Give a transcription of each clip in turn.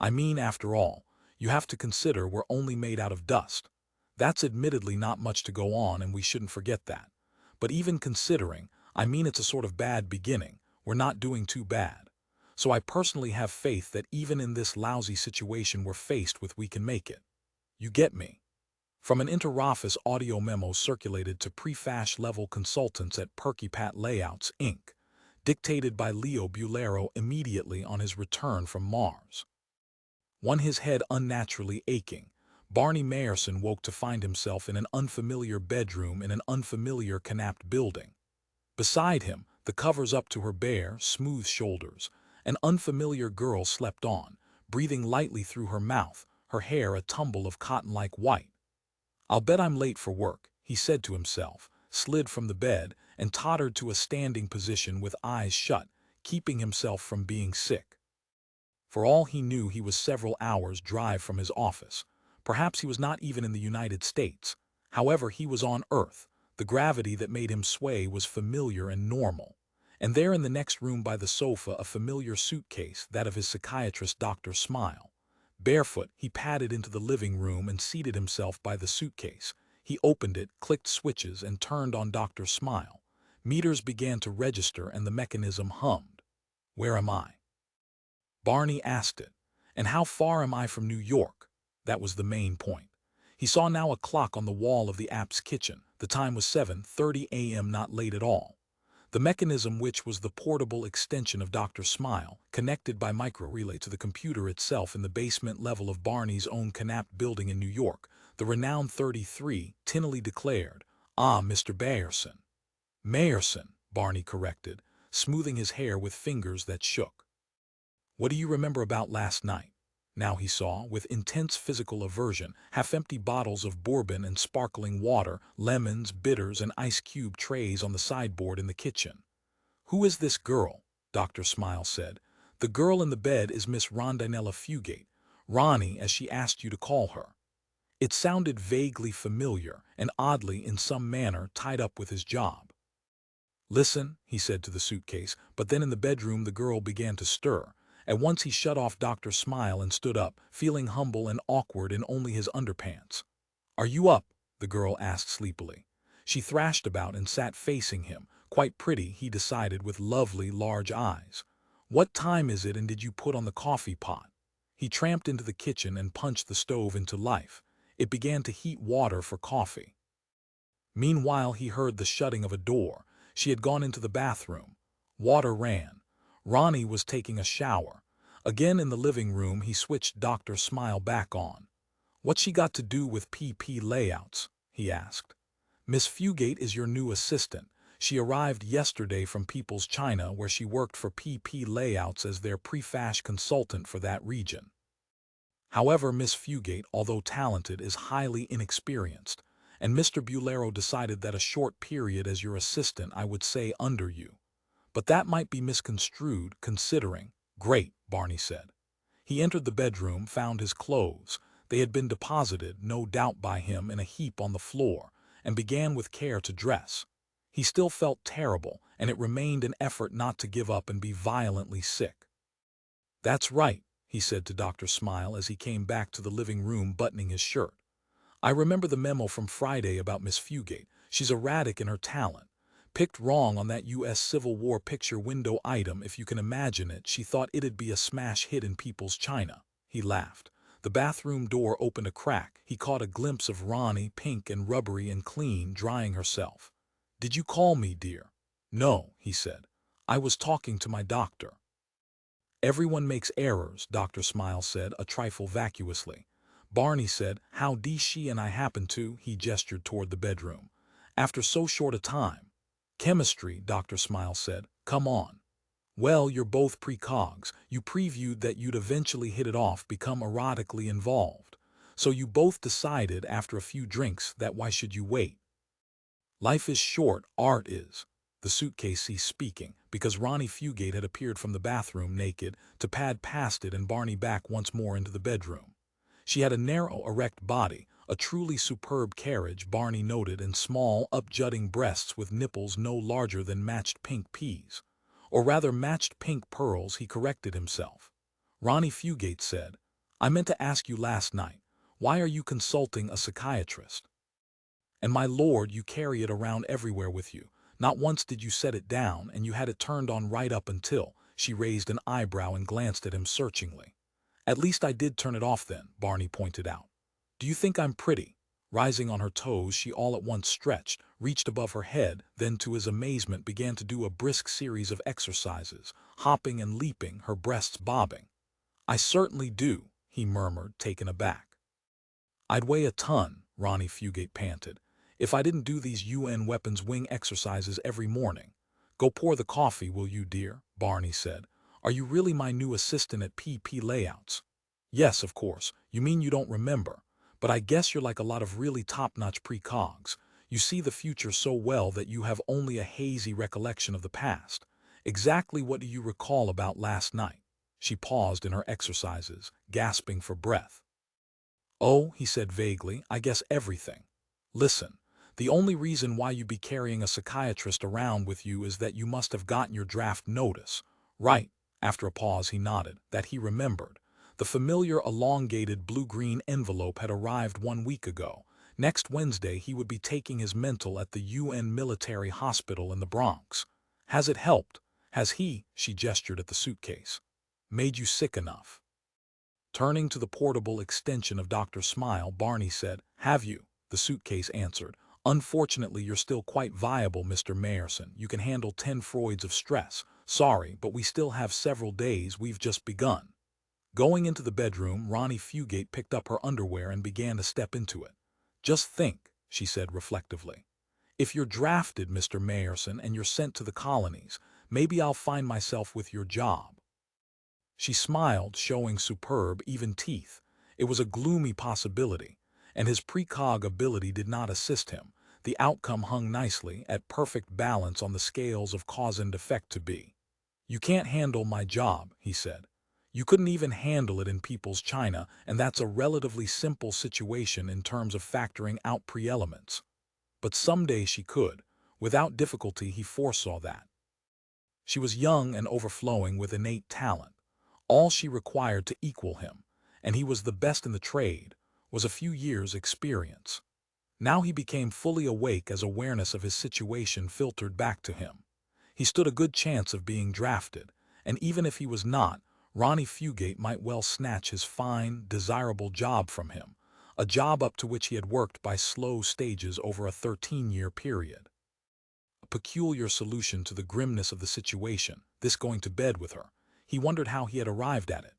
I mean, after all, you have to consider we're only made out of dust. That's admittedly not much to go on, and we shouldn't forget that. But even considering, I mean, it's a sort of bad beginning. We're not doing too bad. So I personally have faith that even in this lousy situation we're faced with, we can make it. You get me? From an inter-office audio memo circulated to pre-fash level consultants at Perky Pat Layouts, Inc., dictated by Leo Bulero immediately on his return from Mars. One his head unnaturally aching, Barney Mayerson woke to find himself in an unfamiliar bedroom in an unfamiliar canapped building. Beside him, the covers up to her bare, smooth shoulders, an unfamiliar girl slept on, breathing lightly through her mouth, her hair a tumble of cotton-like white. "I'll bet I'm late for work," he said to himself, slid from the bed, and tottered to a standing position with eyes shut, keeping himself from being sick. For all he knew, he was several hours' drive from his office. Perhaps he was not even in the United States. However, he was on Earth. The gravity that made him sway was familiar and normal. And there in the next room by the sofa, a familiar suitcase, that of his psychiatrist, Dr. Smile. Barefoot, he padded into the living room and seated himself by the suitcase. He opened it, clicked switches, and turned on Dr. Smile. Meters began to register and the mechanism hummed. "Where am I?" Barney asked it. "And how far am I from New York?" That was the main point. He saw now a clock on the wall of the app's kitchen. The time was 7:30 a.m., not late at all. The mechanism, which was the portable extension of Dr. Smile, connected by micro-relay to the computer itself in the basement level of Barney's own canapped building in New York, the renowned 33 tinnily declared, "Ah, Mr. Mayerson." "Mayerson," Barney corrected, smoothing his hair with fingers that shook. "What do you remember about last night?" Now he saw, with intense physical aversion, half-empty bottles of bourbon and sparkling water, lemons, bitters, and ice-cube trays on the sideboard in the kitchen. "Who is this girl?" Dr. Smile said. "The girl in the bed is Miss Rondinella Fugate, Ronnie, as she asked you to call her." It sounded vaguely familiar, and oddly, in some manner, tied up with his job. "Listen," he said to the suitcase, but then in the bedroom the girl began to stir. At once he shut off Dr. Smile and stood up, feeling humble and awkward in only his underpants. "Are you up?" the girl asked sleepily. She thrashed about and sat facing him, quite pretty, he decided, with lovely, large eyes. "What time is it, and did you put on the coffee pot?" He tramped into the kitchen and punched the stove into life. It began to heat water for coffee. Meanwhile he heard the shutting of a door. She had gone into the bathroom. Water ran. Ronnie was taking a shower. Again in the living room he switched Dr. Smile back on. "What's she got to do with PP Layouts?" he asked. "Miss Fugate is your new assistant. She arrived yesterday from People's China, where she worked for PP Layouts as their pre-fash consultant for that region. However, Miss Fugate, although talented, is highly inexperienced, and Mr. Bulero decided that a short period as your assistant, I would say, under you. But that might be misconstrued, considering—" "Great," Barney said. He entered the bedroom, found his clothes. They had been deposited, no doubt by him, in a heap on the floor, and began with care to dress. He still felt terrible, and it remained an effort not to give up and be violently sick. "That's right," he said to Dr. Smile as he came back to the living room buttoning his shirt. "I remember the memo from Friday about Miss Fugate. She's erratic in her talent. Picked wrong on that U.S. Civil War picture window item, if you can imagine it. She thought it'd be a smash hit in People's China." He laughed. The bathroom door opened a crack. He caught a glimpse of Ronnie, pink and rubbery and clean, drying herself. "Did you call me, dear?" "No," he said. "I was talking to my doctor." "Everyone makes errors," Dr. Smile said, a trifle vacuously. Barney said, "How do she and I happen to—" he gestured toward the bedroom. "After so short a time." "Chemistry," Dr. Smile said. "Come on." "Well, you're both precogs. You previewed that you'd eventually hit it off, become erotically involved. So you both decided after a few drinks that why should you wait? Life is short, art is." The suitcase ceased speaking, because Ronnie Fugate had appeared from the bathroom naked, to pad past it and Barney back once more into the bedroom. She had a narrow, erect body, a truly superb carriage, Barney noted, and small, up-jutting breasts with nipples no larger than matched pink peas. Or rather matched pink pearls, he corrected himself. Ronnie Fugate said, I meant to ask you last night, why are you consulting a psychiatrist? And my lord, you carry it around everywhere with you. Not once did you set it down, and you had it turned on right up until. She raised an eyebrow and glanced at him searchingly. At least I did turn it off then, Barney pointed out. Do you think I'm pretty? Rising on her toes, she all at once stretched, reached above her head, then to his amazement began to do a brisk series of exercises, hopping and leaping, her breasts bobbing. I certainly do, he murmured, taken aback. I'd weigh a ton, Ronnie Fugate panted, if I didn't do these UN weapons wing exercises every morning. Go pour the coffee, will you, dear? Barney said. Are you really my new assistant at PP Layouts? Yes, of course. You mean you don't remember. But I guess you're like a lot of really top-notch precogs. You see the future so well that you have only a hazy recollection of the past. Exactly what do you recall about last night? She paused in her exercises, gasping for breath. Oh, he said vaguely, I guess everything. Listen, the only reason why you be carrying a psychiatrist around with you is that you must have gotten your draft notice. Right. After a pause he nodded, that he remembered. The familiar elongated blue-green envelope had arrived 1 week ago. Next Wednesday he would be taking his mental at the UN military hospital in the Bronx. Has it helped? Has he, she gestured at the suitcase, made you sick enough? Turning to the portable extension of Dr. Smile, Barney said, Have you? The suitcase answered. Unfortunately, you're still quite viable, Mr. Mayerson. You can handle 10 Freuds of stress. Sorry, but we still have several days. We've just begun. Going into the bedroom, Ronnie Fugate picked up her underwear and began to step into it. Just think, she said reflectively. If you're drafted, Mr. Mayerson, and you're sent to the colonies, maybe I'll find myself with your job. She smiled, showing superb, even teeth. It was a gloomy possibility, and his precog ability did not assist him. The outcome hung nicely, at perfect balance on the scales of cause and effect to be. You can't handle my job, he said. You couldn't even handle it in People's China, and that's a relatively simple situation in terms of factoring out pre-elements. But someday she could. Without difficulty, he foresaw that. She was young and overflowing with innate talent. All she required to equal him, and he was the best in the trade, was a few years' experience. Now he became fully awake as awareness of his situation filtered back to him. He stood a good chance of being drafted, and even if he was not, Ronnie Fugate might well snatch his fine, desirable job from him, a job up to which he had worked by slow stages over a 13-year period. A peculiar solution to the grimness of the situation, this going to bed with her. He wondered how he had arrived at it.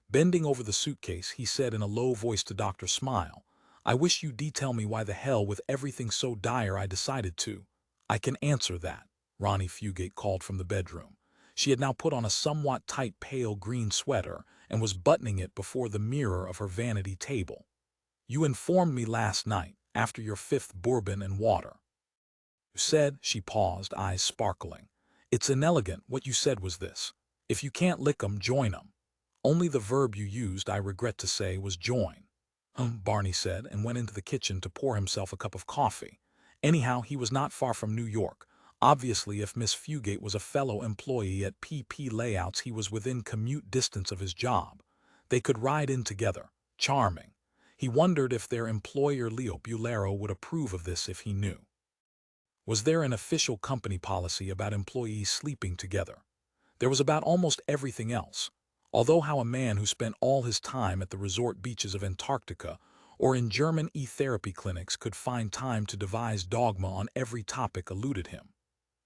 Bending over the suitcase, he said in a low voice to Dr. Smile, I wish you'd detail me why the hell with everything so dire I decided to. I can answer that, Ronnie Fugate called from the bedroom. She had now put on a somewhat tight pale green sweater and was buttoning it before the mirror of her vanity table. You informed me last night, after your 5th bourbon and water. You said, she paused, eyes sparkling. It's inelegant, what you said was this. If you can't lick 'em, join 'em. Only the verb you used, I regret to say, was join. Barney said, and went into the kitchen to pour himself a cup of coffee. Anyhow, he was not far from New York. Obviously, if Miss Fugate was a fellow employee at PP Layouts, he was within commute distance of his job. They could ride in together. Charming. He wondered if their employer Leo Bulero would approve of this if he knew. Was there an official company policy about employees sleeping together? There was about almost everything else. Although how a man who spent all his time at the resort beaches of Antarctica or in German e-therapy clinics could find time to devise dogma on every topic eluded him.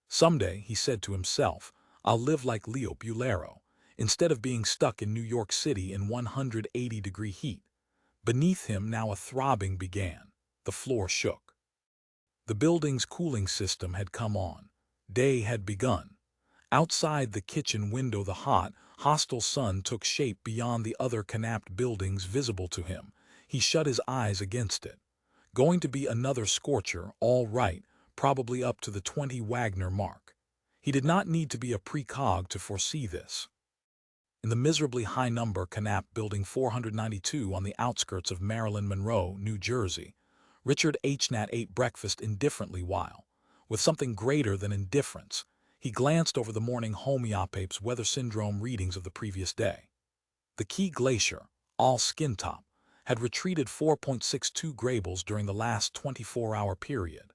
Someday, he said to himself, I'll live like Leo Bulero, instead of being stuck in New York City in 180-degree heat. Beneath him now a throbbing began. The floor shook. The building's cooling system had come on. Day had begun. Outside the kitchen window the hot, hostile sun took shape beyond the other canapped buildings visible to him. He shut his eyes against it. Going to be another scorcher, all right, probably up to the 20 Wagner mark. He did not need to be a precog to foresee this. In the miserably high number Canap Building 492 on the outskirts of Marilyn Monroe, New Jersey, Richard H. Nat ate breakfast indifferently while, with something greater than indifference, he glanced over the morning homeopape's weather syndrome readings of the previous day. The Key Glacier, all skin top, had retreated 4.62 grables during the last 24-hour period,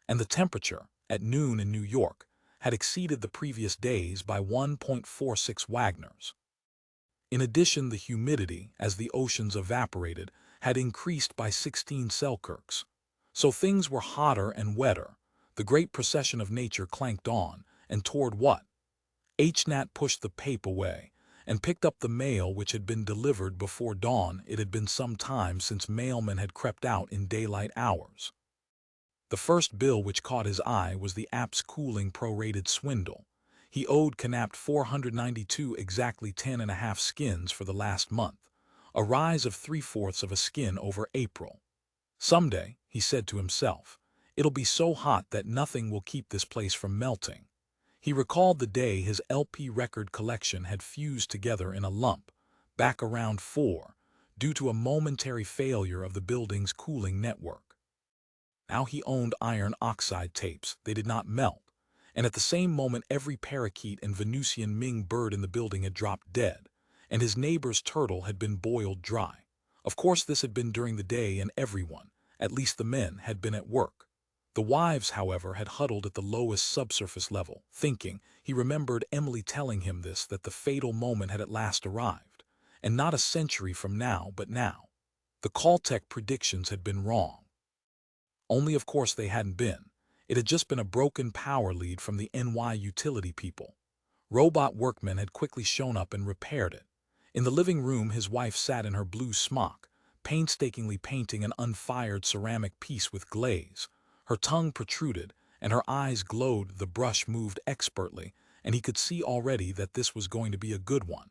and the temperature, at noon in New York, had exceeded the previous days by 1.46 Wagners. In addition, the humidity, as the oceans evaporated, had increased by 16 Selkirks. So things were hotter and wetter. The great procession of nature clanked on, and toward what? H-Nat pushed the pape away, and picked up the mail which had been delivered before dawn. It had been some time since mailmen had crept out in daylight hours. The first bill which caught his eye was the app's cooling prorated swindle. He owed Knapp 492 exactly 10.5 skins for the last month, a rise of 3/4 of a skin over April. Someday, he said to himself, it'll be so hot that nothing will keep this place from melting. He recalled the day his LP record collection had fused together in a lump, back around 4, due to a momentary failure of the building's cooling network. Now he owned iron oxide tapes. They did not melt, and at the same moment every parakeet and Venusian Ming bird in the building had dropped dead, and his neighbor's turtle had been boiled dry. Of course this had been during the day, and everyone, at least the men, had been at work. The wives, however, had huddled at the lowest subsurface level, thinking. He remembered Emily telling him this, that the fatal moment had at last arrived, and not a century from now, but now. The Caltech predictions had been wrong. Only of course they hadn't been. It had just been a broken power lead from the NY utility people. Robot workmen had quickly shown up and repaired it. In the living room his wife sat in her blue smock, painstakingly painting an unfired ceramic piece with glaze. Her tongue protruded, and her eyes glowed. The brush moved expertly, and he could see already that this was going to be a good one.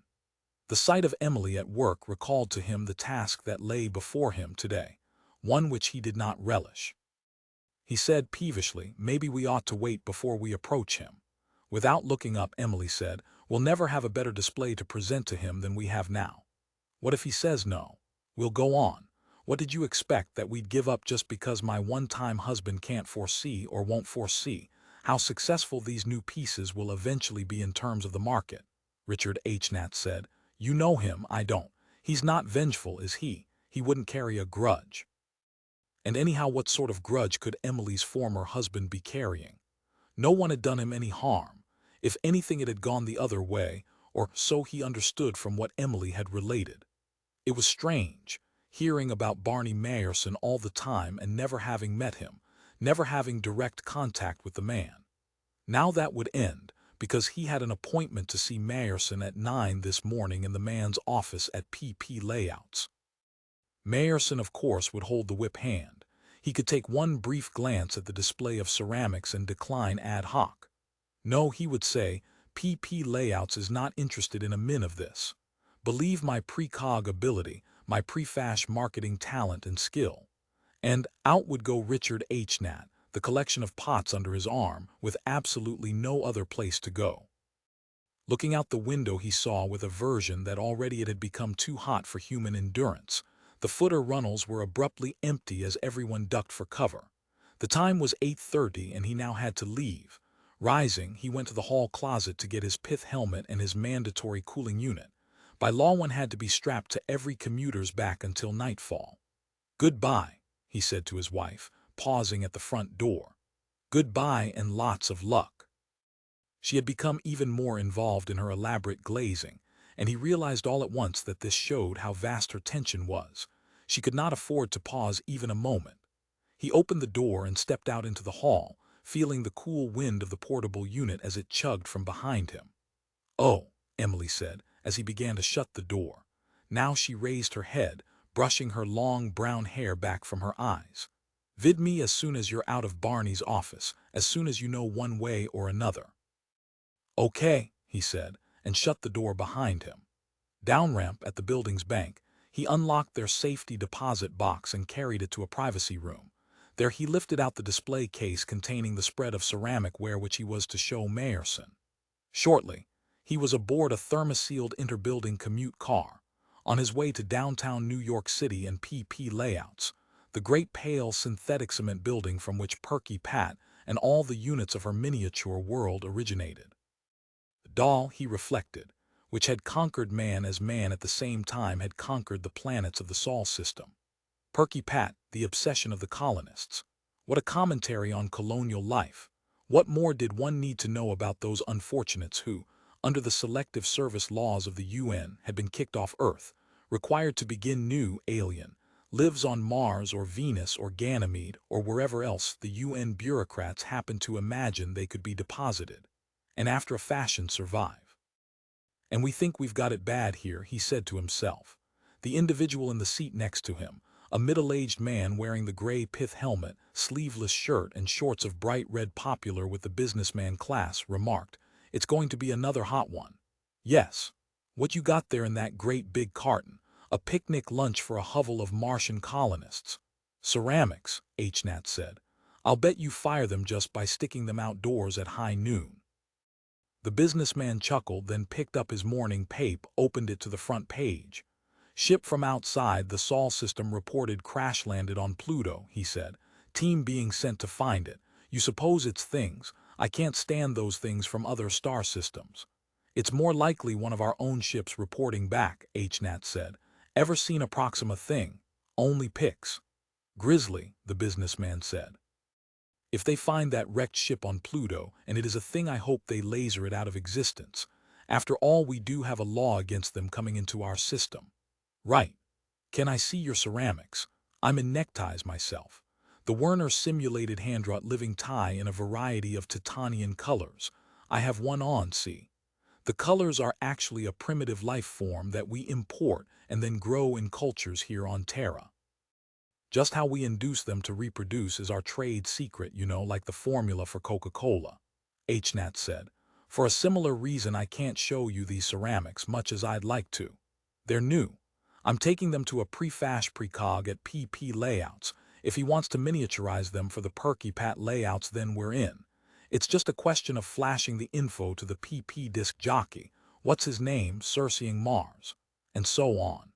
The sight of Emily at work recalled to him the task that lay before him today, one which he did not relish. He said peevishly, maybe we ought to wait before we approach him. Without looking up, Emily said, we'll never have a better display to present to him than we have now. What if he says no? We'll go on. What did you expect, that we'd give up just because my one-time husband can't foresee or won't foresee how successful these new pieces will eventually be in terms of the market? Richard H. Nat said, you know him, I don't. He's not vengeful, is he? He wouldn't carry a grudge. And anyhow, what sort of grudge could Emily's former husband be carrying? No one had done him any harm. If anything, it had gone the other way, or so he understood from what Emily had related. It was strange, hearing about Barney Mayerson all the time and never having met him, never having direct contact with the man. Now that would end, because he had an appointment to see Mayerson at 9 this morning in the man's office at PP Layouts. Mayerson, of course, would hold the whip hand. He could take one brief glance at the display of ceramics and decline ad hoc. No, he would say, PP Layouts is not interested in a min of this. Believe my precog ability, my prefash marketing talent and skill. And out would go Richard H. Nat, the collection of pots under his arm, with absolutely no other place to go. Looking out the window, he saw with aversion that already it had become too hot for human endurance. The footer runnels were abruptly empty as everyone ducked for cover. The time was 8:30 and he now had to leave. Rising, he went to the hall closet to get his pith helmet and his mandatory cooling unit. By law, one had to be strapped to every commuter's back until nightfall. Goodbye, he said to his wife, pausing at the front door. Goodbye and lots of luck. She had become even more involved in her elaborate glazing, and he realized all at once that this showed how vast her tension was. She could not afford to pause even a moment. He opened the door and stepped out into the hall, feeling the cool wind of the portable unit as it chugged from behind him. Oh, Emily said, as he began to shut the door. Now she raised her head, brushing her long brown hair back from her eyes. Vid me as soon as you're out of Barney's office, as soon as you know one way or another. Okay, he said, and shut the door behind him. Down ramp at the building's bank, he unlocked their safety deposit box and carried it to a privacy room. There he lifted out the display case containing the spread of ceramic ware which he was to show Mayerson. Shortly, he was aboard a thermosealed interbuilding commute car, on his way to downtown New York City and PP Layouts, the great pale synthetic cement building from which Perky Pat and all the units of her miniature world originated. The doll, he reflected, which had conquered man as man at the same time had conquered the planets of the Sol system. Perky Pat, the obsession of the colonists. What a commentary on colonial life. What more did one need to know about those unfortunates who, under the selective service laws of the UN, had been kicked off Earth, required to begin new, alien, lives on Mars or Venus or Ganymede or wherever else the UN bureaucrats happened to imagine they could be deposited, and after a fashion survive. And we think we've got it bad here, he said to himself. The individual in the seat next to him, a middle-aged man wearing the gray pith helmet, sleeveless shirt and shorts of bright red popular with the businessman class, remarked, "It's going to be another hot one." "Yes. What you got there in that great big carton? A picnic lunch for a hovel of Martian colonists." "Ceramics," H-Nat said. "I'll bet you fire them just by sticking them outdoors at high noon." The businessman chuckled, then picked up his morning paper, opened it to the front page. "Ship from outside the Sol system reported crash-landed on Pluto," he said. "Team being sent to find it. You suppose it's things. I can't stand those things from other star systems." "It's more likely one of our own ships reporting back," H-Nat said. "Ever seen a Proxima thing? Only pics." "Grizzly," the businessman said. "If they find that wrecked ship on Pluto, and it is a thing, I hope they laser it out of existence. After all, we do have a law against them coming into our system." "Right. Can I see your ceramics? I'm in neckties myself." The Werner simulated hand-wrought living tie in a variety of Titanian colors. "I have one on, see? The colors are actually a primitive life form that we import and then grow in cultures here on Terra. Just how we induce them to reproduce is our trade secret, you know, like the formula for Coca-Cola," H-Nat said. "For a similar reason I can't show you these ceramics much as I'd like to. They're new. I'm taking them to a prefash precog at PP Layouts. If he wants to miniaturize them for the Perky Pat layouts, then we're in. It's just a question of flashing the info to the PP disc jockey, what's his name, Circeing Mars, and so on."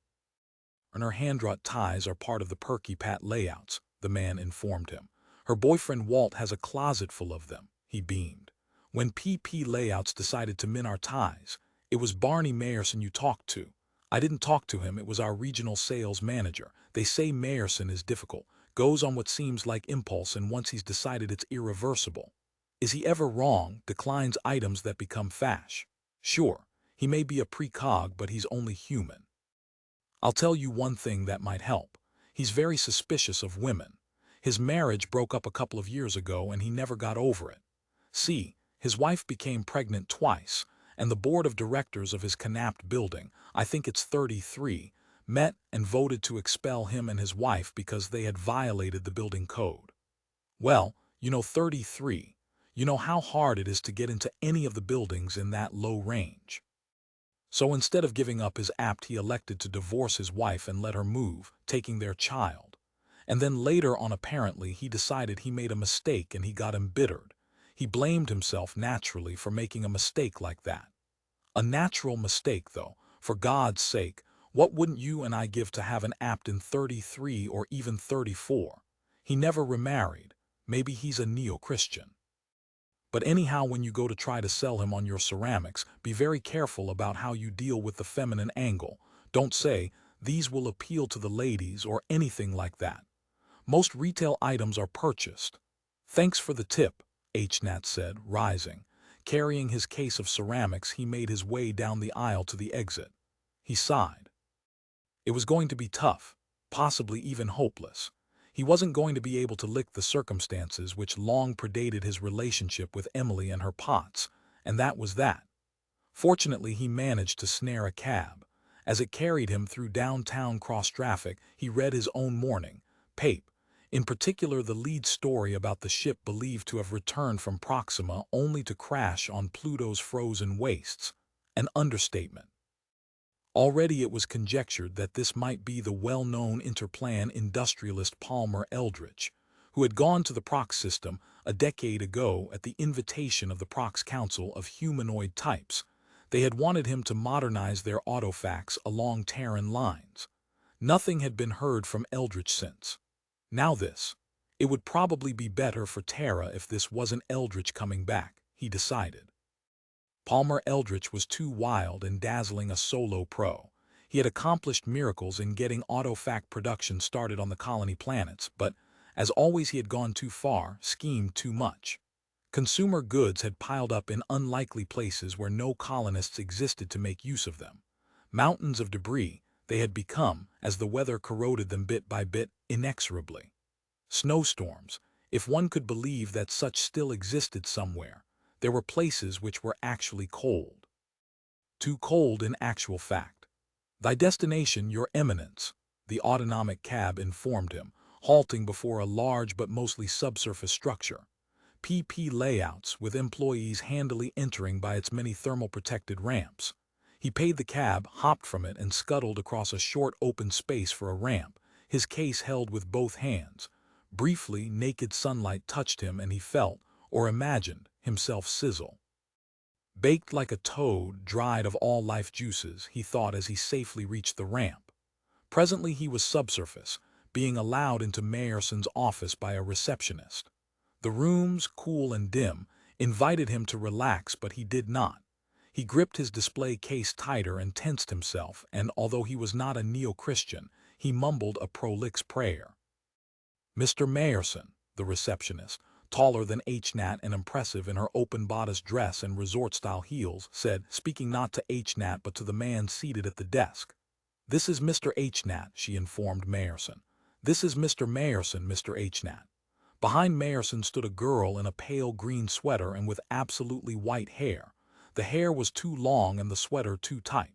"And her hand-wrought ties are part of the Perky Pat layouts," the man informed him. "Her boyfriend Walt has a closet full of them," he beamed. "When PP Layouts decided to min our ties, it was Barney Mayerson you talked to." "I didn't talk to him, it was our regional sales manager. They say Mayerson is difficult, goes on what seems like impulse, and once he's decided it's irreversible." "Is he ever wrong? Declines items that become fash." "Sure, he may be a precog, but he's only human. I'll tell you one thing that might help. He's very suspicious of women. His marriage broke up a couple of years ago and he never got over it. See, his wife became pregnant twice, and the board of directors of his canapped building, I think it's 33, met and voted to expel him and his wife because they had violated the building code. Well, 33, you know how hard it is to get into any of the buildings in that low range. So instead of giving up his apt, he elected to divorce his wife and let her move, taking their child. And then later on, apparently, he decided he made a mistake and he got embittered. He blamed himself naturally for making a mistake like that. A natural mistake, though. For God's sake, what wouldn't you and I give to have an apt in 33 or even 34? He never remarried. Maybe he's a neo-Christian. But anyhow, when you go to try to sell him on your ceramics, be very careful about how you deal with the feminine angle. Don't say, 'These will appeal to the ladies,' or anything like that. Most retail items are purchased." "Thanks for the tip," H-Nat said, rising. Carrying his case of ceramics, he made his way down the aisle to the exit. He sighed. It was going to be tough, possibly even hopeless. He wasn't going to be able to lick the circumstances which long predated his relationship with Emily and her pots, and that was that. Fortunately, he managed to snare a cab. As it carried him through downtown cross-traffic, he read his own morning paper, in particular the lead story about the ship believed to have returned from Proxima only to crash on Pluto's frozen wastes. An understatement. Already it was conjectured that this might be the well-known interplan industrialist Palmer Eldritch, who had gone to the Prox system a decade ago at the invitation of the Prox Council of Humanoid Types. They had wanted him to modernize their autofax along Terran lines. Nothing had been heard from Eldritch since. Now this. It would probably be better for Terra if this wasn't Eldritch coming back, he decided. Palmer Eldritch was too wild and dazzling a solo pro. He had accomplished miracles in getting autofact production started on the colony planets, but, as always, he had gone too far, schemed too much. Consumer goods had piled up in unlikely places where no colonists existed to make use of them. Mountains of debris, they had become, as the weather corroded them bit by bit, inexorably. Snowstorms, if one could believe that such still existed somewhere. There were places which were actually cold. Too cold in actual fact. "Thy destination, your eminence," the autonomic cab informed him, halting before a large but mostly subsurface structure. PP layouts, with employees handily entering by its many thermal-protected ramps. He paid the cab, hopped from it, and scuttled across a short open space for a ramp, his case held with both hands. Briefly, naked sunlight touched him and he felt, or imagined, himself sizzle. Baked like a toad, dried of all life juices, he thought as he safely reached the ramp. Presently he was subsurface, being allowed into Mayerson's office by a receptionist. The rooms, cool and dim, invited him to relax, but he did not. He gripped his display case tighter and tensed himself, and although he was not a neo-Christian, he mumbled a prolix prayer. "Mr. Mayerson," the receptionist, taller than H-Nat and impressive in her open-bodice dress and resort-style heels, said, speaking not to H-Nat but to the man seated at the desk. "This is Mr. H-Nat," she informed Mayerson. "This is Mr. Mayerson, Mr. H-Nat." Behind Mayerson stood a girl in a pale green sweater and with absolutely white hair. The hair was too long and the sweater too tight.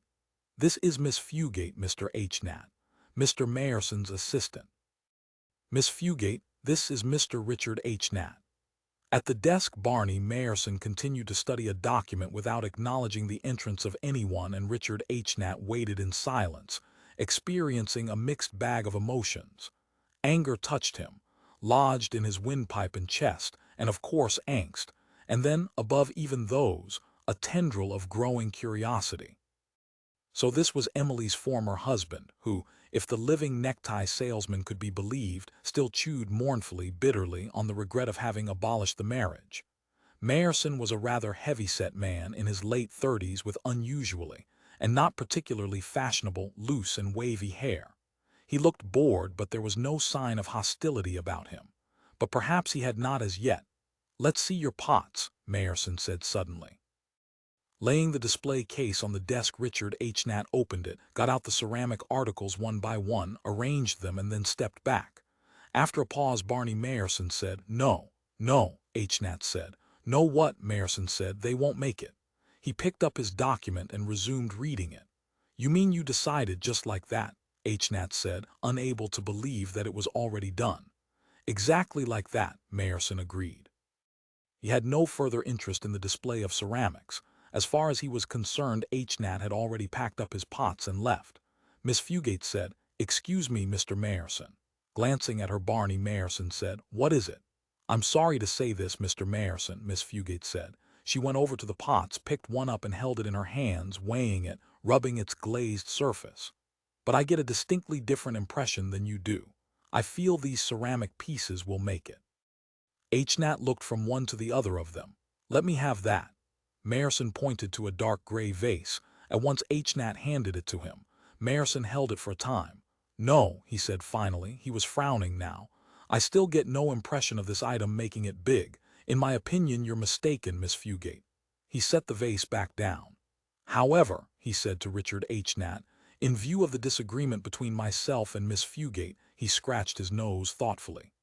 "This is Miss Fugate, Mr. H-Nat, Mr. Mayerson's assistant." "Miss Fugate, this is Mr. Richard H-Nat." At the desk, Barney Mayerson continued to study a document without acknowledging the entrance of anyone, and Richard H-Nat waited in silence, experiencing a mixed bag of emotions. Anger touched him, lodged in his windpipe and chest, and of course angst, and then, above even those, a tendril of growing curiosity. So this was Emily's former husband, who, if the living necktie salesman could be believed, still chewed mournfully, bitterly, on the regret of having abolished the marriage. Mayerson was a rather heavy-set man in his late 30s with unusually, and not particularly fashionable, loose and wavy hair. He looked bored, but there was no sign of hostility about him. But perhaps he had not as yet. "Let's see your pots," Mayerson said suddenly. Laying the display case on the desk, Richard H-Nat opened it, got out the ceramic articles one by one, arranged them, and then stepped back. After a pause, Barney Mayerson said, "No, no," H-Nat said. "No what?" Mayerson said. "They won't make it." He picked up his document and resumed reading it. "You mean you decided just like that?" H-Nat said, unable to believe that it was already done. "Exactly like that," Mayerson agreed. He had no further interest in the display of ceramics. As far as he was concerned, H-Nat had already packed up his pots and left. Miss Fugate said, "Excuse me, Mr. Mayerson." Glancing at her, Barney Mayerson said, "What is it?" "I'm sorry to say this, Mr. Mayerson," Miss Fugate said. She went over to the pots, picked one up and held it in her hands, weighing it, rubbing its glazed surface. "But I get a distinctly different impression than you do. I feel these ceramic pieces will make it." H-Nat looked from one to the other of them. "Let me have that." Mayerson pointed to a dark gray vase. At once H-Nat handed it to him. Mayerson held it for a time. "No," he said finally. He was frowning now. "I still get no impression of this item making it big. In my opinion, you're mistaken, Miss Fugate." He set the vase back down. "However," he said to Richard H-Nat, "in view of the disagreement between myself and Miss Fugate," he scratched his nose thoughtfully.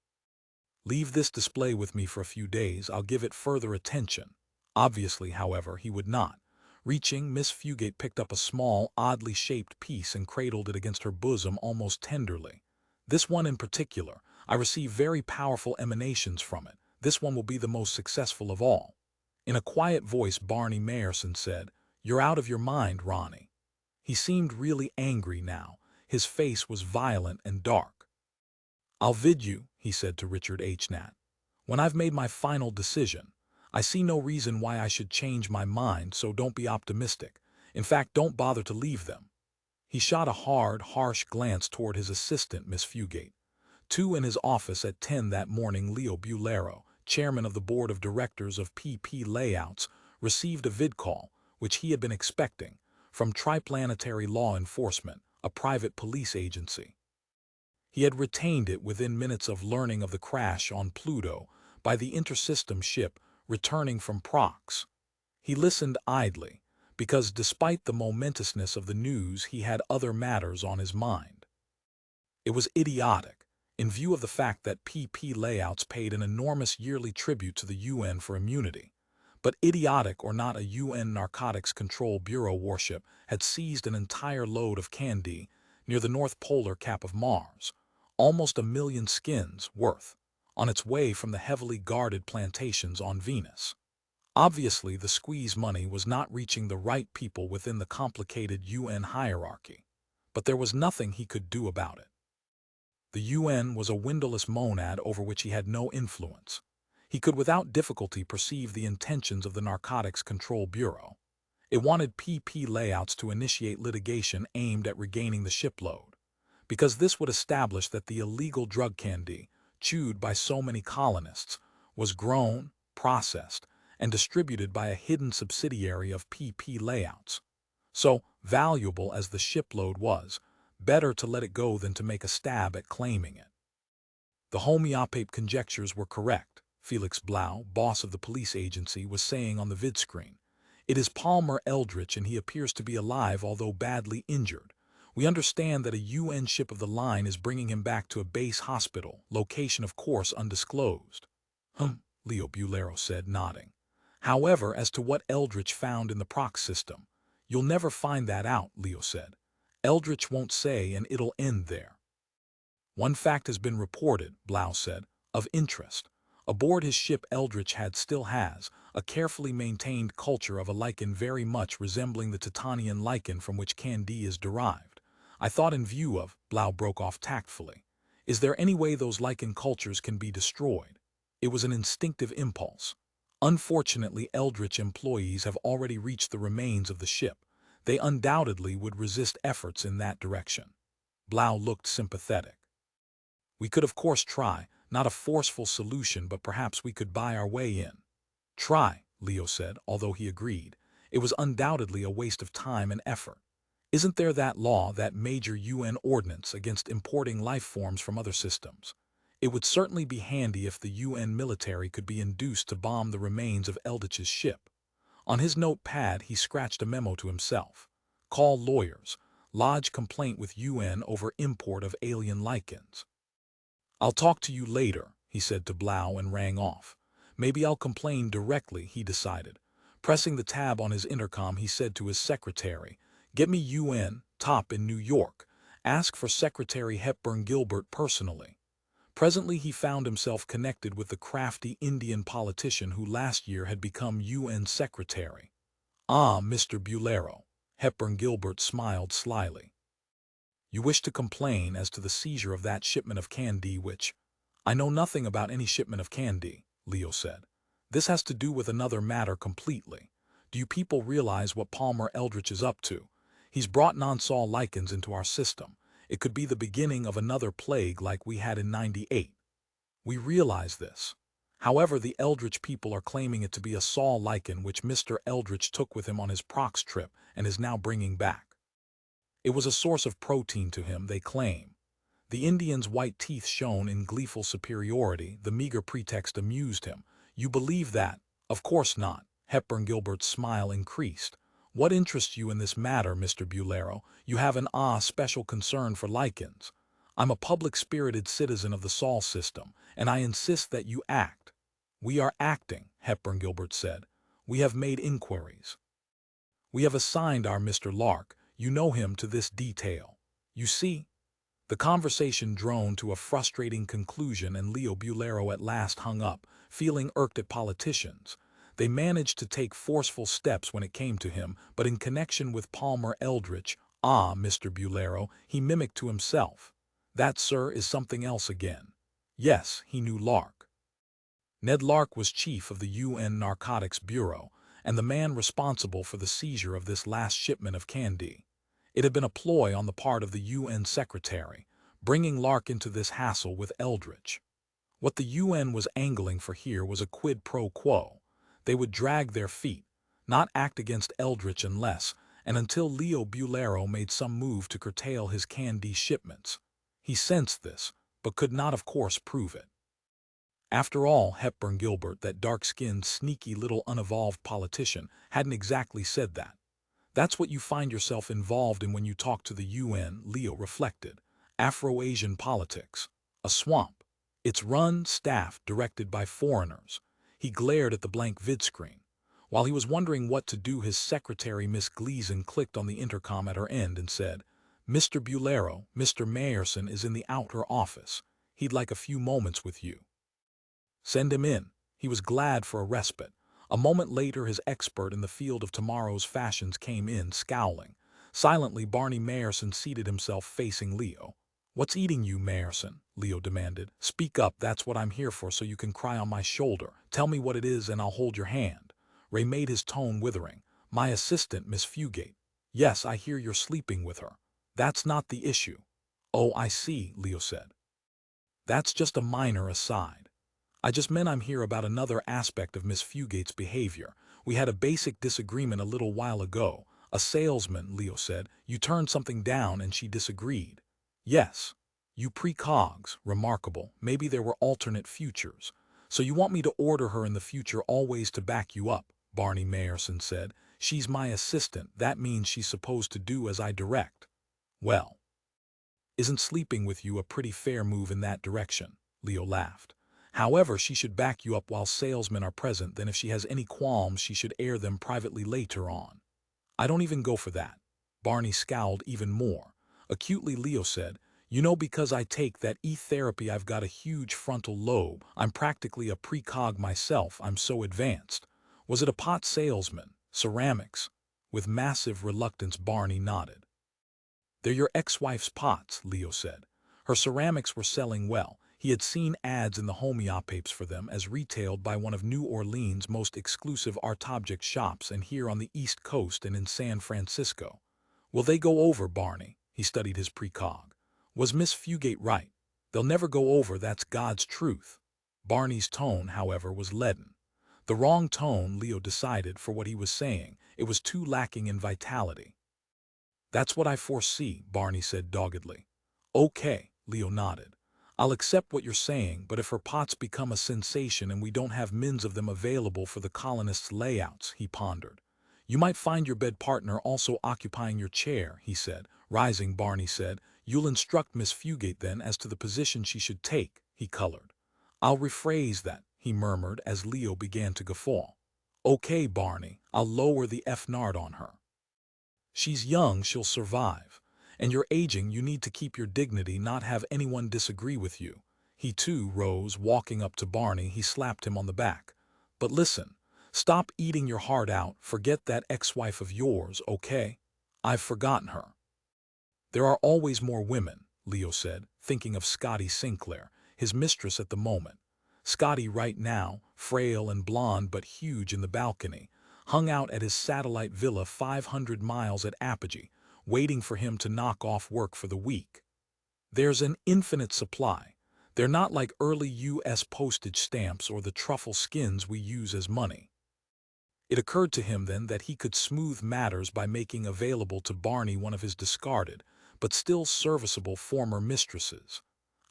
"Leave this display with me for a few days. I'll give it further attention." Obviously, however, he would not. Reaching, Miss Fugate picked up a small, oddly shaped piece and cradled it against her bosom almost tenderly. "This one in particular, I receive very powerful emanations from it. This one will be the most successful of all." In a quiet voice, Barney Mayerson said, "You're out of your mind, Ronnie." He seemed really angry now. His face was violent and dark. "I'll vid you," he said to Richard H-Nat. "When I've made my final decision. I see no reason why I should change my mind, so don't be optimistic. In fact, don't bother to leave them." He shot a hard, harsh glance toward his assistant, Miss Fugate. Two in his office at 10 that morning, Leo Bulero, chairman of the board of directors of PP Layouts, received a vid call. which he had been expecting, from Triplanetary Law Enforcement, a private police agency. He had retained it within minutes of learning of the crash on Pluto by the intersystem ship returning from Prox. He listened idly, because despite the momentousness of the news, he had other matters on his mind. It was idiotic, in view of the fact that PP layouts paid an enormous yearly tribute to the UN for immunity. But idiotic or not, a UN Narcotics Control Bureau warship had seized an entire load of candy near the North Polar Cap of Mars, almost 1 million skins worth, on its way from the heavily guarded plantations on Venus. Obviously, the squeeze money was not reaching the right people within the complicated UN hierarchy, but there was nothing he could do about it. The UN was a windowless monad over which he had no influence. He could without difficulty perceive the intentions of the Narcotics Control Bureau. It wanted PP layouts to initiate litigation aimed at regaining the shipload, because this would establish that the illegal drug candy, chewed by so many colonists, was grown, processed, and distributed by a hidden subsidiary of PP layouts. So, valuable as the shipload was, better to let it go than to make a stab at claiming it. The homeopathic conjectures were correct, Felix Blau, boss of the police agency, was saying on the vidscreen. It is Palmer Eldritch, and he appears to be alive although badly injured. We understand that a UN ship of the line is bringing him back to a base hospital, location of course undisclosed. Leo Bulero said, nodding. However, as to what Eldritch found in the Prox system, you'll never find that out, Leo said. Eldritch won't say, and it'll end there. One fact has been reported, Blau said, of interest. Aboard his ship, Eldritch still has a carefully maintained culture of a lichen very much resembling the Titanian lichen from which candy is derived. I thought, in view of, Blau broke off tactfully. Is there any way those lichen cultures can be destroyed? It was an instinctive impulse. Unfortunately, Eldritch employees have already reached the remains of the ship. They undoubtedly would resist efforts in that direction. Blau looked sympathetic. We could of course try, not a forceful solution, but perhaps we could buy our way in. Try, Leo said, although he agreed. It was undoubtedly a waste of time and effort. Isn't there that law, that major UN ordinance against importing life forms from other systems? It would certainly be handy if the UN military could be induced to bomb the remains of Eldritch's ship. On his notepad, he scratched a memo to himself. Call lawyers. Lodge complaint with UN over import of alien lichens. I'll talk to you later, he said to Blau, and rang off. Maybe I'll complain directly, he decided. Pressing the tab on his intercom, he said to his secretary, Get me UN, top in New York. Ask for Secretary Hepburn Gilbert personally. Presently he found himself connected with the crafty Indian politician who last year had become UN Secretary. Ah, Mr. Bulero. Hepburn Gilbert smiled slyly. You wish to complain as to the seizure of that shipment of candy which... I know nothing about any shipment of candy, Leo said. This has to do with another matter completely. Do you people realize what Palmer Eldritch is up to? He's brought non-sol lichens into our system. It could be the beginning of another plague like we had in '98. We realize this. However, the Eldritch people are claiming it to be a sol lichen which Mr. Eldritch took with him on his Prox trip and is now bringing back. It was a source of protein to him, they claim. The Indian's white teeth shone in gleeful superiority. The meager pretext amused him. You believe that? Of course not. Hepburn Gilbert's smile increased. What interests you in this matter, Mr. Bulero? You have an special concern for lichens. I'm a public-spirited citizen of the Sol system, and I insist that you act. We are acting, Hepburn Gilbert said. We have made inquiries. We have assigned our Mr. Lark, you know him, to this detail. You see? The conversation droned to a frustrating conclusion, and Leo Bulero at last hung up, feeling irked at politicians. They managed to take forceful steps when it came to him, but in connection with Palmer Eldritch, Mr. Bulero, he mimicked to himself. That, sir, is something else again. Yes, he knew Lark. Ned Lark was chief of the UN Narcotics Bureau, and the man responsible for the seizure of this last shipment of candy. It had been a ploy on the part of the UN Secretary, bringing Lark into this hassle with Eldritch. What the UN was angling for here was a quid pro quo. They would drag their feet. not act against Eldritch unless and until Leo Bulero made some move to curtail his candy shipments. He sensed this, but could not of course prove it. After all, Hepburn Gilbert, that dark-skinned, sneaky little unevolved politician, hadn't exactly said that. That's what you find yourself involved in when you talk to the UN, Leo reflected. Afro-Asian politics. A swamp. It's run, staffed, directed by foreigners. He glared at the blank vidscreen. While he was wondering what to do, his secretary, Miss Gleason, clicked on the intercom at her end and said, "Mr. Bulero, Mr. Mayerson is in the outer office. He'd like a few moments with you." Send him in. He was glad for a respite. A moment later, his expert in the field of tomorrow's fashions came in, scowling. Silently, Barney Mayerson seated himself facing Leo. "What's eating you, Mayerson?" Leo demanded. "Speak up, that's what I'm here for, so you can cry on my shoulder. Tell me what it is and I'll hold your hand." Ray made his tone withering. "My assistant, Miss Fugate." "Yes, I hear you're sleeping with her." "That's not the issue." "Oh, I see," Leo said. "That's just a minor aside. I just meant I'm here about another aspect of Miss Fugate's behavior. We had a basic disagreement a little while ago. A salesman," Leo said. "You turned something down and she disagreed." "Yes. You precogs. Remarkable. Maybe there were alternate futures. So you want me to order her in the future always to back you up," Barney Mayerson said. "She's my assistant. That means she's supposed to do as I direct." "Well, isn't sleeping with you a pretty fair move in that direction?" Leo laughed. "However, she should back you up while salesmen are present. Then if she has any qualms, she should air them privately later on." "I don't even go for that." Barney scowled even more. Acutely, Leo said, "You know, because I take that E-therapy, I've got a huge frontal lobe. I'm practically a precog myself. I'm so advanced." "Was it a pot salesman? Ceramics?" With massive reluctance, Barney nodded. "They're your ex-wife's pots," Leo said. "Her ceramics were selling well. He had seen ads in the homeopapes for them as retailed by one of New Orleans' most exclusive art object shops, and here on the East Coast and in San Francisco. "Will they go over, Barney?" He studied his precog. "Was Miss Fugate right? They'll never go over, that's God's truth." Barney's tone, however, was leaden. The wrong tone, Leo decided, for what he was saying. It was too lacking in vitality. "That's what I foresee," Barney said doggedly. "Okay," Leo nodded. "I'll accept what you're saying, but if her pots become a sensation and we don't have mins of them available for the colonists' layouts," he pondered. "You might find your bed partner also occupying your chair," he said. Rising, Barney said, "You'll instruct Miss Fugate then as to the position she should take." He colored. "I'll rephrase that," he murmured as Leo began to guffaw. "Okay, Barney, I'll lower the F-nard on her. She's young, she'll survive. And you're aging, you need to keep your dignity, not have anyone disagree with you." He too rose, walking up to Barney. He slapped him on the back. "But listen, stop eating your heart out. Forget that ex-wife of yours, okay? I've forgotten her." "There are always more women," Leo said, thinking of Scotty Sinclair, his mistress at the moment. Scotty right now, frail and blonde but huge in the balcony, hung out at his satellite villa 500 miles at apogee, waiting for him to knock off work for the week. "There's an infinite supply. They're not like early U.S. postage stamps or the truffle skins we use as money." It occurred to him then that he could smooth matters by making available to Barney one of his discarded, but still serviceable former mistresses.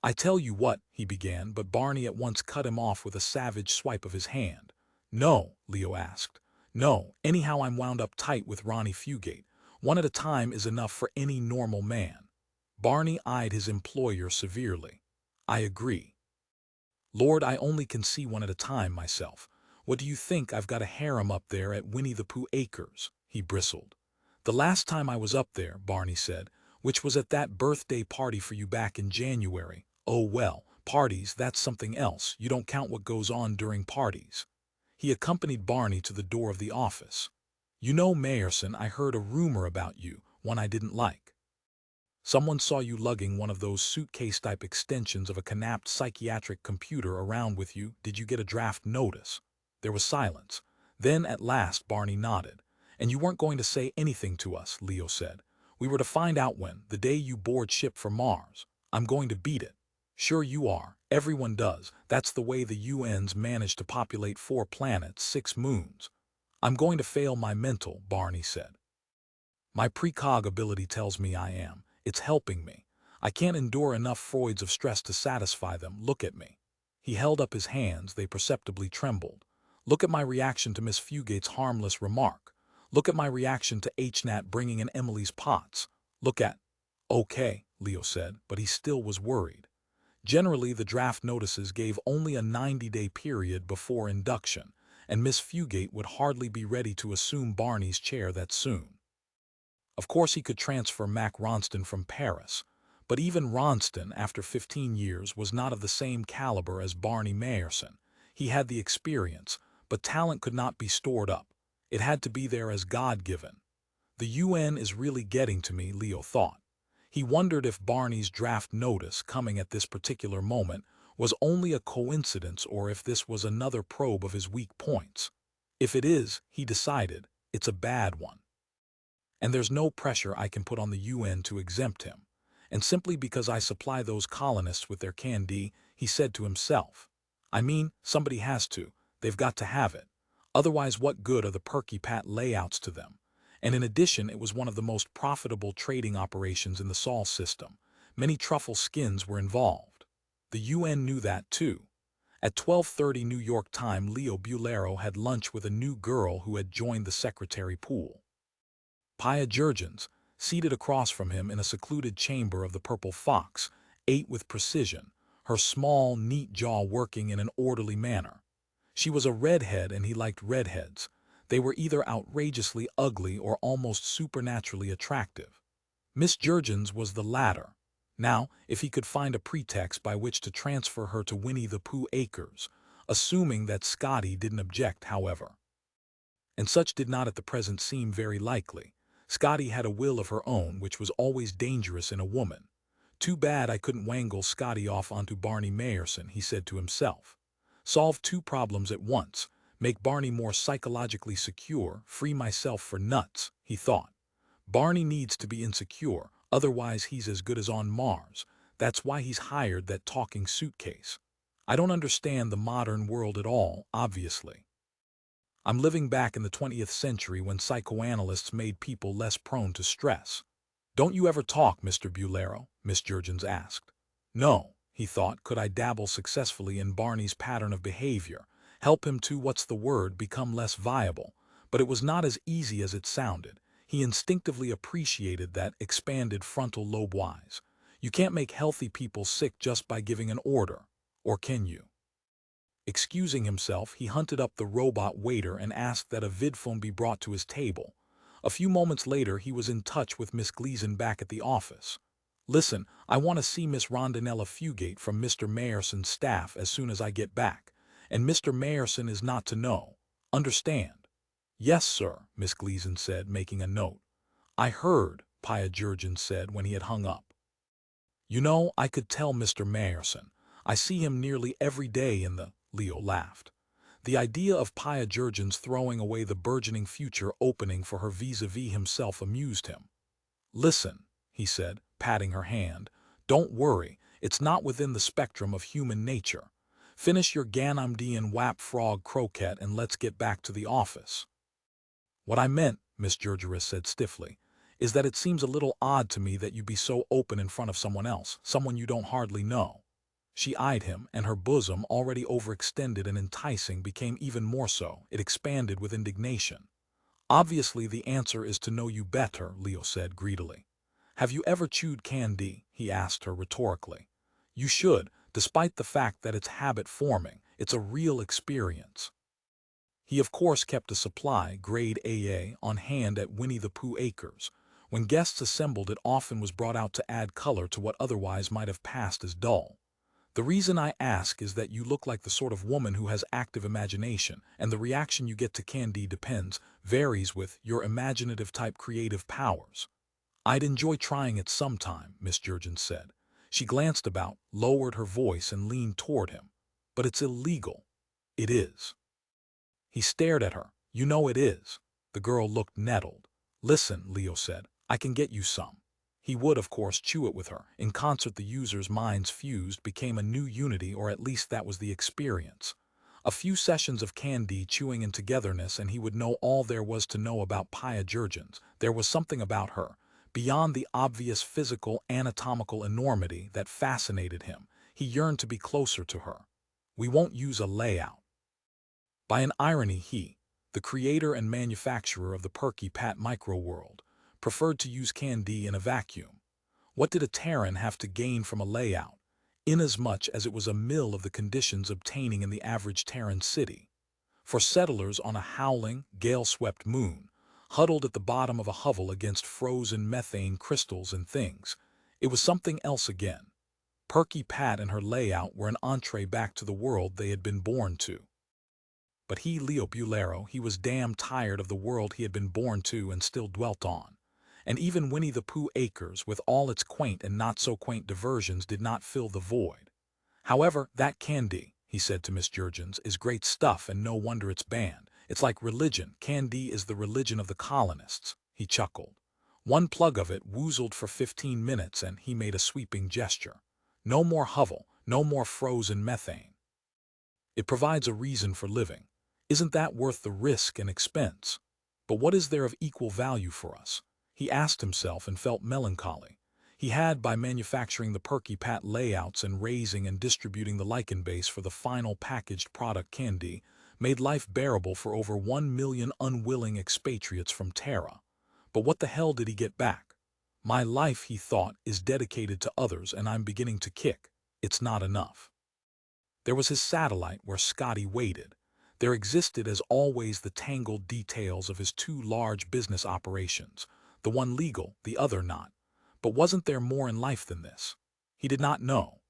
"I tell you what," he began, but Barney at once cut him off with a savage swipe of his hand. "No," Leo asked. "No, anyhow I'm wound up tight with Ronnie Fugate. One at a time is enough for any normal man." Barney eyed his employer severely. "I agree. Lord, I only can see one at a time myself. What do you think, I've got a harem up there at Winnie the Pooh Acres?" He bristled. "The last time I was up there," Barney said, "which was at that birthday party for you back in January." "Oh well, parties, that's something else. You don't count what goes on during parties." He accompanied Barney to the door of the office. "You know, Mayerson, I heard a rumor about you, one I didn't like. Someone saw you lugging one of those suitcase-type extensions of a knapped psychiatric computer around with you. Did you get a draft notice?" There was silence. Then, at last, Barney nodded. "And you weren't going to say anything to us," Leo said. "We were to find out when, the day you board ship for Mars. I'm going to beat it." "Sure you are. Everyone does. That's the way the UN's managed to populate 4 planets, 6 moons." I'm going to fail my mental, Barney said. My precog ability tells me I am. It's helping me. I can't endure enough Freuds of stress to satisfy them. Look at me. He held up his hands. They perceptibly trembled. Look at my reaction to Miss Fugate's harmless remark. Look at my reaction to HNAT bringing in Emily's pots. Look at... Okay, Leo said, but he still was worried. Generally, the draft notices gave only a 90-day period before induction, and Miss Fugate would hardly be ready to assume Barney's chair that soon. Of course, he could transfer Mac Ronston from Paris, but even Ronston, after 15 years, was not of the same caliber as Barney Mayerson. He had the experience, but talent could not be stored up. It had to be there as God-given. The UN is really getting to me, Leo thought. He wondered if Barney's draft notice, coming at this particular moment, was only a coincidence or if this was another probe of his weak points. If it is, he decided, it's a bad one. And there's no pressure I can put on the UN to exempt him. And simply because I supply those colonists with their candy, he said to himself. I mean, somebody has to. They've got to have it. Otherwise, what good are the Perky Pat layouts to them? And in addition, it was one of the most profitable trading operations in the Sol system. Many truffle skins were involved. The UN knew that too. At 12:30 New York time, Leo Bulero had lunch with a new girl who had joined the secretary pool. Pia Jurgens, seated across from him in a secluded chamber of the Purple Fox, ate with precision, her small, neat jaw working in an orderly manner. She was a redhead and he liked redheads. They were either outrageously ugly or almost supernaturally attractive. Miss Jurgens was the latter. Now, if he could find a pretext by which to transfer her to Winnie the Pooh Acres, assuming that Scotty didn't object, however. And such did not at the present seem very likely. Scotty had a will of her own, which was always dangerous in a woman. Too bad I couldn't wangle Scotty off onto Barney Mayerson, he said to himself. Solve two problems at once. Make Barney more psychologically secure, free myself for nuts, he thought. Barney needs to be insecure, otherwise he's as good as on Mars. That's why he's hired that talking suitcase. I don't understand the modern world at all, obviously. I'm living back in the 20th century when psychoanalysts made people less prone to stress. Don't you ever talk, Mr. Bulero? Miss Jurgens asked. No, he thought, could I dabble successfully in Barney's pattern of behavior, help him to, become less viable, but it was not as easy as it sounded. He instinctively appreciated that expanded frontal lobe-wise. You can't make healthy people sick just by giving an order, or can you? Excusing himself, he hunted up the robot waiter and asked that a vidphone be brought to his table. A few moments later, he was in touch with Miss Gleason back at the office. Listen, I want to see Miss Rondinella Fugate from Mr. Mayerson's staff as soon as I get back. And Mr. Mayerson is not to know. Understand? Yes, sir, Miss Gleason said, making a note. I heard, Pia Jurgens said when he had hung up. You know, I could tell Mr. Mayerson. I see him nearly every day in the... Leo laughed. The idea of Pia Jurgens throwing away the burgeoning future opening for her vis-a-vis himself amused him. Listen, he said, patting her hand. Don't worry, it's not within the spectrum of human nature. Finish your Ganymedian wap frog croquette and let's get back to the office. What I meant, Miss Jurgens said stiffly, is that it seems a little odd to me that you be so open in front of someone else, someone you don't hardly know. She eyed him, and her bosom, already overextended and enticing, became even more so. It expanded with indignation. Obviously, the answer is to know you better, Leo said greedily. Have you ever chewed candy? He asked her rhetorically. You should, despite the fact that it's habit-forming. It's a real experience. He of course kept a supply, grade AA, on hand at Winnie the Pooh Acres. When guests assembled, it often was brought out to add color to what otherwise might have passed as dull. The reason I ask is that you look like the sort of woman who has active imagination, and the reaction you get to candy varies with your imaginative type creative powers. I'd enjoy trying it sometime, Miss Jurgens said. She glanced about, lowered her voice, and leaned toward him. But it's illegal. It is. He stared at her. You know it is. The girl looked nettled. Listen, Leo said, I can get you some. He would, of course, chew it with her. In concert, the user's minds fused, became a new unity, or at least that was the experience. A few sessions of candy, chewing, and togetherness, and he would know all there was to know about Pia Jurgens. There was something about her, beyond the obvious physical, anatomical enormity, that fascinated him. He yearned to be closer to her. We won't use a layout. By an irony, he, the creator and manufacturer of the Perky Pat microworld, preferred to use candy in a vacuum. What did a Terran have to gain from a layout, inasmuch as it was a mill of the conditions obtaining in the average Terran city? For settlers on a howling, gale-swept moon, huddled at the bottom of a hovel against frozen methane crystals and things, it was something else again. Perky Pat and her layout were an entree back to the world they had been born to. But he, Leo Bulero, he was damn tired of the world he had been born to and still dwelt on. And even Winnie the Pooh Acres, with all its quaint and not-so-quaint diversions, did not fill the void. However, that candy, he said to Miss Jurgens, is great stuff, and no wonder it's banned. It's like religion. Candy is the religion of the colonists. He chuckled. One plug of it woozled for 15 minutes, and he made a sweeping gesture. No more hovel, no more frozen methane. It provides a reason for living. Isn't that worth the risk and expense? But what is there of equal value for us? He asked himself and felt melancholy. He had, by manufacturing the Perky Pat layouts and raising and distributing the lichen base for the final packaged product candy, made life bearable for over 1 million unwilling expatriates from Terra. But what the hell did he get back? My life, he thought, is dedicated to others, and I'm beginning to kick. It's not enough. There was his satellite where Scotty waited. There existed, as always, the tangled details of his two large business operations, the one legal, the other not. But wasn't there more in life than this? He did not know.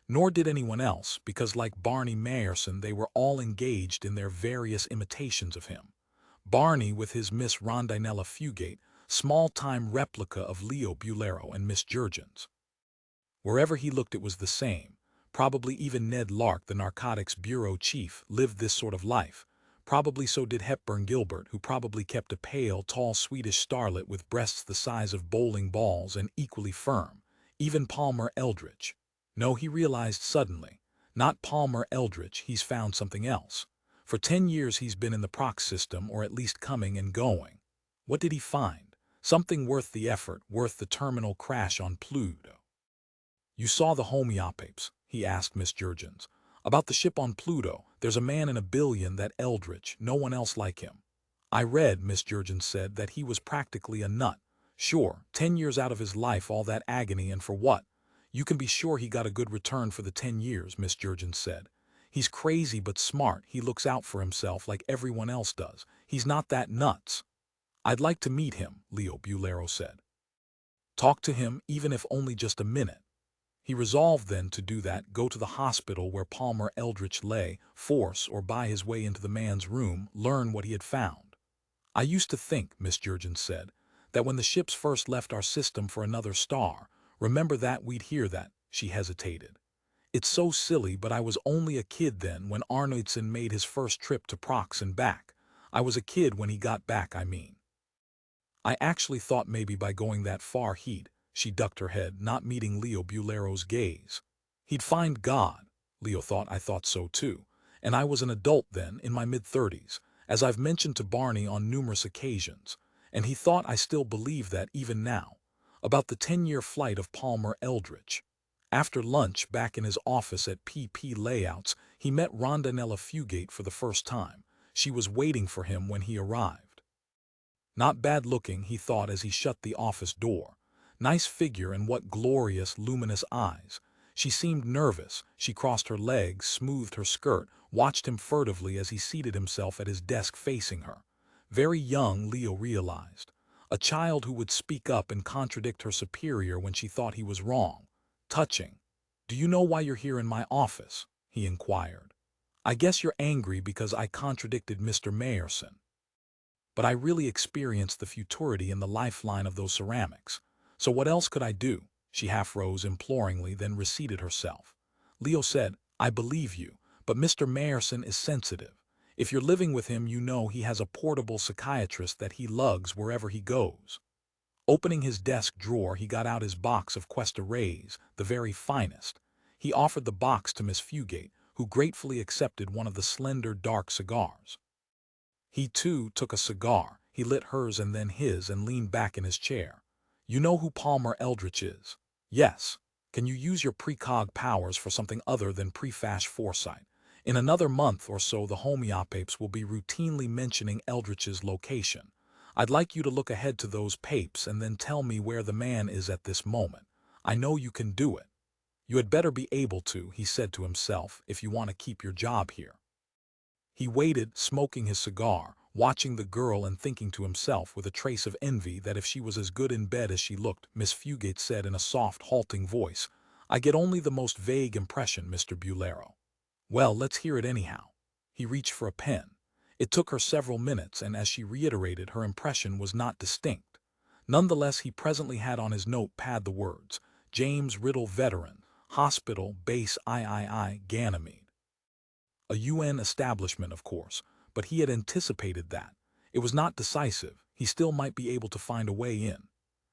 Nor did anyone else, because like Barney Mayerson, they were all engaged in their various imitations of him. Barney with his Miss Rondinella Fugate, small-time replica of Leo Bulero and Miss Jurgens. Wherever he looked it was the same. Probably even Ned Lark, the narcotics bureau chief, lived this sort of life. Probably so did Hepburn Gilbert, who probably kept a pale, tall Swedish starlet with breasts the size of bowling balls and equally firm. Even Palmer Eldritch. No, he realized suddenly. Not Palmer Eldritch, he's found something else. For 10 years he's been in the proc system, or at least coming and going. What did he find? Something worth the effort, worth the terminal crash on Pluto. You saw the homeopapes, he asked Miss Jurgens. About the ship on Pluto. There's a man in a billion, that Eldritch, no one else like him. I read, Miss Jurgens said, that he was practically a nut. Sure, 10 years out of his life, all that agony, and for what? You can be sure he got a good return for the 10 years, Miss Jurgens said. He's crazy but smart. He looks out for himself like everyone else does. He's not that nuts. I'd like to meet him, Leo Bulero said. Talk to him, even if only just a minute. He resolved then to do that, go to the hospital where Palmer Eldritch lay, force or buy his way into the man's room, learn what he had found. I used to think, Miss Jurgens said, that when the ships first left our system for another star, remember that we'd hear that. She hesitated. It's so silly, but I was only a kid then when Arnoldson made his first trip to Prox and back. I was a kid when he got back, I mean. I actually thought maybe by going that far she ducked her head, not meeting Leo Bulero's gaze. He'd find God, Leo thought. I thought so too. And I was an adult then, in my mid-30s, as I've mentioned to Barney on numerous occasions. And he thought I still believe that even now. About the 10-year flight of Palmer Eldritch. After lunch, back in his office at PP Layouts, he met Rondinella Fugate for the first time. She was waiting for him when he arrived. Not bad looking, he thought as he shut the office door. Nice figure, and what glorious, luminous eyes. She seemed nervous. She crossed her legs, smoothed her skirt, watched him furtively as he seated himself at his desk facing her. Very young, Leo realized. A child who would speak up and contradict her superior when she thought he was wrong. Touching. Do you know why you're here in my office? He inquired. I guess you're angry because I contradicted Mr. Mayerson. But I really experienced the futurity and the lifeline of those ceramics. So what else could I do? She half rose imploringly, then reseated herself. Leo said, I believe you, but Mr. Mayerson is sensitive. If you're living with him, you know he has a portable psychiatrist that he lugs wherever he goes. Opening his desk drawer, he got out his box of Questa Rays, the very finest. He offered the box to Miss Fugate, who gratefully accepted one of the slender, dark cigars. He, too, took a cigar. He lit hers and then his and leaned back in his chair. "You know who Palmer Eldritch is?" "Yes." "Can you use your precog powers for something other than prefash foresight? In another month or so the homeopapes will be routinely mentioning Eldritch's location. I'd like you to look ahead to those papes and then tell me where the man is at this moment. I know you can do it. You had better be able to," he said to himself, "if you want to keep your job here." He waited, smoking his cigar, watching the girl and thinking to himself with a trace of envy that if she was as good in bed as she looked. Miss Fugate said in a soft, halting voice, "I get only the most vague impression, Mr. Bulero." "Well, let's hear it anyhow." He reached for a pen. It took her several minutes, and as she reiterated, her impression was not distinct. Nonetheless, he presently had on his notepad the words, "James Riddle, veteran, hospital, base III, Ganymede." A UN establishment, of course, but he had anticipated that. It was not decisive. He still might be able to find a way in.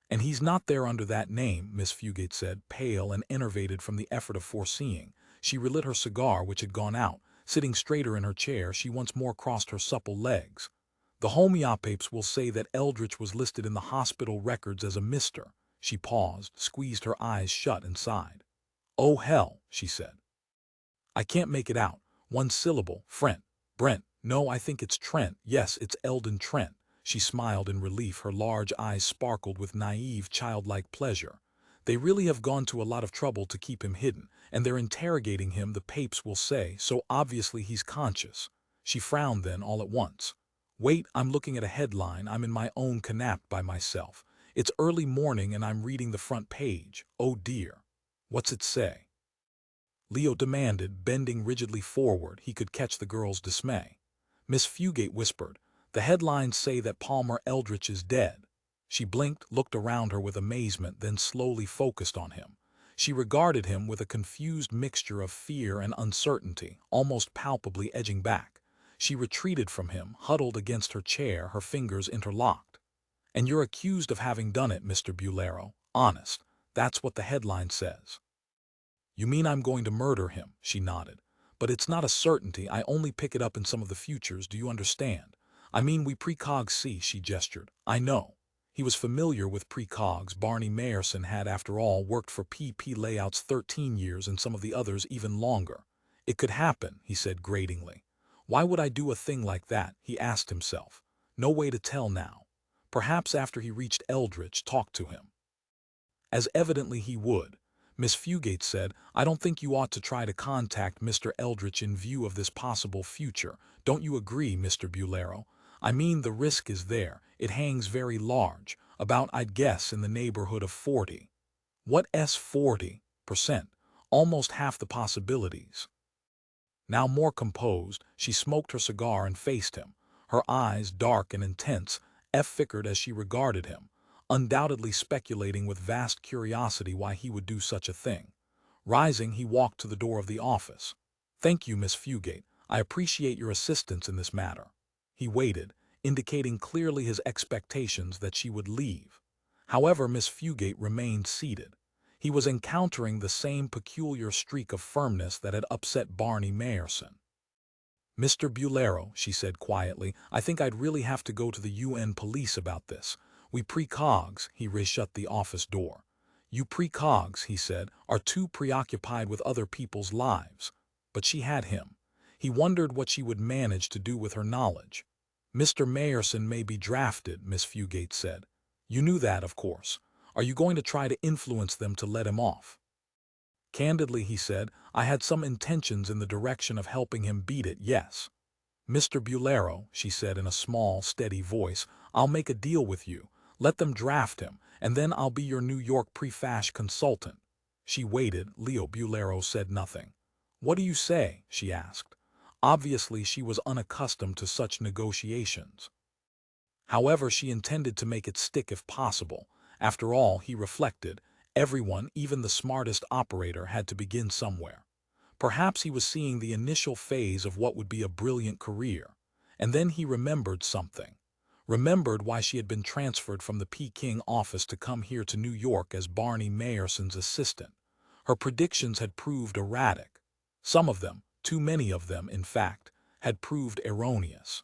"And he's not there under that name," Miss Fugate said, pale and enervated from the effort of foreseeing. She relit her cigar, which had gone out. Sitting straighter in her chair, she once more crossed her supple legs. "The homeopapes will say that Eldritch was listed in the hospital records as a Mr." She paused, squeezed her eyes shut, and sighed. "Oh, hell," she said. "I can't make it out. One syllable. Brent. No, I think it's Trent. Yes, it's Eldon Trent." She smiled in relief. Her large eyes sparkled with naive, childlike pleasure. "They really have gone to a lot of trouble to keep him hidden, and they're interrogating him, the papes will say, so obviously he's conscious." She frowned then, all at once. "Wait, I'm looking at a headline. I'm in my own canap by myself. It's early morning and I'm reading the front page. Oh dear. What's it say?" Leo demanded, bending rigidly forward. He could catch the girl's dismay. Miss Fugate whispered, "The headlines say that Palmer Eldritch is dead." She blinked, looked around her with amazement, then slowly focused on him. She regarded him with a confused mixture of fear and uncertainty, almost palpably edging back. She retreated from him, huddled against her chair, her fingers interlocked. "And you're accused of having done it, Mr. Bulero. Honest. That's what the headline says." "You mean I'm going to murder him?" She nodded. "But it's not a certainty. I only pick it up in some of the futures, do you understand? I mean, we precogs see," she gestured. "I know." He was familiar with precogs. Barney Mayerson had, after all, worked for PP Layouts 13 years and some of the others even longer. "It could happen," he said gratingly. "Why would I do a thing like that?" he asked himself. No way to tell now. Perhaps after he reached Eldritch, talked to him. As evidently he would. Miss Fugate said, "I don't think you ought to try to contact Mr. Eldritch in view of this possible future. Don't you agree, Mr. Bulero? I mean, the risk is there. It hangs very large. About, I'd guess, in the neighborhood of 40. What s 40%? Almost half the possibilities." Now more composed, she smoked her cigar and faced him. Her eyes, dark and intense, flickered as she regarded him, undoubtedly speculating with vast curiosity why he would do such a thing. Rising, he walked to the door of the office. "Thank you, Miss Fugate. I appreciate your assistance in this matter." He waited, indicating clearly his expectations that she would leave. However, Miss Fugate remained seated. He was encountering the same peculiar streak of firmness that had upset Barney Mayerson. "Mr. Bulero," she said quietly, "I think I'd really have to go to the UN police about this. We precogs," he reshut the office door. "You precogs," he said, "are too preoccupied with other people's lives." But she had him. He wondered what she would manage to do with her knowledge. "Mr. Mayerson may be drafted," Miss Fugate said. "You knew that, of course. Are you going to try to influence them to let him off?" "Candidly," he said, "I had some intentions in the direction of helping him beat it, yes." "Mr. Bulero," she said in a small, steady voice, "I'll make a deal with you. Let them draft him, and then I'll be your New York prefash consultant." She waited. Leo Bulero said nothing. "What do you say?" she asked. Obviously, she was unaccustomed to such negotiations. However, she intended to make it stick if possible. After all, he reflected, everyone, even the smartest operator, had to begin somewhere. Perhaps he was seeing the initial phase of what would be a brilliant career. And then he remembered something. Remembered why she had been transferred from the Peking office to come here to New York as Barney Mayerson's assistant. Her predictions had proved erratic. Some of them, Too many of them, in fact, had proved erroneous.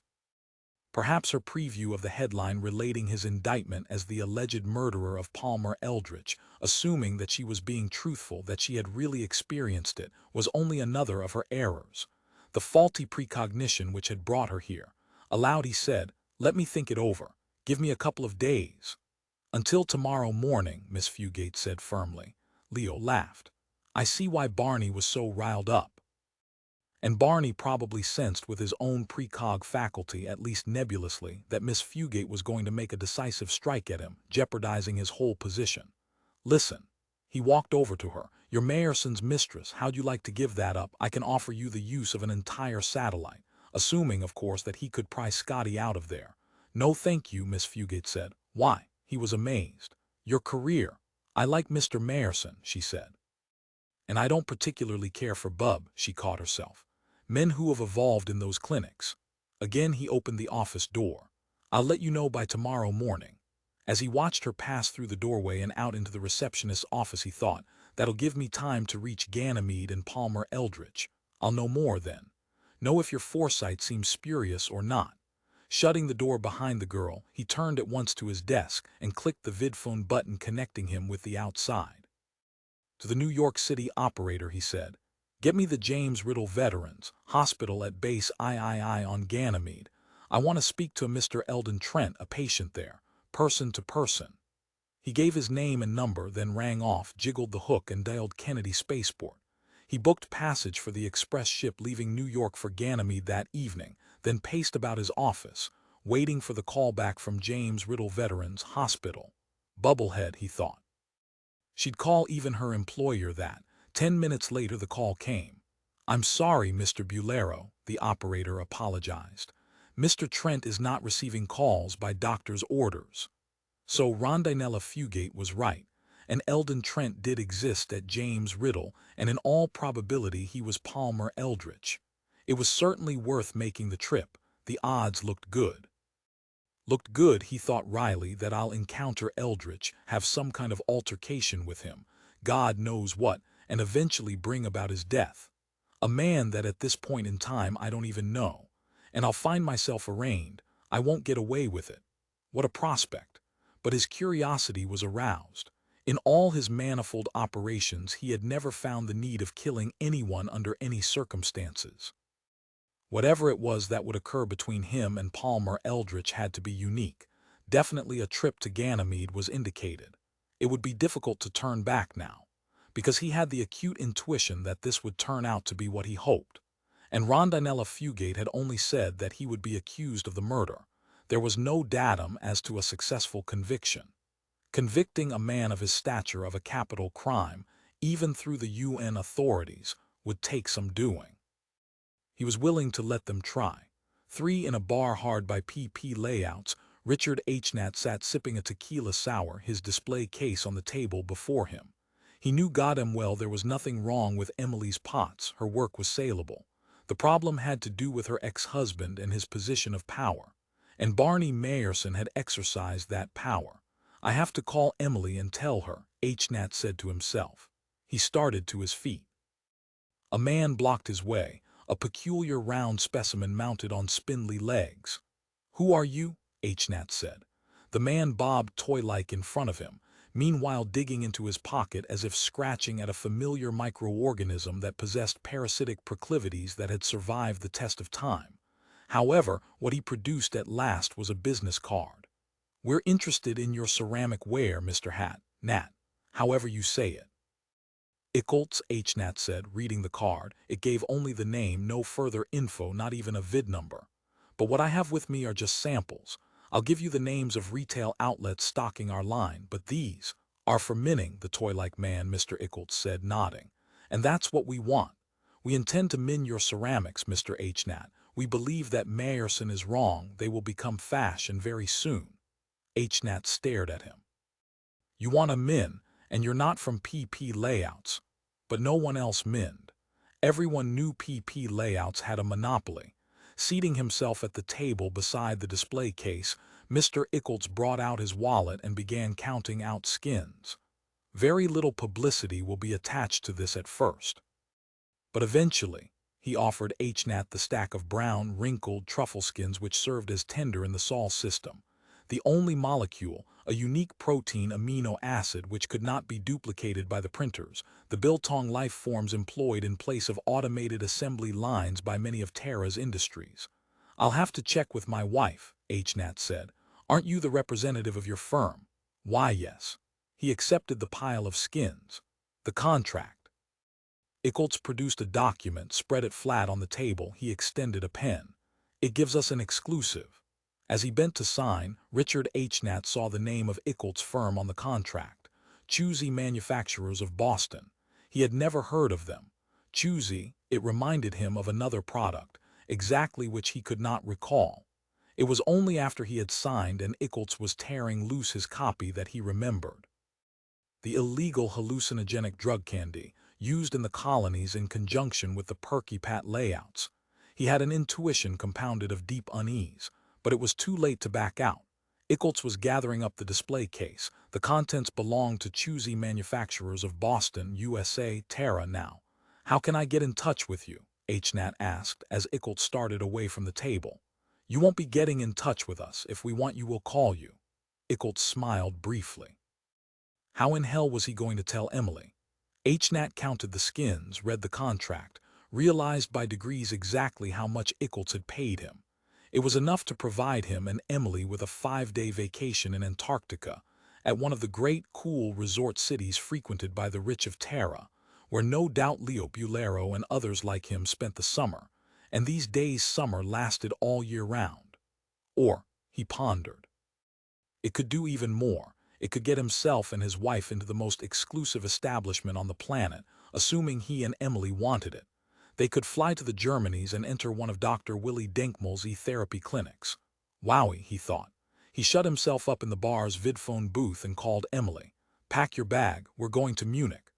Perhaps her preview of the headline relating his indictment as the alleged murderer of Palmer Eldritch, assuming that she was being truthful, that she had really experienced it, was only another of her errors. The faulty precognition which had brought her here. Aloud he said, "Let me think it over. Give me a couple of days." "Until tomorrow morning," Miss Fugate said firmly. Leo laughed. "I see why Barney was so riled up." And Barney probably sensed with his own precog faculty, at least nebulously, that Miss Fugate was going to make a decisive strike at him, jeopardizing his whole position. "Listen." He walked over to her. "You're Mayerson's mistress. How'd you like to give that up? I can offer you the use of an entire satellite, assuming, of course, that he could pry Scotty out of there." "No thank you," Miss Fugate said. "Why?" He was amazed. "Your career." "I like Mr. Mayerson," she said. "And I don't particularly care for Bub," she caught herself. "Men who have evolved in those clinics." Again he opened the office door. "I'll let you know by tomorrow morning." As he watched her pass through the doorway and out into the receptionist's office, he thought, "That'll give me time to reach Ganymede and Palmer Eldritch. I'll know more then. Know if your foresight seems spurious or not." Shutting the door behind the girl, he turned at once to his desk and clicked the vidphone button connecting him with the outside. "To the New York City operator," he said. "Get me the James Riddle Veterans Hospital at Base III on Ganymede. I want to speak to a Mr. Eldon Trent, a patient there, person to person." He gave his name and number, then rang off, jiggled the hook, and dialed Kennedy Spaceport. He booked passage for the express ship leaving New York for Ganymede that evening, then paced about his office, waiting for the call back from James Riddle Veterans Hospital. Bubblehead, he thought. She'd call even her employer that. 10 minutes later the call came. "I'm sorry, Mr. Bulero," the operator apologized. "Mr. Trent is not receiving calls by doctor's orders." So Rondinella Fugate was right, and Eldon Trent did exist at James Riddle, and in all probability he was Palmer Eldritch. It was certainly worth making the trip. The odds looked good. Looked good, he thought wryly, that I'll encounter Eldritch, have some kind of altercation with him, God knows what, and eventually bring about his death. A man that at this point in time I don't even know. And I'll find myself arraigned. I won't get away with it. What a prospect. But his curiosity was aroused. In all his manifold operations he had never found the need of killing anyone under any circumstances. Whatever it was that would occur between him and Palmer Eldritch had to be unique. Definitely a trip to Ganymede was indicated. It would be difficult to turn back now, because he had the acute intuition that this would turn out to be what he hoped. And Rondinella Fugate had only said that he would be accused of the murder. There was no datum as to a successful conviction. Convicting a man of his stature of a capital crime, even through the UN authorities, would take some doing. He was willing to let them try. 3 in a bar hard by PP Layouts, Richard H. Nat sat sipping a tequila sour, his display case on the table before him. He knew goddamn well there was nothing wrong with Emily's pots, her work was saleable. The problem had to do with her ex-husband and his position of power. And Barney Mayerson had exercised that power. "I have to call Emily and tell her," H. Nat said to himself. He started to his feet. A man blocked his way, a peculiar round specimen mounted on spindly legs. "Who are you?" H. Nat said. The man bobbed toy-like in front of him, meanwhile digging into his pocket as if scratching at a familiar microorganism that possessed parasitic proclivities that had survived the test of time. However, what he produced at last was a business card. "We're interested in your ceramic ware, Mr. Nat, however you say it." "Ickles," H. Nat said, reading the card. It gave only the name, no further info, not even a vid number. "But what I have with me are just samples. I'll give you the names of retail outlets stocking our line, but these are for minning," the toy-like man, Mr. Ickles said, nodding. "And that's what we want. We intend to min your ceramics, Mr. H. Nat. We believe that Mayerson is wrong. They will become fashion very soon." H. Nat stared at him. "You want a min, and you're not from PP Layouts." But no one else minned. Everyone knew PP Layouts had a monopoly. Seating himself at the table beside the display case, Mr. Ickles brought out his wallet and began counting out skins. "Very little publicity will be attached to this at first. But eventually," He offered HNAT the stack of brown, wrinkled truffle skins which served as tender in the Sol system. The only molecule, a unique protein amino acid which could not be duplicated by the printers, the biltong life forms employed in place of automated assembly lines by many of Terra's industries. "I'll have to check with my wife," HNAT said. "Aren't you the representative of your firm?" "Why, yes." He accepted the pile of skins. The contract. Eccles produced a document, spread it flat on the table. He extended a pen. "It gives us an exclusive." As he bent to sign, Richard HNAT saw the name of Eccles' firm on the contract. Choosy Manufacturers of Boston. He had never heard of them. Choosy, it reminded him of another product, exactly which he could not recall. It was only after he had signed and Eccles was tearing loose his copy that he remembered. The illegal hallucinogenic drug candy, used in the colonies in conjunction with the Perky Pat layouts. He had an intuition compounded of deep unease, but it was too late to back out. Eccles was gathering up the display case. The contents belonged to Choosy Manufacturers of Boston, USA, Terra now. "How can I get in touch with you?" HNAT asked as Eccles started away from the table. "You won't be getting in touch with us. If we want you, we'll call you." Eccles smiled briefly. How in hell was he going to tell Emily? HNAT counted the skins, read the contract, realized by degrees exactly how much Eccles had paid him. It was enough to provide him and Emily with a 5-day vacation in Antarctica, at one of the great, cool resort cities frequented by the rich of Terra, where no doubt Leo Bulero and others like him spent the summer, and these days' summer lasted all year round. Or, he pondered, it could do even more. It could get himself and his wife into the most exclusive establishment on the planet, assuming he and Emily wanted it. They could fly to the Germanies and enter one of Dr. Willie Denkmal's e-therapy clinics. Wowie, he thought. He shut himself up in the bar's vidphone booth and called Emily. "Pack your bag, we're going to Munich."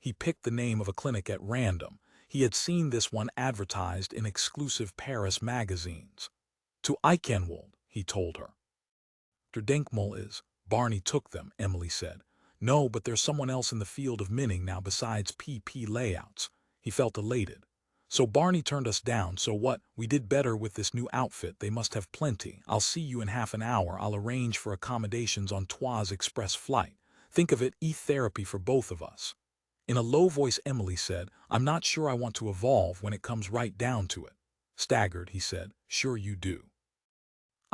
He picked the name of a clinic at random. He had seen this one advertised in exclusive Paris magazines. "To Eichenwald," he told her. "Dr. Denkmal is." "Barney took them," Emily said. "No, but there's someone else in the field of minting now besides PP layouts." He felt elated. "So Barney turned us down, so what? We did better with this new outfit. They must have plenty. I'll see you in half an hour. I'll arrange for accommodations on Trois Express flight. Think of it, e-therapy for both of us." In a low voice Emily said, "I'm not sure I want to evolve when it comes right down to it." Staggered, he said, "Sure you do.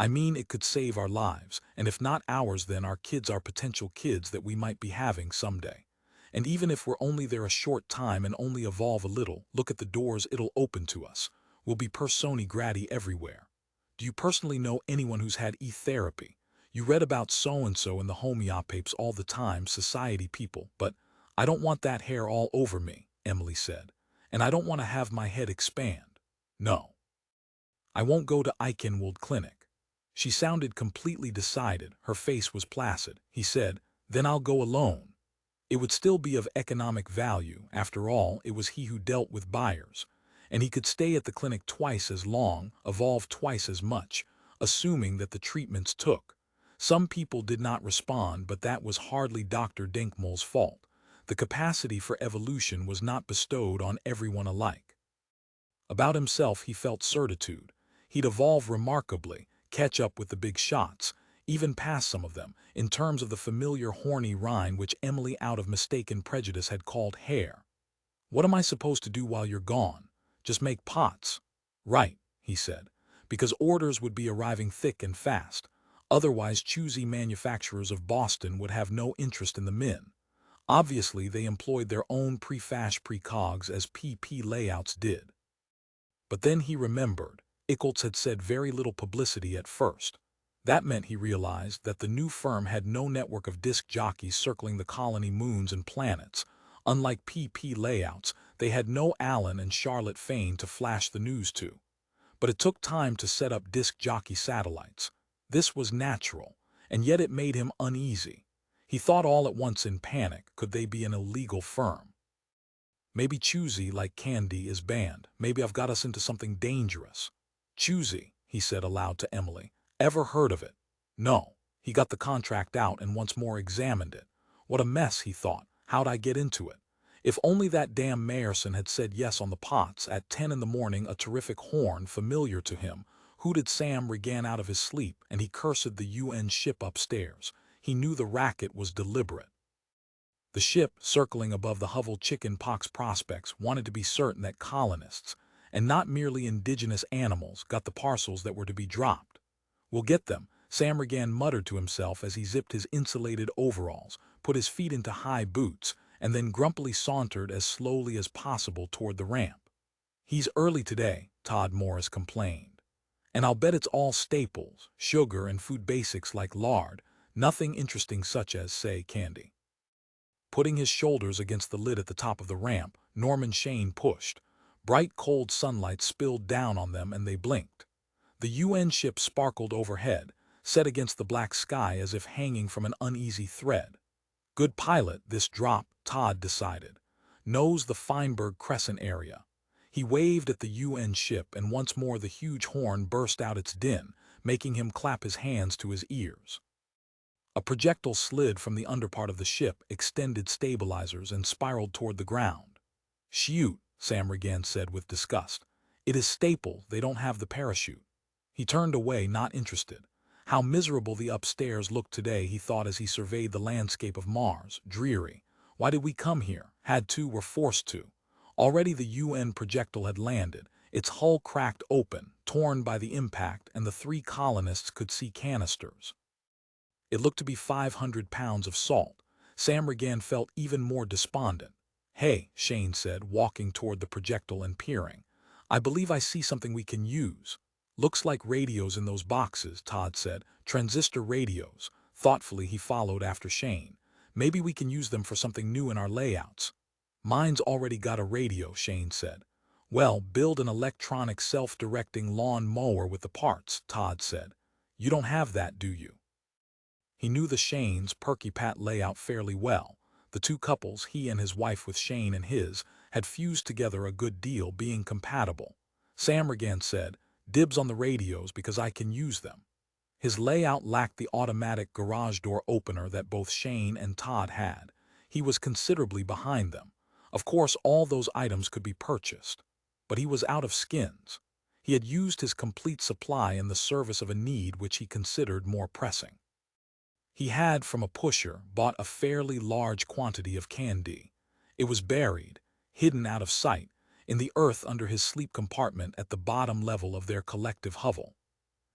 I mean, it could save our lives, and if not ours, then our kids, our potential kids that we might be having someday. And even if we're only there a short time and only evolve a little, look at the doors it'll open to us. We'll be personi grati everywhere. Do you personally know anyone who's had e-therapy? You read about so-and-so in the homeopapes all the time, society people, but I don't want that hair all over me," Emily said. "And I don't want to have my head expand. No. I won't go to Eichenwald Clinic." She sounded completely decided. Her face was placid. He said, "Then I'll go alone." It would still be of economic value. After all, it was he who dealt with buyers. And he could stay at the clinic twice as long, evolve twice as much, assuming that the treatments took. Some people did not respond, but that was hardly Dr. Denkmal's fault. The capacity for evolution was not bestowed on everyone alike. About himself he felt certitude. He'd evolve remarkably, catch up with the big shots, even pass some of them, in terms of the familiar horny rind which Emily out of mistaken prejudice had called hair. "What am I supposed to do while you're gone? Just make pots?" "Right," he said, "because orders would be arriving thick and fast. Otherwise Choosy Manufacturers of Boston would have no interest in the min. Obviously they employed their own prefash precogs as PP layouts did." But then he remembered. Eccles had said very little publicity at first. That meant, he realized, that the new firm had no network of disc jockeys circling the colony moons and planets. Unlike PP layouts, they had no Alan and Charlotte Fane to flash the news to. But it took time to set up disc jockey satellites. This was natural, and yet it made him uneasy. He thought all at once in panic, could they be an illegal firm? Maybe Choosy, like candy, is banned. Maybe I've got us into something dangerous. "Choosy," he said aloud to Emily. "Ever heard of it?" No. He got the contract out and once more examined it. What a mess, he thought. How'd I get into it? If only that damn Mayerson had said yes on the pots at 10 in the morning. A terrific horn, familiar to him, hooted. Sam regan out of his sleep, and he cursed the UN ship upstairs. He knew the racket was deliberate. The ship, circling above the hovel chicken pox prospects, wanted to be certain that colonists, and not merely indigenous animals, got the parcels that were to be dropped. "We'll get them," Sam Regan muttered to himself as he zipped his insulated overalls, put his feet into high boots, and then grumpily sauntered as slowly as possible toward the ramp. "He's early today," Todd Morris complained. "And I'll bet it's all staples, sugar and food basics like lard, nothing interesting such as, say, candy." Putting his shoulders against the lid at the top of the ramp, Norman Shane pushed. Bright cold sunlight spilled down on them and they blinked. The UN ship sparkled overhead, set against the black sky as if hanging from an uneasy thread. Good pilot, this drop, Todd decided. Knows the Feinberg Crescent area. He waved at the UN ship, and once more the huge horn burst out its din, making him clap his hands to his ears. A projectile slid from the underpart of the ship, extended stabilizers, and spiraled toward the ground. "Shoot," Sam Regan said with disgust. "It is staple, they don't have the parachute." He turned away, not interested. How miserable the upstairs looked today, he thought as he surveyed the landscape of Mars, dreary. Why did we come here? Had to, were forced to. Already the UN projectile had landed, its hull cracked open, torn by the impact, and the 3 colonists could see canisters. It looked to be 500 pounds of salt. Sam Regan felt even more despondent. "Hey," Shane said, walking toward the projectile and peering. "I believe I see something we can use." "Looks like radios in those boxes," Todd said. "Transistor radios." Thoughtfully he followed after Shane. "Maybe we can use them for something new in our layouts." "Mine's already got a radio," Shane said. "Well, build an electronic self-directing lawn mower with the parts," Todd said. "You don't have that, do you?" He knew the Shane's Perky Pat layout fairly well. The 2 couples, he and his wife with Shane and his, had fused together a good deal, being compatible. Sam Regan said, "Dibs on the radios because I can use them." His layout lacked the automatic garage door opener that both Shane and Todd had. He was considerably behind them. Of course, all those items could be purchased. But he was out of skins. He had used his complete supply in the service of a need which he considered more pressing. He had, from a pusher, bought a fairly large quantity of candy. It was buried, hidden out of sight, in the earth under his sleep compartment at the bottom level of their collective hovel.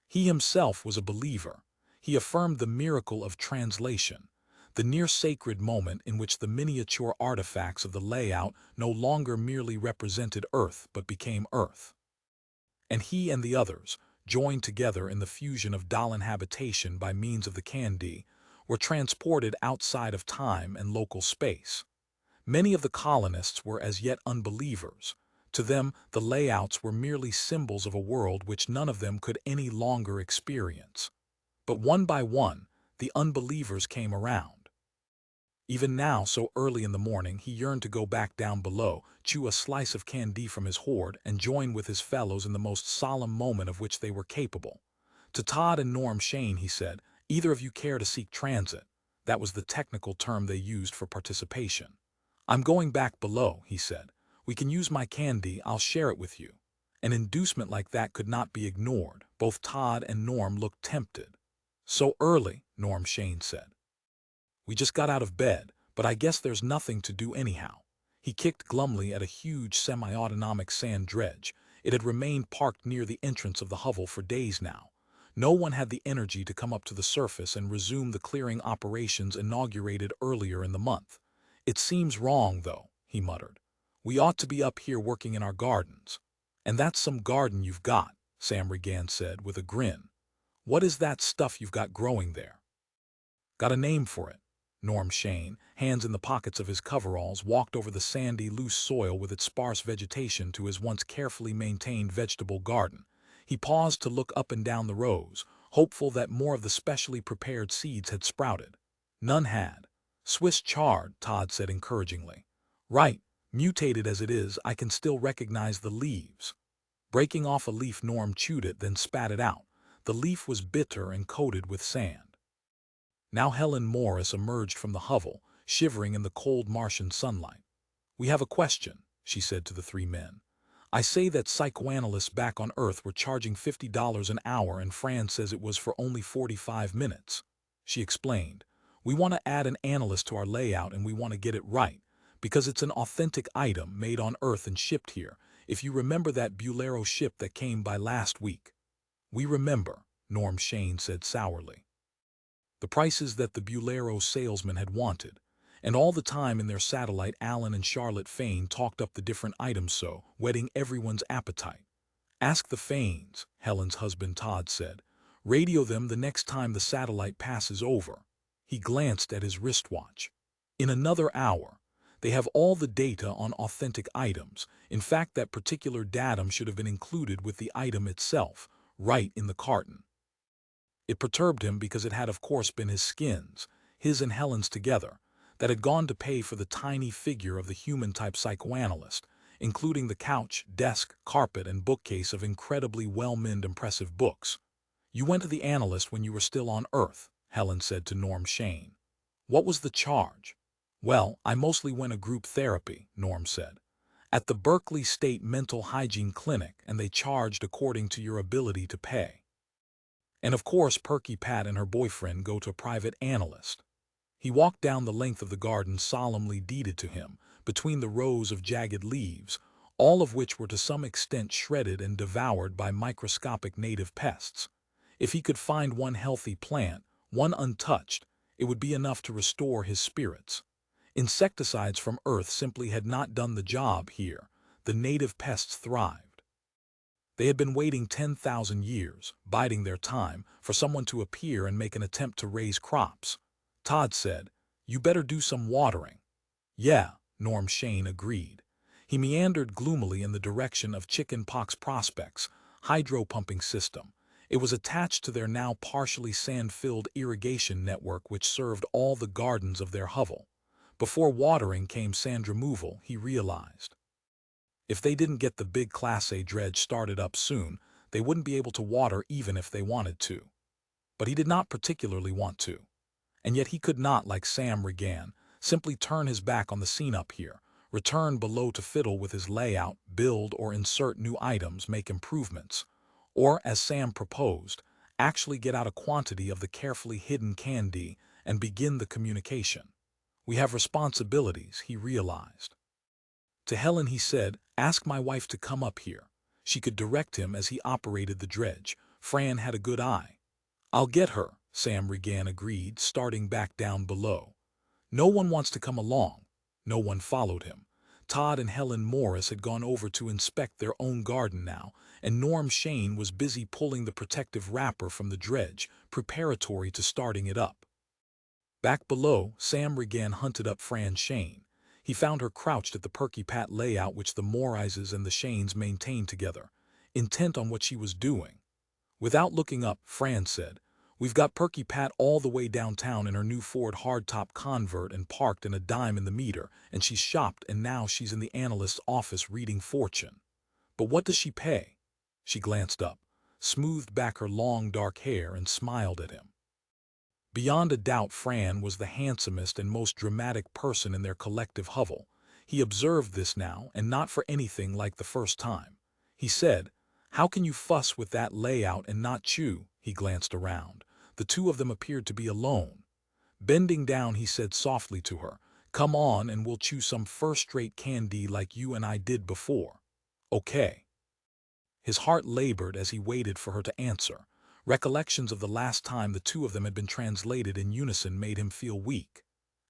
He himself was a believer. He affirmed the miracle of translation, the near-sacred moment in which the miniature artifacts of the layout no longer merely represented Earth but became Earth. And he and the others, joined together in the fusion of uninhabitable by means of the candy, were transported outside of time and local space. Many of the colonists were as yet unbelievers. To them, the layouts were merely symbols of a world which none of them could any longer experience. But one by one, the unbelievers came around. Even now, so early in the morning, he yearned to go back down below, chew a slice of candy from his hoard, and join with his fellows in the most solemn moment of which they were capable. To Todd and Norm Shane he said, "Either of you care to seek transit?" That was the technical term they used for participation. "I'm going back below," he said. "We can use my candy, I'll share it with you." An inducement like that could not be ignored. Both Todd and Norm looked tempted. "So early," Norm Shane said. "We just got out of bed, but I guess there's nothing to do anyhow." He kicked glumly at a huge semi-autonomic sand dredge. It had remained parked near the entrance of the hovel for days now. No one had the energy to come up to the surface and resume the clearing operations inaugurated earlier in the month. "It seems wrong, though," he muttered. "We ought to be up here working in our gardens." "And that's some garden you've got," Sam Regan said with a grin. "What is that stuff you've got growing there?" "Got a name for it." Norm Shane, hands in the pockets of his coveralls, walked over the sandy, loose soil with its sparse vegetation to his once carefully maintained vegetable garden. He paused to look up and down the rows, hopeful that more of the specially prepared seeds had sprouted. None had. "Swiss chard," Todd said encouragingly. "Right. Mutated as it is, I can still recognize the leaves." Breaking off a leaf, Norm chewed it, then spat it out. The leaf was bitter and coated with sand. Now Helen Morris emerged from the hovel, shivering in the cold Martian sunlight. "We have a question," she said to the three men. "I say that psychoanalysts back on Earth were charging $50 an hour and Fran says it was for only 45 minutes. She explained, "We want to add an analyst to our layout and we want to get it right, because it's an authentic item made on Earth and shipped here, if you remember that Bulero ship that came by last week." "We remember," Norm Shane said sourly. The prices that the Bulero salesman had wanted, and all the time in their satellite Alan and Charlotte Fane talked up the different items so, whetting everyone's appetite. "Ask the Fanes," Helen's husband Todd said. "Radio them the next time the satellite passes over." He glanced at his wristwatch. "In another hour. They have all the data on authentic items. In fact, that particular datum should have been included with the item itself, right in the carton." It perturbed him because it had of course been his skins, his and Helen's together, that had gone to pay for the tiny figure of the human-type psychoanalyst, including the couch, desk, carpet, and bookcase of incredibly well-minned impressive books. "You went to the analyst when you were still on Earth," Helen said to Norm Shane. "What was the charge?" "Well, I mostly went to group therapy," Norm said, "at the Berkeley State Mental Hygiene Clinic, and they charged according to your ability to pay. And of course Perky Pat and her boyfriend go to a private analyst." He walked down the length of the garden solemnly deeded to him, between the rows of jagged leaves, all of which were to some extent shredded and devoured by microscopic native pests. If he could find one healthy plant, one untouched, it would be enough to restore his spirits. Insecticides from Earth simply had not done the job here. The native pests thrived. They had been waiting 10,000 years, biding their time, for someone to appear and make an attempt to raise crops. Todd said, "You better do some watering." "Yeah," Norm Shane agreed. He meandered gloomily in the direction of chicken pox prospects, hydro-pumping system. It was attached to their now partially sand-filled irrigation network which served all the gardens of their hovel. Before watering came sand removal, he realized. If they didn't get the big Class A dredge started up soon, they wouldn't be able to water even if they wanted to. But he did not particularly want to. And yet he could not, like Sam Regan, simply turn his back on the scene up here, return below to fiddle with his layout, build or insert new items, make improvements, or, as Sam proposed, actually get out a quantity of the carefully hidden candy and begin the communication. We have responsibilities, he realized. To Helen he said, "Ask my wife to come up here." She could direct him as he operated the dredge. Fran had a good eye. "I'll get her," Sam Regan agreed, starting back down below. "No one wants to come along." No one followed him. Todd and Helen Morris had gone over to inspect their own garden now, and Norm Shane was busy pulling the protective wrapper from the dredge, preparatory to starting it up. Back below, Sam Regan hunted up Fran Shane. He found her crouched at the Perky Pat layout which the Morrises and the Shanes maintained together, intent on what she was doing. Without looking up, Fran said, "We've got Perky Pat all the way downtown in her new Ford hardtop convert and parked in a dime in the meter, and she's shopped and now she's in the analyst's office reading fortune. But what does she pay?" She glanced up, smoothed back her long dark hair and smiled at him. Beyond a doubt Fran was the handsomest and most dramatic person in their collective hovel. He observed this now, and not for anything like the first time. He said, "How can you fuss with that layout and not chew?" He glanced around. The two of them appeared to be alone. Bending down he said softly to her, "Come on and we'll chew some first-rate candy like you and I did before. Okay." His heart labored as he waited for her to answer. Recollections of the last time the two of them had been translated in unison made him feel weak.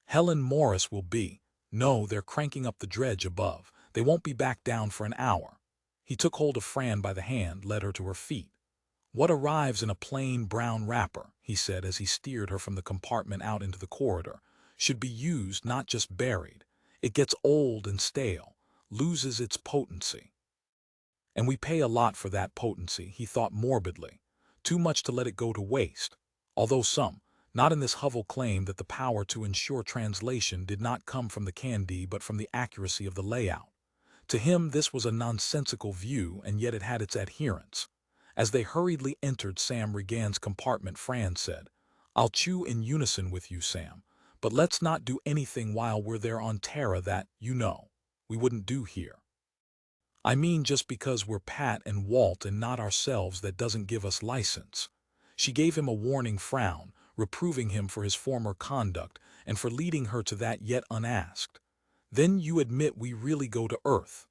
"Helen Morris will be." "No, they're cranking up the dredge above. They won't be back down for an hour." He took hold of Fran by the hand, led her to her feet. "What arrives in a plain brown wrapper," he said as he steered her from the compartment out into the corridor, "should be used, not just buried. It gets old and stale, loses its potency. And we pay a lot for that potency," he thought morbidly. "Too much to let it go to waste." Although some, not in this hovel, claimed that the power to ensure translation did not come from the candy but from the accuracy of the layout. To him this was a nonsensical view, and yet it had its adherents. As they hurriedly entered Sam Regan's compartment, Fran said, "I'll chew in unison with you, Sam, but let's not do anything while we're there on Terra that, you know." we wouldn't do here. I mean, just because we're Pat and Walt and not ourselves, that doesn't give us license." She gave him a warning frown, reproving him for his former conduct and for leading her to that yet unasked. "Then you admit we really go to Earth?"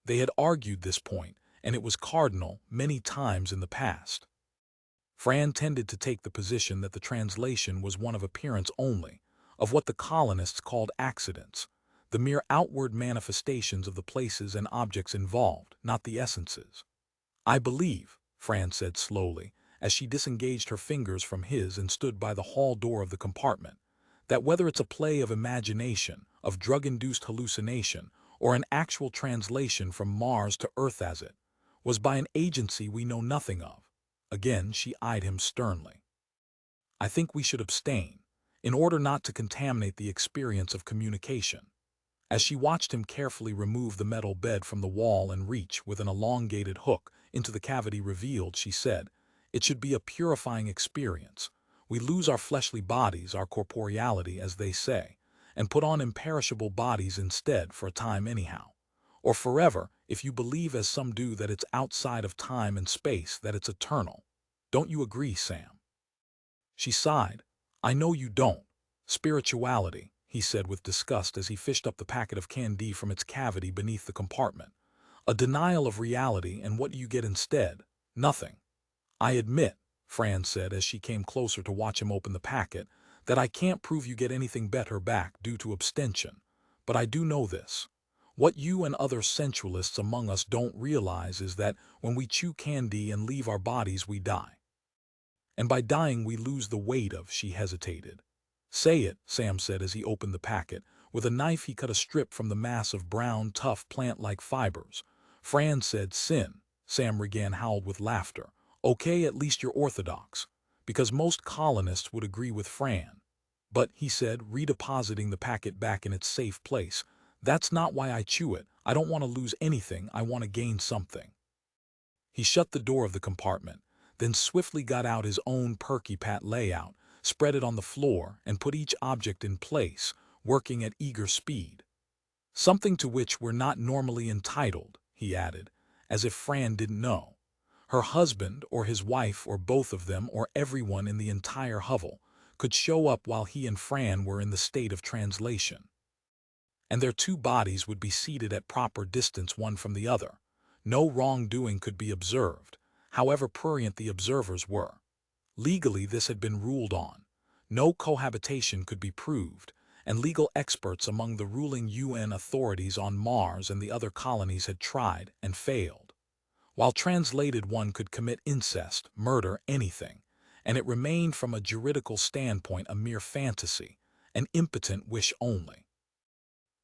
They had argued this point, and it was cardinal many times in the past. Fran tended to take the position that the translation was one of appearance only, of what the colonists called accidents, the mere outward manifestations of the places and objects involved, not the essences. "I believe," Fran said slowly, as she disengaged her fingers from his and stood by the hall door of the compartment, "that whether it's a play of imagination, of drug-induced hallucination, or an actual translation from Mars to Earth as it was by an agency we know nothing of." Again she eyed him sternly. "I think we should abstain, in order not to contaminate the experience of communication." As she watched him carefully remove the metal bed from the wall and reach with an elongated hook into the cavity revealed, she said, "It should be a purifying experience. We lose our fleshly bodies, our corporeality, as they say, and put on imperishable bodies instead, for a time anyhow. Or forever, if you believe as some do that it's outside of time and space, that it's eternal. Don't you agree, Sam?" She sighed. "I know you don't. Spirituality," he said with disgust as he fished up the packet of candy from its cavity beneath the compartment. "A denial of reality, and what do you get instead? Nothing." "I admit," Fran said as she came closer to watch him open the packet, "that I can't prove you get anything better back due to abstention. But I do know this. What you and other sensualists among us don't realize is that when we chew candy and leave our bodies, we die. And by dying we lose the weight of—" she hesitated. "Say it," Sam said as he opened the packet. With a knife he cut a strip from the mass of brown, tough, plant-like fibers. Fran said, "Sin." Sam Regan howled with laughter. "Okay, at least you're orthodox. Because most colonists would agree with Fran. But," he said, redepositing the packet back in its safe place, "that's not why I chew it. I don't want to lose anything, I want to gain something." He shut the door of the compartment, then swiftly got out his own Perky Pat layout, spread it on the floor, and put each object in place, working at eager speed. "Something to which we're not normally entitled," he added, as if Fran didn't know. Her husband, or his wife, or both of them, or everyone in the entire hovel, could show up while he and Fran were in the state of translation. And their two bodies would be seated at proper distance one from the other. No wrongdoing could be observed, however prurient the observers were. Legally this had been ruled on. No cohabitation could be proved, and legal experts among the ruling UN authorities on Mars and the other colonies had tried and failed. While translated, one could commit incest, murder, anything, and it remained from a juridical standpoint a mere fantasy, an impotent wish only.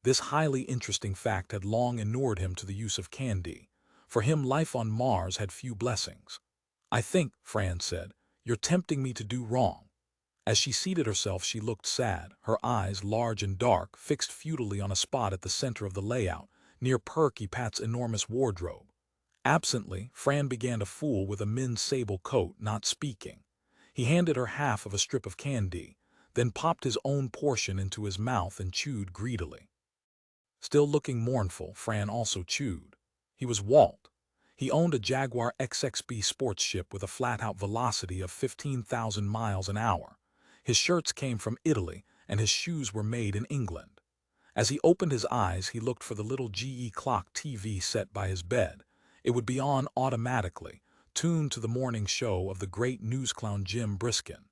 This highly interesting fact had long inured him to the use of candy. For him, life on Mars had few blessings. "I think," Fran said, "you're tempting me to do wrong." As she seated herself, she looked sad, her eyes, large and dark, fixed futilely on a spot at the center of the layout, near Perky Pat's enormous wardrobe. Absently, Fran began to fool with a men's sable coat, not speaking. He handed her half of a strip of candy, then popped his own portion into his mouth and chewed greedily. Still looking mournful, Fran also chewed. He was Walt. He owned a Jaguar XXB sports ship with a flat-out velocity of 15,000 miles an hour. His shirts came from Italy, and his shoes were made in England. As he opened his eyes, he looked for the little GE clock TV set by his bed. It would be on automatically, tuned to the morning show of the great news clown Jim Briskin.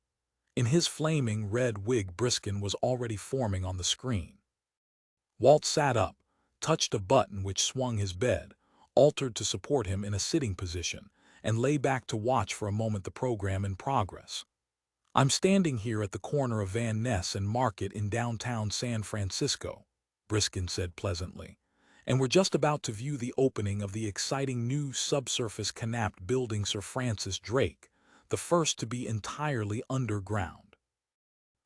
In his flaming red wig, Briskin was already forming on the screen. Walt sat up, touched a button which swung his bed, altered to support him in a sitting position, and lay back to watch for a moment the program in progress. "I'm standing here at the corner of Van Ness and Market in downtown San Francisco," Briskin said pleasantly, "and we're just about to view the opening of the exciting new subsurface canapt building Sir Francis Drake, the first to be entirely underground.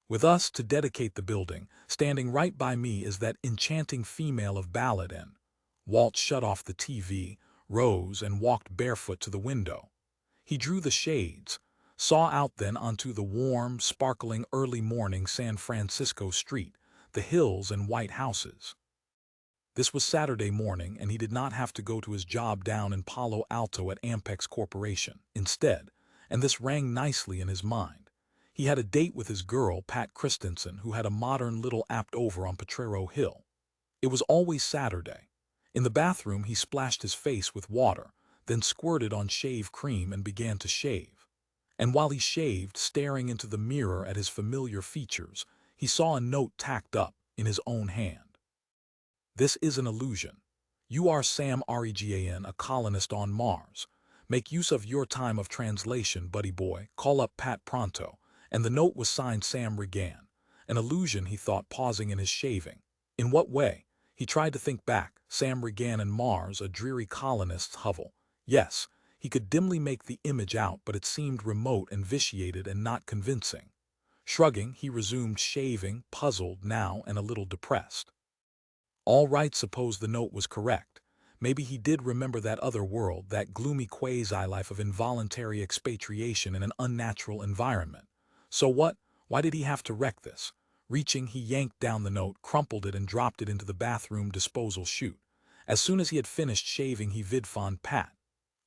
With us to dedicate the building, standing right by me is that enchanting female of ballad and—" Walt shut off the TV, rose, and walked barefoot to the window. He drew the shades, saw out then onto the warm, sparkling early morning San Francisco street, the hills and white houses. This was Saturday morning, and he did not have to go to his job down in Palo Alto at Ampex Corporation. Instead, and this rang nicely in his mind, he had a date with his girl, Pat Christensen, who had a modern little apt over on Potrero Hill. It was always Saturday. In the bathroom, he splashed his face with water, then squirted on shave cream and began to shave. And while he shaved, staring into the mirror at his familiar features, he saw a note tacked up in his own hand. This is an illusion. You are Sam Regan, a colonist on Mars. Make use of your time of translation, buddy boy. Call up Pat pronto. And the note was signed Sam Regan. An illusion, he thought, pausing in his shaving. In what way? He tried to think back. Sam Regan and Mars, a dreary colonist's hovel. Yes, he could dimly make the image out, but it seemed remote and vitiated and not convincing. Shrugging, he resumed shaving, puzzled now and a little depressed. All right, suppose the note was correct. Maybe he did remember that other world, that gloomy quasi-life of involuntary expatriation in an unnatural environment. So what? Why did he have to wreck this? Reaching, he yanked down the note, crumpled it, and dropped it into the bathroom disposal chute. As soon as he had finished shaving, he vidphoned Pat.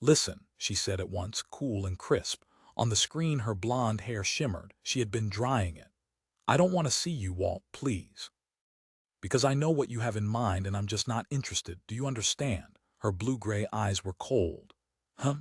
"Listen," she said at once, cool and crisp. On the screen, her blonde hair shimmered. She had been drying it. "I don't want to see you, Walt, please. Because I know what you have in mind and I'm just not interested. Do you understand?" Her blue-gray eyes were cold.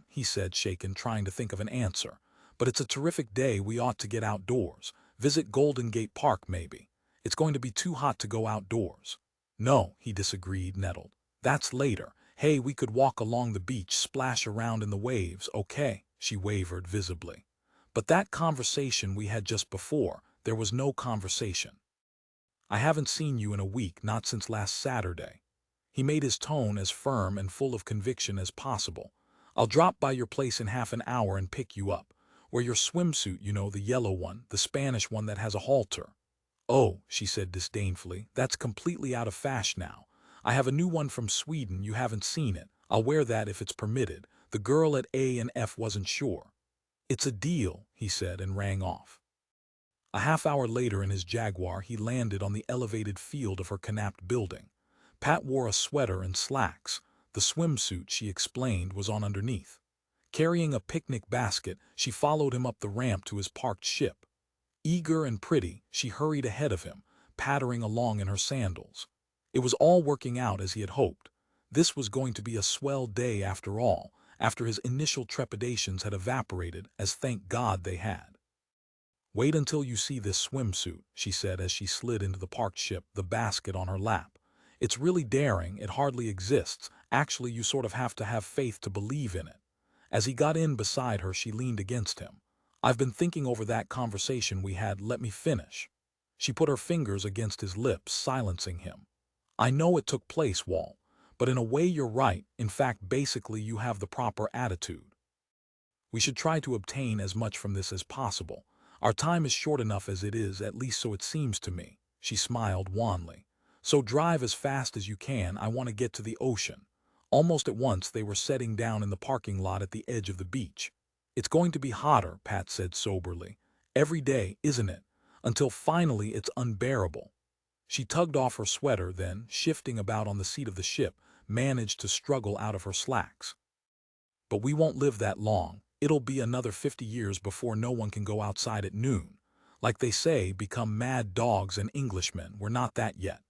He said, shaken, trying to think of an answer. "But it's a terrific day. We ought to get outdoors. Visit Golden Gate Park, maybe. It's going to be too hot to go outdoors." "No," he disagreed, nettled. "That's later. Hey, we could walk along the beach, splash around in the waves, okay?" She wavered visibly. "But that conversation we had just before, there was no conversation. I haven't seen you in a week, not since last Saturday." He made his tone as firm and full of conviction as possible. "I'll drop by your place in half an hour and pick you up. Wear your swimsuit, you know, the yellow one, the Spanish one that has a halter." "Oh," she said disdainfully, "that's completely out of fashion now. I have a new one from Sweden. You haven't seen it. I'll wear that if it's permitted." The girl at A&F wasn't sure. "It's a deal," he said, and rang off. A half hour later in his Jaguar, he landed on the elevated field of her canapped building. Pat wore a sweater and slacks. The swimsuit, she explained, was on underneath. Carrying a picnic basket, she followed him up the ramp to his parked ship. Eager and pretty, she hurried ahead of him, pattering along in her sandals. It was all working out as he had hoped. This was going to be a swell day after all, after his initial trepidations had evaporated, as thank God they had. "Wait until you see this swimsuit," she said as she slid into the parked ship, the basket on her lap. "It's really daring. It hardly exists. Actually, you sort of have to have faith to believe in it." As he got in beside her, she leaned against him. "I've been thinking over that conversation we had. Let me finish." She put her fingers against his lips, silencing him. "I know it took place, Walt, but in a way you're right. In fact, basically you have the proper attitude. We should try to obtain as much from this as possible. Our time is short enough as it is, at least so it seems to me." She smiled wanly. "So drive as fast as you can. I want to get to the ocean." Almost at once they were setting down in the parking lot at the edge of the beach. "It's going to be hotter," Pat said soberly. "Every day, isn't it? Until finally it's unbearable." She tugged off her sweater, then, shifting about on the seat of the ship, managed to struggle out of her slacks. "But we won't live that long. It'll be another 50 years before no one can go outside at noon. Like they say, become mad dogs and Englishmen. We're not that yet."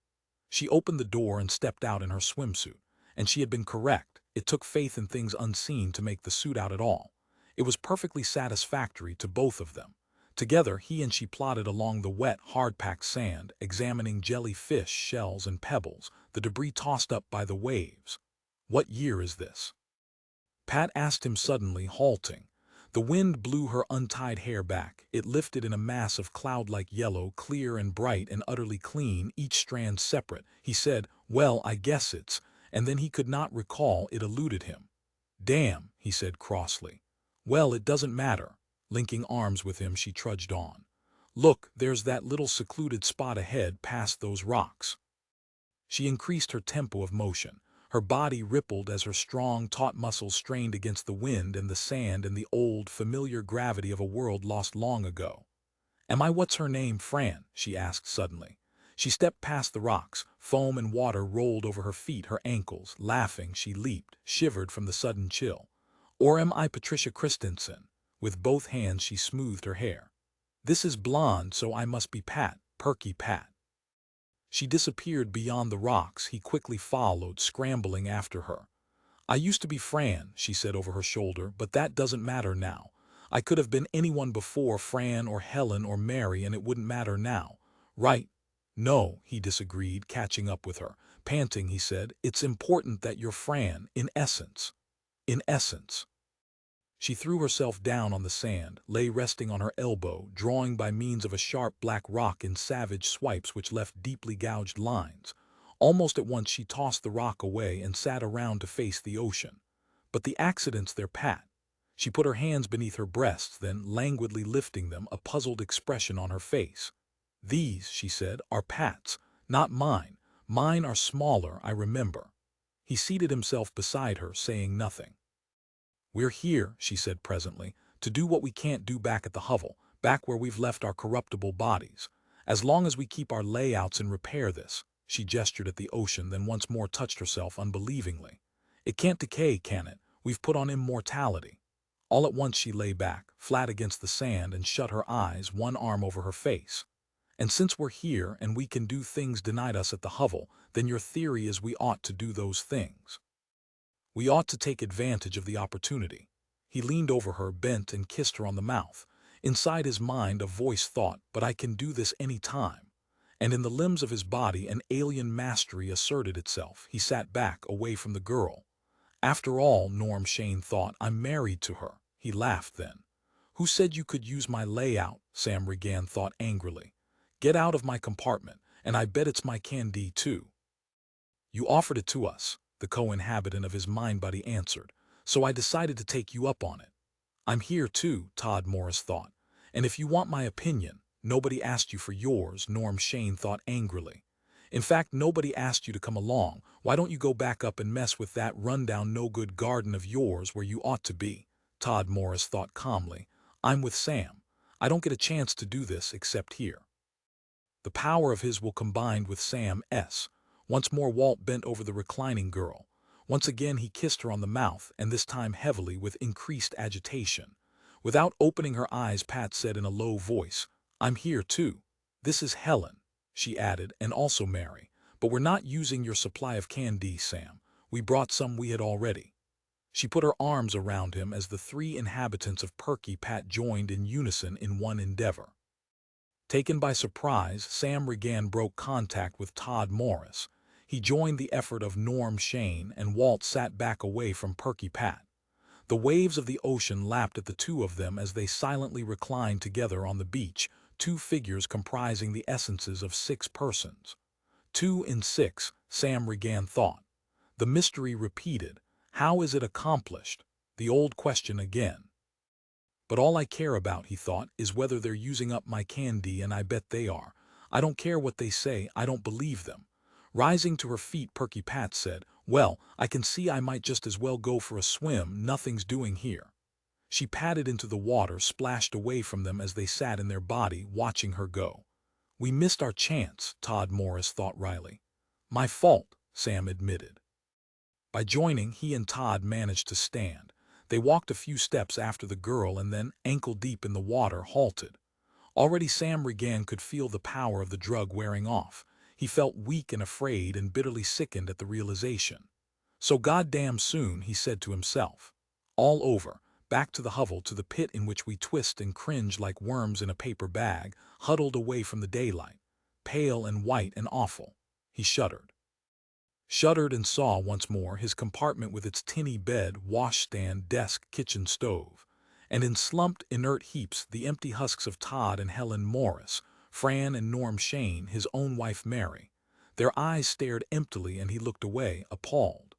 She opened the door and stepped out in her swimsuit. And she had been correct. It took faith in things unseen to make the suit out at all. It was perfectly satisfactory to both of them. Together, he and she plodded along the wet, hard-packed sand, examining jellyfish, shells, and pebbles, the debris tossed up by the waves. "What year is this?" Pat asked him suddenly, halting. The wind blew her untied hair back. It lifted in a mass of cloud-like yellow, clear and bright and utterly clean, each strand separate. He said, "Well, I guess it's," and then he could not recall. It eluded him. "Damn," he said crossly. "Well, it doesn't matter." Linking arms with him, she trudged on. "Look, there's that little secluded spot ahead, past those rocks." She increased her tempo of motion. Her body rippled as her strong, taut muscles strained against the wind and the sand and the old, familiar gravity of a world lost long ago. "Am I what's her name, Fran?" she asked suddenly. She stepped past the rocks. Foam and water rolled over her feet, her ankles. Laughing, she leaped, shivered from the sudden chill. Or am I Patricia Christensen? With both hands she smoothed her hair. This is blonde, so I must be Pat, Perky Pat. She disappeared beyond the rocks. He quickly followed, scrambling after her. I used to be Fran, she said over her shoulder, but that doesn't matter now. I could have been anyone before, Fran or Helen or Mary, and it wouldn't matter now. Right? No, he disagreed, catching up with her. Panting, he said, it's important that you're Fran, in essence. In essence. She threw herself down on the sand, lay resting on her elbow, drawing by means of a sharp black rock in savage swipes which left deeply gouged lines. Almost at once she tossed the rock away and sat around to face the ocean. But the accident's there, Pat. She put her hands beneath her breasts, then languidly lifting them, a puzzled expression on her face. These, she said, are Pat's, not mine. Mine are smaller, I remember. He seated himself beside her, saying nothing. We're here, she said presently, to do what we can't do back at the hovel, back where we've left our corruptible bodies. As long as we keep our layouts and repair this, she gestured at the ocean, then once more touched herself unbelievingly. It can't decay, can it? We've put on immortality. All at once she lay back, flat against the sand, and shut her eyes, one arm over her face. And since we're here and we can do things denied us at the hovel, then your theory is we ought to do those things. We ought to take advantage of the opportunity. He leaned over her, bent, and kissed her on the mouth. Inside his mind a voice thought, but I can do this any time. And in the limbs of his body an alien mastery asserted itself. He sat back, away from the girl. After all, Norm Shane thought, I'm married to her. He laughed then. Who said you could use my layout? Sam Regan thought angrily. Get out of my compartment, and I bet it's my candy too. You offered it to us, the co-inhabitant of his mind-body answered, so I decided to take you up on it. I'm here too, Todd Morris thought, and if you want my opinion, nobody asked you for yours, Norm Shane thought angrily. In fact, nobody asked you to come along. Why don't you go back up and mess with that rundown no-good garden of yours where you ought to be? Todd Morris thought calmly. I'm with Sam. I don't get a chance to do this except here. The power of his will combined with Sam's. Once more Walt bent over the reclining girl. Once again he kissed her on the mouth, and this time heavily, with increased agitation. Without opening her eyes, Pat said in a low voice, I'm here too. This is Helen, she added, and also Mary. But we're not using your supply of candy, Sam. We brought some we had already. She put her arms around him as the three inhabitants of Perky Pat joined in unison in one endeavor. Taken by surprise, Sam Regan broke contact with Todd Morris. He joined the effort of Norm Shane, and Walt sat back away from Perky Pat. The waves of the ocean lapped at the two of them as they silently reclined together on the beach, two figures comprising the essences of 6 persons. 2 in 6, Sam Regan thought. The mystery repeated. How is it accomplished? The old question again. But all I care about, he thought, is whether they're using up my candy, and I bet they are. I don't care what they say, I don't believe them. Rising to her feet, Perky Pat said, Well, I can see I might just as well go for a swim. Nothing's doing here. She padded into the water, splashed away from them as they sat in their body, watching her go. We missed our chance, Todd Morris thought wryly. My fault, Sam admitted. By joining, he and Todd managed to stand. They walked a few steps after the girl and then, ankle-deep in the water, halted. Already Sam Regan could feel the power of the drug wearing off. He felt weak and afraid and bitterly sickened at the realization. So goddamn soon, he said to himself. All over, back to the hovel, to the pit in which we twist and cringe like worms in a paper bag, huddled away from the daylight. Pale and white and awful. He shuddered. Shuddered and saw once more his compartment with its tinny bed, washstand, desk, kitchen stove. And in slumped, inert heaps, the empty husks of Todd and Helen Morris, Fran and Norm Shane, his own wife Mary. Their eyes stared emptily and he looked away, appalled.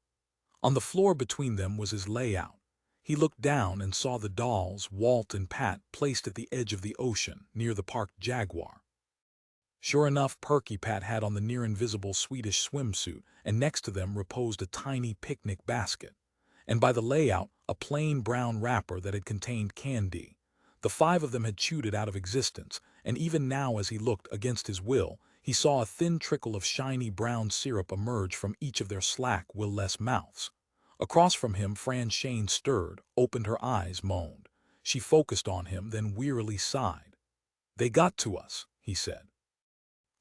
On the floor between them was his layout. He looked down and saw the dolls, Walt and Pat, placed at the edge of the ocean, near the parked Jaguar. Sure enough, Perky Pat had on the near-invisible Swedish swimsuit, and next to them reposed a tiny picnic basket. And by the layout, a plain brown wrapper that had contained candy. The 5 of them had chewed it out of existence, and even now as he looked, against his will, He saw a thin trickle of shiny brown syrup emerge from each of their slack, will-less mouths. Across from him, Fran Shane stirred, opened her eyes, moaned. She focused on him, then wearily sighed. "They got to us," he said.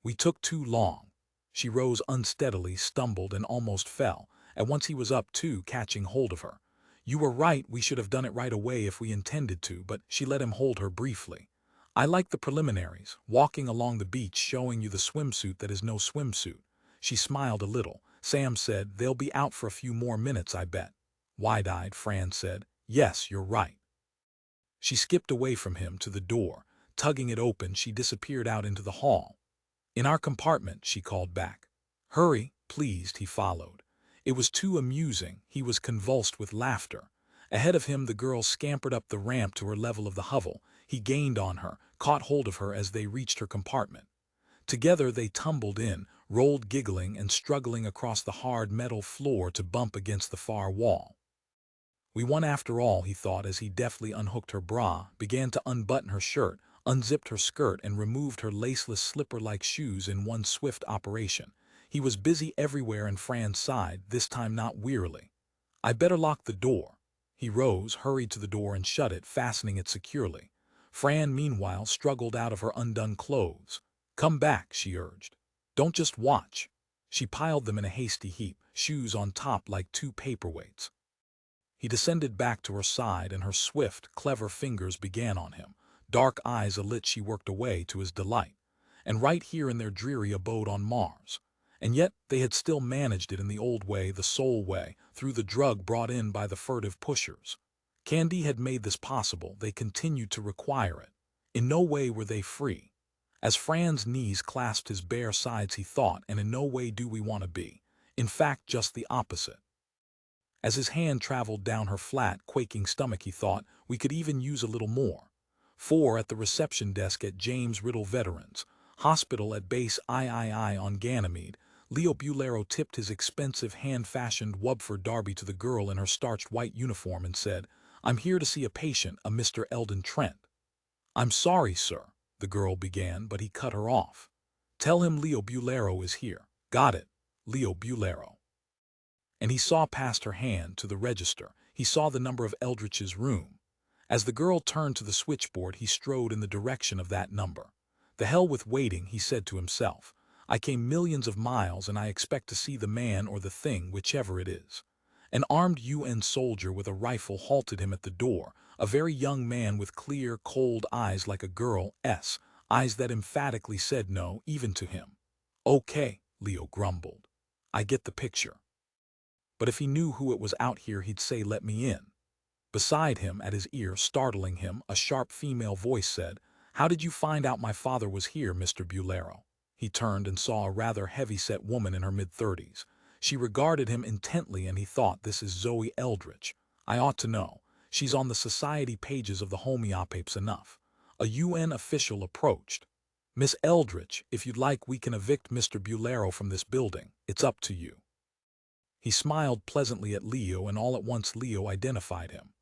"We took too long." She rose unsteadily, stumbled, and almost fell. At once he was up too, catching hold of her. "You were right, we should have done it right away if we intended to," but she let him hold her briefly. "I like the preliminaries, walking along the beach showing you the swimsuit that is no swimsuit." She smiled a little. Sam said, "They'll be out for a few more minutes, I bet." Wide-eyed, Fran said, "Yes, you're right." She skipped away from him to the door. Tugging it open, she disappeared out into the hall. "In our compartment," she called back. "Hurry, pleased," he followed. It was too amusing. He was convulsed with laughter. Ahead of him, the girl scampered up the ramp to her level of the hovel. He gained on her, caught hold of her as they reached her compartment. Together they tumbled in, rolled giggling and struggling across the hard metal floor to bump against the far wall. We won after all, he thought as he deftly unhooked her bra, began to unbutton her shirt, unzipped her skirt, and removed her laceless slipper-like shoes in one swift operation. He was busy everywhere, and Fran sighed, this time not wearily. "I better lock the door." He rose, hurried to the door, and shut it, fastening it securely. Fran, meanwhile, struggled out of her undone clothes. "Come back," she urged. "Don't just watch." She piled them in a hasty heap, shoes on top like two paperweights. He descended back to her side, and her swift, clever fingers began on him. Dark eyes alit, she worked away to his delight. And right here in their dreary abode on Mars. And yet they had still managed it in the old way, the soul way, through the drug brought in by the furtive pushers. Candy had made this possible. They continued to require it. In no way were they free. As Fran's knees clasped his bare sides, he thought, and in no way do we want to be. In fact, just the opposite. As his hand traveled down her flat, quaking stomach, he thought, we could even use a little more. For at the reception desk at James Riddle Veterans Hospital at Base III on Ganymede, Leo Bulero tipped his expensive hand-fashioned Wubford Derby to the girl in her starched white uniform and said, "I'm here to see a patient, a Mr. Eldon Trent." "I'm sorry, sir," the girl began, but he cut her off. "Tell him Leo Bulero is here." "Got it, Leo Bulero." And he saw past her hand to the register. He saw the number of Eldritch's room. As the girl turned to the switchboard, he strode in the direction of that number. "The hell with waiting," he said to himself. "I came millions of miles, and I expect to see the man or the thing, whichever it is." An armed UN soldier with a rifle halted him at the door, a very young man with clear, cold eyes like a girl's, eyes that emphatically said no, even to him. "Okay," Leo grumbled. "I get the picture." But if he knew who it was out here, he'd say, "Let me in." Beside him, at his ear, startling him, a sharp female voice said, "How did you find out my father was here, Mr. Bulero?" He turned and saw a rather heavy-set woman in her mid-30s. She regarded him intently, and he thought, "This is Zoe Eldritch. I ought to know. She's on the society pages of the homeopaths enough." A UN official approached. "Miss Eldritch, if you'd like, we can evict Mr. Bulero from this building. It's up to you." He smiled pleasantly at Leo, and all at once Leo identified him.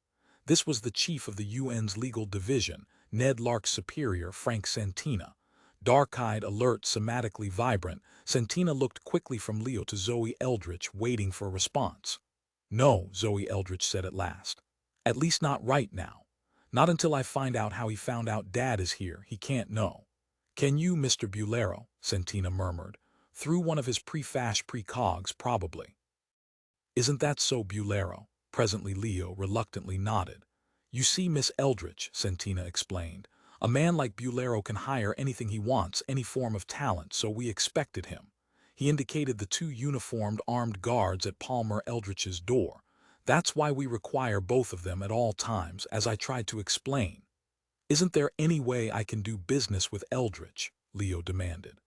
This was the chief of the UN's legal division, Ned Lark's superior, Frank Santina. Dark-eyed, alert, somatically vibrant, Santina looked quickly from Leo to Zoe Eldritch, waiting for a response. "No," Zoe Eldritch said at last. "At least not right now. Not until I find out how he found out Dad is here. He can't know." "Can you, Mr. Bulero?" Santina murmured. "Through one of his pre-fash precogs, probably." "Isn't that so, Bulero?" Presently Leo reluctantly nodded. "You see, Miss Eldritch," Santina explained, "a man like Bulero can hire anything he wants, any form of talent, so we expected him." He indicated the two uniformed armed guards at Palmer Eldritch's door. "That's why we require both of them at all times, as I tried to explain." "Isn't there any way I can do business with Eldritch?" Leo demanded.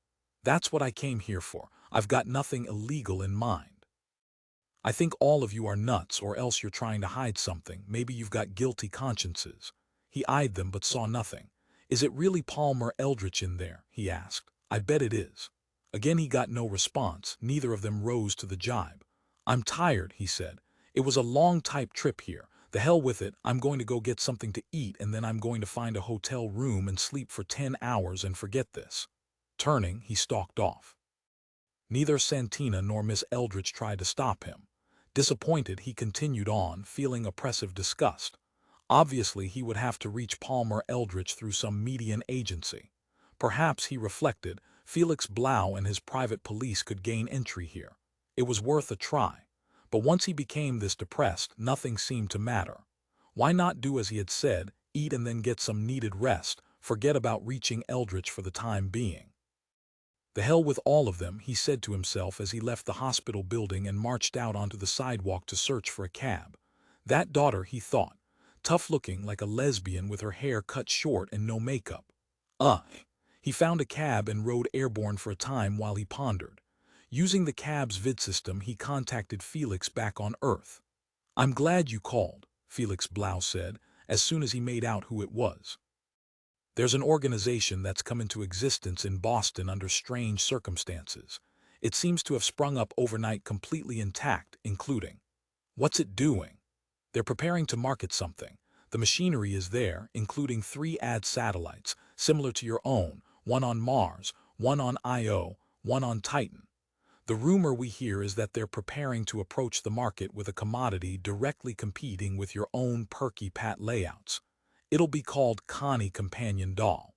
"That's what I came here for. I've got nothing illegal in mind." "I think all of you are nuts, or else you're trying to hide something. Maybe you've got guilty consciences." He eyed them but saw nothing. "Is it really Palmer Eldritch in there?" he asked. "I bet it is." Again he got no response. Neither of them rose to the jibe. "I'm tired," he said. "It was a long type trip here. The hell with it. I'm going to go get something to eat, and then I'm going to find a hotel room and sleep for 10 hours and forget this." Turning, he stalked off. Neither Santina nor Miss Eldritch tried to stop him. Disappointed, he continued on, feeling oppressive disgust. Obviously, he would have to reach Palmer Eldritch through some median agency. Perhaps, he reflected, Felix Blau and his private police could gain entry here. It was worth a try. But once he became this depressed, nothing seemed to matter. Why not do as he had said, eat and then get some needed rest, forget about reaching Eldritch for the time being? The hell with all of them, he said to himself as he left the hospital building and marched out onto the sidewalk to search for a cab. That daughter, he thought, tough-looking like a lesbian with her hair cut short and no makeup. He found a cab and rode airborne for a time while he pondered. Using the cab's vid system, he contacted Felix back on Earth. "I'm glad you called," Felix Blau said, as soon as he made out who it was. "There's an organization that's come into existence in Boston under strange circumstances. It seems to have sprung up overnight completely intact, including—" "What's it doing?" "They're preparing to market something. The machinery is there, including 3 ad satellites, similar to your own, one on Mars, one on Io, one on Titan. The rumor we hear is that they're preparing to approach the market with a commodity directly competing with your own Perky Pat layouts. It'll be called Connie Companion Doll."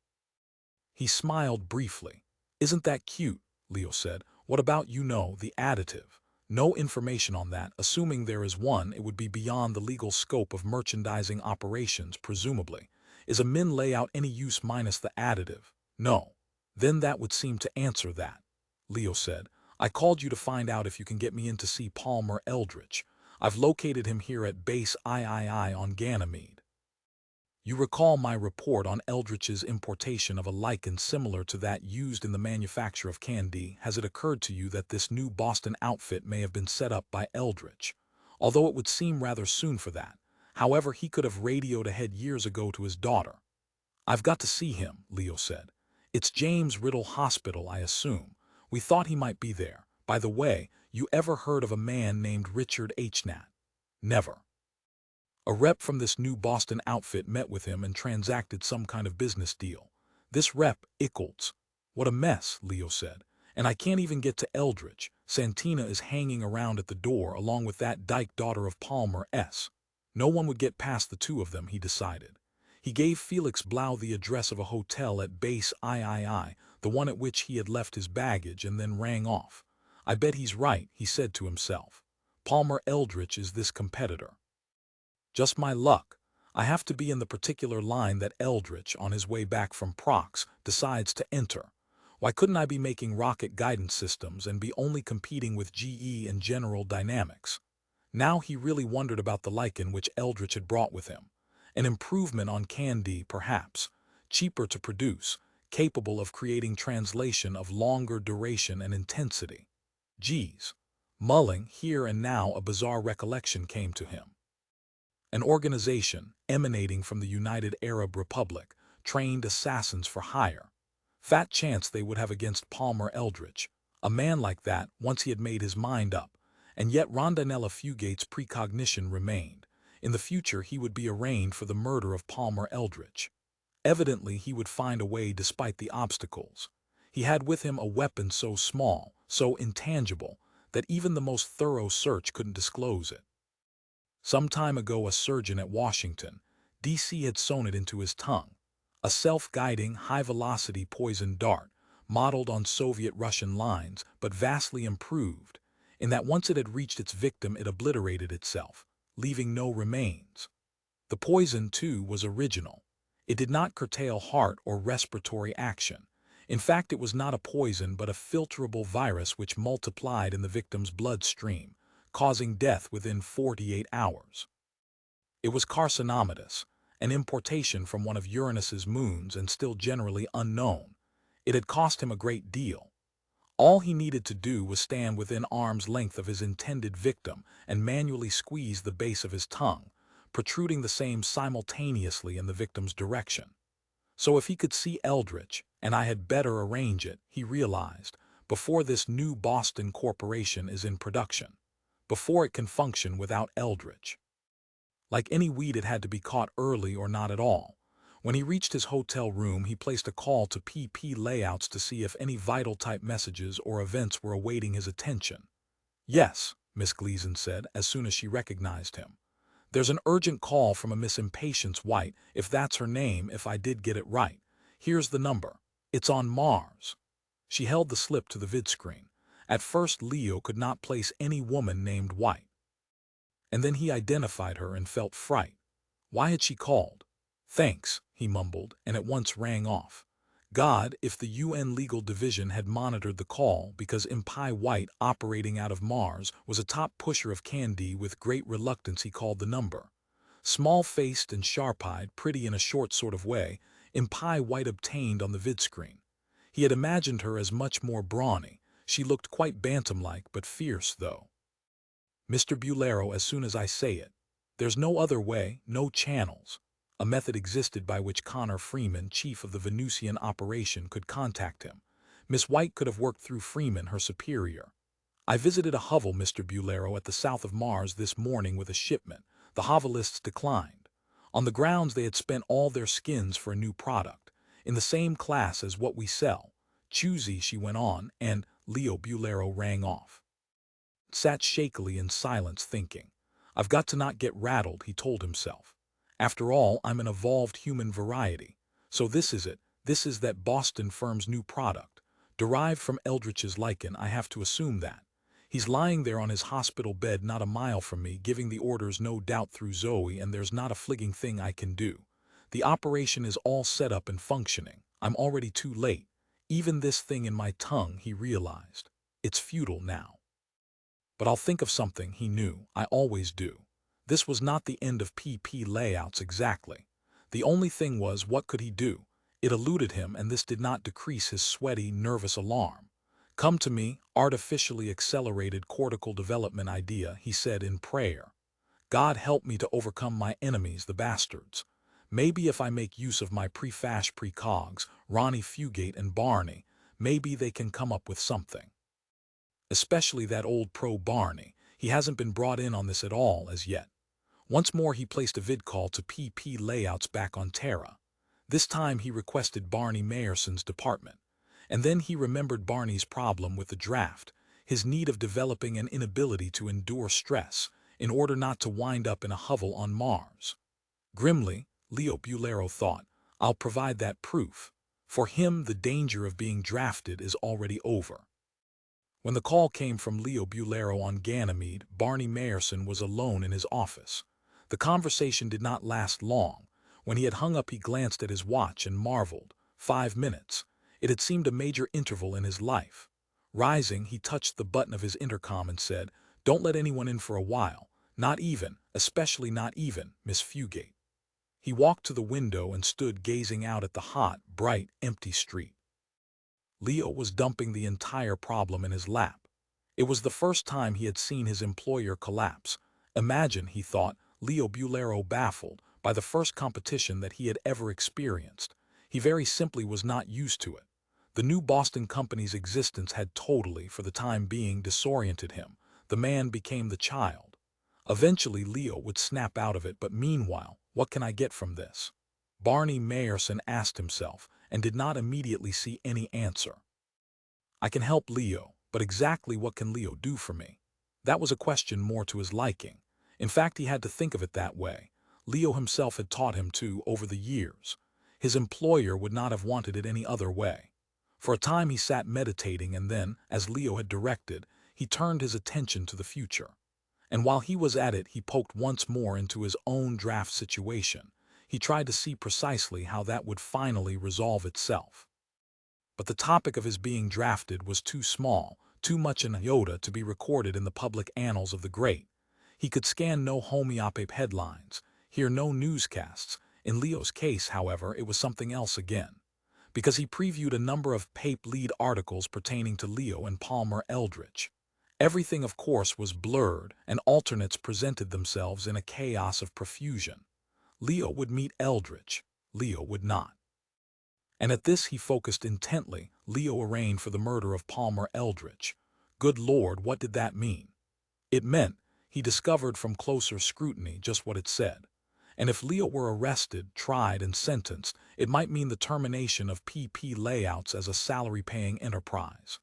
He smiled briefly. "Isn't that cute?" Leo said. "What about, the additive?" "No information on that. Assuming there is one, it would be beyond the legal scope of merchandising operations, presumably. Is a min layout any use minus the additive?" "No." "Then that would seem to answer that," Leo said. "I called you to find out if you can get me in to see Palmer Eldritch. I've located him here at Base III on Ganymede. You recall my report on Eldritch's importation of a lichen similar to that used in the manufacture of candy. Has it occurred to you that this new Boston outfit may have been set up by Eldritch? Although it would seem rather soon for that. However, he could have radioed ahead years ago to his daughter." "I've got to see him," Leo said. "It's James Riddle Hospital, I assume. We thought he might be there. By the way, you ever heard of a man named Richard H. Nat?" "Never." "A rep from this new Boston outfit met with him and transacted some kind of business deal. This rep, Ickles." "What a mess," Leo said. "And I can't even get to Eldritch. Santina is hanging around at the door along with that dyke daughter of Palmer S. No one would get past the two of them," he decided. He gave Felix Blau the address of a hotel at Base III, the one at which he had left his baggage, and then rang off. "I bet he's right," he said to himself. "Palmer Eldritch is this competitor. Just my luck. I have to be in the particular line that Eldritch, on his way back from Prox, decides to enter. Why couldn't I be making rocket guidance systems and be only competing with GE and General Dynamics?" Now he really wondered about the lichen which Eldritch had brought with him. An improvement on candy, perhaps. Cheaper to produce, capable of creating translation of longer duration and intensity. Geez. Mulling, here and now a bizarre recollection came to him. An organization, emanating from the United Arab Republic, trained assassins for hire. Fat chance they would have against Palmer Eldritch. A man like that, once he had made his mind up. And yet Rondinella Fugate's precognition remained. In the future he would be arraigned for the murder of Palmer Eldritch. Evidently he would find a way despite the obstacles. He had with him a weapon so small, so intangible, that even the most thorough search couldn't disclose it. Some time ago a surgeon at Washington, D.C. had sewn it into his tongue. A self-guiding, high-velocity poison dart, modeled on Soviet-Russian lines, but vastly improved, in that once it had reached its victim it obliterated itself, leaving no remains. The poison, too, was original. It did not curtail heart or respiratory action. In fact, it was not a poison but a filterable virus which multiplied in the victim's bloodstream, causing death within 48 hours. It was carcinomatous, an importation from one of Uranus's moons and still generally unknown. It had cost him a great deal. All he needed to do was stand within arm's length of his intended victim and manually squeeze the base of his tongue, protruding the same simultaneously in the victim's direction. So if he could see Eldritch, and I had better arrange it, he realized, before this new Boston corporation is in production, before it can function without Eldritch. Like any weed, it had to be caught early or not at all. When he reached his hotel room, he placed a call to PP Layouts to see if any vital type messages or events were awaiting his attention. "Yes," Miss Gleason said as soon as she recognized him. "There's an urgent call from a Miss Impatience White, if that's her name, if I did get it right. Here's the number. It's on Mars." She held the slip to the vid screen. At first Leo could not place any woman named White. And then he identified her and felt fright. Why had she called? "Thanks," he mumbled, and at once rang off. God, if the UN Legal Division had monitored the call, because Impi White, operating out of Mars, was a top pusher of candy. With great reluctance he called the number. Small-faced and sharp-eyed, pretty in a short sort of way, Impi White obtained on the vidscreen. He had imagined her as much more brawny. She looked quite bantam-like, but fierce, though. "Mr. Bulero, as soon as I say it. There's no other way, no channels." A method existed by which Connor Freeman, chief of the Venusian operation, could contact him. Miss White could have worked through Freeman, her superior. "I visited a hovel, Mr. Bulero, at the south of Mars this morning with a shipment. The hovelists declined. On the grounds they had spent all their skins for a new product, in the same class as what we sell. Choosy," she went on, and Leo Bulero rang off. Sat shakily in silence, thinking. "I've got to not get rattled," he told himself. "After all, I'm an evolved human variety. So this is it. This is that Boston firm's new product. Derived from Eldritch's lichen, I have to assume that. He's lying there on his hospital bed not a mile from me, giving the orders no doubt through Zoe, and there's not a fligging thing I can do. The operation is all set up and functioning. I'm already too late. Even this thing in my tongue," he realized. "It's futile now. But I'll think of something," he knew. "I always do." This was not the end of PP Layouts exactly. The only thing was, what could he do? It eluded him, and this did not decrease his sweaty, nervous alarm. "Come to me, artificially accelerated cortical development idea," he said in prayer. "God help me to overcome my enemies, the bastards. Maybe if I make use of my prefash precogs, Ronnie Fugate and Barney, maybe they can come up with something. Especially that old pro Barney. He hasn't been brought in on this at all as yet." Once more he placed a vid call to PP Layouts back on Terra. This time he requested Barney Mayerson's department. And then he remembered Barney's problem with the draft, his need of developing an inability to endure stress, in order not to wind up in a hovel on Mars. Grimly, Leo Bulero thought, "I'll provide that proof. For him, the danger of being drafted is already over." When the call came from Leo Bulero on Ganymede, Barney Mayerson was alone in his office. The conversation did not last long. When he had hung up, he glanced at his watch and marveled. 5 minutes. It had seemed a major interval in his life. Rising, he touched the button of his intercom and said, "Don't let anyone in for a while. Not even, especially not even, Miss Fugate." He walked to the window and stood gazing out at the hot, bright, empty street. Leo was dumping the entire problem in his lap. It was the first time he had seen his employer collapse. Imagine, he thought, Leo Bulero baffled by the first competition that he had ever experienced. He very simply was not used to it. The new Boston company's existence had totally, for the time being, disoriented him. The man became the child. Eventually Leo would snap out of it, but meanwhile, what can I get from this? Barney Mayerson asked himself, and did not immediately see any answer. I can help Leo, but exactly what can Leo do for me? That was a question more to his liking. In fact, he had to think of it that way. Leo himself had taught him to over the years. His employer would not have wanted it any other way. For a time he sat meditating, and then, as Leo had directed, he turned his attention to the future. And while he was at it, he poked once more into his own draft situation. He tried to see precisely how that would finally resolve itself. But the topic of his being drafted was too small, too much an iota to be recorded in the public annals of the great. He could scan no homeopathic headlines, hear no newscasts. In Leo's case, however, it was something else again. Because he previewed a number of paper lead articles pertaining to Leo and Palmer Eldritch. Everything, of course, was blurred, and alternates presented themselves in a chaos of profusion. Leo would meet Eldritch. Leo would not. And at this he focused intently. Leo arraigned for the murder of Palmer Eldritch. Good Lord, what did that mean? It meant, he discovered from closer scrutiny, just what it said. And if Leo were arrested, tried, and sentenced, it might mean the termination of PP Layouts as a salary-paying enterprise.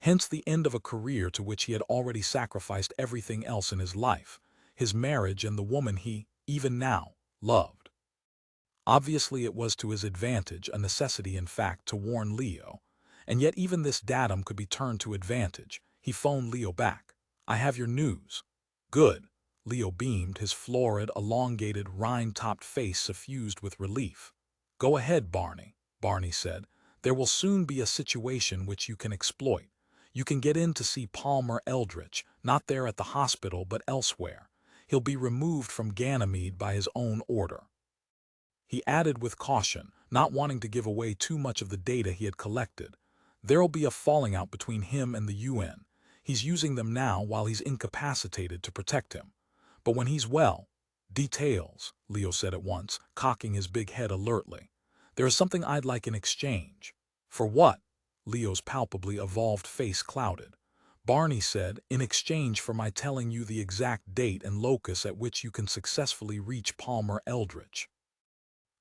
Hence the end of a career to which he had already sacrificed everything else in his life, his marriage and the woman he, even now, loved. Obviously it was to his advantage, a necessity in fact, to warn Leo. And yet even this datum could be turned to advantage. He phoned Leo back. "I have your news." "Good." Leo beamed, his florid, elongated, rind-topped face suffused with relief. "Go ahead, Barney," Barney said. "There will soon be a situation which you can exploit. You can get in to see Palmer Eldritch, not there at the hospital but elsewhere. He'll be removed from Ganymede by his own order." He added with caution, not wanting to give away too much of the data he had collected. "There'll be a falling out between him and the UN. He's using them now while he's incapacitated to protect him. But when he's well—" "Details," Leo said at once, cocking his big head alertly. "There is something I'd like in exchange." "For what?" Leo's palpably evolved face clouded. Barney said, "In exchange for my telling you the exact date and locus at which you can successfully reach Palmer Eldritch."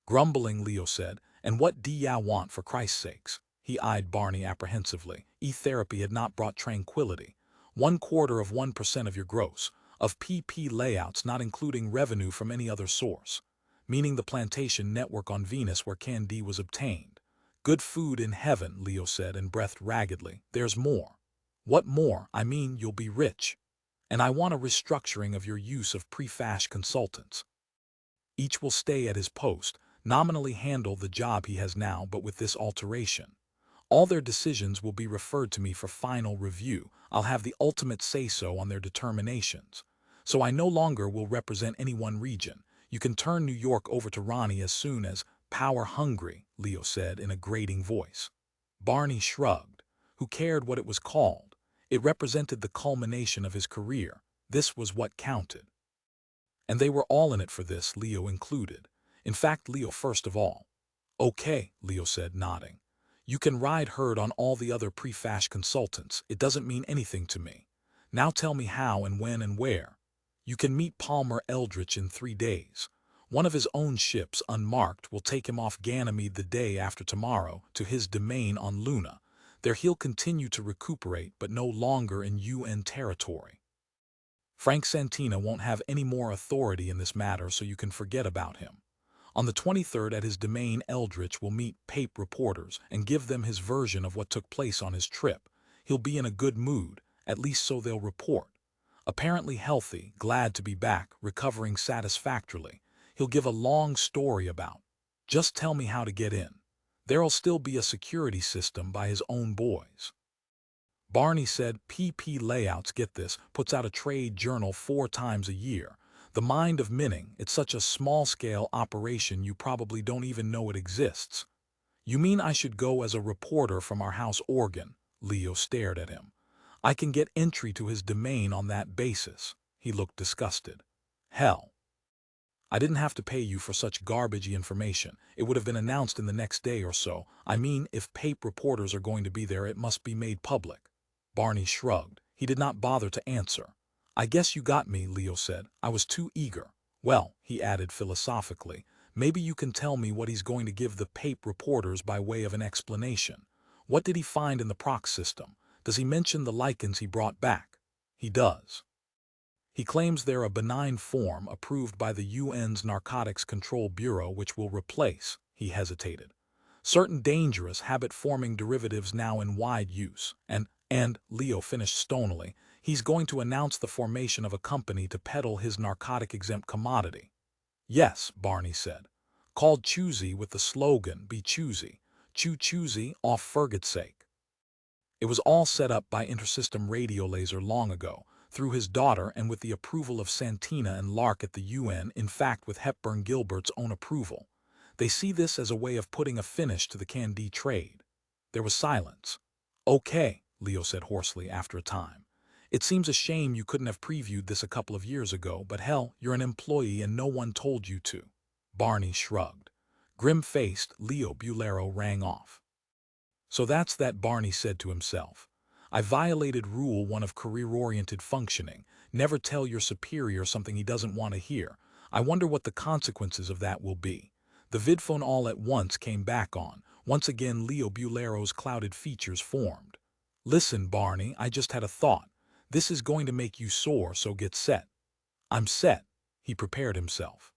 Grumbling, Leo said, "And what do ya want, for Christ's sakes?" He eyed Barney apprehensively. E-therapy had not brought tranquility. 1/4% of your gross, of PP Layouts, not including revenue from any other source. Meaning the plantation network on Venus where Candy was obtained. "Good food in heaven," Leo said and breathed raggedly. "There's more." "What more?" "I mean you'll be rich. And I want a restructuring of your use of prefash consultants. Each will stay at his post, nominally handle the job he has now, but with this alteration. All their decisions will be referred to me for final review. I'll have the ultimate say-so on their determinations. So I no longer will represent any one region. You can turn New York over to Ronnie as soon as—" "Power-hungry," Leo said in a grating voice. Barney shrugged. Who cared what it was called? It represented the culmination of his career. This was what counted. And they were all in it for this, Leo included. In fact, Leo first of all. "Okay," Leo said, nodding. "You can ride herd on all the other prefash consultants. It doesn't mean anything to me. Now tell me how and when and where." "You can meet Palmer Eldritch in 3 days. One of his own ships, unmarked, will take him off Ganymede the day after tomorrow to his domain on Luna. There he'll continue to recuperate, but no longer in UN territory. Frank Santina won't have any more authority in this matter, so you can forget about him. On the 23rd at his domain, Eldritch will meet PAPE reporters and give them his version of what took place on his trip. He'll be in a good mood, at least so they'll report. Apparently healthy, glad to be back, recovering satisfactorily. He'll give a long story about. Just tell me how to get in. There'll still be a security system by his own boys." Barney said, "PP Layouts, get this, puts out a trade journal 4 times a year. The Mind of Minning, it's such a small-scale operation you probably don't even know it exists." "You mean I should go as a reporter from our house organ?" Leo stared at him. "I can get entry to his domain on that basis." He looked disgusted. "Hell. I didn't have to pay you for such garbagey information. It would have been announced in the next day or so. I mean, if PAPE reporters are going to be there, it must be made public." Barney shrugged. He did not bother to answer. "I guess you got me," Leo said. "I was too eager. Well," he added philosophically, "maybe you can tell me what he's going to give the PAPE reporters by way of an explanation. What did he find in the proc system? Does he mention the lichens he brought back?" "He does. He claims they're a benign form approved by the UN's Narcotics Control Bureau which will replace," he hesitated, "certain dangerous habit-forming derivatives now in wide use. And, Leo finished stonily, he's going to announce the formation of a company to peddle his narcotic-exempt commodity." "Yes," Barney said. "Called Choosy, with the slogan, Be Choosy. Choosy, off Fergit's sake." It was all set up by Intersystem Radio Laser long ago, through his daughter and with the approval of Santina and Lark at the UN, in fact with Hepburn Gilbert's own approval. They see this as a way of putting a finish to the Candy trade. There was silence. "Okay," Leo said hoarsely after a time. "It seems a shame you couldn't have previewed this a couple of years ago, but hell, you're an employee and no one told you to." Barney shrugged. Grim-faced, Leo Bulero rang off. "So that's that," Barney said to himself. "I violated Rule 1 of career-oriented functioning. Never tell your superior something he doesn't want to hear. I wonder what the consequences of that will be. The vidphone all at once came back on. Once again Leo Bulero's clouded features formed. Listen, Barney, I just had a thought. This is going to make you sore, so get set. I'm set. He prepared himself.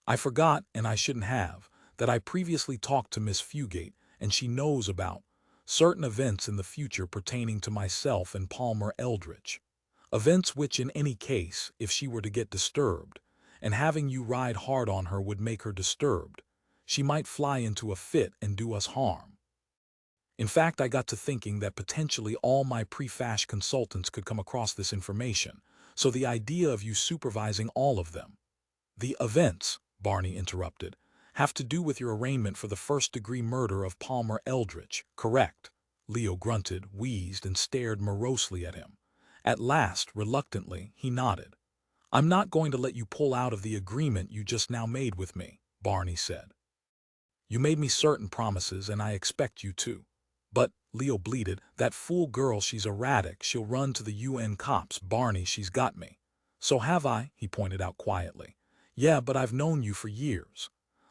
I forgot, and I shouldn't have, that I previously talked to Miss Fugate, and she knows about certain events in the future pertaining to myself and Palmer Eldritch. Events which, in any case, if she were to get disturbed, and having you ride hard on her would make her disturbed, she might fly into a fit and do us harm. In fact, I got to thinking that potentially all my pre-fash consultants could come across this information, so the idea of you supervising all of them. The events, Barney interrupted, have to do with your arraignment for the first-degree murder of Palmer Eldritch, correct? Leo grunted, wheezed, and stared morosely at him. At last, reluctantly, he nodded. I'm not going to let you pull out of the agreement you just now made with me, Barney said. You made me certain promises, and I expect you to. But, Leo bleated, that fool girl, she's erratic, she'll run to the UN cops. Barney, she's got me. So have I, he pointed out quietly. Yeah, but I've known you for years.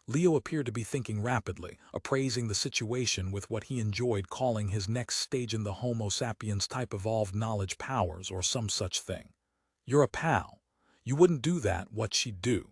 Leo appeared to be thinking rapidly, appraising the situation with what he enjoyed calling his next stage in the Homo sapiens type evolved knowledge powers or some such thing. You're a pal. You wouldn't do that, what she'd do.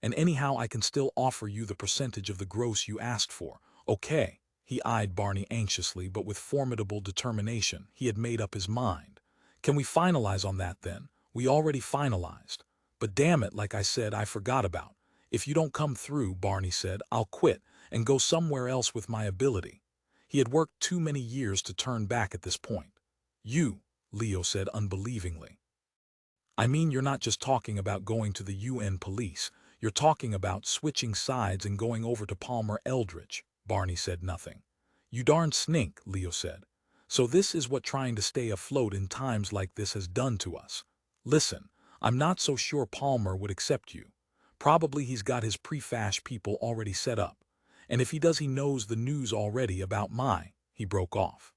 And anyhow, I can still offer you the percentage of the gross you asked for. Okay. He eyed Barney anxiously, but with formidable determination. He had made up his mind. Can we finalize on that then? We already finalized. But damn it, like I said, I forgot about. If you don't come through, Barney said, I'll quit and go somewhere else with my ability. He had worked too many years to turn back at this point. You, Leo said unbelievingly. I mean, you're not just talking about going to the UN police. You're talking about switching sides and going over to Palmer Eldritch. Barney said nothing. You darn snink, Leo said. So this is what trying to stay afloat in times like this has done to us. Listen, I'm not so sure Palmer would accept you. Probably he's got his pre-fash people already set up. And if he does, he knows the news already about he broke off.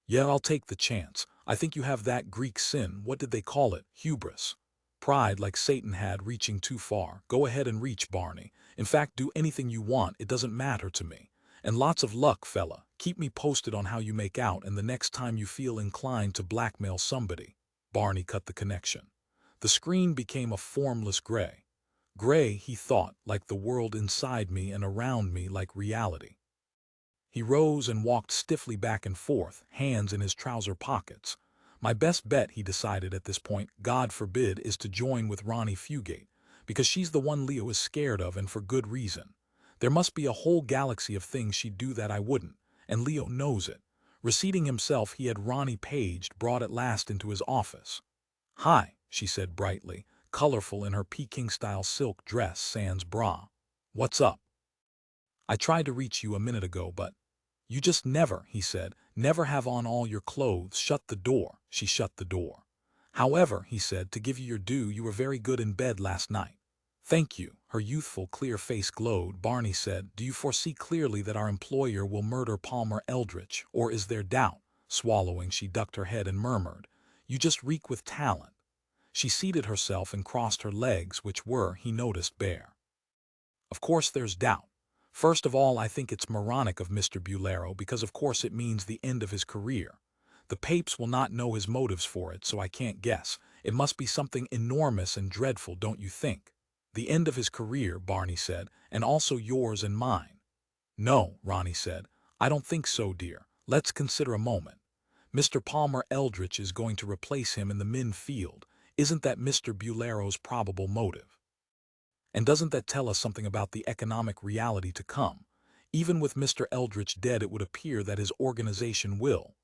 Yeah, I'll take the chance. I think you have that Greek sin, what did they call it, hubris. Pride like Satan had, reaching too far. Go ahead and reach, Barney. In fact, do anything you want, it doesn't matter to me. And lots of luck, fella. Keep me posted on how you make out, and the next time you feel inclined to blackmail somebody. Barney cut the connection. The screen became a formless gray. Gray, he thought, like the world inside me and around me like reality. He rose and walked stiffly back and forth, hands in his trouser pockets. My best bet, he decided at this point, God forbid, is to join with Ronnie Fugate, because she's the one Leo is scared of, and for good reason. There must be a whole galaxy of things she'd do that I wouldn't, and Leo knows it. Reseating himself, he had Ronnie paged, brought at last into his office. Hi, she said brightly, colorful in her Peking-style silk dress sans bra. What's up? I tried to reach you a minute ago, but... You just never, he said, never have on all your clothes. Shut the door. She shut the door. However, he said, to give you your due, you were very good in bed last night. Thank you. Her youthful, clear face glowed. Barney said, do you foresee clearly that our employer will murder Palmer Eldritch, or is there doubt? Swallowing, she ducked her head and murmured, you just reek with talent. She seated herself and crossed her legs, which were, he noticed, bare. Of course there's doubt. First of all, I think it's moronic of Mr. Bulero, because of course it means the end of his career. The papes will not know his motives for it, so I can't guess. It must be something enormous and dreadful, don't you think? The end of his career, Barney said, and also yours and mine. No, Ronnie said, I don't think so, dear. Let's consider a moment. Mr. Palmer Eldritch is going to replace him in the min field. Isn't that Mr. Bulero's probable motive? And doesn't that tell us something about the economic reality to come? Even with Mr. Eldritch dead, it would appear that his organization will.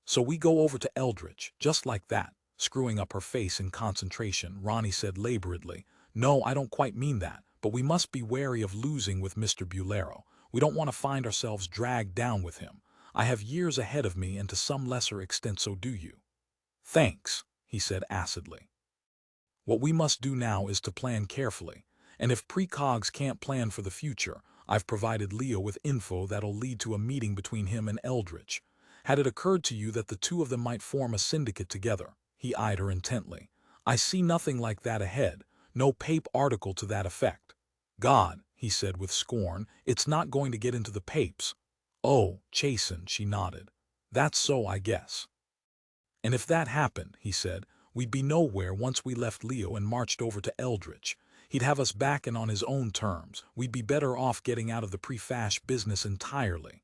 So we go over to Eldritch, just like that. Screwing up her face in concentration, Ronnie said laboredly, no, I don't quite mean that, but we must be wary of losing with Mr. Bulero. We don't want to find ourselves dragged down with him. I have years ahead of me, and to some lesser extent so do you. Thanks, he said acidly. What we must do now is to plan carefully. And if precogs can't plan for the future, I've provided Leo with info that'll lead to a meeting between him and Eldritch. Had it occurred to you that the two of them might form a syndicate together? He eyed her intently. I see nothing like that ahead, No pape article to that effect. God, he said with scorn, it's not going to get into the papes. Oh, chastened, she nodded. That's so, I guess. And if that happened, he said, we'd be nowhere once we left Leo and marched over to Eldritch. He'd have us back and on his own terms. We'd be better off getting out of the pre-fash business entirely.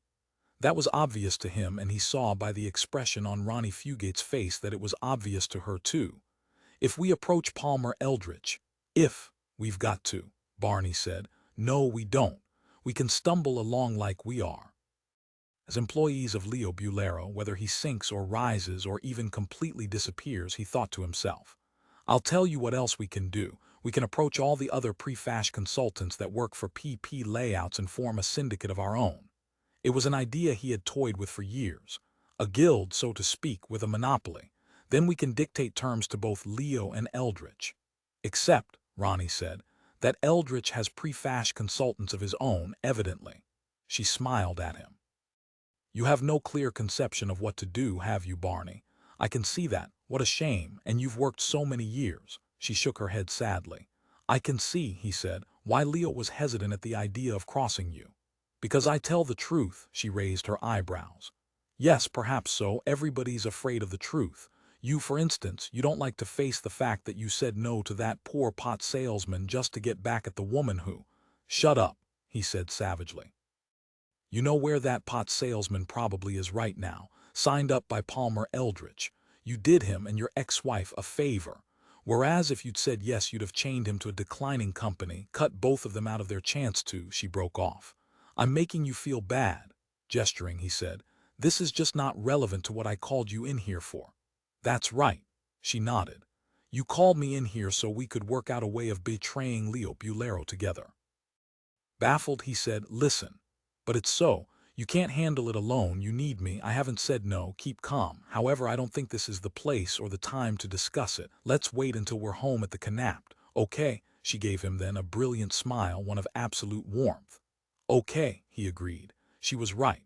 That was obvious to him, and he saw by the expression on Ronnie Fugate's face that it was obvious to her too. If we approach Palmer Eldritch, if we've got to, Barney said. No, we don't. We can stumble along like we are. As employees of Leo Bulero, whether he sinks or rises or even completely disappears, he thought to himself, I'll tell you what else we can do. We can approach all the other pre-fash consultants that work for PP layouts and form a syndicate of our own. It was an idea he had toyed with for years. A guild, so to speak, with a monopoly. Then we can dictate terms to both Leo and Eldritch. Except, Ronnie said, that Eldritch has pre-fash consultants of his own, evidently. She smiled at him. You have no clear conception of what to do, have you, Barney? I can see that. What a shame, and you've worked so many years. She shook her head sadly. I can see, he said, why Leo was hesitant at the idea of crossing you. Because I tell the truth, she raised her eyebrows. Yes, perhaps so. Everybody's afraid of the truth. You, for instance, you don't like to face the fact that you said no to that poor pot salesman just to get back at the woman who— Shut up, he said savagely. You know where that pot salesman probably is right now, signed up by Palmer Eldritch. You did him and your ex-wife a favor. Whereas if you'd said yes, you'd have chained him to a declining company, cut both of them out of their chance to, she broke off. I'm making you feel bad. Gesturing, he said, this is just not relevant to what I called you in here for. That's right. She nodded. You called me in here so we could work out a way of betraying Leo Bulero together. Baffled, he said, listen. But it's so. You can't handle it alone. You need me. I haven't said no. Keep calm. However, I don't think this is the place or the time to discuss it. Let's wait until we're home at the Canapt. Okay, she gave him then a brilliant smile, one of absolute warmth. Okay, he agreed. She was right.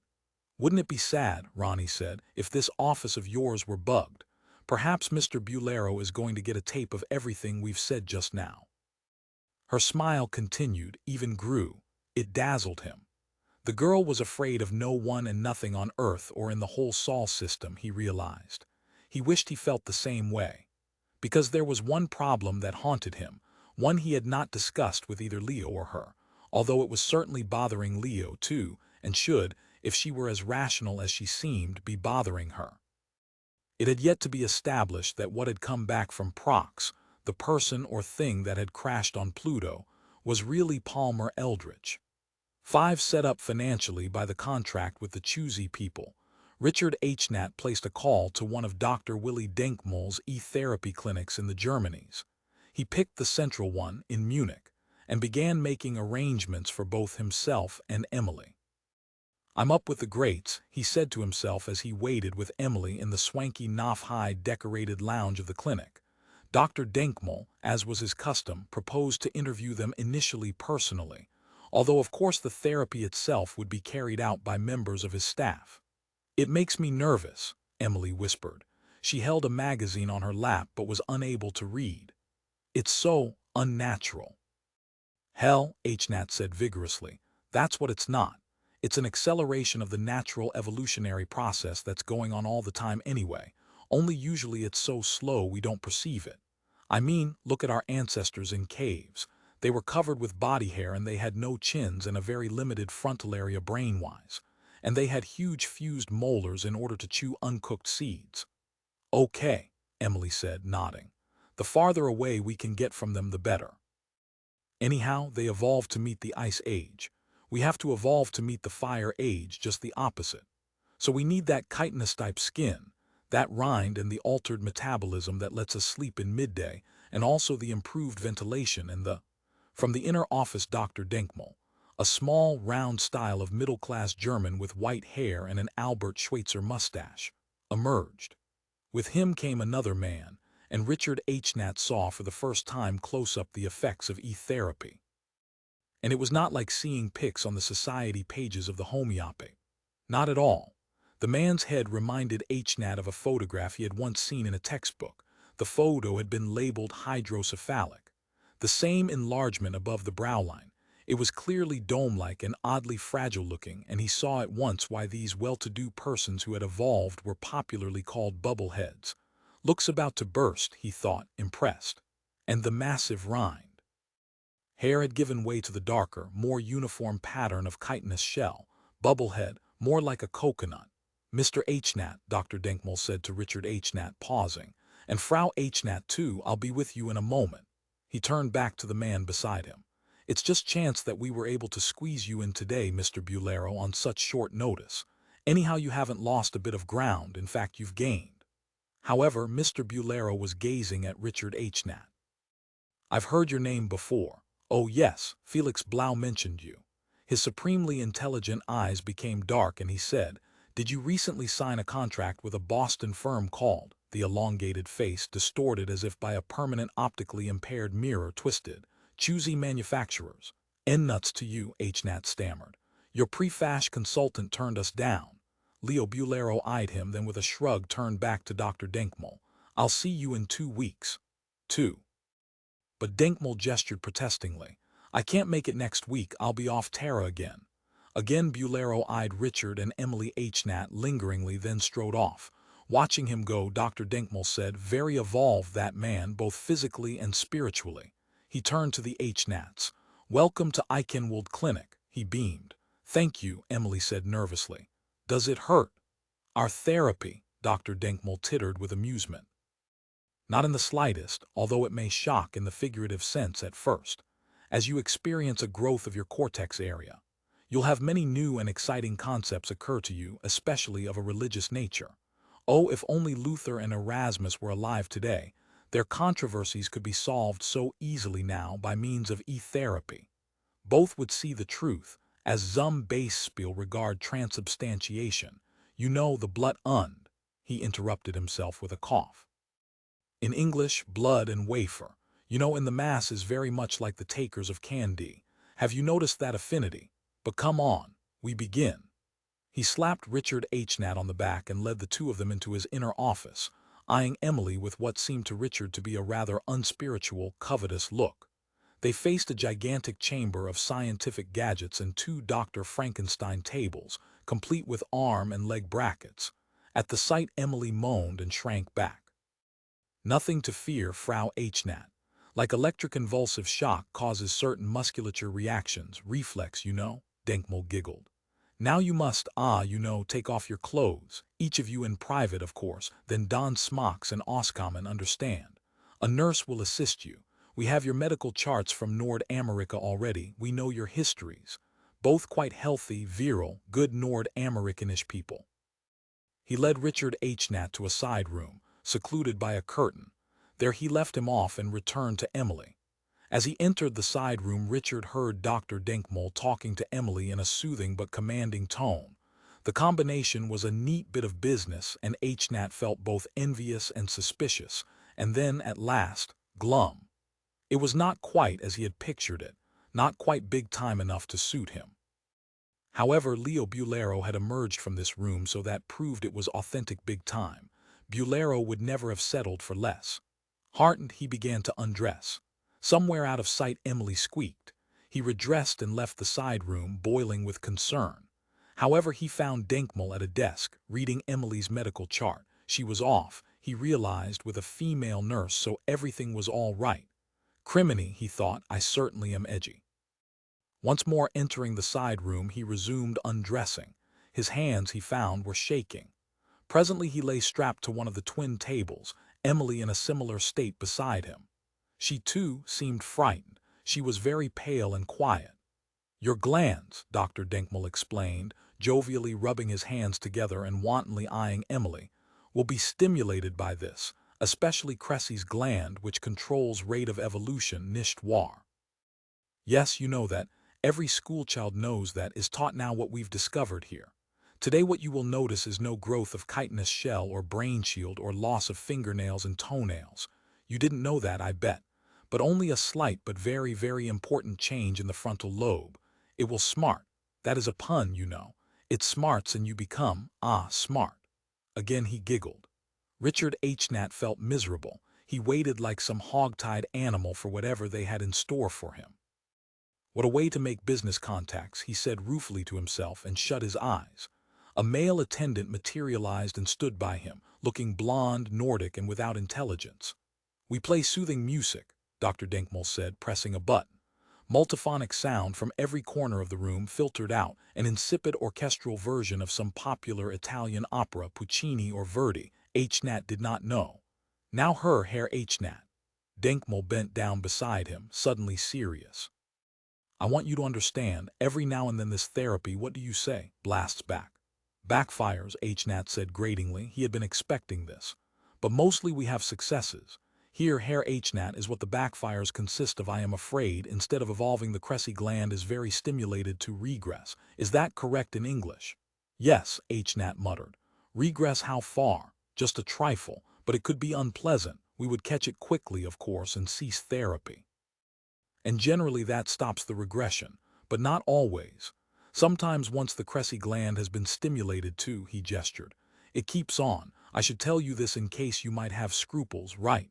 Wouldn't it be sad, Ronnie said, if this office of yours were bugged? Perhaps Mr. Bulero is going to get a tape of everything we've said just now. Her smile continued, even grew. It dazzled him. The girl was afraid of no one and nothing on Earth or in the whole Sol system, he realized. He wished he felt the same way. Because there was one problem that haunted him, one he had not discussed with either Leo or her, although it was certainly bothering Leo too, and should, if she were as rational as she seemed, be bothering her. It had yet to be established that what had come back from Prox, the person or thing that had crashed on Pluto, was really Palmer Eldritch. 5 set up financially by the contract with the choosy people, Richard H. Nat placed a call to one of Dr. Willy Denkmühl's e-therapy clinics in the Germanies. He picked the central one in Munich and began making arrangements for both himself and Emily. I'm up with the greats, he said to himself as he waited with Emily in the swanky Knopf-high decorated lounge of the clinic. Dr. Denkmühl, as was his custom, proposed to interview them initially personally, although of course the therapy itself would be carried out by members of his staff. It makes me nervous, Emily whispered. She held a magazine on her lap but was unable to read. It's so unnatural. Hell, H-Nat said vigorously. That's what it's not. It's an acceleration of the natural evolutionary process that's going on all the time anyway, only usually it's so slow we don't perceive it. I mean, look at our ancestors in caves. They were covered with body hair and they had no chins and a very limited frontal area brain-wise. And they had huge fused molars in order to chew uncooked seeds. Okay, Emily said, nodding. The farther away we can get from them, the better. Anyhow, they evolved to meet the Ice Age. We have to evolve to meet the Fire Age, just the opposite. So we need that chitinous-type skin, that rind and the altered metabolism that lets us sleep in midday, and also the improved ventilation and the— From the inner office, Dr. Denkmühl, a small, round style of middle-class German with white hair and an Albert Schweitzer mustache, emerged. With him came another man, and Richard H. Nat saw for the first time close-up the effects of e-therapy. And it was not like seeing pics on the society pages of the homeopathy. Not at all. The man's head reminded H. Nat of a photograph he had once seen in a textbook. The photo had been labeled hydrocephalic. The same enlargement above the brow line. It was clearly dome-like and oddly fragile-looking, and he saw at once why these well-to-do persons who had evolved were popularly called bubbleheads. Looks about to burst, he thought, impressed. And the massive rind. Hair had given way to the darker, more uniform pattern of chitinous shell. Bubblehead, more like a coconut. Mr. H-Nat, Dr. Denkmal said to Richard H-Nat, pausing. And Frau H-Nat too, I'll be with you in a moment. He turned back to the man beside him. It's just chance that we were able to squeeze you in today, Mr. Bulero, on such short notice. Anyhow, you haven't lost a bit of ground, in fact you've gained. However, Mr. Bulero was gazing at Richard H-Nat. I've heard your name before. Oh yes, Felix Blau mentioned you. His supremely intelligent eyes became dark and he said, did you recently sign a contract with a Boston firm called, the elongated face distorted as if by a permanent optically impaired mirror twisted, choosy manufacturers? Nuts to you, H-Nat stammered. Your prefash consultant turned us down. Leo Bulero eyed him, then with a shrug turned back to Dr. Denkmal. I'll see you in 2 weeks. 2. But Denkmal gestured protestingly. I can't make it next week, I'll be off Terra again. Again Bulero eyed Richard and Emily H-Nat lingeringly, then strode off. Watching him go, Dr. Denkmal said, very evolved that man, both physically and spiritually. He turned to the H-Nats. Welcome to Eichenwald Clinic, he beamed. Thank you, Emily said nervously. Does it hurt? Our therapy, Dr. Denkmal tittered with amusement. Not in the slightest, although it may shock in the figurative sense at first. As you experience a growth of your cortex area, you'll have many new and exciting concepts occur to you, especially of a religious nature. Oh, if only Luther and Erasmus were alive today, their controversies could be solved so easily now by means of e-therapy. Both would see the truth, as zum Beispiel regard transubstantiation. You know the blood und, he interrupted himself with a cough. In English, blood and wafer. You know, in the Mass is very much like the takers of candy. Have you noticed that affinity? But come on, we begin. He slapped Richard H-Nat on the back and led the two of them into his inner office, eyeing Emily with what seemed to Richard to be a rather unspiritual, covetous look. They faced a gigantic chamber of scientific gadgets and 2 Dr. Frankenstein tables, complete with arm and leg brackets. At the sight, Emily moaned and shrank back. Nothing to fear, Frau H-Nat. Like electroconvulsive shock causes certain musculature reactions, reflex, you know, Denkmal giggled. Now you must, take off your clothes, each of you in private, of course, then don smocks and Auskommen, understand. A nurse will assist you. We have your medical charts from Nord-America already, we know your histories. Both quite healthy, virile, good Nord-Americanish people. He led Richard H-Nat to a side room, secluded by a curtain. There he left him off and returned to Emily. As he entered the side room, Richard heard Dr. Denkmal talking to Emily in a soothing but commanding tone. The combination was a neat bit of business, and H-Nat felt both envious and suspicious, and then, at last, glum. It was not quite as he had pictured it, not quite big time enough to suit him. However, Leo Bulero had emerged from this room, so that proved it was authentic big time. Bulero would never have settled for less. Heartened, he began to undress. Somewhere out of sight, Emily squeaked. He redressed and left the side room, boiling with concern. However, he found Denkmal at a desk, reading Emily's medical chart. She was off, he realized, with a female nurse, so everything was all right. Criminy, he thought, I certainly am edgy. Once more entering the side room, he resumed undressing. His hands, he found, were shaking. Presently he lay strapped to one of the twin tables, Emily in a similar state beside him. She, too, seemed frightened. She was very pale and quiet. Your glands, Dr. Denkmal explained, jovially rubbing his hands together and wantonly eyeing Emily, will be stimulated by this, especially Cressy's gland, which controls rate of evolution, nicht wahr? Yes, you know that. Every schoolchild knows that, is taught now what we've discovered here. Today what you will notice is no growth of chitinous shell or brain shield or loss of fingernails and toenails. You didn't know that, I bet. But only a slight but very, very important change in the frontal lobe. It will smart. That is a pun, you know. It smarts and you become, smart. Again he giggled. Richard H-Nat felt miserable. He waited like some hog-tied animal for whatever they had in store for him. What a way to make business contacts, he said ruefully to himself and shut his eyes. A male attendant materialized and stood by him, looking blonde, Nordic, and without intelligence. "We play soothing music," Dr. Denkmal said, pressing a button. Multiphonic sound from every corner of the room filtered out, an insipid orchestral version of some popular Italian opera, Puccini or Verdi. H-Nat did not know. "Now Herr H-Nat." Denkmal bent down beside him, suddenly serious. "I want you to understand, every now and then this therapy, what do you say, blasts back. Backfires," H-Nat said gratingly. He had been expecting this. "But mostly we have successes. Here, Herr H-Nat, is what the backfires consist of. I am afraid, instead of evolving, the Cressy gland is very stimulated to regress. Is that correct in English?" "Yes," H-Nat muttered. "Regress how far? Just a trifle, but it could be unpleasant. We would catch it quickly, of course, and cease therapy. And generally that stops the regression, but not always. Sometimes once the Cressy gland has been stimulated too," he gestured, "it keeps on. I should tell you this in case you might have scruples, right?"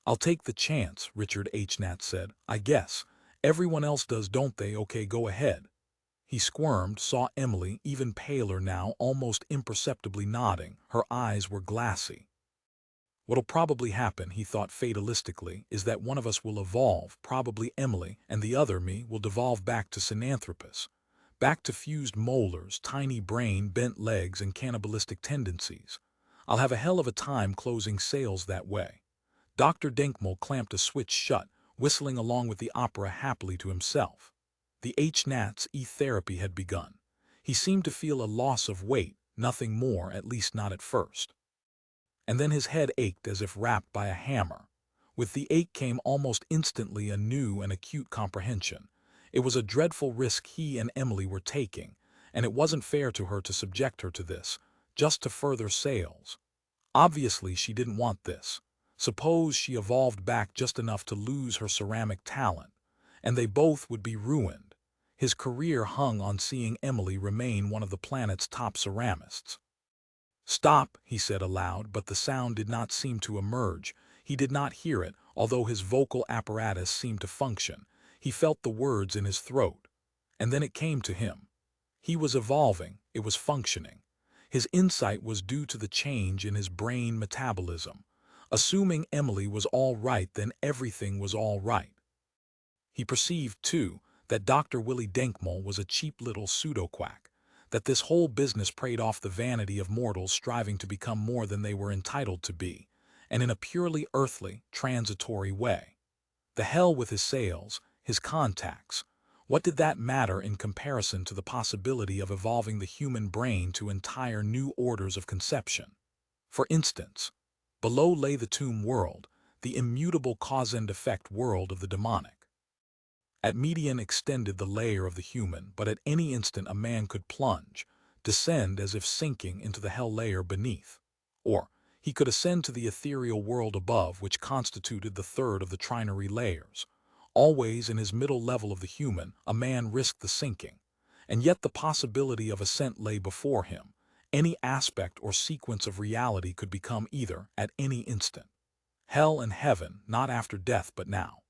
"I'll take the chance," Richard H. Nat said. "I guess. Everyone else does, don't they? Okay, go ahead." He squirmed, saw Emily, even paler now, almost imperceptibly nodding. Her eyes were glassy. "What'll probably happen," he thought fatalistically, "is that one of us will evolve, probably Emily, and the other, me, will devolve back to Sinanthropus. Back to fused molars, tiny brain, bent legs, and cannibalistic tendencies. I'll have a hell of a time closing sales that way." Dr. Denkmal clamped a switch shut, whistling along with the opera happily to himself. The H-Nat's E-therapy had begun. He seemed to feel a loss of weight, nothing more, at least not at first. And then his head ached as if rapped by a hammer. With the ache came almost instantly a new and acute comprehension. It was a dreadful risk he and Emily were taking, and it wasn't fair to her to subject her to this, just to further sales. Obviously she didn't want this. Suppose she evolved back just enough to lose her ceramic talent, and they both would be ruined. His career hung on seeing Emily remain one of the planet's top ceramists. "Stop," he said aloud, but the sound did not seem to emerge. He did not hear it, although his vocal apparatus seemed to function. He felt the words in his throat. And then it came to him. He was evolving, it was functioning. His insight was due to the change in his brain metabolism. Assuming Emily was all right, then everything was all right. He perceived, too, that Dr. Willie Denkmal was a cheap little pseudo-quack, that this whole business preyed off the vanity of mortals striving to become more than they were entitled to be, and in a purely earthly, transitory way. The hell with his sales, his contacts. What did that matter in comparison to the possibility of evolving the human brain to entire new orders of conception? For instance, below lay the tomb world, the immutable cause-and-effect world of the demonic. At median extended the layer of the human, but at any instant a man could plunge, descend as if sinking into the hell layer beneath. Or he could ascend to the ethereal world above, which constituted the third of the trinary layers. Always in his middle level of the human, a man risked the sinking. And yet the possibility of ascent lay before him. Any aspect or sequence of reality could become either at any instant. Hell and heaven, not after death but now.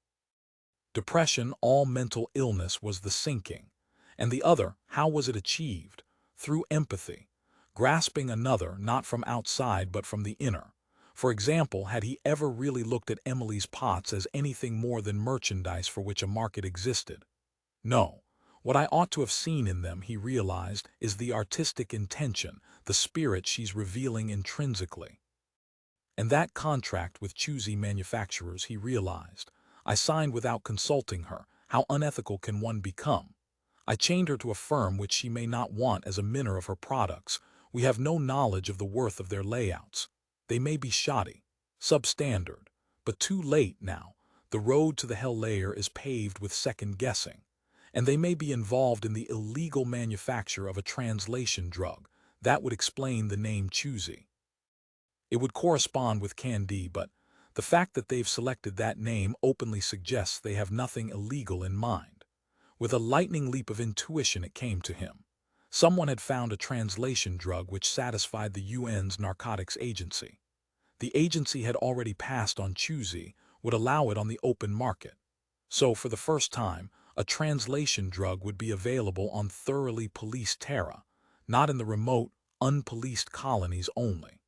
Depression, all mental illness, was the sinking. And the other, how was it achieved? Through empathy. Grasping another, not from outside but from the inner. For example, had he ever really looked at Emily's pots as anything more than merchandise for which a market existed? No. What I ought to have seen in them, he realized, is the artistic intention, the spirit she's revealing intrinsically. And that contract with choosy manufacturers, he realized, I signed without consulting her. How unethical can one become? I chained her to a firm which she may not want as a minner of her products. We have no knowledge of the worth of their layouts. They may be shoddy, substandard, but too late now. The road to the hell layer is paved with second-guessing. And they may be involved in the illegal manufacture of a translation drug. That would explain the name choosy. It would correspond with Candy, but the fact that they've selected that name openly suggests they have nothing illegal in mind. With a lightning leap of intuition it came to him. Someone had found a translation drug which satisfied the UN's narcotics agency. The agency had already passed on Choosy, would allow it on the open market. So, for the first time, a translation drug would be available on thoroughly policed Terra, not in the remote, unpoliced colonies only.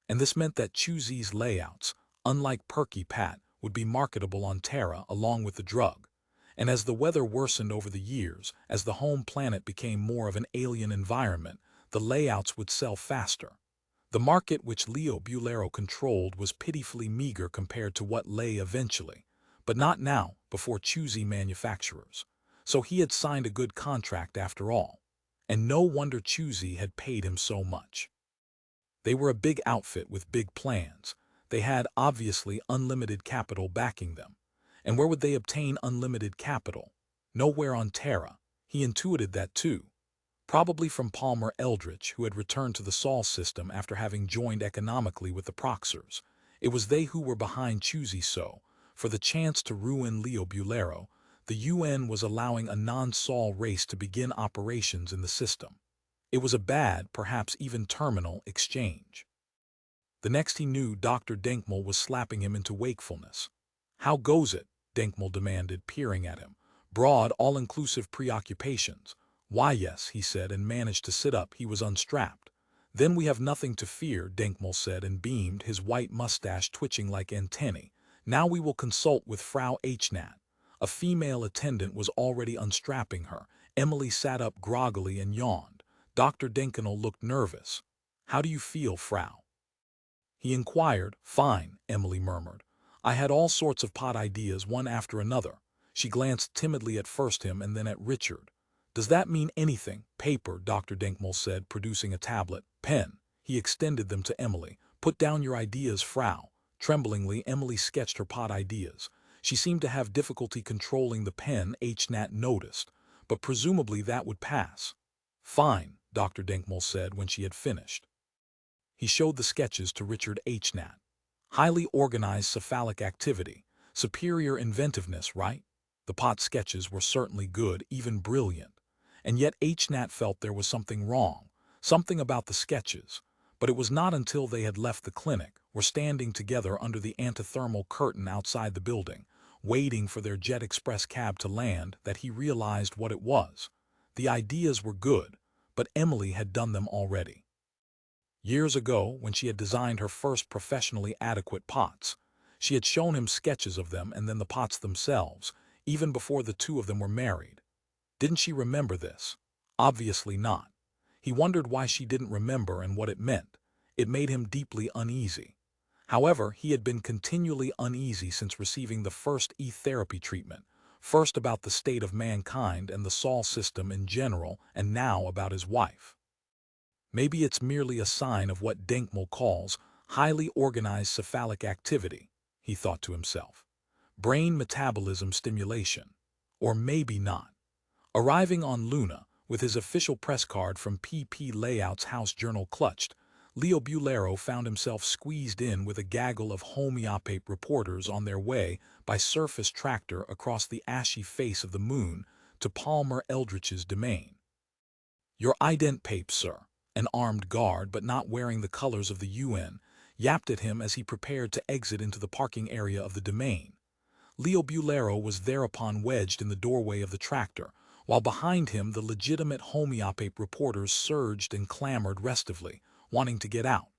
And this meant that Choozy's layouts, unlike Perky Pat, would be marketable on Terra along with the drug. And as the weather worsened over the years, as the home planet became more of an alien environment, the layouts would sell faster. The market which Leo Bulero controlled was pitifully meager compared to what lay eventually, but not now, before choosy manufacturers. So he had signed a good contract after all. And no wonder Choosy had paid him so much. They were a big outfit with big plans. They had, obviously, unlimited capital backing them. And where would they obtain unlimited capital? Nowhere on Terra. He intuited that too. Probably from Palmer Eldritch, who had returned to the Sol system after having joined economically with the Proxers. It was they who were behind Choosy, so, for the chance to ruin Leo Bulero, the UN was allowing a non-Sol race to begin operations in the system. It was a bad, perhaps even terminal, exchange. The next he knew, Dr. Denkmal was slapping him into wakefulness. "How goes it?" Denkmal demanded, peering at him. "Broad, all-inclusive preoccupations." "Why, yes," he said, and managed to sit up. He was unstrapped. "Then we have nothing to fear," Denkmal said, and beamed, his white mustache twitching like antennae. "Now we will consult with Frau Hnat." A female attendant was already unstrapping her. Emily sat up groggily and yawned. Dr. Denkmal looked nervous. "How do you feel, Frau?" he inquired. "Fine," Emily murmured. "I had all sorts of pot ideas, one after another." She glanced timidly at first him and then at Richard. "Does that mean anything?" "Paper," Dr. Denkmal said, producing a tablet. "Pen." He extended them to Emily. "Put down your ideas, Frau." Tremblingly, Emily sketched her pot ideas. She seemed to have difficulty controlling the pen, Hnat noticed, but presumably that would pass. "Fine," Dr. Denkmal said when she had finished. He showed the sketches to Richard Hnat. "Highly organized cephalic activity. Superior inventiveness, right?" The pot sketches were certainly good, even brilliant. And yet Hnat felt there was something wrong, something about the sketches. But it was not until they had left the clinic, were standing together under the antithermal curtain outside the building, waiting for their Jet Express cab to land, that he realized what it was. The ideas were good, but Emily had done them already. Years ago, when she had designed her first professionally adequate pots, she had shown him sketches of them and then the pots themselves, even before the two of them were married. Didn't she remember this? Obviously not. He wondered why she didn't remember and what it meant. It made him deeply uneasy. However, he had been continually uneasy since receiving the first E-therapy treatment, first about the state of mankind and the Sol system in general, and now about his wife. Maybe it's merely a sign of what Denkmal calls highly organized cephalic activity, he thought to himself. Brain metabolism stimulation. Or maybe not. Arriving on Luna, with his official press card from PP Layout's house journal clutched, Leo Bulero found himself squeezed in with a gaggle of homeopathic reporters on their way by surface tractor across the ashy face of the moon to Palmer Eldritch's domain. "Your ident pape, sir," an armed guard, but not wearing the colors of the UN, yapped at him as he prepared to exit into the parking area of the domain. Leo Bulero was thereupon wedged in the doorway of the tractor, while behind him the legitimate homeopathic reporters surged and clamored restively, wanting to get out.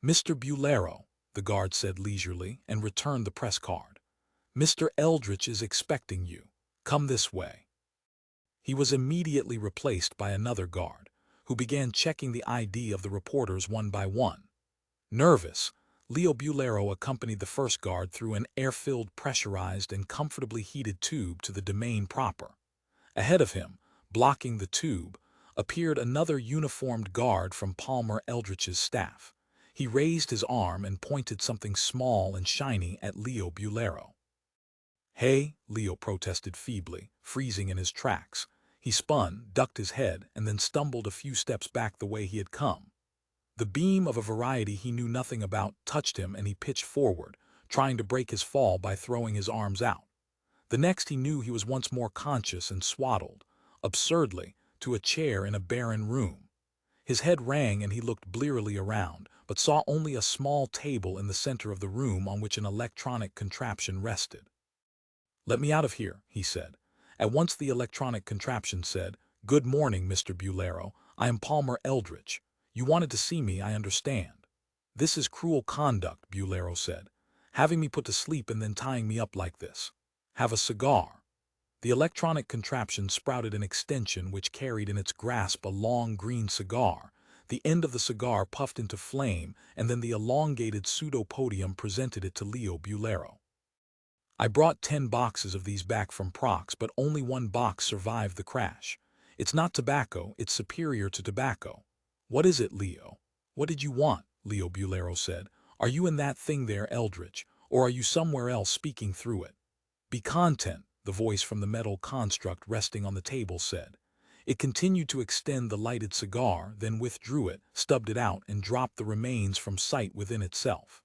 "Mr. Bulero," the guard said leisurely, and returned the press card. "Mr. Eldritch is expecting you. Come this way." He was immediately replaced by another guard, who began checking the ID of the reporters one by one. Nervous, Leo Bulero accompanied the first guard through an air-filled, pressurized, and comfortably heated tube to the domain proper. Ahead of him, blocking the tube, appeared another uniformed guard from Palmer Eldritch's staff. He raised his arm and pointed something small and shiny at Leo Bulero. "Hey," Leo protested feebly, freezing in his tracks. He spun, ducked his head, and then stumbled a few steps back the way he had come. The beam of a variety he knew nothing about touched him and he pitched forward, trying to break his fall by throwing his arms out. The next he knew he was once more conscious and swaddled, absurdly, to a chair in a barren room. His head rang and he looked blearily around, but saw only a small table in the center of the room on which an electronic contraption rested. "Let me out of here," he said. At once the electronic contraption said, "Good morning, Mr. Bulero. I am Palmer Eldritch. You wanted to see me, I understand." "This is cruel conduct," Bulero said. "Having me put to sleep and then tying me up like this. Have a cigar." The electronic contraption sprouted an extension which carried in its grasp a long green cigar. The end of the cigar puffed into flame, and then the elongated pseudopodium presented it to Leo Bulero. "I brought 10 boxes of these back from Prox, but only one box survived the crash. It's not tobacco, it's superior to tobacco." "What is it, Leo? What did you want?" Leo Bulero said. "Are you in that thing there, Eldritch, or are you somewhere else speaking through it?" "Be content," the voice from the metal construct resting on the table said. It continued to extend the lighted cigar, then withdrew it, stubbed it out, and dropped the remains from sight within itself.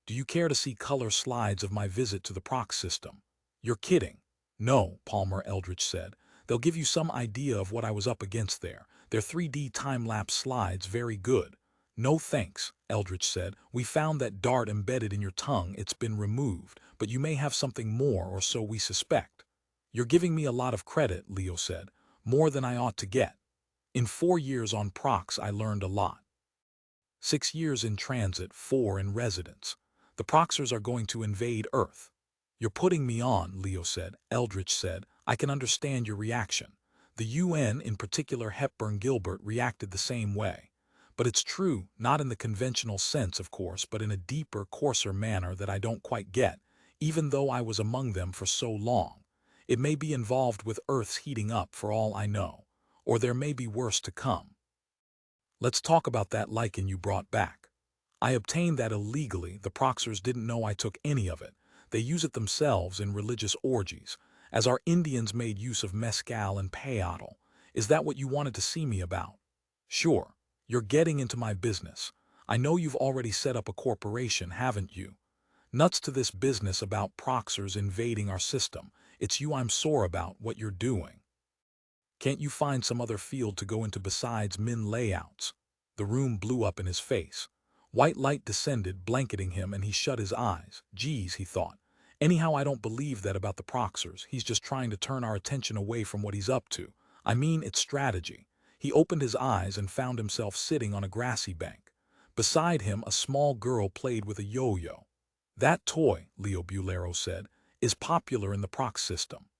"Do you care to see color slides of my visit to the Prox system?" "You're kidding." "No," Palmer Eldritch said. "They'll give you some idea of what I was up against there. They're 3D time-lapse slides, very good." "No thanks," Eldritch said. "We found that dart embedded in your tongue. It's been removed, but you may have something more, or so we suspect." "You're giving me a lot of credit," Leo said. "More than I ought to get. In 4 years on Prox I learned a lot. 6 years in transit, 4 in residence. The Proxers are going to invade Earth." "You're putting me on," Leo said. Eldritch said. "I can understand your reaction. The UN, in particular Hepburn Gilbert, reacted the same way. But it's true, not in the conventional sense, of course, but in a deeper, coarser manner that I don't quite get, even though I was among them for so long. It may be involved with Earth's heating up for all I know, or there may be worse to come. Let's talk about that lichen you brought back. I obtained that illegally. The Proxers didn't know I took any of it. They use it themselves in religious orgies, as our Indians made use of mescal and peyote. Is that what you wanted to see me about?" "Sure. You're getting into my business. I know you've already set up a corporation, haven't you? Nuts to this business about Proxers invading our system. It's you I'm sore about, what you're doing. Can't you find some other field to go into besides min layouts?" The room blew up in his face. White light descended, blanketing him, and he shut his eyes. "Geez," he thought. "Anyhow, I don't believe that about the Proxers. He's just trying to turn our attention away from what he's up to. I mean, it's strategy." He opened his eyes and found himself sitting on a grassy bank. Beside him, a small girl played with a yo-yo. "That toy," Leo Bulero said, "is popular in the Prox system."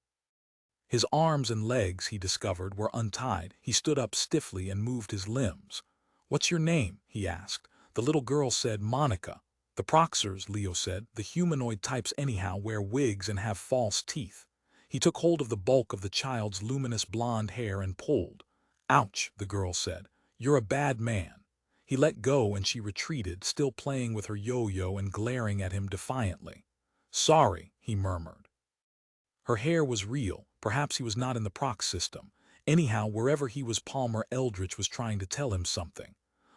His arms and legs, he discovered, were untied. He stood up stiffly and moved his limbs. "What's your name?" he asked. The little girl said, "Monica." "The Proxers," Leo said, "the humanoid types anyhow, wear wigs and have false teeth." He took hold of the bulk of the child's luminous blonde hair and pulled. "Ouch," the girl said. "You're a bad man." He let go and she retreated, still playing with her yo-yo and glaring at him defiantly. "Sorry," he murmured. Her hair was real. Perhaps he was not in the Prox system. Anyhow, wherever he was, Palmer Eldritch was trying to tell him something.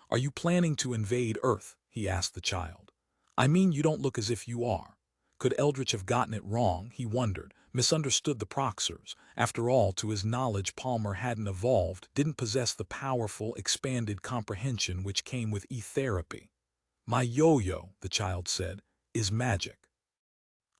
"Are you planning to invade Earth?" he asked the child. "I mean, you don't look as if you are." Could Eldritch have gotten it wrong, he wondered, misunderstood the Proxers? After all, to his knowledge, Palmer hadn't evolved, didn't possess the powerful, expanded comprehension which came with e-therapy. "My yo-yo," the child said, "is magic.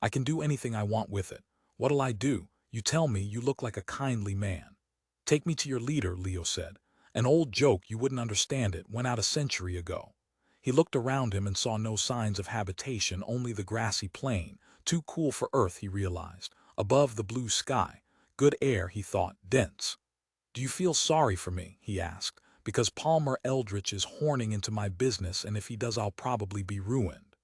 I can do anything I want with it. What'll I do? You tell me. You look like a kindly man." "Take me to your leader," Leo said. "An old joke, you wouldn't understand it, went out a century ago." He looked around him and saw no signs of habitation, only the grassy plain. Too cool for Earth, he realized. Above, the blue sky. Good air, he thought, dense. "Do you feel sorry for me?" he asked. "Because Palmer Eldritch is horning into my business, and if he does I'll probably be ruined.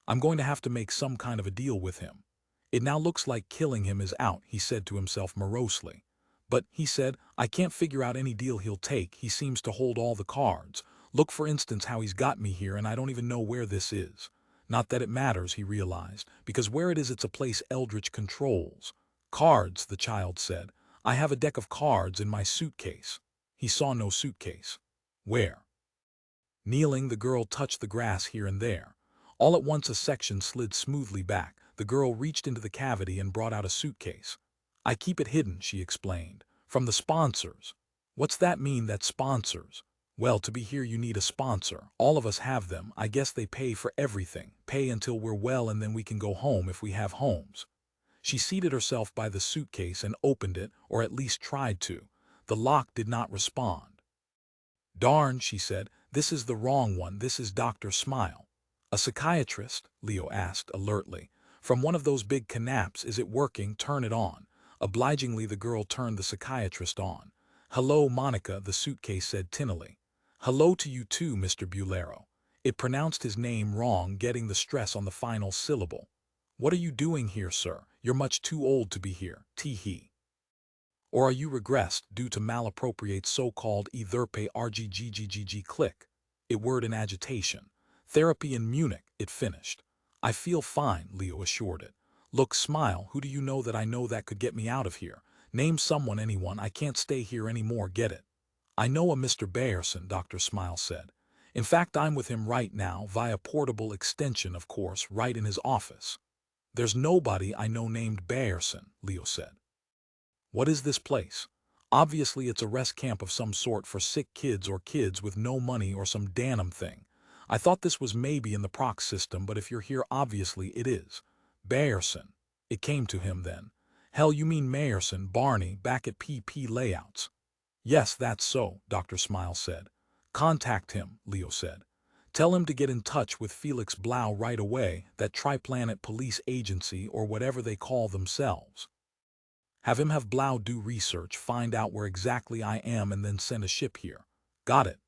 I'm going to have to make some kind of a deal with him. It now looks like killing him is out," he said to himself morosely. "But," he said, "I can't figure out any deal he'll take. He seems to hold all the cards. Look, for instance, how he's got me here, and I don't even know where this is. Not that it matters," he realized, "because where it is, it's a place Eldritch controls." "Cards," the child said. "I have a deck of cards in my suitcase." He saw no suitcase. "Where?" Kneeling, the girl touched the grass here and there. All at once a section slid smoothly back. The girl reached into the cavity and brought out a suitcase. "I keep it hidden," she explained. "From the sponsors." What's that mean, that sponsors? Well, to be here you need a sponsor. All of us have them. I guess they pay for everything. Pay until we're well and then we can go home if we have homes. She seated herself by the suitcase and opened it, or at least tried to. The lock did not respond. Darn, she said, this is the wrong one. This is Dr. Smile. A psychiatrist? Leo asked alertly. From one of those big canaps. Is it working? Turn it on. Obligingly the girl turned the psychiatrist on. Hello, Monica, the suitcase said tinnily. Hello to you too, Mr. Bulero. It pronounced his name wrong, getting the stress on the final syllable. What are you doing here, sir? You're much too old to be here, tee-hee. Or are you regressed due to malappropriate so-called etherpe rggggg click? It word in agitation. Therapy in Munich, it finished. I feel fine, Leo assured it. Look, Smile, who do you know that I know that could get me out of here? Name someone, anyone. I can't stay here anymore, get it? I know a Mr. Mayerson, Dr. Smile said. In fact, I'm with him right now, via portable extension, of course, right in his office. There's nobody I know named Mayerson, Leo said. What is this place? Obviously it's a rest camp of some sort for sick kids or kids with no money or some damn thing. I thought this was maybe in the proc system, but if you're here, obviously it is. Mayerson. It came to him then. Hell, you mean Mayerson, Barney, back at PP Layouts. Yes, that's so, Dr. Smile said. Contact him, Leo said. Tell him to get in touch with Felix Blau right away, that Triplanet Police Agency or whatever they call themselves. Have him have Blau do research, find out where exactly I am, and then send a ship here. Got it.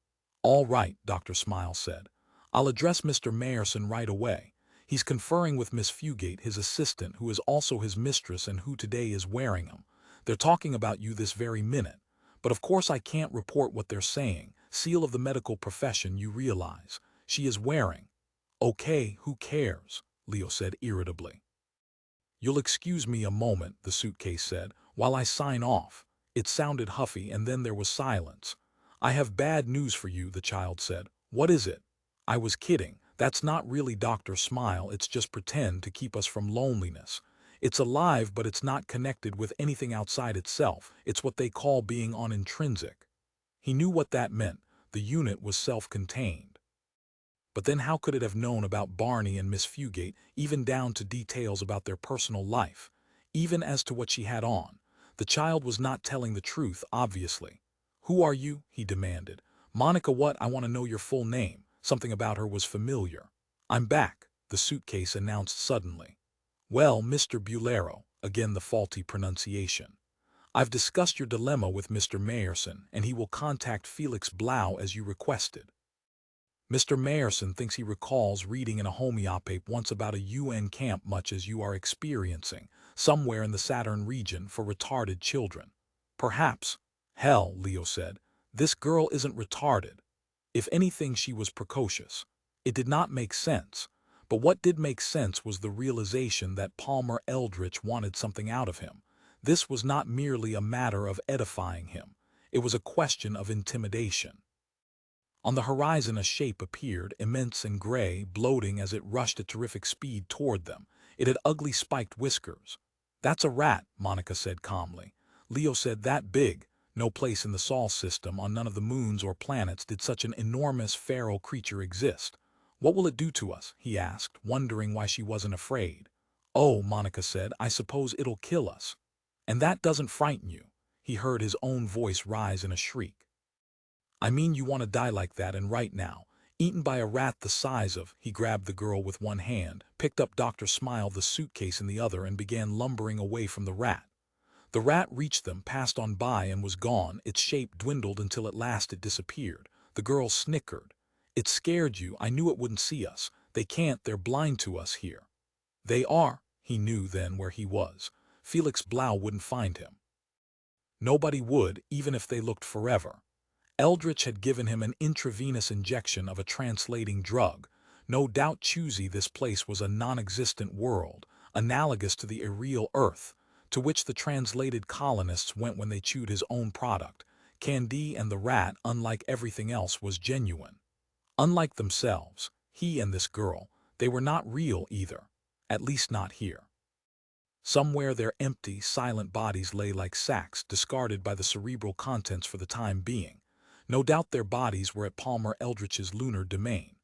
All right, Dr. Smile said. I'll address Mr. Mayerson right away. He's conferring with Miss Fugate, his assistant, who is also his mistress and who today is wearing him. They're talking about you this very minute. But of course I can't report what they're saying. Seal of the medical profession, you realize. She is wearing. Okay, who cares? Leo said irritably. You'll excuse me a moment, the suitcase said, while I sign off. It sounded huffy, and then there was silence. I have bad news for you, the child said. What is it? I was kidding. That's not really Dr. Smile, it's just pretend to keep us from loneliness. It's alive, but it's not connected with anything outside itself. It's what they call being on intrinsic. He knew what that meant. The unit was self-contained. But then how could it have known about Barney and Miss Fugate, even down to details about their personal life, even as to what she had on? The child was not telling the truth, obviously. Who are you? He demanded. Monica what? I want to know your full name. Something about her was familiar. I'm back, the suitcase announced suddenly. Well, Mr. Bulero, again the faulty pronunciation. I've discussed your dilemma with Mr. Mayerson, and he will contact Felix Blau as you requested. Mr. Mayerson thinks he recalls reading in a homeopath once about a UN camp much as you are experiencing, somewhere in the Saturn region for retarded children. Perhaps. Hell, Leo said. This girl isn't retarded. If anything, she was precocious. It did not make sense. But what did make sense was the realization that Palmer Eldritch wanted something out of him. This was not merely a matter of edifying him. It was a question of intimidation. On the horizon a shape appeared, immense and gray, bloating as it rushed at terrific speed toward them. It had ugly spiked whiskers. That's a rat, Monica said calmly. Leo said, that big. No place in the Sol system, on none of the moons or planets, did such an enormous feral creature exist. What will it do to us? He asked, wondering why she wasn't afraid. Oh, Monica said, I suppose it'll kill us. And that doesn't frighten you. He heard his own voice rise in a shriek. I mean, you want to die like that, and right now, eaten by a rat the size of. He grabbed the girl with one hand, picked up Dr. Smile the suitcase in the other, and began lumbering away from the rat. The rat reached them, passed on by, and was gone. Its shape dwindled until at last it disappeared. The girl snickered. It scared you. I knew it wouldn't see us. They can't, they're blind to us here. They are. He knew then where he was. Felix Blau wouldn't find him. Nobody would, even if they looked forever. Eldritch had given him an intravenous injection of a translating drug. No doubt choosy this place was a non-existent world, analogous to the irreal Earth, to which the translated colonists went when they chewed his own product. Candide and the rat, unlike everything else, was genuine. Unlike themselves, he and this girl, they were not real either. At least not here. Somewhere their empty, silent bodies lay like sacks discarded by the cerebral contents for the time being. No doubt their bodies were at Palmer Eldritch's lunar domain.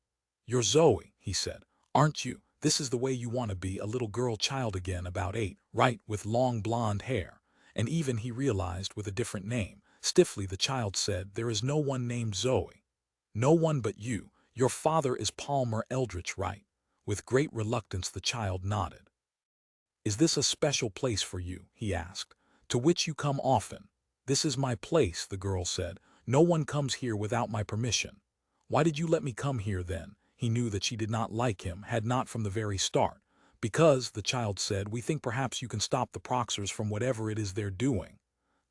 "You're Zoe," he said, "aren't you? This is the way you want to be, a little girl child again, about 8, right, with long blonde hair." And even, he realized, with a different name. Stiffly the child said, "There is no one named Zoe." "No one but you. Your father is Palmer Eldritch, right?" With great reluctance the child nodded. "Is this a special place for you?" he asked. "To which you come often?" "This is my place," the girl said. "No one comes here without my permission." "Why did you let me come here then?" He knew that she did not like him, had not from the very start. "Because," the child said, "we think perhaps you can stop the Proxers from whatever it is they're doing."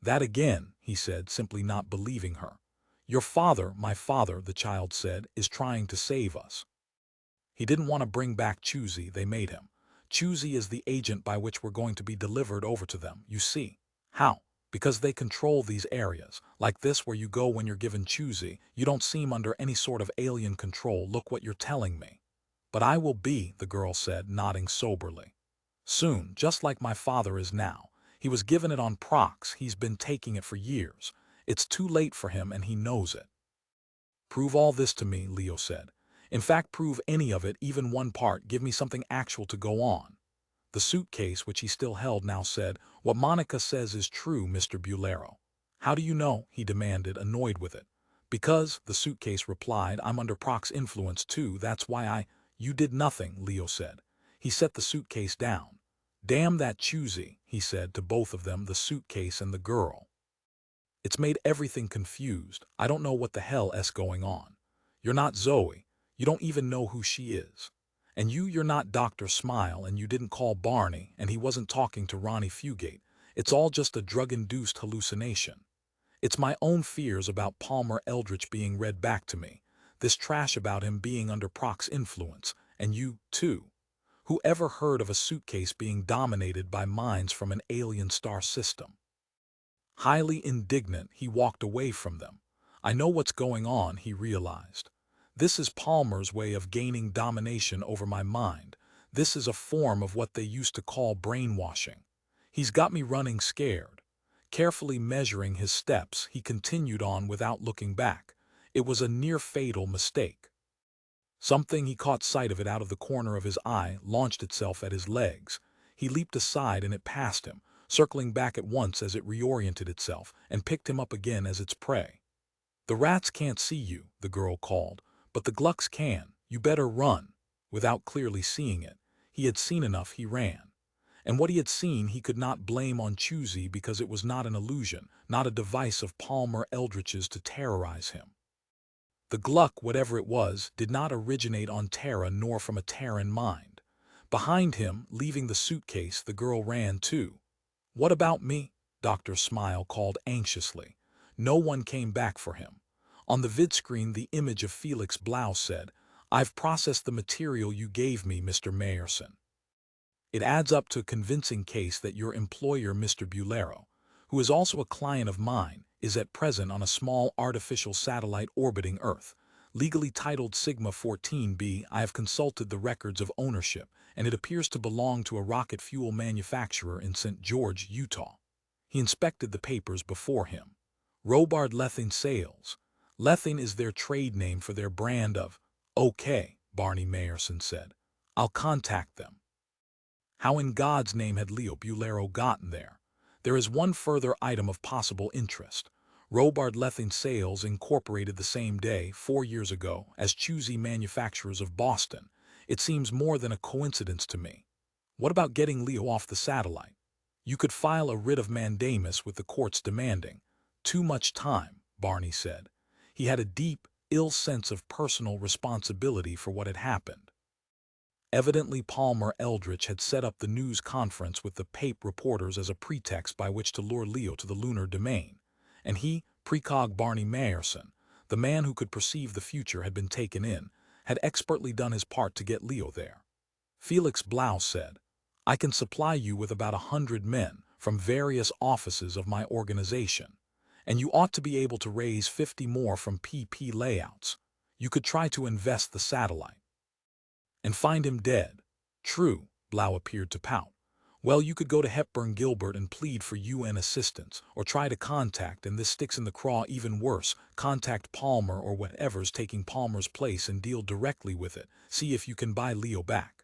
"That again," he said, simply not believing her. "Your father, my father," the child said, "is trying to save us. He didn't want to bring back Choosy, they made him. Choosy is the agent by which we're going to be delivered over to them, you see." "How?" "Because they control these areas, like this where you go when you're given Choosy. You don't seem under any sort of alien control, look what you're telling me." "But I will be," the girl said, nodding soberly. "Soon, just like my father is now. He was given it on Prox, he's been taking it for years. It's too late for him and he knows it." "Prove all this to me," Leo said. "In fact, prove any of it, even one part. Give me something actual to go on." The suitcase, which he still held, now said, "What Monica says is true, Mr. Bulero." "How do you know?" he demanded, annoyed with it. "Because," the suitcase replied, "I'm under Proc's influence too, that's why I—" "You did nothing," Leo said. He set the suitcase down. "Damn that Choosy," he said to both of them, the suitcase and the girl. "It's made everything confused. I don't know what the hell's going on. You're not Zoe. You don't even know who she is. And you're not Dr. Smile, and you didn't call Barney, and he wasn't talking to Ronnie Fugate. It's all just a drug-induced hallucination. It's my own fears about Palmer Eldritch being read back to me. This trash about him being under Proc's influence. And you, too. Who ever heard of a suitcase being dominated by minds from an alien star system?" Highly indignant, he walked away from them. "I know what's going on," he realized. "This is Palmer's way of gaining domination over my mind. This is a form of what they used to call brainwashing. He's got me running scared." Carefully measuring his steps, he continued on without looking back. It was a near-fatal mistake. Something, he caught sight of it out of the corner of his eye, launched itself at his legs. He leaped aside and it passed him, circling back at once as it reoriented itself, and picked him up again as its prey. "The rats can't see you," the girl called, "but the Glucks can. You better run." Without clearly seeing it, he had seen enough, he ran. And what he had seen he could not blame on Choosy, because it was not an illusion, not a device of Palmer Eldritch's to terrorize him. The Gluck, whatever it was, did not originate on Terra nor from a Terran mind. Behind him, leaving the suitcase, the girl ran too. "What about me?" Dr. Smile called anxiously. No one came back for him. On the vidscreen, the image of Felix Blau said, "I've processed the material you gave me, Mr. Mayerson. It adds up to a convincing case that your employer, Mr. Bulero, who is also a client of mine, is at present on a small artificial satellite orbiting Earth, legally titled Sigma 14b. I have consulted the records of ownership, and it appears to belong to a rocket fuel manufacturer in St. George, Utah." He inspected the papers before him. "Robard Lething Sales. Lething is their trade name for their brand of—" "Okay," Barney Mayerson said. "I'll contact them." How in God's name had Leo Bulero gotten there? There is one further item of possible interest. Robard Lething Sales incorporated the same day, 4 years ago, as Choosy Manufacturers of Boston. It seems more than a coincidence to me. What about getting Leo off the satellite? You could file a writ of mandamus with the courts demanding. "Too much time," Barney said. He had a deep, ill sense of personal responsibility for what had happened. Evidently Palmer Eldritch had set up the news conference with the Pape reporters as a pretext by which to lure Leo to the lunar domain. And he, precog Barney Mayerson, the man who could perceive the future, had been taken in, had expertly done his part to get Leo there. Felix Blau said, "I can supply you with about 100 men from various offices of my organization, and you ought to be able to raise 50 more from PP layouts. You could try to invest the satellite." "And find him dead." "True," Blau appeared to pout. Well, you could go to Hepburn Gilbert and plead for UN assistance, or try to contact, and this sticks in the craw even worse, contact Palmer or whatever's taking Palmer's place and deal directly with it. See if you can buy Leo back.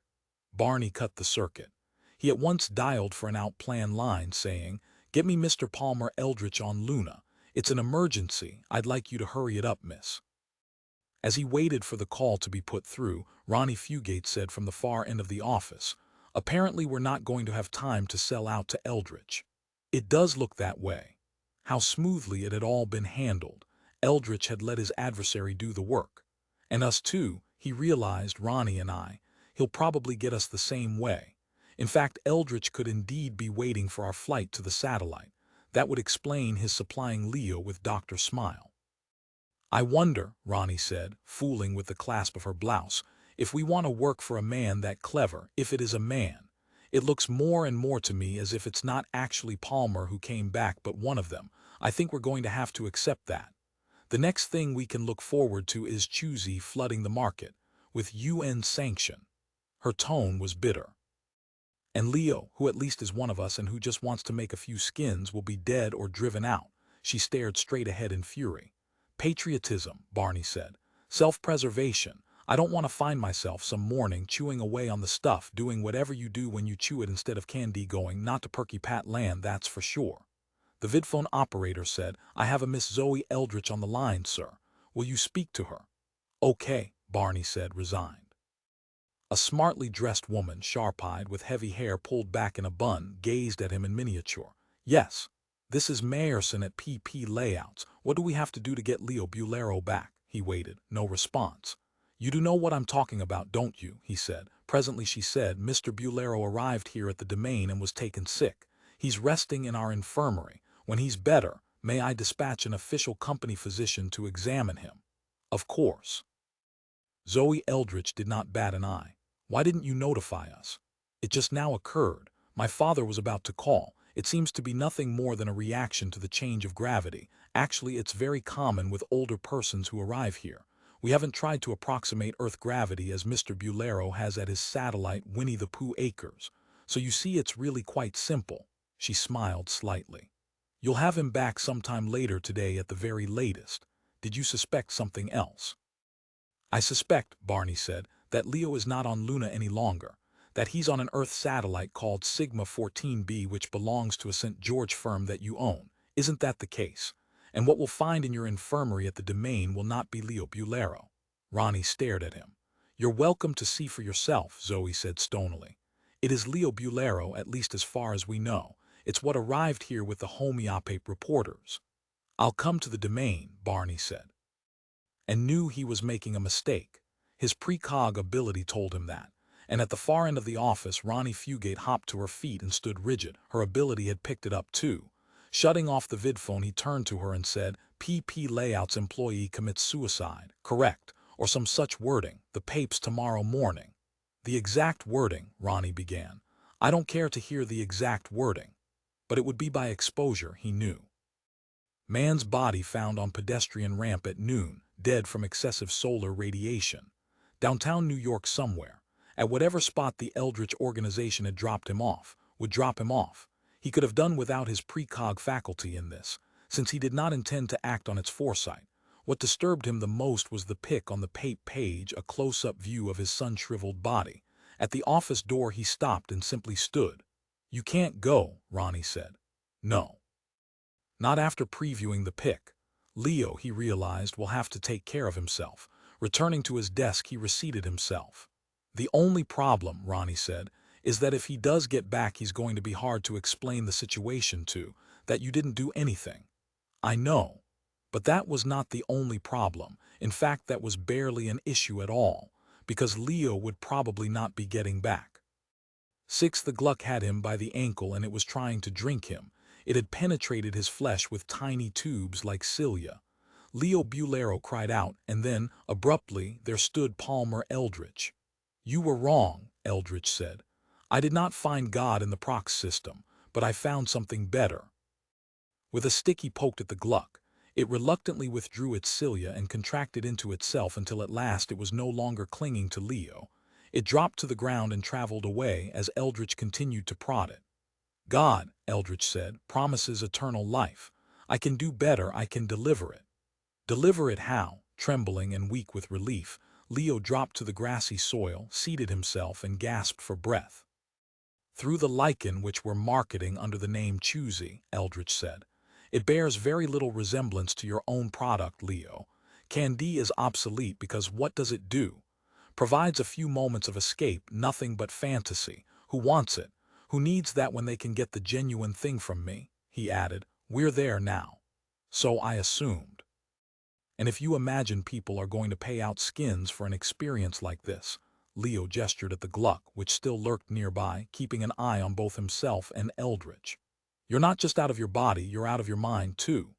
Barney cut the circuit. He at once dialed for an outplanned line, saying, "Get me Mr. Palmer Eldritch on Luna. It's an emergency. I'd like you to hurry it up, miss." As he waited for the call to be put through, Ronnie Fugate said from the far end of the office, "Apparently we're not going to have time to sell out to Eldritch." It does look that way. How smoothly it had all been handled. Eldritch had let his adversary do the work. And us too, he realized, Ronnie and I. He'll probably get us the same way. In fact, Eldritch could indeed be waiting for our flight to the satellite. That would explain his supplying Leo with Dr. Smile. "I wonder," Ronnie said, fooling with the clasp of her blouse, "if we want to work for a man that clever, if it is a man. It looks more and more to me as if it's not actually Palmer who came back but one of them. I think we're going to have to accept that. The next thing we can look forward to is Choosy flooding the market, with UN sanction." Her tone was bitter. "And Leo, who at least is one of us and who just wants to make a few skins, will be dead or driven out." She stared straight ahead in fury. "Patriotism," Barney said. "Self-preservation. I don't want to find myself some morning chewing away on the stuff, doing whatever you do when you chew it instead of candy, going not to Perky Pat land, that's for sure." The vidphone operator said, "I have a Miss Zoe Eldritch on the line, sir. Will you speak to her?" "Okay," Barney said, resigned. A smartly dressed woman, sharp-eyed, with heavy hair pulled back in a bun, gazed at him in miniature. "Yes. This is Mayerson at PP Layouts. What do we have to do to get Leo Bulero back?" He waited. No response. "You do know what I'm talking about, don't you?" he said. Presently she said, "Mr. Bulero arrived here at the domain and was taken sick. He's resting in our infirmary. When he's better, may I dispatch an official company physician to examine him?" "Of course." Zoe Eldritch did not bat an eye. "Why didn't you notify us?" "It just now occurred. My father was about to call. It seems to be nothing more than a reaction to the change of gravity. Actually, it's very common with older persons who arrive here. We haven't tried to approximate Earth gravity as Mr. Bulero has at his satellite Winnie the Pooh Acres. So you see, it's really quite simple." She smiled slightly. "You'll have him back sometime later today at the very latest. Did you suspect something else?" "I suspect," Barney said, "that Leo is not on Luna any longer. That he's on an Earth satellite called Sigma 14b, which belongs to a St. George firm that you own. Isn't that the case? And what we'll find in your infirmary at the domain will not be Leo Bulero." Ronnie stared at him. "You're welcome to see for yourself," Zoe said stonily. "It is Leo Bulero, at least as far as we know. It's what arrived here with the homeopathic reporters." "I'll come to the domain," Barney said. And knew he was making a mistake. His precog ability told him that. And at the far end of the office, Ronnie Fugate hopped to her feet and stood rigid. Her ability had picked it up too. Shutting off the vidphone, he turned to her and said, "PP Layouts employee commits suicide, correct, or some such wording, the papes tomorrow morning." "The exact wording," Ronnie began. "I don't care to hear the exact wording. But it would be by exposure," he knew. "Man's body found on pedestrian ramp at noon, dead from excessive solar radiation. Downtown New York somewhere. At whatever spot the Eldritch organization had dropped him off, would drop him off. He could have done without his precog faculty in this, since he did not intend to act on its foresight. What disturbed him the most was the pic on the pape page, a close-up view of his sun-shriveled body. At the office door he stopped and simply stood. "You can't go," Ronnie said. "No. Not after previewing the pic. Leo," he realized, "will have to take care of himself." Returning to his desk, he reseated himself. "The only problem," Ronnie said, "is that if he does get back, he's going to be hard to explain the situation to, that you didn't do anything." "I know. But that was not the only problem. In fact, that was barely an issue at all, because Leo would probably not be getting back. 6. The Gluck had him by the ankle and it was trying to drink him. It had penetrated his flesh with tiny tubes like cilia. Leo Bulero cried out, and then, abruptly, there stood Palmer Eldritch. "You were wrong," Eldritch said. "I did not find God in the prox system, but I found something better." With a stick he poked at the Gluck. It reluctantly withdrew its cilia and contracted into itself until at last it was no longer clinging to Leo. It dropped to the ground and traveled away as Eldritch continued to prod it. God, Eldritch said, promises eternal life. I can do better, I can deliver it. Deliver it how? Trembling and weak with relief, Leo dropped to the grassy soil, seated himself, and gasped for breath. Through the lichen which we're marketing under the name Choosy, Eldritch said. It bears very little resemblance to your own product, Leo. Candy is obsolete because what does it do? Provides a few moments of escape, nothing but fantasy. Who wants it? Who needs that when they can get the genuine thing from me? He added, we're there now. So I assumed. And if you imagine people are going to pay out skins for an experience like this, Leo gestured at the Gluck, which still lurked nearby, keeping an eye on both himself and Eldritch. You're not just out of your body, you're out of your mind too.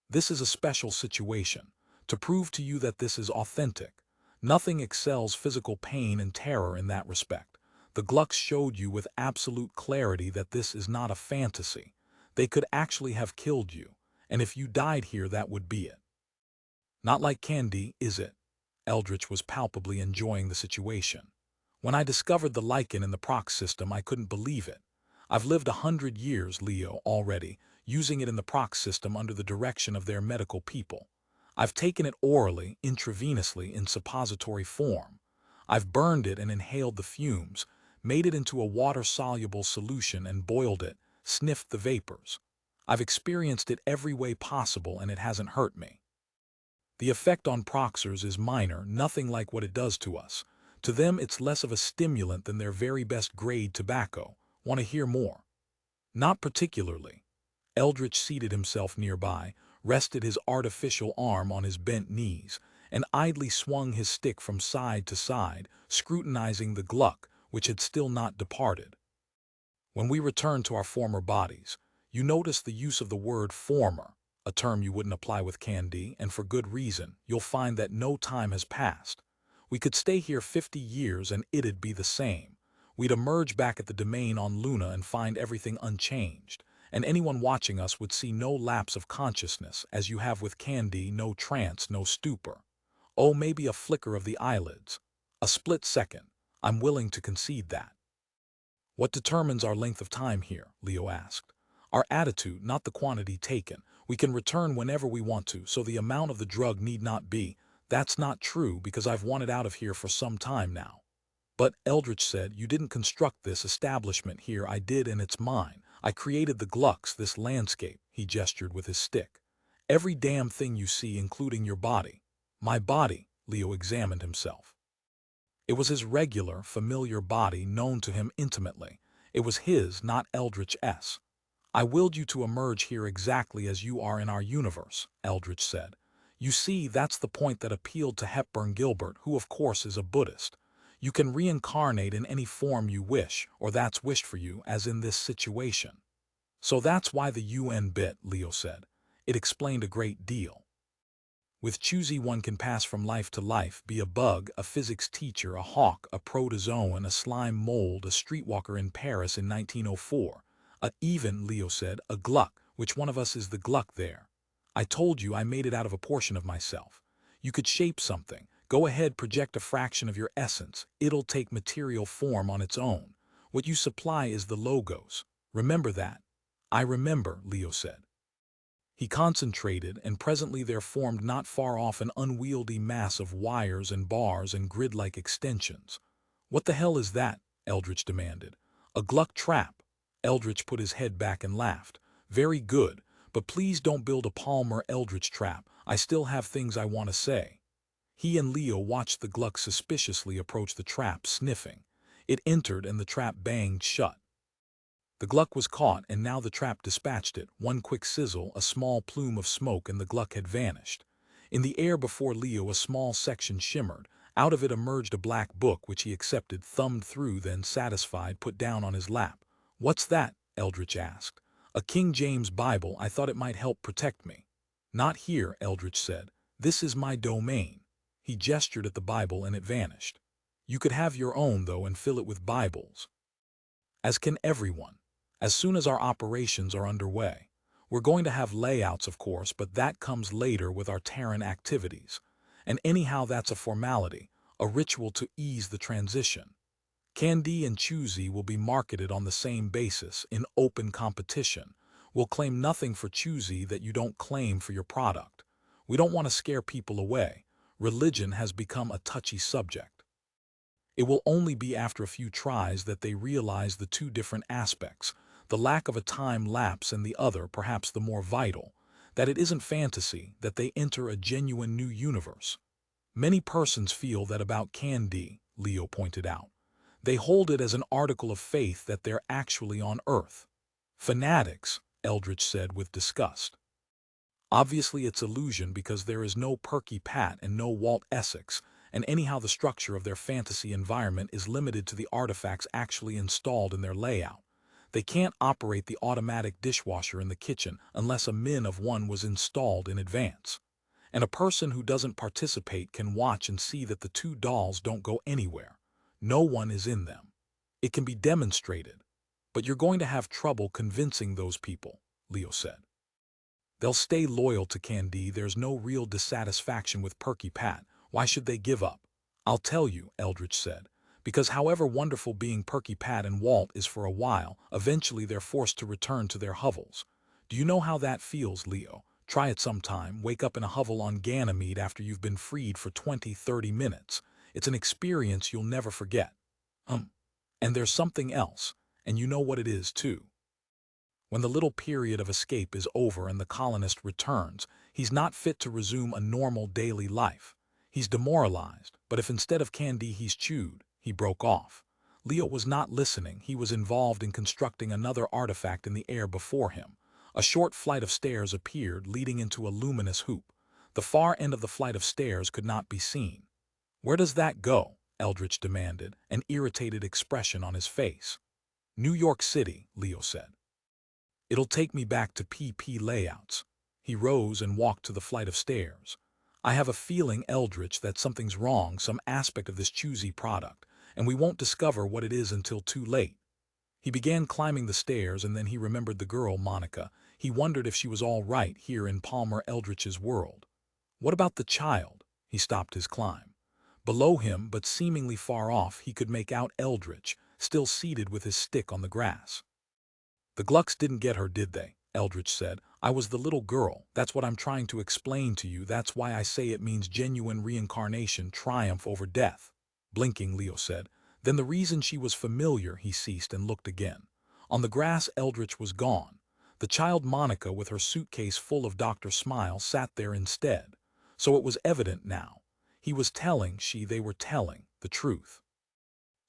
This is a special situation, to prove to you that this is authentic. Nothing excels physical pain and terror in that respect. The Glucks showed you with absolute clarity that this is not a fantasy. They could actually have killed you, and if you died here, that would be it. Not like candy, is it? Eldritch was palpably enjoying the situation. When I discovered the lichen in the proc system, I couldn't believe it. I've lived 100 years, Leo, already, using it in the proc system under the direction of their medical people. I've taken it orally, intravenously, in suppository form. I've burned it and inhaled the fumes, made it into a water-soluble solution and boiled it, sniffed the vapors. I've experienced it every way possible and it hasn't hurt me. The effect on proxers is minor, nothing like what it does to us. To them, it's less of a stimulant than their very best grade tobacco. Want to hear more? Not particularly. Eldritch seated himself nearby, rested his artificial arm on his bent knees, and idly swung his stick from side to side, scrutinizing the Gluck, which had still not departed. When we return to our former bodies, you notice the use of the word former, a term you wouldn't apply with candy, and for good reason. You'll find that no time has passed. We could stay here 50 years and it'd be the same. We'd emerge back at the domain on Luna and find everything unchanged, and anyone watching us would see no lapse of consciousness, as you have with candy, no trance, no stupor. Oh, maybe a flicker of the eyelids. A split second. I'm willing to concede that. What determines our length of time here? Leo asked. Our attitude, not the quantity taken. We can return whenever we want to, so the amount of the drug need not be. That's not true because I've wanted out of here for some time now. But, Eldritch said, you didn't construct this establishment here, I did, and it's mine. I created the Glucks, this landscape, he gestured with his stick. Every damn thing you see, including your body. My body, Leo examined himself. It was his regular, familiar body, known to him intimately. It was his, not Eldritch's. I willed you to emerge here exactly as you are in our universe, Eldritch said. You see, that's the point that appealed to Hepburn Gilbert, who of course is a Buddhist. You can reincarnate in any form you wish, or that's wished for you, as in this situation. So that's why the UN bit, Leo said. It explained a great deal. With Choosy, one can pass from life to life, be a bug, a physics teacher, a hawk, a protozoan, a slime mold, a streetwalker in Paris in 1904. Even, Leo said, a Gluck. Which one of us is the Gluck there? I told you I made it out of a portion of myself. You could shape something. Go ahead, project a fraction of your essence. It'll take material form on its own. What you supply is the logos. Remember that. I remember, Leo said. He concentrated, and presently there formed not far off an unwieldy mass of wires and bars and grid-like extensions. What the hell is that? Eldritch demanded. A Gluck trap. Eldritch put his head back and laughed. Very good, but please don't build a Palmer Eldritch trap. I still have things I want to say. He and Leo watched the Gluck suspiciously approach the trap, sniffing. It entered and the trap banged shut. The Gluck was caught, and now the trap dispatched it. One quick sizzle, a small plume of smoke, and the Gluck had vanished. In the air before Leo, a small section shimmered. Out of it emerged a black book, which he accepted, thumbed through, then, satisfied, put down on his lap. What's that? Eldritch asked. A King James Bible. I thought it might help protect me. Not here, Eldritch said. This is my domain. He gestured at the Bible, and it vanished. You could have your own, though, and fill it with Bibles. As can everyone. As soon as our operations are underway. We're going to have layouts, of course, but that comes later with our Terran activities. And anyhow, that's a formality, a ritual to ease the transition. Candy and Choosy will be marketed on the same basis, in open competition. We'll claim nothing for Choosy that you don't claim for your product. We don't want to scare people away. Religion has become a touchy subject. It will only be after a few tries that they realize the two different aspects, the lack of a time lapse and the other, perhaps the more vital, that it isn't fantasy, that they enter a genuine new universe. Many persons feel that about Candy, Leo pointed out. They hold it as an article of faith that they're actually on Earth. Fanatics, Eldritch said with disgust. Obviously it's illusion because there is no Perky Pat and no Walt Essex, and anyhow the structure of their fantasy environment is limited to the artifacts actually installed in their layout. They can't operate the automatic dishwasher in the kitchen unless a min of one was installed in advance. And a person who doesn't participate can watch and see that the two dolls don't go anywhere. No one is in them. It can be demonstrated. But you're going to have trouble convincing those people, Leo said. They'll stay loyal to Candy. There's no real dissatisfaction with Perky Pat. Why should they give up? I'll tell you, Eldritch said. Because however wonderful being Perky Pat and Walt is for a while, eventually they're forced to return to their hovels. Do you know how that feels, Leo? Try it sometime. Wake up in a hovel on Ganymede after you've been freed for 20-30 minutes. It's an experience you'll never forget. And there's something else, and you know what it is, too. When the little period of escape is over and the colonist returns, he's not fit to resume a normal daily life. He's demoralized, but if instead of Candy he's chewed, he broke off. Leo was not listening. He was involved in constructing another artifact in the air before him. A short flight of stairs appeared, leading into a luminous hoop. The far end of the flight of stairs could not be seen. Where does that go? Eldritch demanded, an irritated expression on his face. New York City, Leo said. It'll take me back to PP layouts. He rose and walked to the flight of stairs. I have a feeling, Eldritch, that something's wrong, some aspect of this Choosy product, and we won't discover what it is until too late. He began climbing the stairs, and then he remembered the girl, Monica. He wondered if she was all right here in Palmer Eldritch's world. What about the child? He stopped his climb. Below him, but seemingly far off, he could make out Eldritch, still seated with his stick on the grass. The Glucks didn't get her, did they? Eldritch said. I was the little girl. That's what I'm trying to explain to you. That's why I say it means genuine reincarnation, triumph over death. Blinking, Leo said. Then the reason she was familiar, he ceased and looked again. On the grass, Eldritch was gone. The child Monica, with her suitcase full of Dr. Smile, sat there instead. So it was evident now. He was telling, they were telling, the truth.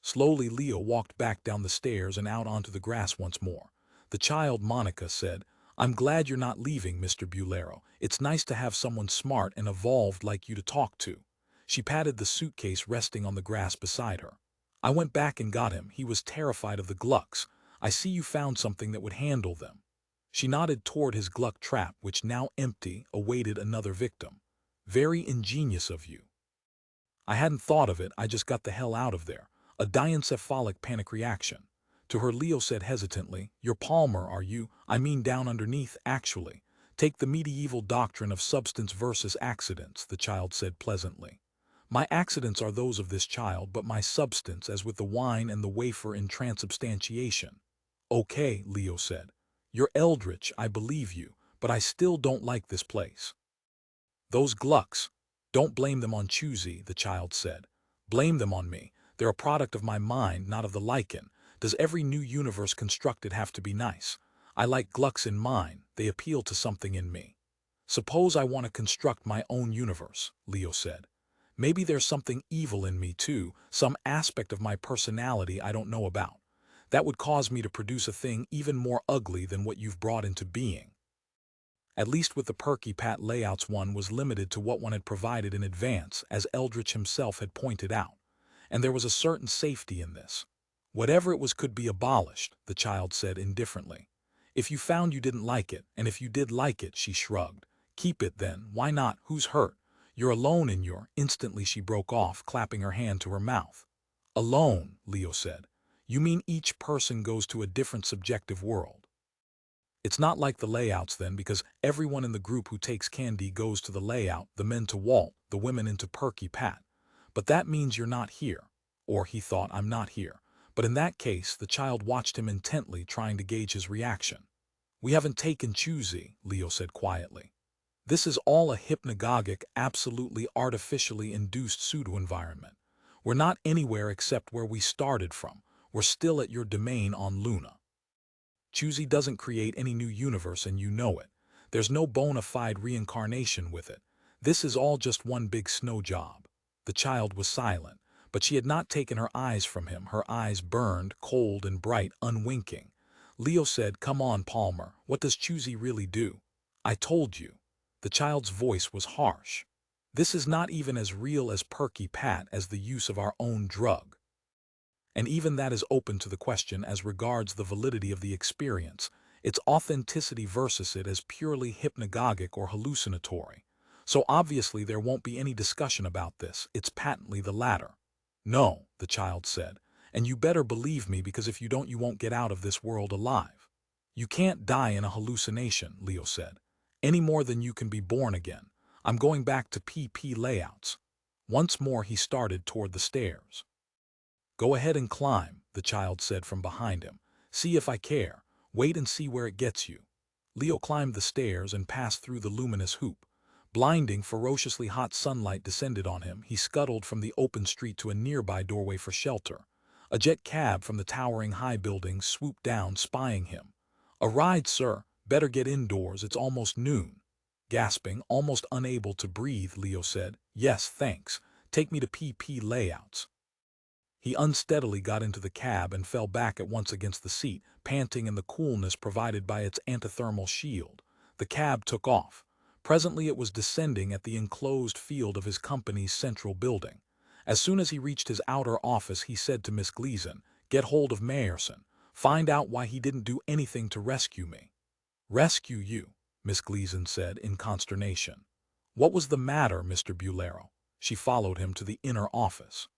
Slowly, Leo walked back down the stairs and out onto the grass once more. The child, Monica, said, I'm glad you're not leaving, Mr. Bulero. It's nice to have someone smart and evolved like you to talk to. She patted the suitcase resting on the grass beside her. I went back and got him. He was terrified of the Glucks. I see you found something that would handle them. She nodded toward his Gluck trap, which, now empty, awaited another victim. Very ingenious of you. I hadn't thought of it. I just got the hell out of there. A diencephalic panic reaction. To her, Leo said hesitantly, You're Palmer, are you? I mean down underneath, actually. Take the medieval doctrine of substance versus accidents, the child said pleasantly. My accidents are those of this child, but my substance, as with the wine and the wafer, in transubstantiation. Okay, Leo said. You're Eldritch, I believe you, but I still don't like this place. Those Glucks. Don't blame them on Choosy, the child said. Blame them on me. They're a product of my mind, not of the lichen. Does every new universe constructed have to be nice? I like Glucks in mine. They appeal to something in me. Suppose I want to construct my own universe, Leo said. Maybe there's something evil in me too, some aspect of my personality I don't know about. That would cause me to produce a thing even more ugly than what you've brought into being. At least with the Perky Pat layouts, one was limited to what one had provided in advance, as Eldritch himself had pointed out. And there was a certain safety in this. Whatever it was could be abolished, the child said indifferently. If you found you didn't like it, and if you did like it, she shrugged. Keep it then, why not? Who's hurt? You're alone in your... Instantly she broke off, clapping her hand to her mouth. Alone, Leo said. You mean each person goes to a different subjective world? It's not like the layouts then, because everyone in the group who takes Candy goes to the layout, the men to Walt, the women into Perky Pat. But that means you're not here. Or he thought, I'm not here. But in that case, the child watched him intently, trying to gauge his reaction. "We haven't taken Choosy," Leo said quietly. "This is all a hypnagogic, absolutely artificially induced pseudo-environment. We're not anywhere except where we started from. We're still at your domain on Luna. Choosy doesn't create any new universe and you know it. There's no bona fide reincarnation with it. This is all just one big snow job." The child was silent, but she had not taken her eyes from him. Her eyes burned, cold and bright, unwinking. Leo said, "Come on, Palmer, what does Choosy really do?" "I told you." The child's voice was harsh. "This is not even as real as Perky Pat as the use of our own drug. And even that is open to the question as regards the validity of the experience, its authenticity versus it as purely hypnagogic or hallucinatory. So obviously there won't be any discussion about this. It's patently the latter." "No," the child said, "and you better believe me, because if you don't, you won't get out of this world alive." "You can't die in a hallucination," Leo said, "any more than you can be born again. I'm going back to PP layouts." Once more he started toward the stairs. "Go ahead and climb," the child said from behind him. "See if I care. Wait and see where it gets you." Leo climbed the stairs and passed through the luminous hoop. Blinding, ferociously hot sunlight descended on him. He scuttled from the open street to a nearby doorway for shelter. A jet cab from the towering high buildings swooped down, spying him. "A ride, sir. Better get indoors. It's almost noon." Gasping, almost unable to breathe, Leo said, "Yes, thanks. Take me to PP layouts." He unsteadily got into the cab and fell back at once against the seat, panting in the coolness provided by its antithermal shield. The cab took off. Presently it was descending at the enclosed field of his company's central building. As soon as he reached his outer office, he said to Miss Gleason, "Get hold of Mayerson. Find out why he didn't do anything to rescue me." "Rescue you?" Miss Gleason said in consternation. "What was the matter, Mr. Bulero?" She followed him to the inner office.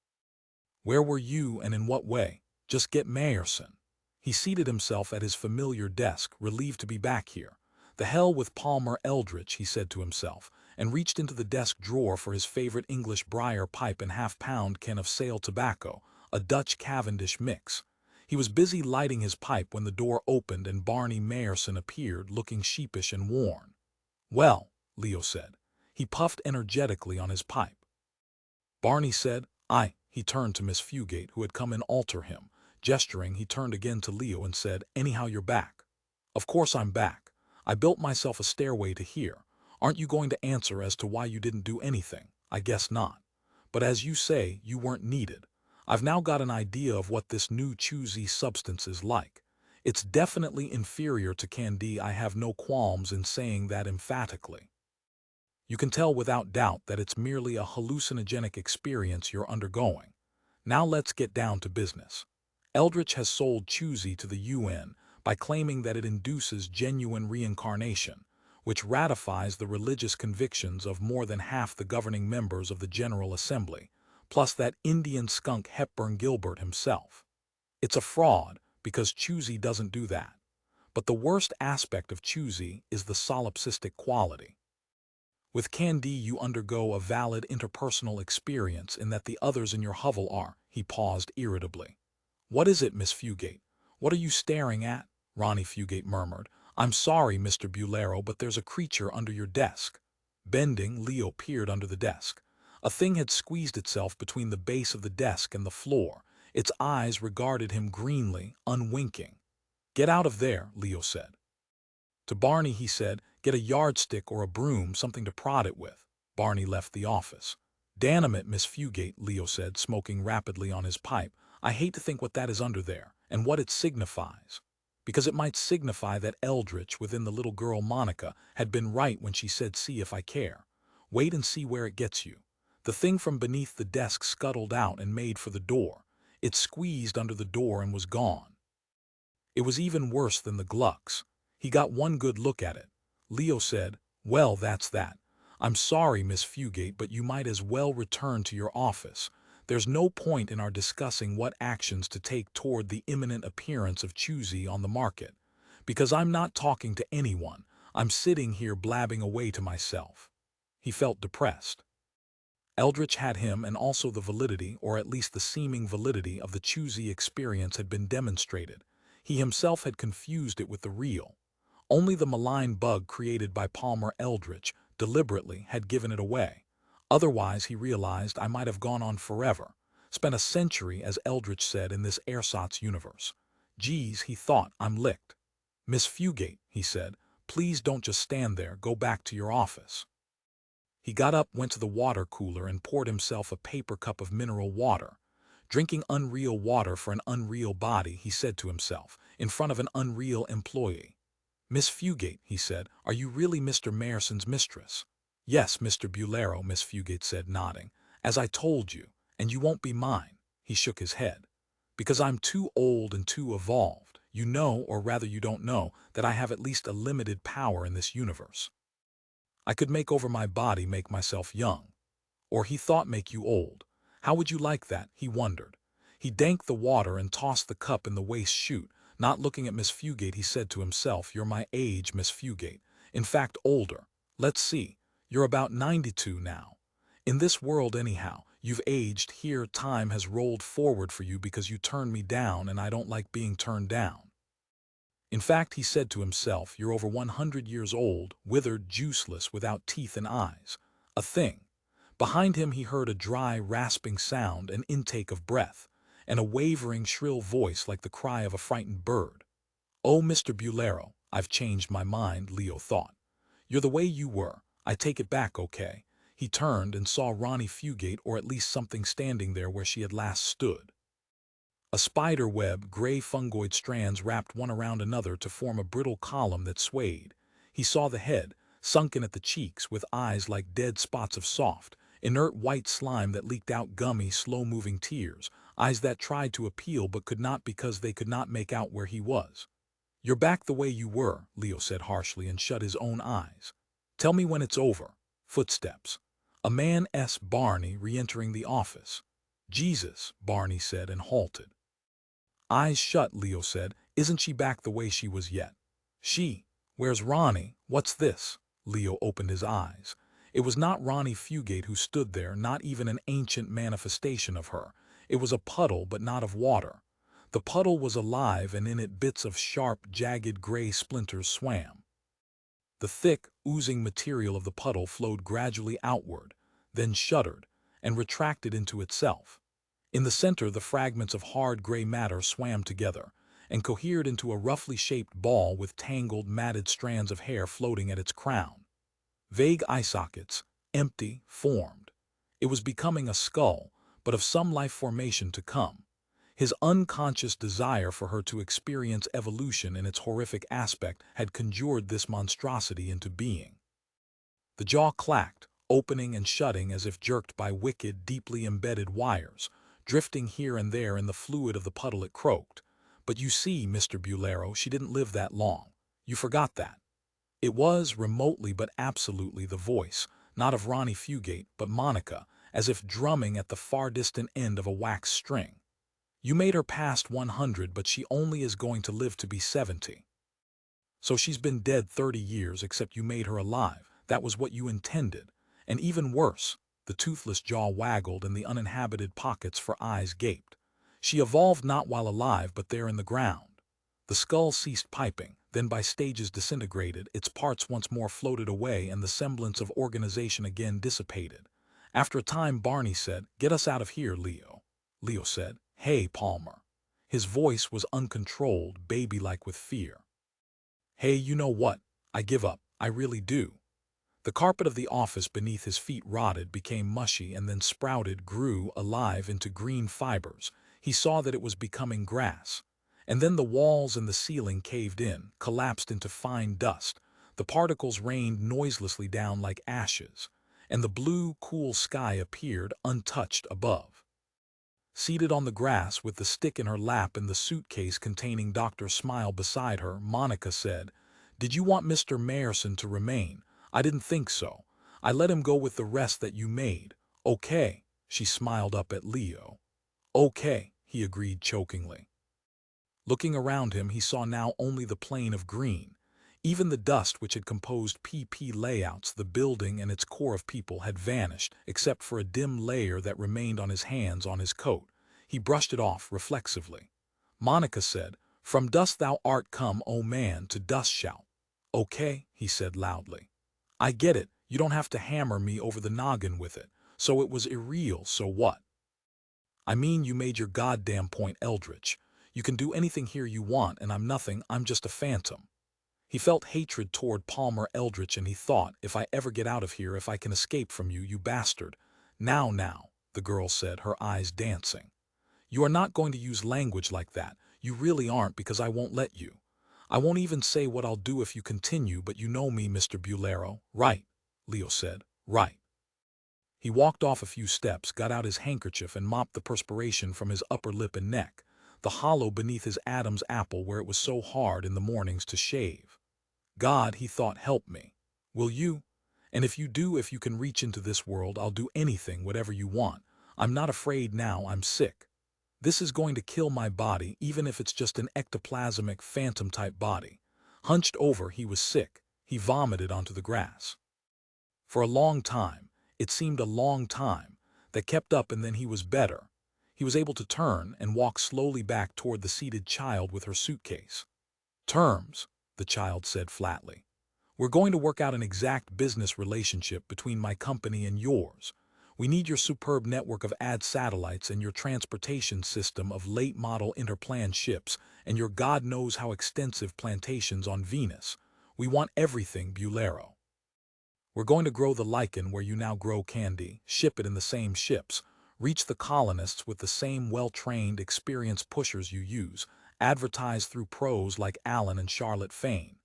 "Where were you and in what way?" "Just get Mayerson." He seated himself at his familiar desk, relieved to be back here. "The hell with Palmer Eldritch," he said to himself, and reached into the desk drawer for his favorite English briar pipe and half-pound can of sale tobacco, a Dutch Cavendish mix. He was busy lighting his pipe when the door opened and Barney Mayerson appeared, looking sheepish and worn. "Well," Leo said. He puffed energetically on his pipe. Barney said, He turned to Miss Fugate, who had come in alter him. Gesturing, he turned again to Leo and said, "Anyhow, you're back." "Of course I'm back. I built myself a stairway to here. Aren't you going to answer as to why you didn't do anything?" "I guess not. But as you say, you weren't needed. I've now got an idea of what this new Choosy substance is like. It's definitely inferior to candy. I have no qualms in saying that emphatically. You can tell without doubt that it's merely a hallucinogenic experience you're undergoing. Now let's get down to business. Eldritch has sold Choosy to the UN by claiming that it induces genuine reincarnation, which ratifies the religious convictions of more than half the governing members of the General Assembly, plus that Indian skunk Hepburn Gilbert himself. It's a fraud because Choosy doesn't do that. But the worst aspect of Choosy is the solipsistic quality. With Candy, you undergo a valid interpersonal experience in that the others in your hovel are. He paused irritably. "What is it, Miss Fugate? What are you staring at?" Ronnie Fugate murmured. "I'm sorry, Mr. Bulero, but there's a creature under your desk." Bending, Leo peered under the desk. A thing had squeezed itself between the base of the desk and the floor. Its eyes regarded him greenly, unwinking. "Get out of there," Leo said. To Barney he said, "Get a yardstick or a broom, something to prod it with." Barney left the office. "Damn it, Miss Fugate," Leo said, smoking rapidly on his pipe. "I hate to think what that is under there, and what it signifies. Because it might signify that Eldritch, within the little girl Monica, had been right when she said, 'See if I care.' Wait and see where it gets you." The thing from beneath the desk scuttled out and made for the door. It squeezed under the door and was gone. It was even worse than the Glucks. He got one good look at it. Leo said, "Well, that's that. I'm sorry, Miss Fugate, but you might as well return to your office. There's no point in our discussing what actions to take toward the imminent appearance of Choosy on the market. Because I'm not talking to anyone. I'm sitting here blabbing away to myself." He felt depressed. Eldritch had him, and also the validity, or at least the seeming validity, of the choosy experience had been demonstrated. He himself had confused it with the real. Only the malign bug created by Palmer Eldritch deliberately had given it away. Otherwise, he realized, I might have gone on forever, spent a century, as Eldritch said, in this ersatz universe. Geez, he thought, I'm licked. Miss Fugate, he said, please don't just stand there, go back to your office. He got up, went to the water cooler, and poured himself a paper cup of mineral water. Drinking unreal water for an unreal body, he said to himself, in front of an unreal employee. Miss Fugate, he said, are you really Mr. Mayerson's mistress? Yes, Mr. Bulero, Miss Fugate said, nodding. As I told you, and you won't be mine. He shook his head. Because I'm too old and too evolved. You know, or rather you don't know, that I have at least a limited power in this universe. I could make over my body, make myself young. Or he thought make you old. How would you like that? He wondered. He danked the water and tossed the cup in the waste chute. Not looking at Miss Fugate, he said to himself, you're my age, Miss Fugate. In fact, older. Let's see. You're about 92 now. In this world anyhow, you've aged. Here time has rolled forward for you because you turned me down, and I don't like being turned down. In fact, he said to himself, you're over 100 years old, withered, juiceless, without teeth and eyes. A thing. Behind him he heard a dry, rasping sound, an intake of breath, and a wavering, shrill voice like the cry of a frightened bird. Oh, Mr. Bulero, I've changed my mind, Leo thought. You're the way you were. I take it back, okay? He turned and saw Ronnie Fugate, or at least something, standing there where she had last stood. A spider web, gray fungoid strands wrapped one around another to form a brittle column that swayed. He saw the head, sunken at the cheeks, with eyes like dead spots of soft, inert white slime that leaked out gummy, slow-moving tears, eyes that tried to appeal but could not because they could not make out where he was. You're back the way you were, Leo said harshly, and shut his own eyes. Tell me when it's over. Footsteps. A man, Barney, re-entering the office. Jesus, Barney said, and halted. Eyes shut, Leo said. Isn't she back the way she was yet? She? Where's Ronnie? What's this? Leo opened his eyes. It was not Ronnie Fugate who stood there, not even an ancient manifestation of her. It was a puddle, but not of water. The puddle was alive, and in it bits of sharp, jagged gray splinters swam. The thick, oozing material of the puddle flowed gradually outward, then shuddered, and retracted into itself. In the center, the fragments of hard gray matter swam together, and cohered into a roughly shaped ball with tangled, matted strands of hair floating at its crown. Vague eye sockets, empty, formed. It was becoming a skull, but of some life formation to come. His unconscious desire for her to experience evolution in its horrific aspect had conjured this monstrosity into being. The jaw clacked, opening and shutting as if jerked by wicked, deeply embedded wires. Drifting here and there in the fluid of the puddle, it croaked. But you see, Mr. Bulero, she didn't live that long. You forgot that. It was, remotely but absolutely, the voice, not of Ronnie Fugate, but Monica, as if drumming at the far distant end of a wax string. You made her past 100, but she only is going to live to be 70. So she's been dead 30 years, except you made her alive. That was what you intended. And even worse, the toothless jaw waggled and the uninhabited pockets for eyes gaped. She evolved not while alive, but there in the ground. The skull ceased piping, then by stages disintegrated, its parts once more floated away, and the semblance of organization again dissipated. After a time, Barney said, "Get us out of here, Leo." Leo said, "Hey, Palmer." His voice was uncontrolled, baby-like with fear. "Hey, you know what? I give up. I really do." The carpet of the office beneath his feet rotted, became mushy, and then sprouted, grew, alive, into green fibers. He saw that it was becoming grass. And then the walls and the ceiling caved in, collapsed into fine dust. The particles rained noiselessly down like ashes, and the blue, cool sky appeared, untouched, above. Seated on the grass with the stick in her lap and the suitcase containing Dr. Smile beside her, Monica said, "Did you want Mr. Mayerson to remain? I didn't think so. I let him go with the rest that you made." "Okay," she smiled up at Leo. "Okay," he agreed chokingly. Looking around him, he saw now only the plain of green. Even the dust which had composed PP layouts, the building and its core of people, had vanished, except for a dim layer that remained on his hands on his coat. He brushed it off reflexively. Monica said, "From dust thou art come, O man, to dust shalt." "Okay," he said loudly. "I get it, you don't have to hammer me over the noggin with it. So it was irreal, so what?" "I mean, you made your goddamn point, Eldritch. You can do anything here you want, and I'm nothing, I'm just a phantom." He felt hatred toward Palmer Eldritch, and he thought, "If I ever get out of here, if I can escape from you, you bastard." Now, the girl said, her eyes dancing. "You are not going to use language like that. You really aren't, because I won't let you. I won't even say what I'll do if you continue, but you know me, Mr. Bulero." "Right," Leo said, "right." He walked off a few steps, got out his handkerchief and mopped the perspiration from his upper lip and neck, the hollow beneath his Adam's apple where it was so hard in the mornings to shave. "God," he thought, "help me. Will you? And if you do, if you can reach into this world, I'll do anything, whatever you want. I'm not afraid now, I'm sick. This is going to kill my body, even if it's just an ectoplasmic, phantom-type body." Hunched over, he was sick. He vomited onto the grass. For a long time, it seemed a long time, that kept up, and then he was better. He was able to turn and walk slowly back toward the seated child with her suitcase. "Terms," the child said flatly. "We're going to work out an exact business relationship between my company and yours. We need your superb network of ad satellites and your transportation system of late-model interplan ships and your God knows how extensive plantations on Venus. We want everything, Bulero. We're going to grow the lichen where you now grow candy, ship it in the same ships, reach the colonists with the same well-trained, experienced pushers you use, advertise through pros like Alan and Charlotte Fane.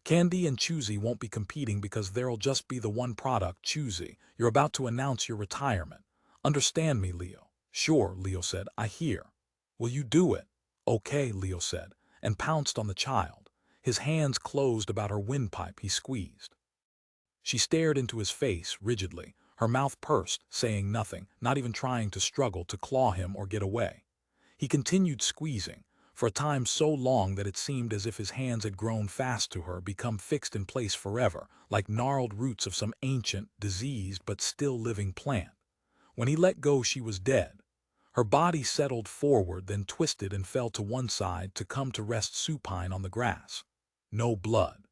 Candy and Choosy won't be competing because there'll just be the one product, Choosy. You're about to announce your retirement. Understand me, Leo?" "Sure," Leo said, "I hear." "Will you do it?" "Okay," Leo said, and pounced on the child. His hands closed about her windpipe. He squeezed. She stared into his face rigidly, her mouth pursed, saying nothing, not even trying to struggle to claw him or get away. He continued squeezing, for a time so long that it seemed as if his hands had grown fast to her, become fixed in place forever, like gnarled roots of some ancient, diseased but still living plant. When he let go, she was dead. Her body settled forward, then twisted and fell to one side to come to rest supine on the grass. No blood.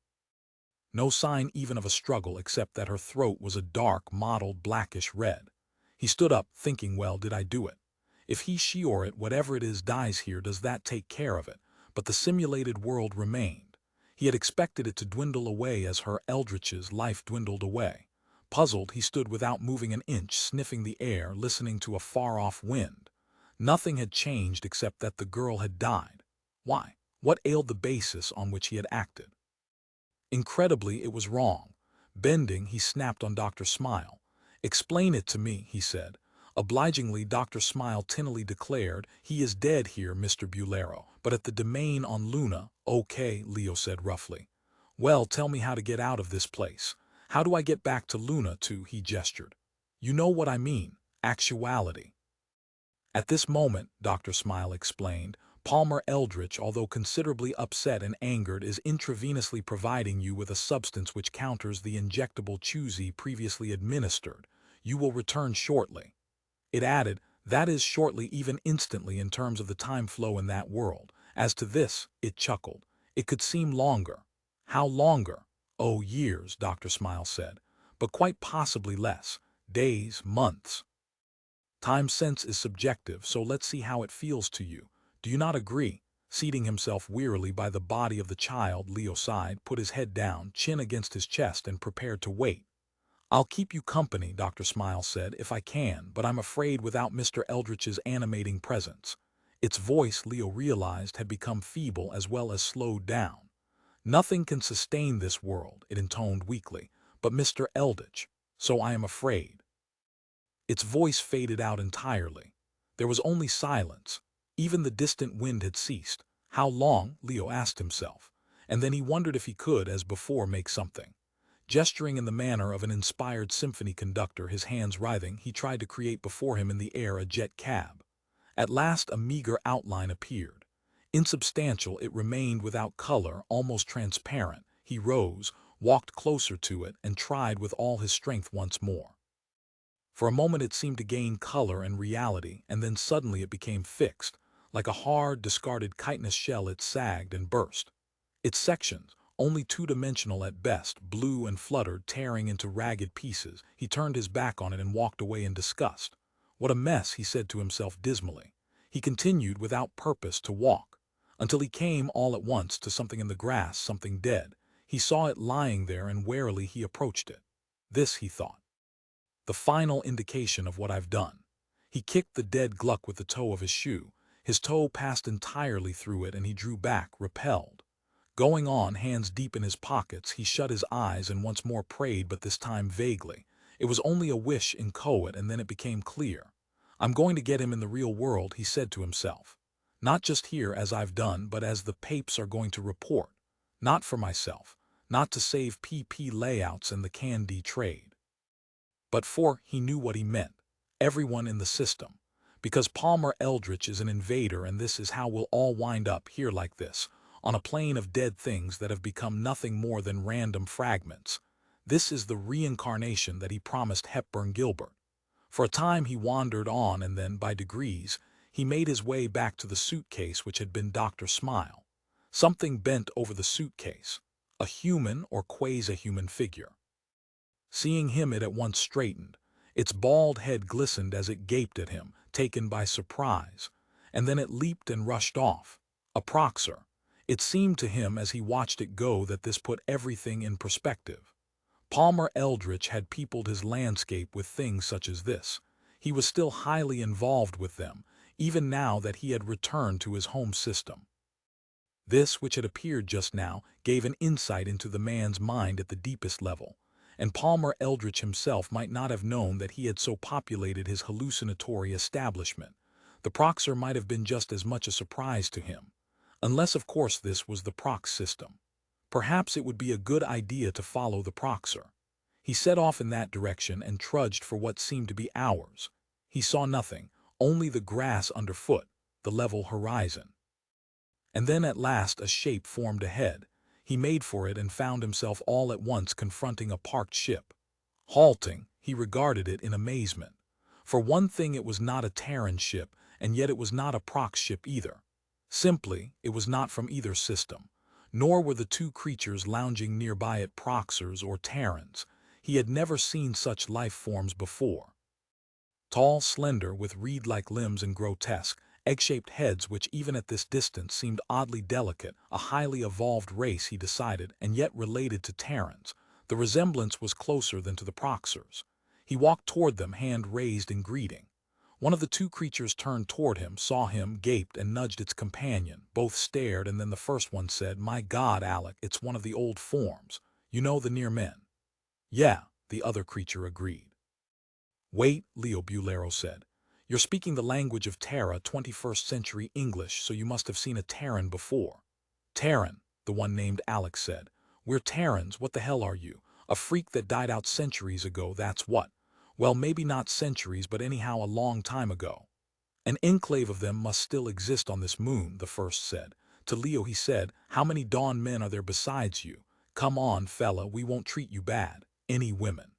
No sign even of a struggle, except that her throat was a dark, mottled blackish red. He stood up, thinking, well, did I do it? If he, she, or it, whatever it is, dies here, does that take care of it? But the simulated world remained. He had expected it to dwindle away as her Eldritch's life dwindled away. Puzzled, he stood without moving an inch, sniffing the air, listening to a far-off wind. Nothing had changed except that the girl had died. Why? What ailed the basis on which he had acted? Incredibly, it was wrong. Bending, he snapped on Dr. Smile. "Explain it to me," he said. Obligingly, Dr. Smile tinnily declared, "He is dead here, Mr. Bulero, but at the domain on Luna." "Okay," Leo said roughly. "Well, tell me how to get out of this place. How do I get back to Luna to," he gestured. "You know what I mean, actuality." At this moment, Dr. Smile explained, Palmer Eldritch, although considerably upset and angered, is intravenously providing you with a substance which counters the injectable Choosy previously administered. You will return shortly. It added, that is shortly, even instantly in terms of the time flow in that world. As to this, it chuckled. It could seem longer. How longer? "Oh, years," Dr. Smile said, "but quite possibly less. Days, months. Time sense is subjective, so let's see how it feels to you. Do you not agree?" Seating himself wearily by the body of the child, Leo sighed, put his head down, chin against his chest, and prepared to wait. "I'll keep you company," Dr. Smile said, "if I can, but I'm afraid without Mr. Eldritch's animating presence." Its voice, Leo realized, had become feeble as well as slowed down. "Nothing can sustain this world," it intoned weakly, "but Mr. Eldritch. So I am afraid." Its voice faded out entirely. There was only silence. Even the distant wind had ceased. How long? Leo asked himself. And then he wondered if he could, as before, make something. Gesturing in the manner of an inspired symphony conductor, his hands writhing, he tried to create before him in the air a jet cab. At last a meager outline appeared. Insubstantial, it remained, without color, almost transparent. He rose, walked closer to it, and tried with all his strength once more. For a moment it seemed to gain color and reality, and then suddenly it became fixed. Like a hard, discarded chitinous shell, it sagged and burst. Its sections, only two-dimensional at best, blew and fluttered, tearing into ragged pieces. He turned his back on it and walked away in disgust. What a mess, he said to himself dismally. He continued without purpose to walk, until he came all at once to something in the grass, something dead. He saw it lying there, and warily he approached it. This, he thought, the final indication of what I've done. He kicked the dead Gluck with the toe of his shoe. His toe passed entirely through it, and he drew back, repelled. Going on, hands deep in his pockets, he shut his eyes and once more prayed, but this time vaguely. It was only a wish inchoate, and then it became clear. I'm going to get him in the real world, he said to himself. Not just here as I've done, but as the papes are going to report. Not for myself, not to save PP layouts and the candy trade. But for, he knew what he meant, everyone in the system. Because Palmer Eldritch is an invader, and this is how we'll all wind up here like this, on a plane of dead things that have become nothing more than random fragments. This is the reincarnation that he promised Hepburn Gilbert. For a time he wandered on, and then, by degrees, he made his way back to the suitcase which had been Dr. Smile. Something bent over the suitcase, a human or quasi-human figure. Seeing him, it at once straightened. Its bald head glistened as it gaped at him, taken by surprise, and then it leaped and rushed off. A proxer. It seemed to him as he watched it go that this put everything in perspective. Palmer Eldritch had peopled his landscape with things such as this. He was still highly involved with them, even now that he had returned to his home system. This, which had appeared just now, gave an insight into the man's mind at the deepest level, and Palmer Eldritch himself might not have known that he had so populated his hallucinatory establishment. The proxer might have been just as much a surprise to him. Unless, of course, this was the prox system. Perhaps it would be a good idea to follow the proxer. He set off in that direction and trudged for what seemed to be hours. He saw nothing, only the grass underfoot, the level horizon. And then at last a shape formed ahead. He made for it and found himself all at once confronting a parked ship. Halting, he regarded it in amazement. For one thing, it was not a Terran ship, and yet it was not a prox ship either. Simply, it was not from either system. Nor were the two creatures lounging nearby it proxers or Terrans. He had never seen such life forms before. Tall, slender, with reed-like limbs and grotesque, egg-shaped heads which even at this distance seemed oddly delicate, a highly evolved race, he decided, and yet related to Terrans. The resemblance was closer than to the proxers. He walked toward them, hand raised in greeting. One of the two creatures turned toward him, saw him, gaped, and nudged its companion. Both stared, and then the first one said, "My God, Alec, it's one of the old forms. You know, the near men." "Yeah," the other creature agreed. "Wait," Leo Bulero said. "You're speaking the language of Terra, 21st century English, so you must have seen a Terran before." "Terran," the one named Alex said. "We're Terrans. What the hell are you? A freak that died out centuries ago, that's what. Well, maybe not centuries, but anyhow a long time ago." "An enclave of them must still exist on this moon," the first said. To Leo he said, "How many Dawn men are there besides you? Come on, fella, we won't treat you bad. Any women?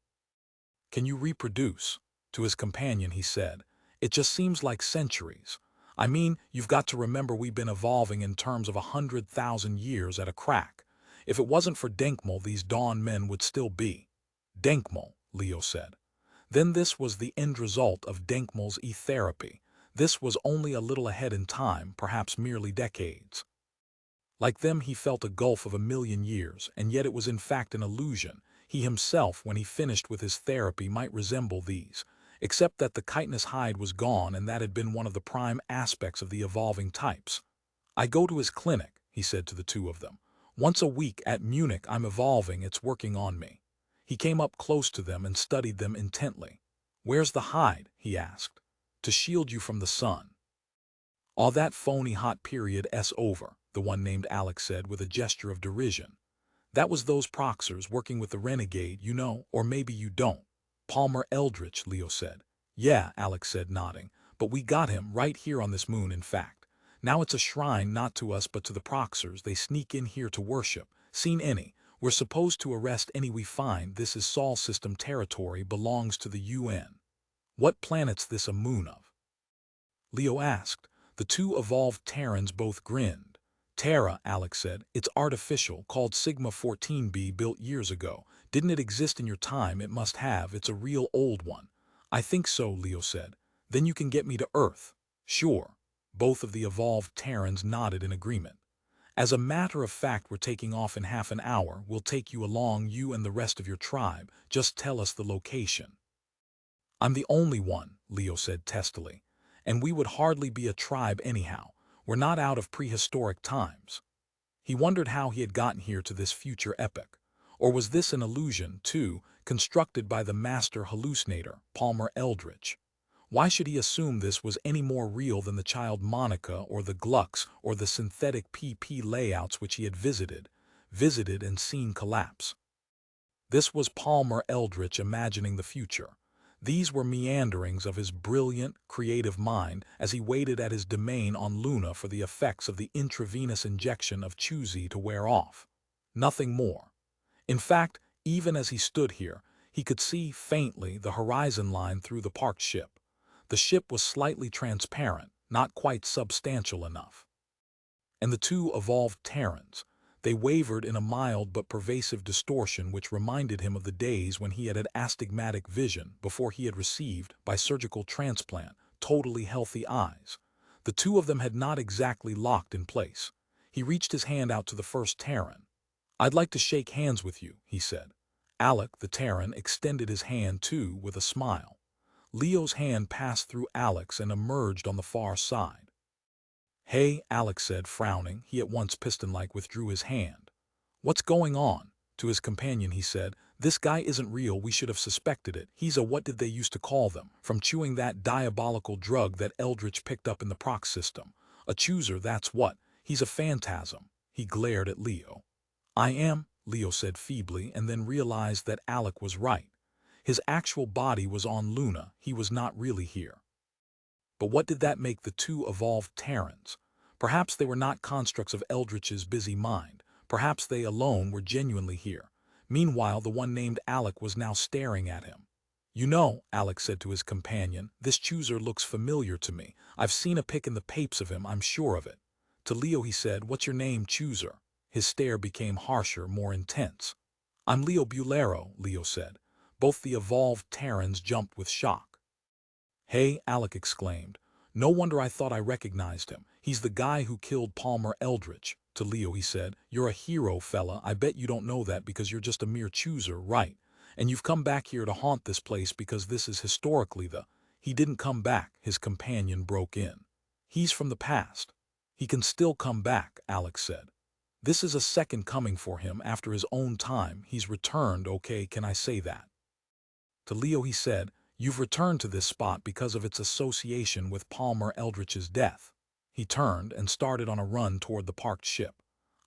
Can you reproduce?" To his companion he said, "It just seems like centuries. I mean, you've got to remember we've been evolving in terms of 100,000 years at a crack. If it wasn't for Denkmal, these Dawn men would still be." "Denkmal," Leo said. Then this was the end result of Denkmal's e-therapy. This was only a little ahead in time, perhaps merely decades. Like them, he felt a gulf of 1,000,000 years, and yet it was in fact an illusion. He himself, when he finished with his therapy, might resemble these, except that the chitinous hide was gone, and that had been one of the prime aspects of the evolving types. "I go to his clinic," he said to the two of them. "Once a week at Munich. I'm evolving, it's working on me." He came up close to them and studied them intently. "Where's the hide?" he asked. "To shield you from the sun." "All that phony hot period over," the one named Alex said with a gesture of derision. "That was those proxers working with the renegade, you know, or maybe you don't." "Palmer Eldritch," Leo said. "Yeah," Alex said, nodding. "But we got him right here on this moon, in fact. Now it's a shrine not to us but to the proxers. They sneak in here to worship. Seen any? We're supposed to arrest any we find. This is Sol system territory, belongs to the UN. What planet's this a moon of? Leo asked. The two evolved Terrans both grinned. Terra, Alex said, it's artificial, called Sigma 14b, built years ago. Didn't it exist in your time? It must have, it's a real old one. I think so, Leo said. Then you can get me to Earth. Sure. Both of the evolved Terrans nodded in agreement. As a matter of fact, we're taking off in half an hour. We'll take you along, you and the rest of your tribe. Just tell us the location. I'm the only one, Leo said testily. And we would hardly be a tribe anyhow. We're not out of prehistoric times. He wondered how he had gotten here to this future epoch. Or was this an illusion, too, constructed by the master hallucinator, Palmer Eldritch? Why should he assume this was any more real than the child Monica or the Glucks or the synthetic PP layouts which he had visited and seen collapse? This was Palmer Eldritch imagining the future. These were meanderings of his brilliant, creative mind as he waited at his domain on Luna for the effects of the intravenous injection of Chuzi to wear off. Nothing more. In fact, even as he stood here, he could see faintly the horizon line through the parked ship. The ship was slightly transparent, not quite substantial enough. And the two evolved Terrans. They wavered in a mild but pervasive distortion which reminded him of the days when he had astigmatic vision before he had received, by surgical transplant, totally healthy eyes. The two of them had not exactly locked in place. He reached his hand out to the first Terran. I'd like to shake hands with you, he said. Alec, the Terran, extended his hand too with a smile. Leo's hand passed through Alec's and emerged on the far side. Hey, Alex said, frowning. He at once piston-like withdrew his hand. What's going on? To his companion he said, this guy isn't real, we should have suspected it. He's a what did they used to call them, from chewing that diabolical drug that Eldritch picked up in the proc system. A chooser, that's what. He's a phantasm. He glared at Leo. I am, Leo said feebly, and then realized that Alec was right. His actual body was on Luna, he was not really here. But what did that make the two evolved Terrans? Perhaps they were not constructs of Eldritch's busy mind. Perhaps they alone were genuinely here. Meanwhile, the one named Alec was now staring at him. You know, Alec said to his companion, this chooser looks familiar to me. I've seen a pic in the papes of him, I'm sure of it. To Leo he said, what's your name, chooser? His stare became harsher, more intense. I'm Leo Bulero, Leo said. Both the evolved Terrans jumped with shock. Hey, Alec exclaimed. No wonder I thought I recognized him. He's the guy who killed Palmer Eldritch. To Leo he said, you're a hero, fella. I bet you don't know that because you're just a mere chooser, right? And you've come back here to haunt this place because this is historically the... He didn't come back, his companion broke in. He's from the past. He can still come back, Alex said. This is a second coming for him after his own time. He's returned, okay, can I say that? To Leo he said, you've returned to this spot because of its association with Palmer Eldritch's death. He turned and started on a run toward the parked ship.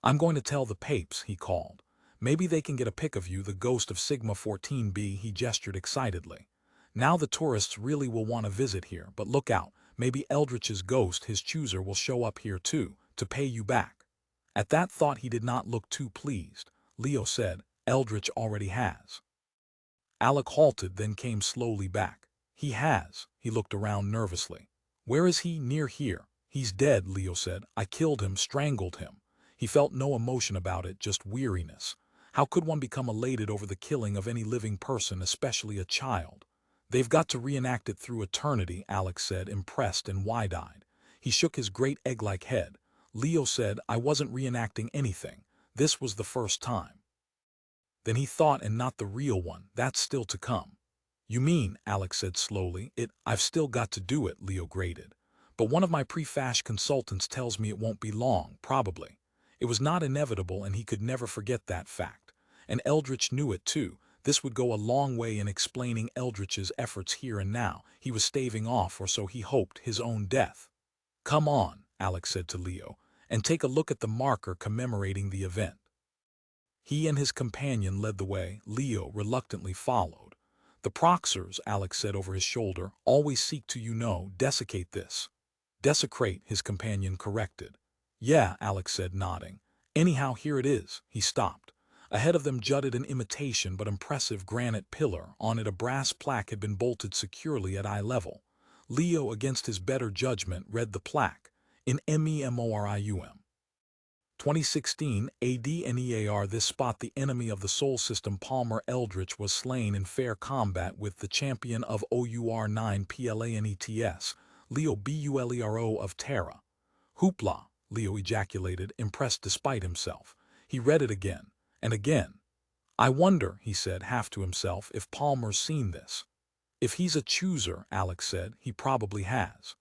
I'm going to tell the papes, he called. Maybe they can get a pic of you, the ghost of Sigma 14b, he gestured excitedly. Now the tourists really will want to visit here, but look out, maybe Eldritch's ghost, his chooser, will show up here too, to pay you back. At that thought he did not look too pleased. Leo said, Eldritch already has. Alec halted, then came slowly back. He has. He looked around nervously. Where is he? Near here. He's dead, Leo said. I killed him, strangled him. He felt no emotion about it, just weariness. How could one become elated over the killing of any living person, especially a child? They've got to reenact it through eternity, Alex said, impressed and wide-eyed. He shook his great egg-like head. Leo said, I wasn't reenacting anything. This was the first time. Then he thought, and not the real one, that's still to come. You mean, Alex said slowly, I've still got to do it, Leo grated. But one of my pre-fash consultants tells me it won't be long, probably. It was not inevitable and he could never forget that fact. And Eldritch knew it too. This would go a long way in explaining Eldritch's efforts here and now. He was staving off, or so he hoped, his own death. Come on, Alex said to Leo, and take a look at the marker commemorating the event. He and his companion led the way. Leo reluctantly followed. The proxers, Alex said over his shoulder, always seek to, desiccate this. Desecrate, his companion corrected. Yeah, Alex said, nodding. Anyhow, here it is. He stopped. Ahead of them jutted an imitation but impressive granite pillar. On it a brass plaque had been bolted securely at eye level. Leo, against his better judgment, read the plaque, in MEMORIUM. 2016 ADNEAR. This spot, the enemy of the Sol system Palmer Eldritch was slain in fair combat with the champion of OUR9 PLANETS, Leo Bulero of Terra. Hoopla, Leo ejaculated, impressed despite himself. He read it again, and again. I wonder, he said, half to himself, if Palmer's seen this. If he's a chooser, Alex said, he probably has.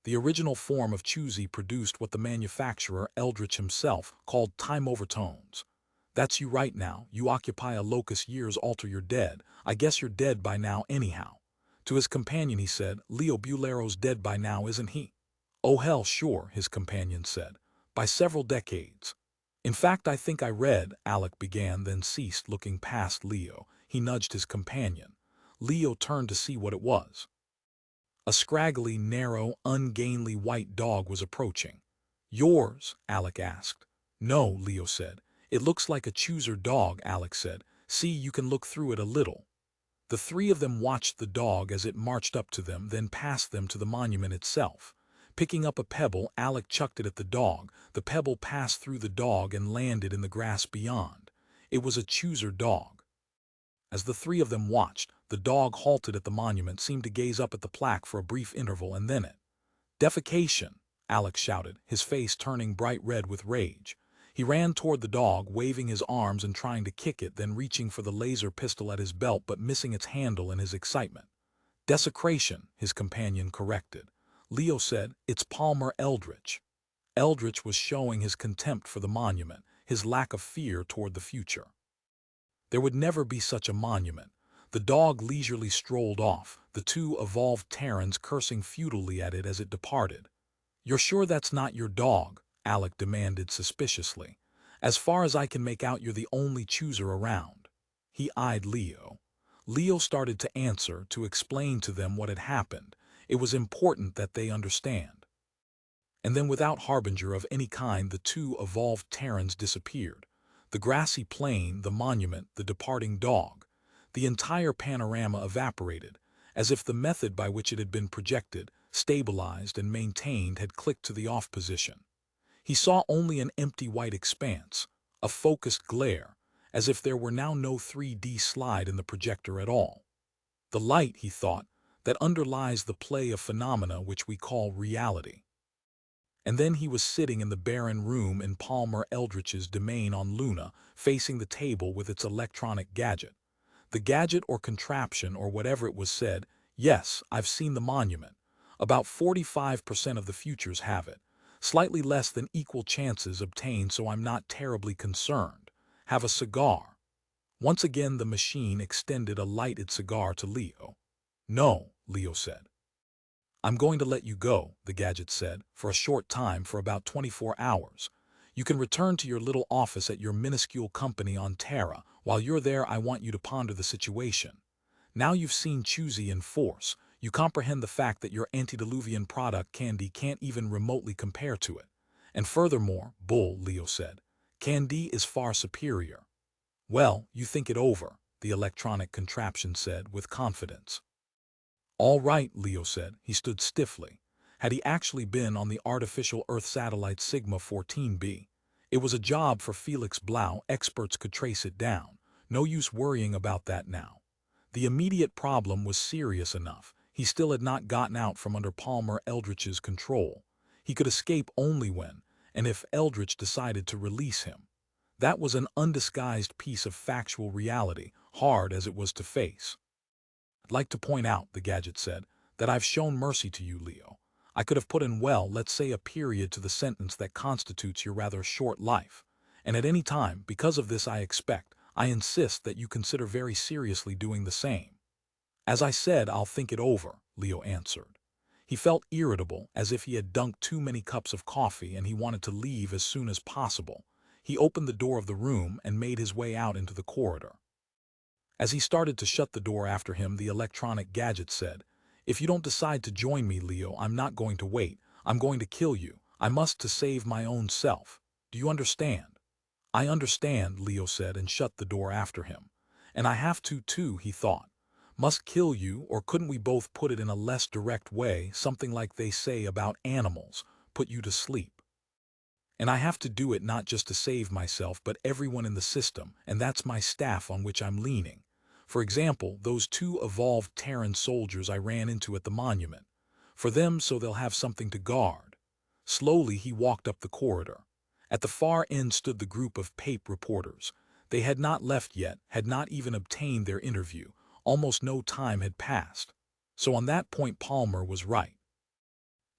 The original form of choosy produced what the manufacturer, Eldritch himself, called time overtones. That's you right now. You occupy a locus years alter you're dead. I guess you're dead by now anyhow. To his companion he said, Leo Bulero's dead by now, isn't he? Oh hell sure, his companion said. By several decades. In fact, I think I read, Alec began, then ceased, looking past Leo. He nudged his companion. Leo turned to see what it was. A scraggly, narrow, ungainly white dog was approaching. Yours? Alec asked. No, Leo said. It looks like a chooser dog, Alec said. See, you can look through it a little. The three of them watched the dog as it marched up to them, then past them to the monument itself. Picking up a pebble, Alec chucked it at the dog. The pebble passed through the dog and landed in the grass beyond. It was a chooser dog. As the three of them watched, the dog halted at the monument, seemed to gaze up at the plaque for a brief interval, and then it. Defecation, Alex shouted, his face turning bright red with rage. He ran toward the dog, waving his arms and trying to kick it, then reaching for the laser pistol at his belt but missing its handle in his excitement. Desecration, his companion corrected. Leo said, it's Palmer Eldritch. Eldritch was showing his contempt for the monument, his lack of fear toward the future. There would never be such a monument. The dog leisurely strolled off, the two evolved Terrans cursing futilely at it as it departed. You're sure that's not your dog? Alec demanded suspiciously. As far as I can make out, you're the only chooser around. He eyed Leo. Leo started to answer, to explain to them what had happened. It was important that they understand. And then, without harbinger of any kind, the two evolved Terrans disappeared. The grassy plain, the monument, the departing dog. The entire panorama evaporated, as if the method by which it had been projected, stabilized, and maintained had clicked to the off position. He saw only an empty white expanse, a focused glare, as if there were now no 3D slide in the projector at all. The light, he thought, that underlies the play of phenomena which we call reality. And then he was sitting in the barren room in Palmer Eldritch's domain on Luna, facing the table with its electronic gadget. The gadget or contraption or whatever it was said, yes, I've seen the monument. About 45% of the futures have it. Slightly less than equal chances obtained, so I'm not terribly concerned. Have a cigar. Once again the machine extended a lighted cigar to Leo. No, Leo said. I'm going to let you go, the gadget said, for a short time, for about 24 hours. You can return to your little office at your minuscule company on Terra. While you're there, I want you to ponder the situation. Now you've seen Choosy in force. You comprehend the fact that your antediluvian product Candy can't even remotely compare to it. And furthermore, Bull, Leo said, Candy is far superior. Well, you think it over, the electronic contraption said with confidence. All right, Leo said. He stood stiffly. Had he actually been on the artificial Earth satellite Sigma 14b? It was a job for Felix Blau. Experts could trace it down. No use worrying about that now. The immediate problem was serious enough. He still had not gotten out from under Palmer Eldritch's control. He could escape only when, and if Eldritch decided to release him. That was an undisguised piece of factual reality, hard as it was to face. I'd like to point out, the gadget said, that I've shown mercy to you, Leo. I could have put in, well, let's say a period to the sentence that constitutes your rather short life. And at any time, because of this, I insist that you consider very seriously doing the same. As I said, I'll think it over, Leo answered. He felt irritable, as if he had dunked too many cups of coffee and he wanted to leave as soon as possible. He opened the door of the room and made his way out into the corridor. As he started to shut the door after him, the electronic gadget said, If you don't decide to join me, Leo, I'm not going to wait. I'm going to kill you. I must, to save my own self. Do you understand? I understand, Leo said and shut the door after him. And I have to too, he thought. Must kill you, or couldn't we both put it in a less direct way, something like they say about animals, put you to sleep? And I have to do it not just to save myself but everyone in the system, and that's my staff on which I'm leaning. For example, those two evolved Terran soldiers I ran into at the monument. For them so they'll have something to guard. Slowly he walked up the corridor. At the far end stood the group of PAPE reporters. They had not left yet, had not even obtained their interview. Almost no time had passed. So on that point Palmer was right.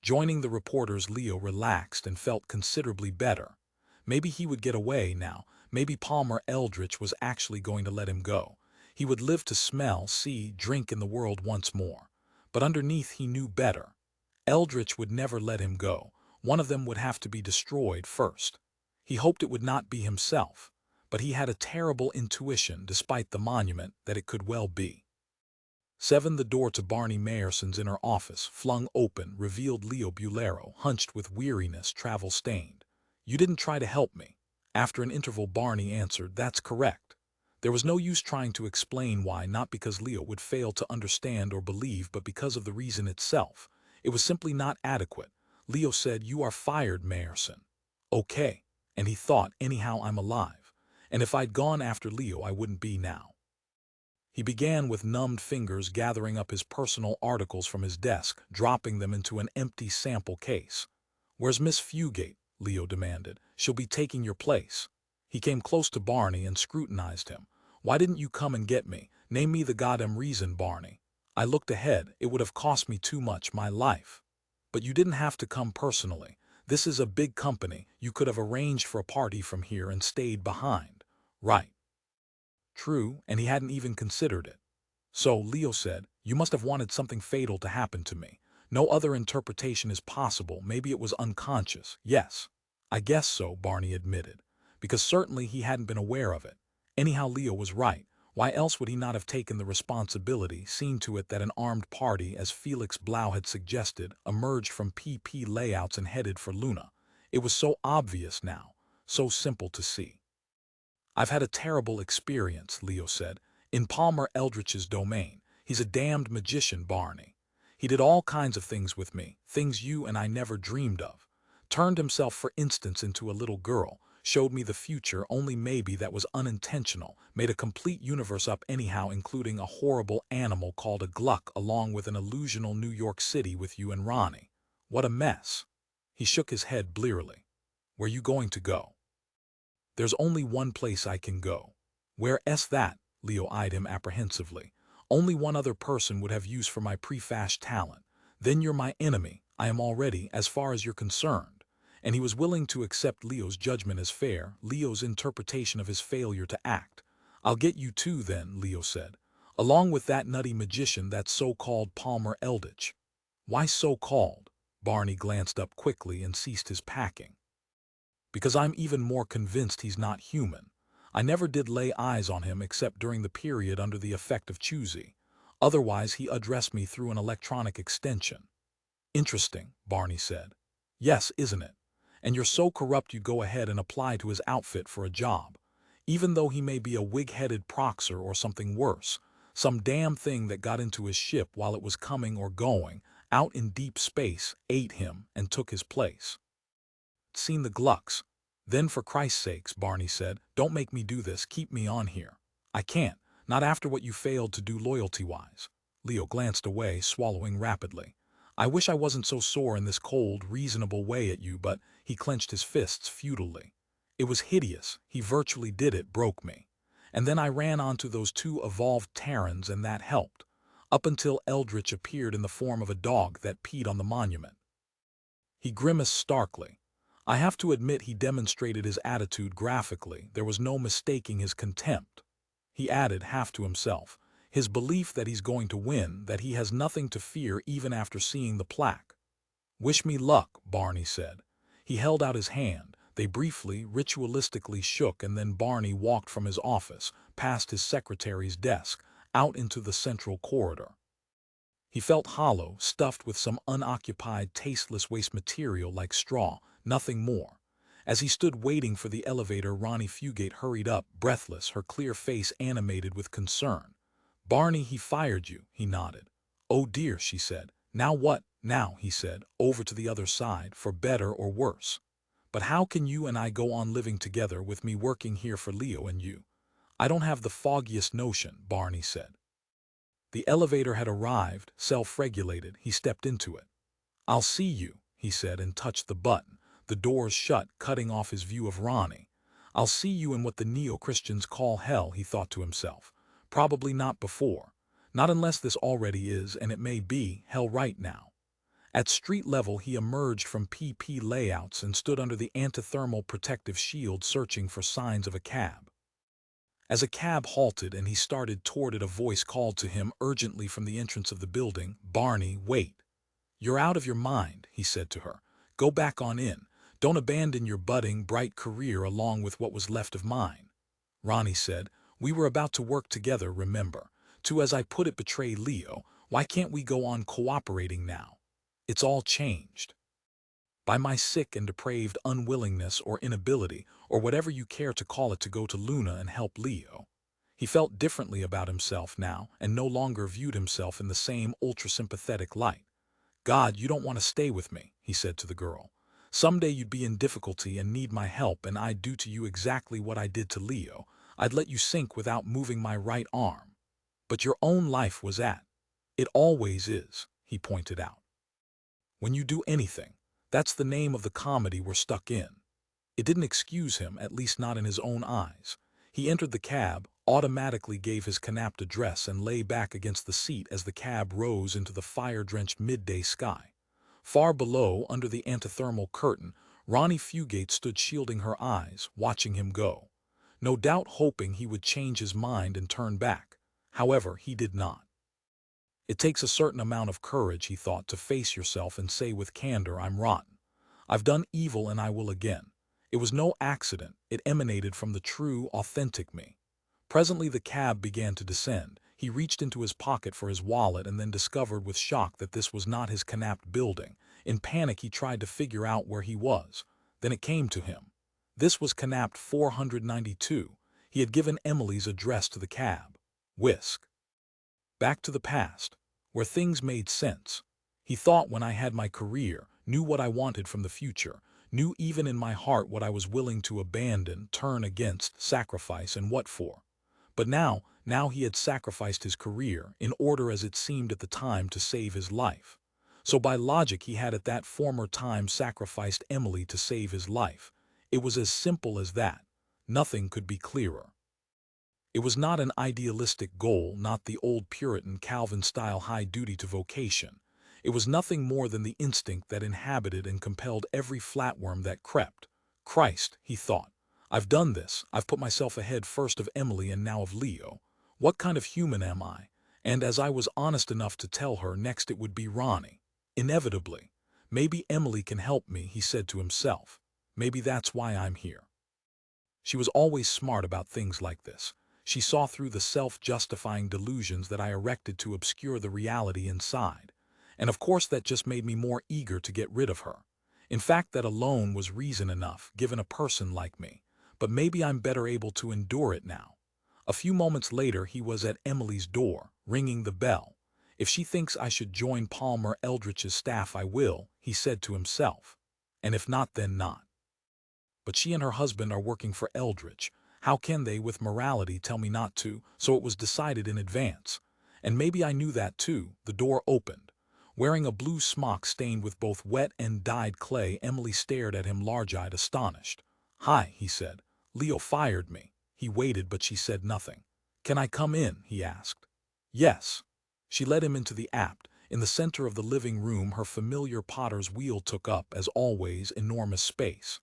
Joining the reporters, Leo relaxed and felt considerably better. Maybe he would get away now. Maybe Palmer Eldritch was actually going to let him go. He would live to smell, see, drink in the world once more. But underneath he knew better. Eldritch would never let him go. One of them would have to be destroyed first. He hoped it would not be himself, but he had a terrible intuition, despite the monument, that it could well be. 7. The door to Barney Mayerson's inner office, flung open, revealed Leo Bulero, hunched with weariness, travel-stained. "You didn't try to help me." After an interval Barney answered, "That's correct." There was no use trying to explain why, not because Leo would fail to understand or believe, but because of the reason itself. It was simply not adequate. Leo said, "You are fired, Mayerson." "Okay." And he thought, anyhow I'm alive. And if I'd gone after Leo I wouldn't be now. He began with numbed fingers gathering up his personal articles from his desk, dropping them into an empty sample case. "Where's Miss Fugate?" Leo demanded. "She'll be taking your place." He came close to Barney and scrutinized him. "Why didn't you come and get me? Name me the goddamn reason, Barney." I looked ahead. "It would have cost me too much, my life." "But you didn't have to come personally. This is a big company. You could have arranged for a party from here and stayed behind." "Right. True, and he hadn't even considered it. So, Leo said, "You must have wanted something fatal to happen to me. No other interpretation is possible. Maybe it was unconscious." "Yes. I guess so," Barney admitted. Because certainly he hadn't been aware of it. Anyhow, Leo was right. Why else would he not have taken the responsibility, seen to it that an armed party, as Felix Blau had suggested, emerged from PP layouts and headed for Luna? It was so obvious now, so simple to see. "I've had a terrible experience," Leo said, "in Palmer Eldritch's domain. He's a damned magician, Barney. He did all kinds of things with me, things you and I never dreamed of. Turned himself, for instance, into a little girl, showed me the future, only maybe that was unintentional, made a complete universe up anyhow, including a horrible animal called a Gluck, along with an illusional New York City with you and Ronnie. What a mess." He shook his head blearily. "Where you going to go?" "There's only one place I can go." "Where's that?" Leo eyed him apprehensively. "Only one other person would have use for my prefash talent. Then you're my enemy. I am already, as far as you're concerned." And he was willing to accept Leo's judgment as fair, Leo's interpretation of his failure to act. "I'll get you too then," Leo said. "Along with that nutty magician, that so-called Palmer Eldritch." "Why so-called?" Barney glanced up quickly and ceased his packing. "Because I'm even more convinced he's not human. I never did lay eyes on him except during the period under the effect of Chusey. Otherwise he addressed me through an electronic extension." "Interesting," Barney said. "Yes, isn't it? And you're so corrupt you go ahead and apply to his outfit for a job. Even though he may be a wig-headed proxer or something worse, some damn thing that got into his ship while it was coming or going, out in deep space, ate him and took his place." "Seen the Glucks." "Then for Christ's sakes," Barney said, "don't make me do this, keep me on here." "I can't, not after what you failed to do loyalty-wise." Leo glanced away, swallowing rapidly. "I wish I wasn't so sore in this cold, reasonable way at you, but..." He clenched his fists futilely. "It was hideous. He virtually did it, broke me. And then I ran onto those two evolved Terrans and that helped. Up until Eldritch appeared in the form of a dog that peed on the monument." He grimaced starkly. I have to admit he demonstrated his attitude graphically. There was no mistaking his contempt. He added, half to himself, his belief that he's going to win, that he has nothing to fear even after seeing the plaque. "Wish me luck," Barney said. He held out his hand. They briefly, ritualistically shook, and then Barney walked from his office, past his secretary's desk, out into the central corridor. He felt hollow, stuffed with some unoccupied, tasteless waste material like straw, nothing more. As he stood waiting for the elevator, Ronnie Fugate hurried up, breathless, her clear face animated with concern. "Barney, he fired you," he nodded. "Oh dear," she said. "Now what?" "Now," he said, "over to the other side, for better or worse." "But how can you and I go on living together with me working here for Leo and you?" "I don't have the foggiest notion," Barney said. The elevator had arrived, self-regulated. He stepped into it. "I'll see you," he said, and touched the button. The doors shut, cutting off his view of Ronnie. "I'll see you in what the neo-Christians call hell," he thought to himself. "Probably not before. Not unless this already is, and it may be, hell right now." At street level he emerged from PP layouts and stood under the antithermal protective shield, searching for signs of a cab. As a cab halted and he started toward it, a voice called to him urgently from the entrance of the building. "Barney, wait." "You're out of your mind," he said to her. "Go back on in. Don't abandon your budding, bright career along with what was left of mine." Ronnie said, "We were about to work together, remember? To, as I put it, betray Leo. Why can't we go on cooperating now? It's all changed. By my sick and depraved unwillingness or inability, or whatever you care to call it, to go to Luna and help Leo." He felt differently about himself now and no longer viewed himself in the same ultra-sympathetic light. "God, you don't want to stay with me," he said to the girl. "Someday you'd be in difficulty and need my help, and I'd do to you exactly what I did to Leo. I'd let you sink without moving my right arm. But your own life was at. It always is," he pointed out. "When you do anything, that's the name of the comedy we're stuck in." It didn't excuse him, at least not in his own eyes. He entered the cab, automatically gave his Canapt address, and lay back against the seat as the cab rose into the fire-drenched midday sky. Far below, under the antithermal curtain, Ronnie Fugate stood, shielding her eyes, watching him go. No doubt hoping he would change his mind and turn back. However, he did not. It takes a certain amount of courage, he thought, to face yourself and say with candor, "I'm rotten. I've done evil and I will again." It was no accident. It emanated from the true, authentic me. Presently the cab began to descend. He reached into his pocket for his wallet and then discovered with shock that this was not his Canapt building. In panic he tried to figure out where he was. Then it came to him. This was Canapt 492. He had given Emily's address to the cab. Whisk. Back to the past, where things made sense. He thought, when I had my career, knew what I wanted from the future, knew even in my heart what I was willing to abandon, turn against, sacrifice, and what for. But now he had sacrificed his career, in order as it seemed at the time to save his life. So by logic he had at that former time sacrificed Emily to save his life. It was as simple as that. Nothing could be clearer. It was not an idealistic goal, not the old Puritan Calvin-style high duty to vocation. It was nothing more than the instinct that inhabited and compelled every flatworm that crept. "Christ," he thought, "I've done this. I've put myself ahead first of Emily and now of Leo. What kind of human am I?" And as I was honest enough to tell her, next it would be Ronnie. Inevitably. "Maybe Emily can help me," he said to himself. "Maybe that's why I'm here." She was always smart about things like this. She saw through the self-justifying delusions that I erected to obscure the reality inside. And of course that just made me more eager to get rid of her. In fact, that alone was reason enough, given a person like me. But maybe I'm better able to endure it now. A few moments later he was at Emily's door, ringing the bell. "If she thinks I should join Palmer Eldritch's staff, I will," he said to himself. "And if not, then not. But she and her husband are working for Eldritch. How can they, with morality, tell me not to?" So it was decided in advance. And maybe I knew that too. The door opened. Wearing a blue smock stained with both wet and dyed clay, Emily stared at him large-eyed, astonished. "Hi," he said. "Leo fired me." He waited, but she said nothing. "Can I come in?" he asked. "Yes." She led him into the apt. In the center of the living room, her familiar potter's wheel took up, as always, enormous space.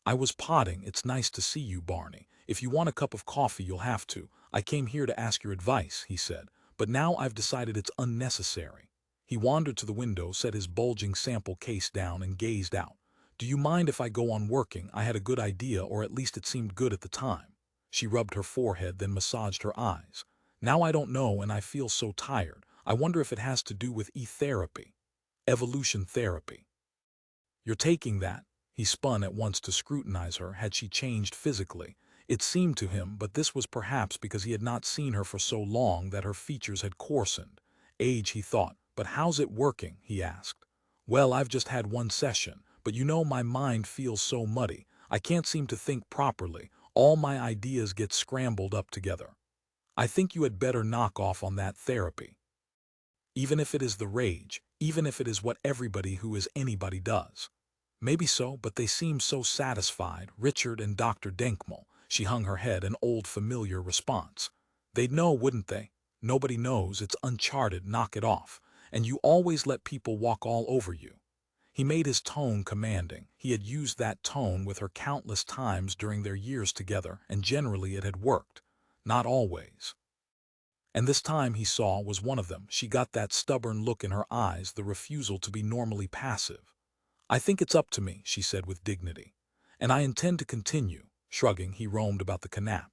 "I was potting. It's nice to see you, Barney. If you want a cup of coffee, you'll have to. I came here to ask your advice," he said. "But now I've decided it's unnecessary." He wandered to the window, set his bulging sample case down, and gazed out. "Do you mind if I go on working? I had a good idea, or at least it seemed good at the time." She rubbed her forehead, then massaged her eyes. "Now I don't know, and I feel so tired. I wonder if it has to do with E-therapy. Evolution therapy." "You're taking that?" He spun at once to scrutinize her. Had she changed physically? It seemed to him, but this was perhaps because he had not seen her for so long that her features had coarsened. Age, he thought. But how's it working? He asked. Well, I've just had one session, but you know my mind feels so muddy. I can't seem to think properly. All my ideas get scrambled up together. I think you had better knock off on that therapy. Even if it is the rage, even if it is what everybody who is anybody does. Maybe so, but they seem so satisfied, Richard and Dr. Denkmal. She hung her head, an old familiar response. They'd know, wouldn't they? Nobody knows, it's uncharted, knock it off. And you always let people walk all over you. He made his tone commanding. He had used that tone with her countless times during their years together, and generally it had worked. Not always. And this time, he saw, was one of them. She got that stubborn look in her eyes, the refusal to be normally passive. I think it's up to me, she said with dignity. And I intend to continue. Shrugging, he roamed about the canapé.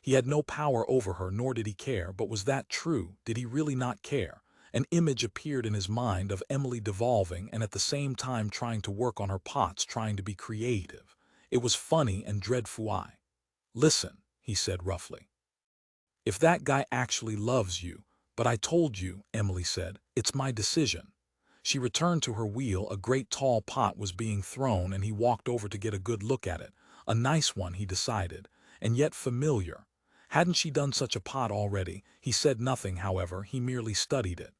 He had no power over her, nor did he care, but was that true? Did he really not care? An image appeared in his mind of Emily devolving and at the same time trying to work on her pots, trying to be creative. It was funny and dreadful. Listen, he said roughly. If that guy actually loves you, but I told you, Emily said, it's my decision. She returned to her wheel. A great tall pot was being thrown, and he walked over to get a good look at it. A nice one, he decided, and yet familiar. Hadn't she done such a pot already? He said nothing, however, he merely studied it.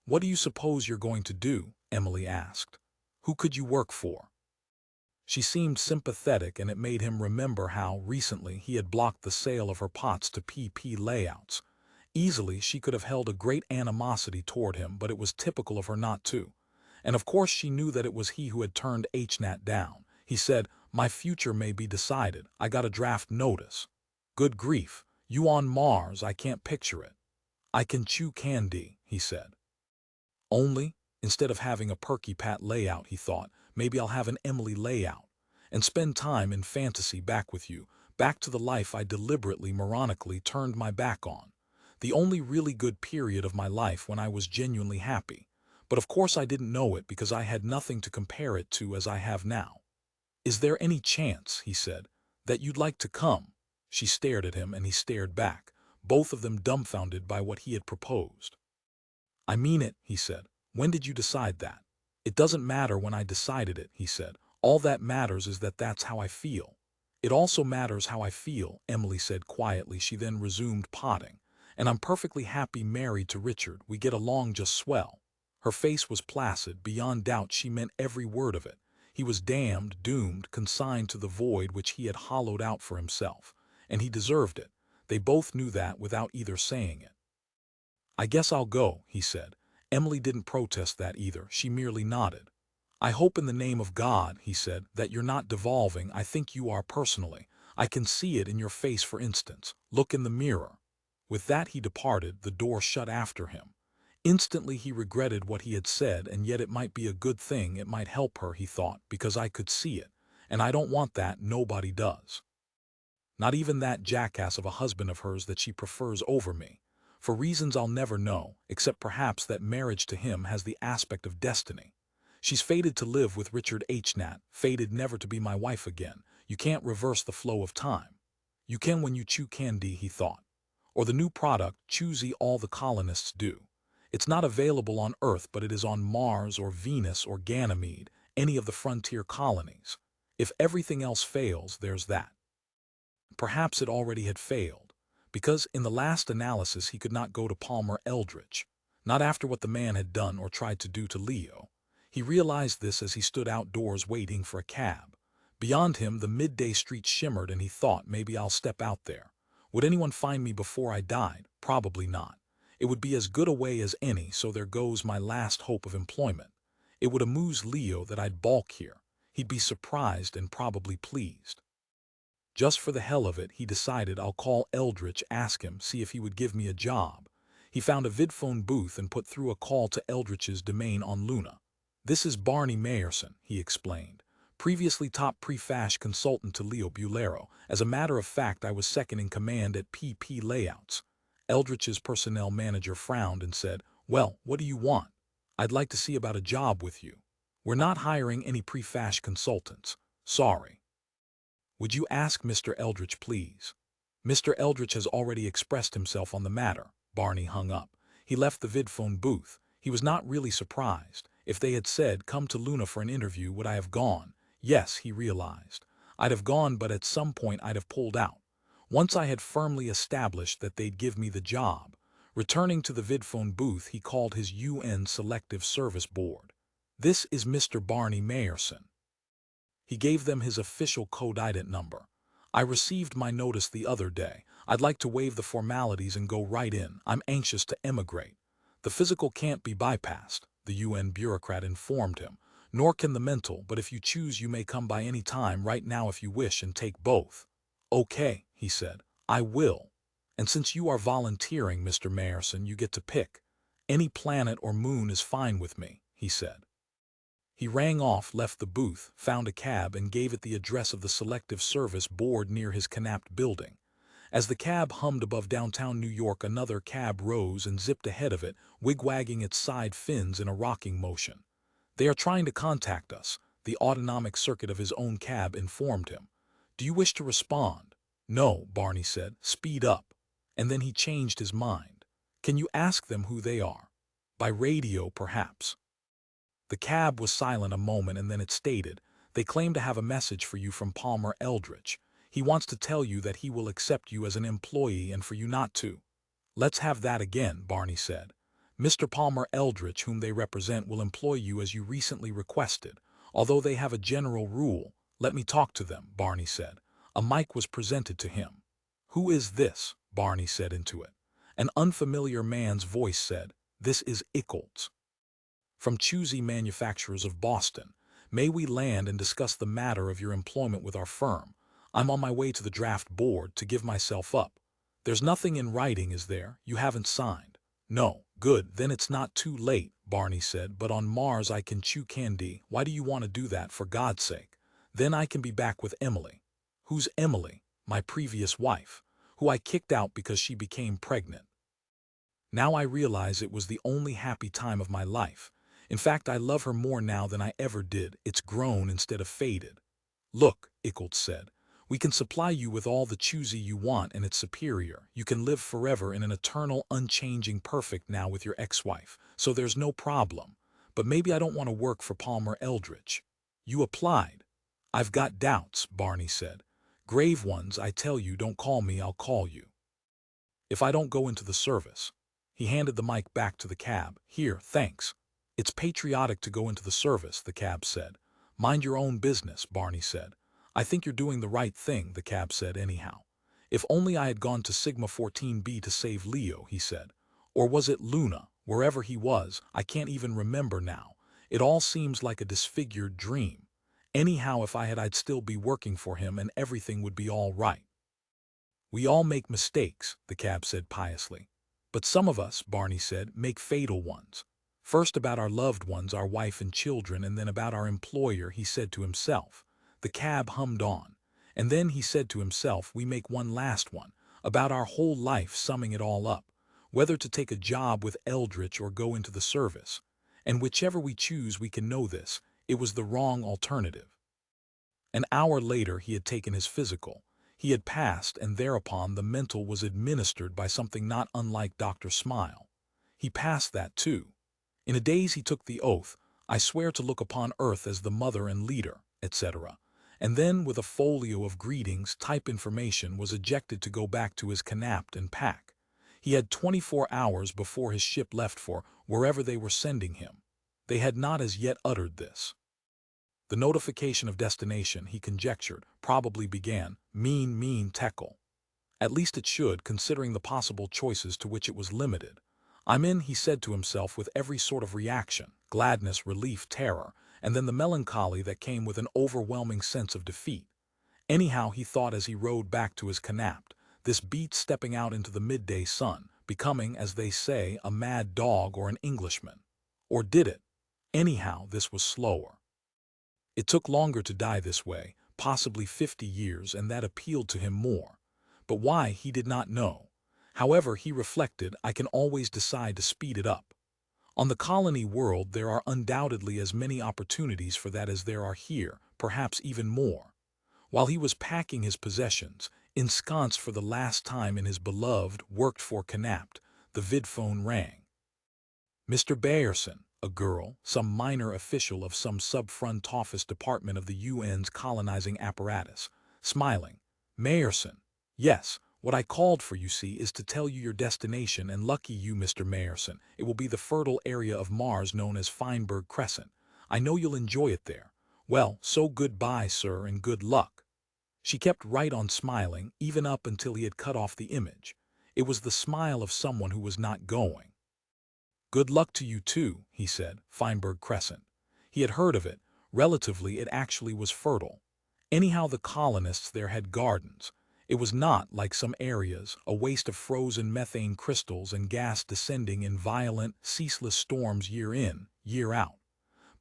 What do you suppose you're going to do? Emily asked. Who could you work for? She seemed sympathetic, and it made him remember how, recently, he had blocked the sale of her pots to PP Layouts. Easily, she could have held a great animosity toward him, but it was typical of her not to. And of course she knew that it was he who had turned HNAT down. He said, my future may be decided. I got a draft notice. Good grief, you on Mars, I can't picture it. I can chew candy, he said. Only, instead of having a Perky Pat layout, he thought, maybe I'll have an Emily layout. And spend time in fantasy back with you, back to the life I deliberately, moronically turned my back on. The only really good period of my life when I was genuinely happy. But of course I didn't know it because I had nothing to compare it to as I have now. Is there any chance, he said, that you'd like to come? She stared at him and he stared back, both of them dumbfounded by what he had proposed. I mean it, he said. When did you decide that? It doesn't matter when I decided it, he said. All that matters is that that's how I feel. It also matters how I feel, Emily said quietly. She then resumed potting. And I'm perfectly happy married to Richard. We get along just swell. Her face was placid. Beyond doubt she meant every word of it. He was damned, doomed, consigned to the void which he had hollowed out for himself. And he deserved it. They both knew that without either saying it. I guess I'll go, he said. Emily didn't protest that either. She merely nodded. I hope in the name of God, he said, that you're not devolving. I think you are personally. I can see it in your face, for instance. Look in the mirror. With that he departed, the door shut after him. Instantly he regretted what he had said, and yet it might be a good thing, it might help her, he thought, because I could see it. And I don't want that, nobody does. Not even that jackass of a husband of hers that she prefers over me. For reasons I'll never know, except perhaps that marriage to him has the aspect of destiny. She's fated to live with Richard HNAT, fated never to be my wife again. You can't reverse the flow of time. You can when you chew candy, he thought. Or the new product, choosy all the colonists do. It's not available on Earth, but it is on Mars or Venus or Ganymede, any of the frontier colonies. If everything else fails, there's that. Perhaps it already had failed, because in the last analysis he could not go to Palmer Eldritch, not after what the man had done or tried to do to Leo. He realized this as he stood outdoors waiting for a cab. Beyond him the midday street shimmered, and he thought, maybe I'll step out there. Would anyone find me before I died? Probably not. It would be as good a way as any, so there goes my last hope of employment. It would amuse Leo that I'd balk here. He'd be surprised and probably pleased. Just for the hell of it, he decided, I'll call Eldritch, ask him, see if he would give me a job. He found a vidphone booth and put through a call to Eldritch's domain on Luna. This is Barney Mayerson, he explained. Previously top pre-fash consultant to Leo Bulero. As a matter of fact, I was second in command at PP Layouts. Eldritch's personnel manager frowned and said, well, what do you want? I'd like to see about a job with you. We're not hiring any pre-fash consultants. Sorry. Would you ask Mr. Eldritch, please? Mr. Eldritch has already expressed himself on the matter. Barney hung up. He left the vidphone booth. He was not really surprised. If they had said, "Come to Luna for an interview," would I have gone? Yes, he realized. I'd have gone, but at some point I'd have pulled out. Once I had firmly established that they'd give me the job. Returning to the vidphone booth, he called his UN Selective Service Board. "This is Mr. Barney Mayerson." He gave them his official code ident number. "I received my notice the other day. I'd like to waive the formalities and go right in. I'm anxious to emigrate." "The physical can't be bypassed," the UN bureaucrat informed him. "Nor can the mental, but if you choose you may come by any time right now if you wish and take both." "Okay," he said. "I will. And since you are volunteering, Mr. Mayerson, you get to pick. Any planet or moon is fine with me," he said. He rang off, left the booth, found a cab, and gave it the address of the Selective Service Board near his canapped building. As the cab hummed above downtown New York, another cab rose and zipped ahead of it, wigwagging its side fins in a rocking motion. "They are trying to contact us," the autonomic circuit of his own cab informed him. "Do you wish to respond?" "No," Barney said. "Speed up." And then he changed his mind. "Can you ask them who they are? By radio, perhaps." The cab was silent a moment, and then it stated, "They claim to have a message for you from Palmer Eldritch. He wants to tell you that he will accept you as an employee and for you not to." "Let's have that again," Barney said. "Mr. Palmer Eldritch, whom they represent, will employ you as you recently requested, although they have a general rule." "Let me talk to them," Barney said. A mic was presented to him. "Who is this?" Barney said into it. An unfamiliar man's voice said, "This is Eldritch. From Choosy Manufacturers of Boston. May we land and discuss the matter of your employment with our firm? I'm on my way to the draft board to give myself up." "There's nothing in writing, is there? You haven't signed?" "No." "Good, then it's not too late," Barney said. "But on Mars I can chew candy. Why do you want to do that, for God's sake?" "Then I can be back with Emily." "Who's Emily?" "My previous wife, who I kicked out because she became pregnant. Now I realize it was the only happy time of my life. In fact, I love her more now than I ever did. It's grown instead of faded." "Look," Eldritch said, "we can supply you with all the choosy you want, and it's superior. You can live forever in an eternal, unchanging perfect now with your ex-wife, so there's no problem. But maybe I don't want to work for Palmer Eldritch." "You applied." "I've got doubts," Barney said. "Grave ones, I tell you. Don't call me, I'll call you. If I don't go into the service." He handed the mic back to the cab. "Here, thanks." "It's patriotic to go into the service," the cab said. "Mind your own business," Barney said. "I think you're doing the right thing," the cab said anyhow. "If only I had gone to Sigma 14B to save Leo," he said. Or was it Luna? Wherever he was, I can't even remember now. It all seems like a disfigured dream. Anyhow, if I'd still be working for him and everything would be all right. "We all make mistakes," the cab said piously. "But some of us," Barney said, "make fatal ones. First about our loved ones, our wife and children, and then about our employer," he said to himself. The cab hummed on. "And then," he said to himself, "we make one last one, about our whole life, summing it all up. Whether to take a job with Eldritch or go into the service. And whichever we choose, we can know this: it was the wrong alternative." An hour later he had taken his physical. He had passed, and thereupon the mental was administered by something not unlike Dr. Smile. He passed that too. In a daze he took the oath, "I swear to look upon Earth as the mother and leader," etc. And then, with a folio of greetings, type information, was ejected to go back to his canapt and pack. He had 24 hours before his ship left for wherever they were sending him. They had not as yet uttered this. The notification of destination, he conjectured, probably began, mean Tekel. At least it should, considering the possible choices to which it was limited. "I'm in," he said to himself, with every sort of reaction, gladness, relief, terror, and then the melancholy that came with an overwhelming sense of defeat. Anyhow, he thought as he rode back to his canapt, this beat stepping out into the midday sun, becoming, as they say, a mad dog or an Englishman. Or did it? Anyhow, this was slower. It took longer to die this way, possibly 50 years, and that appealed to him more. But why, he did not know. However, he reflected, I can always decide to speed it up. On the colony world there are undoubtedly as many opportunities for that as there are here, perhaps even more. While he was packing his possessions, ensconced for the last time in his beloved, worked-for canapt, the vidphone rang. Mr. Mayerson, a girl, some minor official of some sub-front office department of the UN's colonizing apparatus, smiling. Mayerson. Yes, what I called for, you see, is to tell you your destination, and lucky you, Mr. Mayerson, it will be the fertile area of Mars known as Feinberg Crescent. I know you'll enjoy it there. Well, so goodbye, sir, and good luck. She kept right on smiling, even up until he had cut off the image. It was the smile of someone who was not going. Good luck to you too, he said, Feinberg Crescent. He had heard of it. Relatively, it actually was fertile. Anyhow, the colonists there had gardens. It was not, like some areas, a waste of frozen methane crystals and gas descending in violent, ceaseless storms year in, year out.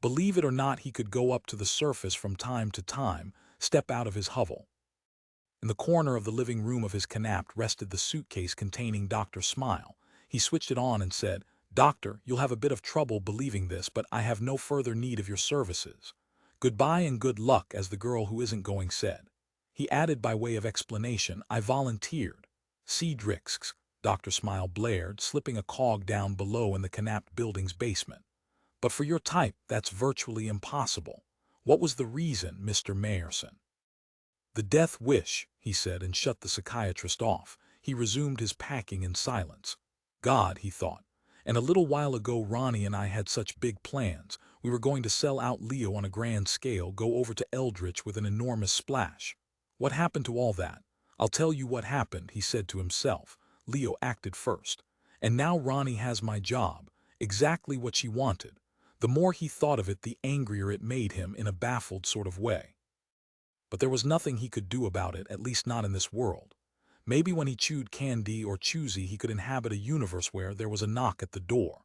Believe it or not, he could go up to the surface from time to time, step out of his hovel. In the corner of the living room of his canapt rested the suitcase containing Dr. Smile. He switched it on and said, Doctor, you'll have a bit of trouble believing this, but I have no further need of your services. Goodbye and good luck, as the girl who isn't going said. He added by way of explanation, I volunteered. Cedric's, Dr. Smile blared, slipping a cog down below in the canapt building's basement. But for your type, that's virtually impossible. What was the reason, Mr. Mayerson? The death wish, he said, and shut the psychiatrist off. He resumed his packing in silence. God, he thought. And a little while ago Ronnie and I had such big plans. We were going to sell out Leo on a grand scale, go over to Eldritch with an enormous splash. What happened to all that? I'll tell you what happened, he said to himself. Leo acted first. And now Ronnie has my job. Exactly what she wanted. The more he thought of it, the angrier it made him in a baffled sort of way. But there was nothing he could do about it, at least not in this world. Maybe when he chewed candy or choosy he could inhabit a universe where there was a knock at the door.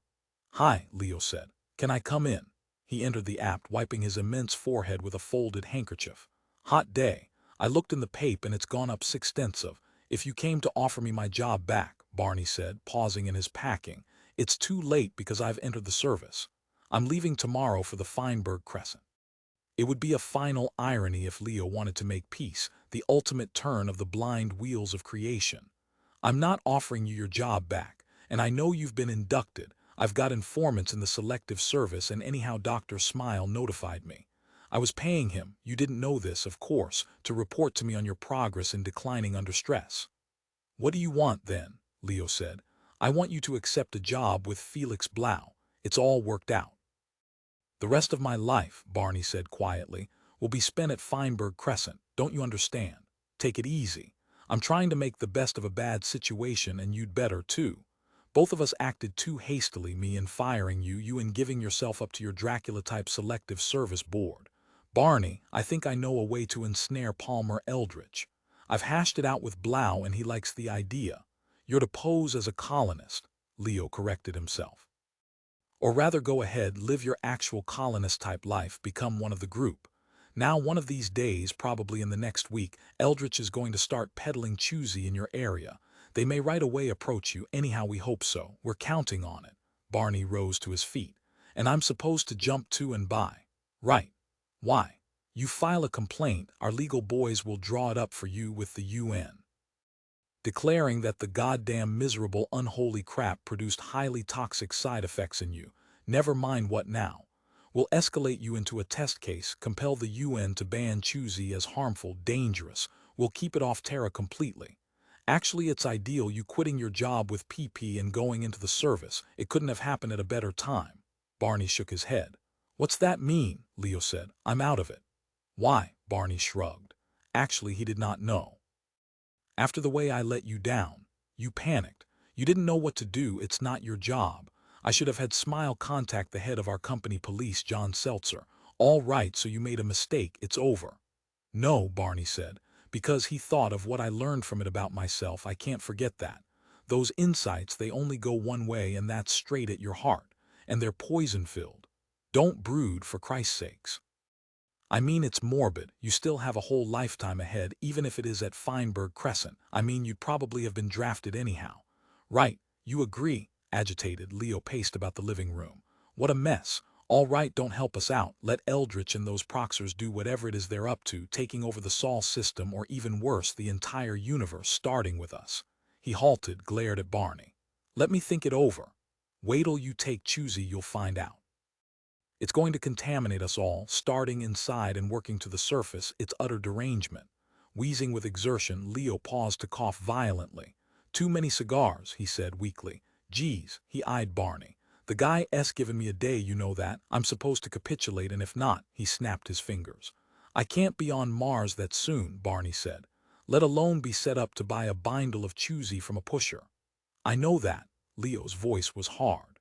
Hi, Leo said. Can I come in? He entered the apt, wiping his immense forehead with a folded handkerchief. Hot day. I looked in the pape and it's gone up 6/10 of. If you came to offer me my job back, Barney said, pausing in his packing. It's too late because I've entered the service. I'm leaving tomorrow for the Feinberg Crescent. It would be a final irony if Leo wanted to make peace, the ultimate turn of the blind wheels of creation. I'm not offering you your job back, and I know you've been inducted. I've got informants in the selective service, and anyhow Dr. Smile notified me. I was paying him, you didn't know this, of course, to report to me on your progress in declining under stress. What do you want then? Leo said. I want you to accept a job with Felix Blau. It's all worked out. The rest of my life, Barney said quietly, will be spent at Feinberg Crescent, don't you understand? Take it easy. I'm trying to make the best of a bad situation, and you'd better too. Both of us acted too hastily, me in firing you, you in giving yourself up to your Dracula-type selective service board. Barney, I think I know a way to ensnare Palmer Eldritch. I've hashed it out with Blau and he likes the idea. You're to pose as a colonist, Leo corrected himself. Or rather go ahead, live your actual colonist-type life, become one of the group. Now one of these days, probably in the next week, Eldritch is going to start peddling choosy in your area. They may right away approach you, anyhow we hope so, we're counting on it. Barney rose to his feet. And I'm supposed to jump to and buy. Right. Why? You file a complaint, our legal boys will draw it up for you with the UN. Declaring that the goddamn miserable unholy crap produced highly toxic side effects in you. Never mind what now. We'll escalate you into a test case, compel the UN to ban choosy as harmful, dangerous. We'll keep it off Terra completely. Actually, it's ideal you quitting your job with PP and going into the service. It couldn't have happened at a better time. Barney shook his head. What's that mean? Leo said. I'm out of it. Why? Barney shrugged. Actually, he did not know. After the way I let you down, you panicked. You didn't know what to do, it's not your job. I should have had Smile contact the head of our company police, John Seltzer. All right, so you made a mistake, it's over. No, Barney said, because he thought of what I learned from it about myself. I can't forget that. Those insights, they only go one way, and that's straight at your heart. And they're poison-filled. Don't brood, for Christ's sakes. I mean, it's morbid. You still have a whole lifetime ahead, even if it is at Feinberg Crescent. I mean, you'd probably have been drafted anyhow. Right, you agree. Agitated, Leo paced about the living room. What a mess. All right, don't help us out. Let Eldritch and those proxers do whatever it is they're up to, taking over the Sol system or even worse, the entire universe, starting with us. He halted, glared at Barney. Let me think it over. Wait till you take Choosy, you'll find out. It's going to contaminate us all, starting inside and working to the surface. It's utter derangement. Wheezing with exertion, Leo paused to cough violently. Too many cigars, he said weakly. Geez, he eyed Barney. The guy's given me a day, you know that. I'm supposed to capitulate, and if not, he snapped his fingers. I can't be on Mars that soon, Barney said. Let alone be set up to buy a bindle of Choosy from a pusher. I know that. Leo's voice was hard.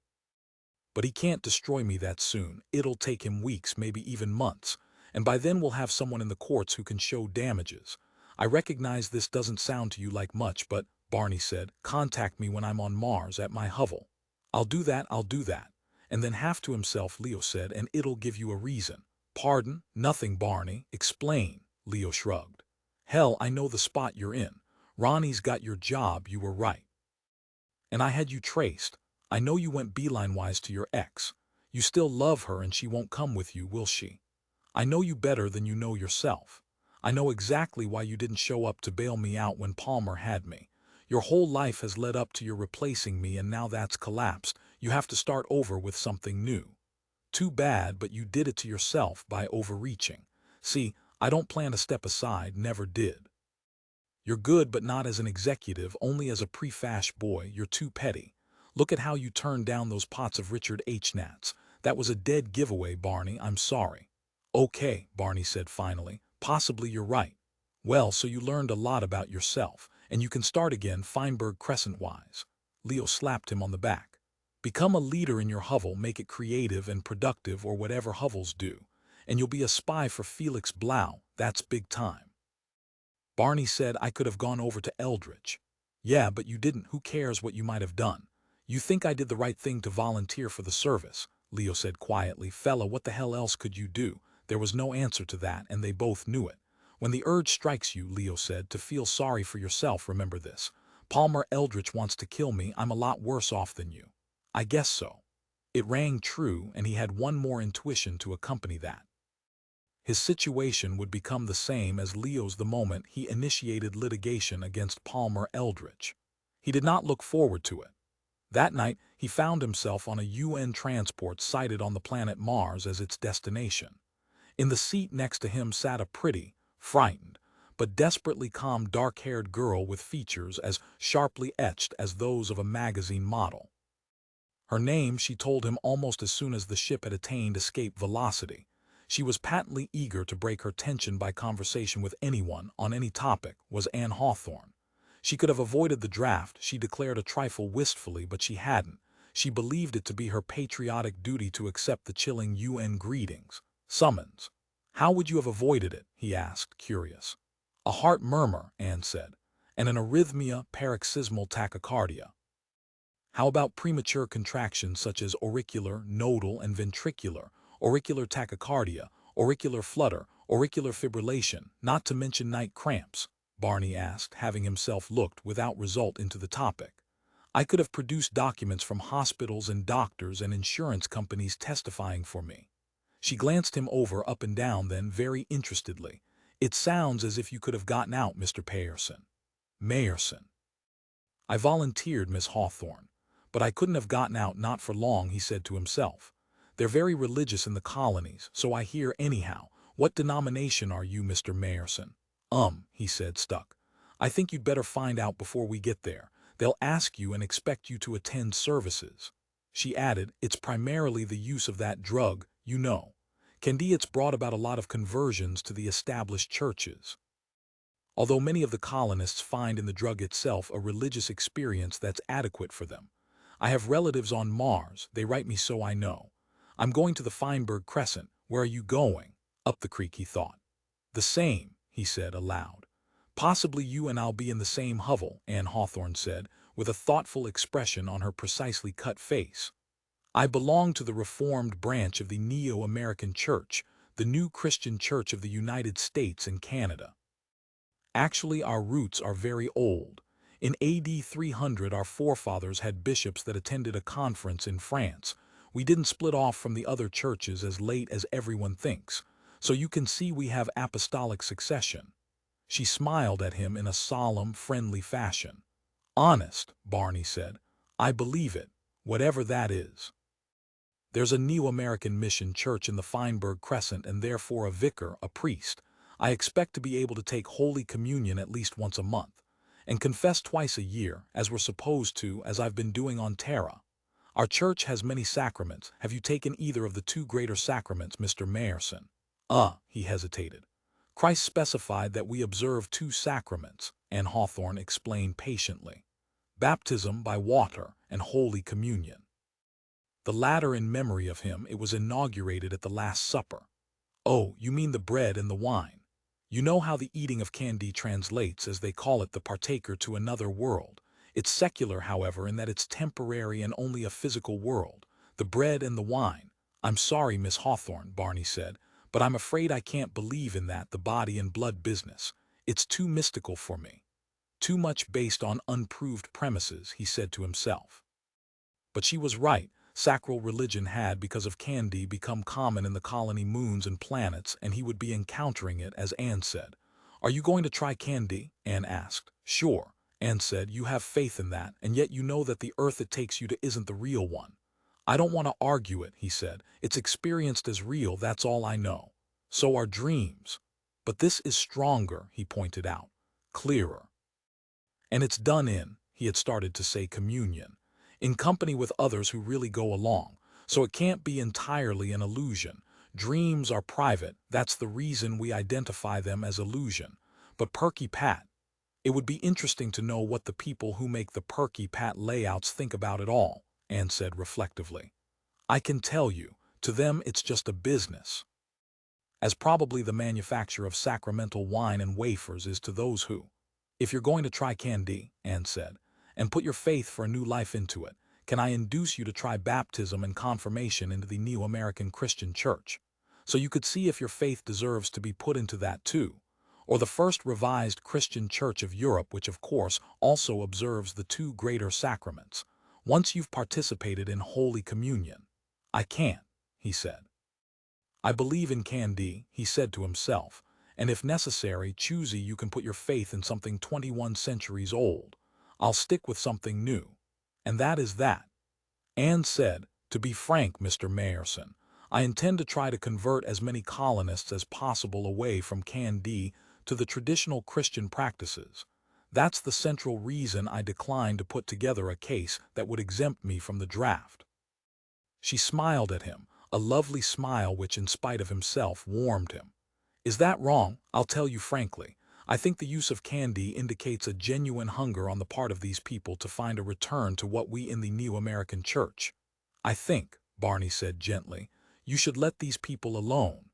But he can't destroy me that soon. It'll take him weeks, maybe even months. And by then we'll have someone in the courts who can show damages. I recognize this doesn't sound to you like much, but, Barney said, contact me when I'm on Mars at my hovel. I'll do that. And then half to himself, Leo said, and it'll give you a reason. Pardon? Nothing, Barney. Explain. Leo shrugged. Hell, I know the spot you're in. Ronnie's got your job, you were right. And I had you traced. I know you went beeline-wise to your ex. You still love her and she won't come with you, will she? I know you better than you know yourself. I know exactly why you didn't show up to bail me out when Palmer had me. Your whole life has led up to your replacing me, and now that's collapsed. You have to start over with something new. Too bad, but you did it to yourself by overreaching. See, I don't plan to step aside, never did. You're good, but not as an executive, only as a pre-fash boy. You're too petty. Look at how you turned down those pots of Richard H. Nats. That was a dead giveaway, Barney. I'm sorry. Okay, Barney said finally. Possibly you're right. Well, so you learned a lot about yourself, and you can start again Feinberg Crescent-wise. Leo slapped him on the back. Become a leader in your hovel, make it creative and productive, or whatever hovels do, and you'll be a spy for Felix Blau. That's big time. Barney said, I could have gone over to Eldritch. Yeah, but you didn't. Who cares what you might have done? You think I did the right thing to volunteer for the service, Leo said quietly. Fella, what the hell else could you do? There was no answer to that, and they both knew it. When the urge strikes you, Leo said, to feel sorry for yourself, remember this. Palmer Eldritch wants to kill me. I'm a lot worse off than you. I guess so. It rang true, and he had one more intuition to accompany that. His situation would become the same as Leo's the moment he initiated litigation against Palmer Eldritch. He did not look forward to it. That night, he found himself on a UN transport sighted on the planet Mars as its destination. In the seat next to him sat a pretty, frightened, but desperately calm dark-haired girl with features as sharply etched as those of a magazine model. Her name, she told him almost as soon as the ship had attained escape velocity. She was patently eager to break her tension by conversation with anyone on any topic, was Anne Hawthorne. She could have avoided the draft, she declared a trifle wistfully, but she hadn't. She believed it to be her patriotic duty to accept the chilling UN greetings. Summons. How would you have avoided it? He asked, curious. A heart murmur, Anne said, and an arrhythmia, paroxysmal tachycardia. How about premature contractions such as auricular, nodal, and ventricular, auricular tachycardia, auricular flutter, auricular fibrillation, not to mention night cramps? Barney asked, having himself looked without result into the topic. I could have produced documents from hospitals and doctors and insurance companies testifying for me. She glanced him over up and down then very interestedly. It sounds as if you could have gotten out, Mr. Mayerson. Mayerson. I volunteered, Miss Hawthorne. But I couldn't have gotten out, not for long, he said to himself. They're very religious in the colonies, so I hear anyhow. What denomination are you, Mr. Mayerson? He said, stuck. I think you'd better find out before we get there. They'll ask you and expect you to attend services. She added, it's primarily the use of that drug, you know. It's brought about a lot of conversions to the established churches. Although many of the colonists find in the drug itself a religious experience that's adequate for them. I have relatives on Mars, they write me so I know. I'm going to the Feinberg Crescent. Where are you going? Up the creek, he thought. The same, he said aloud. Possibly you and I'll be in the same hovel, Anne Hawthorne said, with a thoughtful expression on her precisely cut face. I belong to the Reformed branch of the Neo-American Church, the new Christian Church of the United States and Canada. Actually, our roots are very old. In AD 300, our forefathers had bishops that attended a conference in France, We didn't split off from the other churches as late as everyone thinks, so you can see we have apostolic succession." She smiled at him in a solemn, friendly fashion. "Honest," Barney said. "I believe it, whatever that is. There's a Neo-American mission church in the Feinberg Crescent and therefore a vicar, a priest. I expect to be able to take Holy Communion at least once a month, and confess twice a year, as we're supposed to, as I've been doing on Terra. Our church has many sacraments. Have you taken either of the two greater sacraments, Mr. Mayerson?" He hesitated. "Christ specified that we observe two sacraments," and Hawthorne explained patiently. "Baptism by water and Holy Communion. The latter in memory of him. It was inaugurated at the Last Supper." "Oh, you mean the bread and the wine. You know how the eating of candy translates, as they call it, the partaker to another world. It's secular, however, in that it's temporary and only a physical world. The bread and the wine." "I'm sorry, Miss Hawthorne," Barney said, "but I'm afraid I can't believe in that the body and blood business. It's too mystical for me. Too much based on unproved premises," he said to himself. But she was right. Sacral religion had, because of candy, become common in the colony moons and planets, and he would be encountering it, as Anne said. "Are you going to try candy?" Anne asked. "Sure," Anne said. "You have faith in that, and yet you know that the earth it takes you to isn't the real one." "I don't want to argue it," he said. "It's experienced as real, that's all I know. So are dreams. But this is stronger," he pointed out. "Clearer. And it's done in," he had started to say, "communion. In company with others who really go along. So it can't be entirely an illusion. Dreams are private, that's the reason we identify them as illusion. But Perky Pat, it would be interesting to know what the people who make the Perky Pat layouts think about it all," Anne said reflectively. "I can tell you, to them it's just a business. As probably the manufacture of sacramental wine and wafers is to those who—" "If you're going to try candy," Anne said, "and put your faith for a new life into it, can I induce you to try baptism and confirmation into the Neo-American Christian Church? So you could see if your faith deserves to be put into that too. Or the First Revised Christian Church of Europe, which of course also observes the two greater sacraments. Once you've participated in Holy Communion." "I can't," he said. "I believe in candy," he said to himself, "and if necessary, choosy, you can put your faith in something 21 centuries old. I'll stick with something new. And that is that." Anne said, "To be frank, Mr. Mayerson, I intend to try to convert as many colonists as possible away from candy to the traditional Christian practices. That's the central reason I declined to put together a case that would exempt me from the draft." She smiled at him, a lovely smile which, in spite of himself, warmed him. "Is that wrong? I'll tell you frankly. I think the use of candy indicates a genuine hunger on the part of these people to find a return to what we in the Neo-American Church. I think," Barney said gently, "you should let these people alone.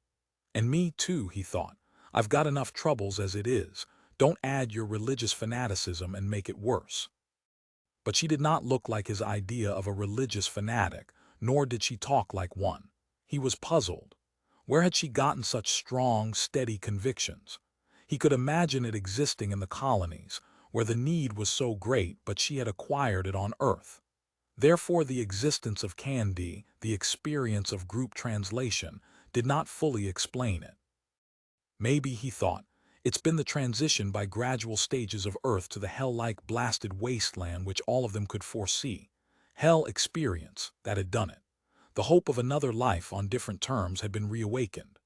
And me too," he thought. "I've got enough troubles as it is. Don't add your religious fanaticism and make it worse." But she did not look like his idea of a religious fanatic, nor did she talk like one. He was puzzled. Where had she gotten such strong, steady convictions? He could imagine it existing in the colonies, where the need was so great, but she had acquired it on Earth. Therefore the existence of candy, the experience of group translation, did not fully explain it. Maybe, he thought, it's been the transition by gradual stages of Earth to the hell-like blasted wasteland which all of them could foresee. Hell experience, that had done it. The hope of another life on different terms had been reawakened.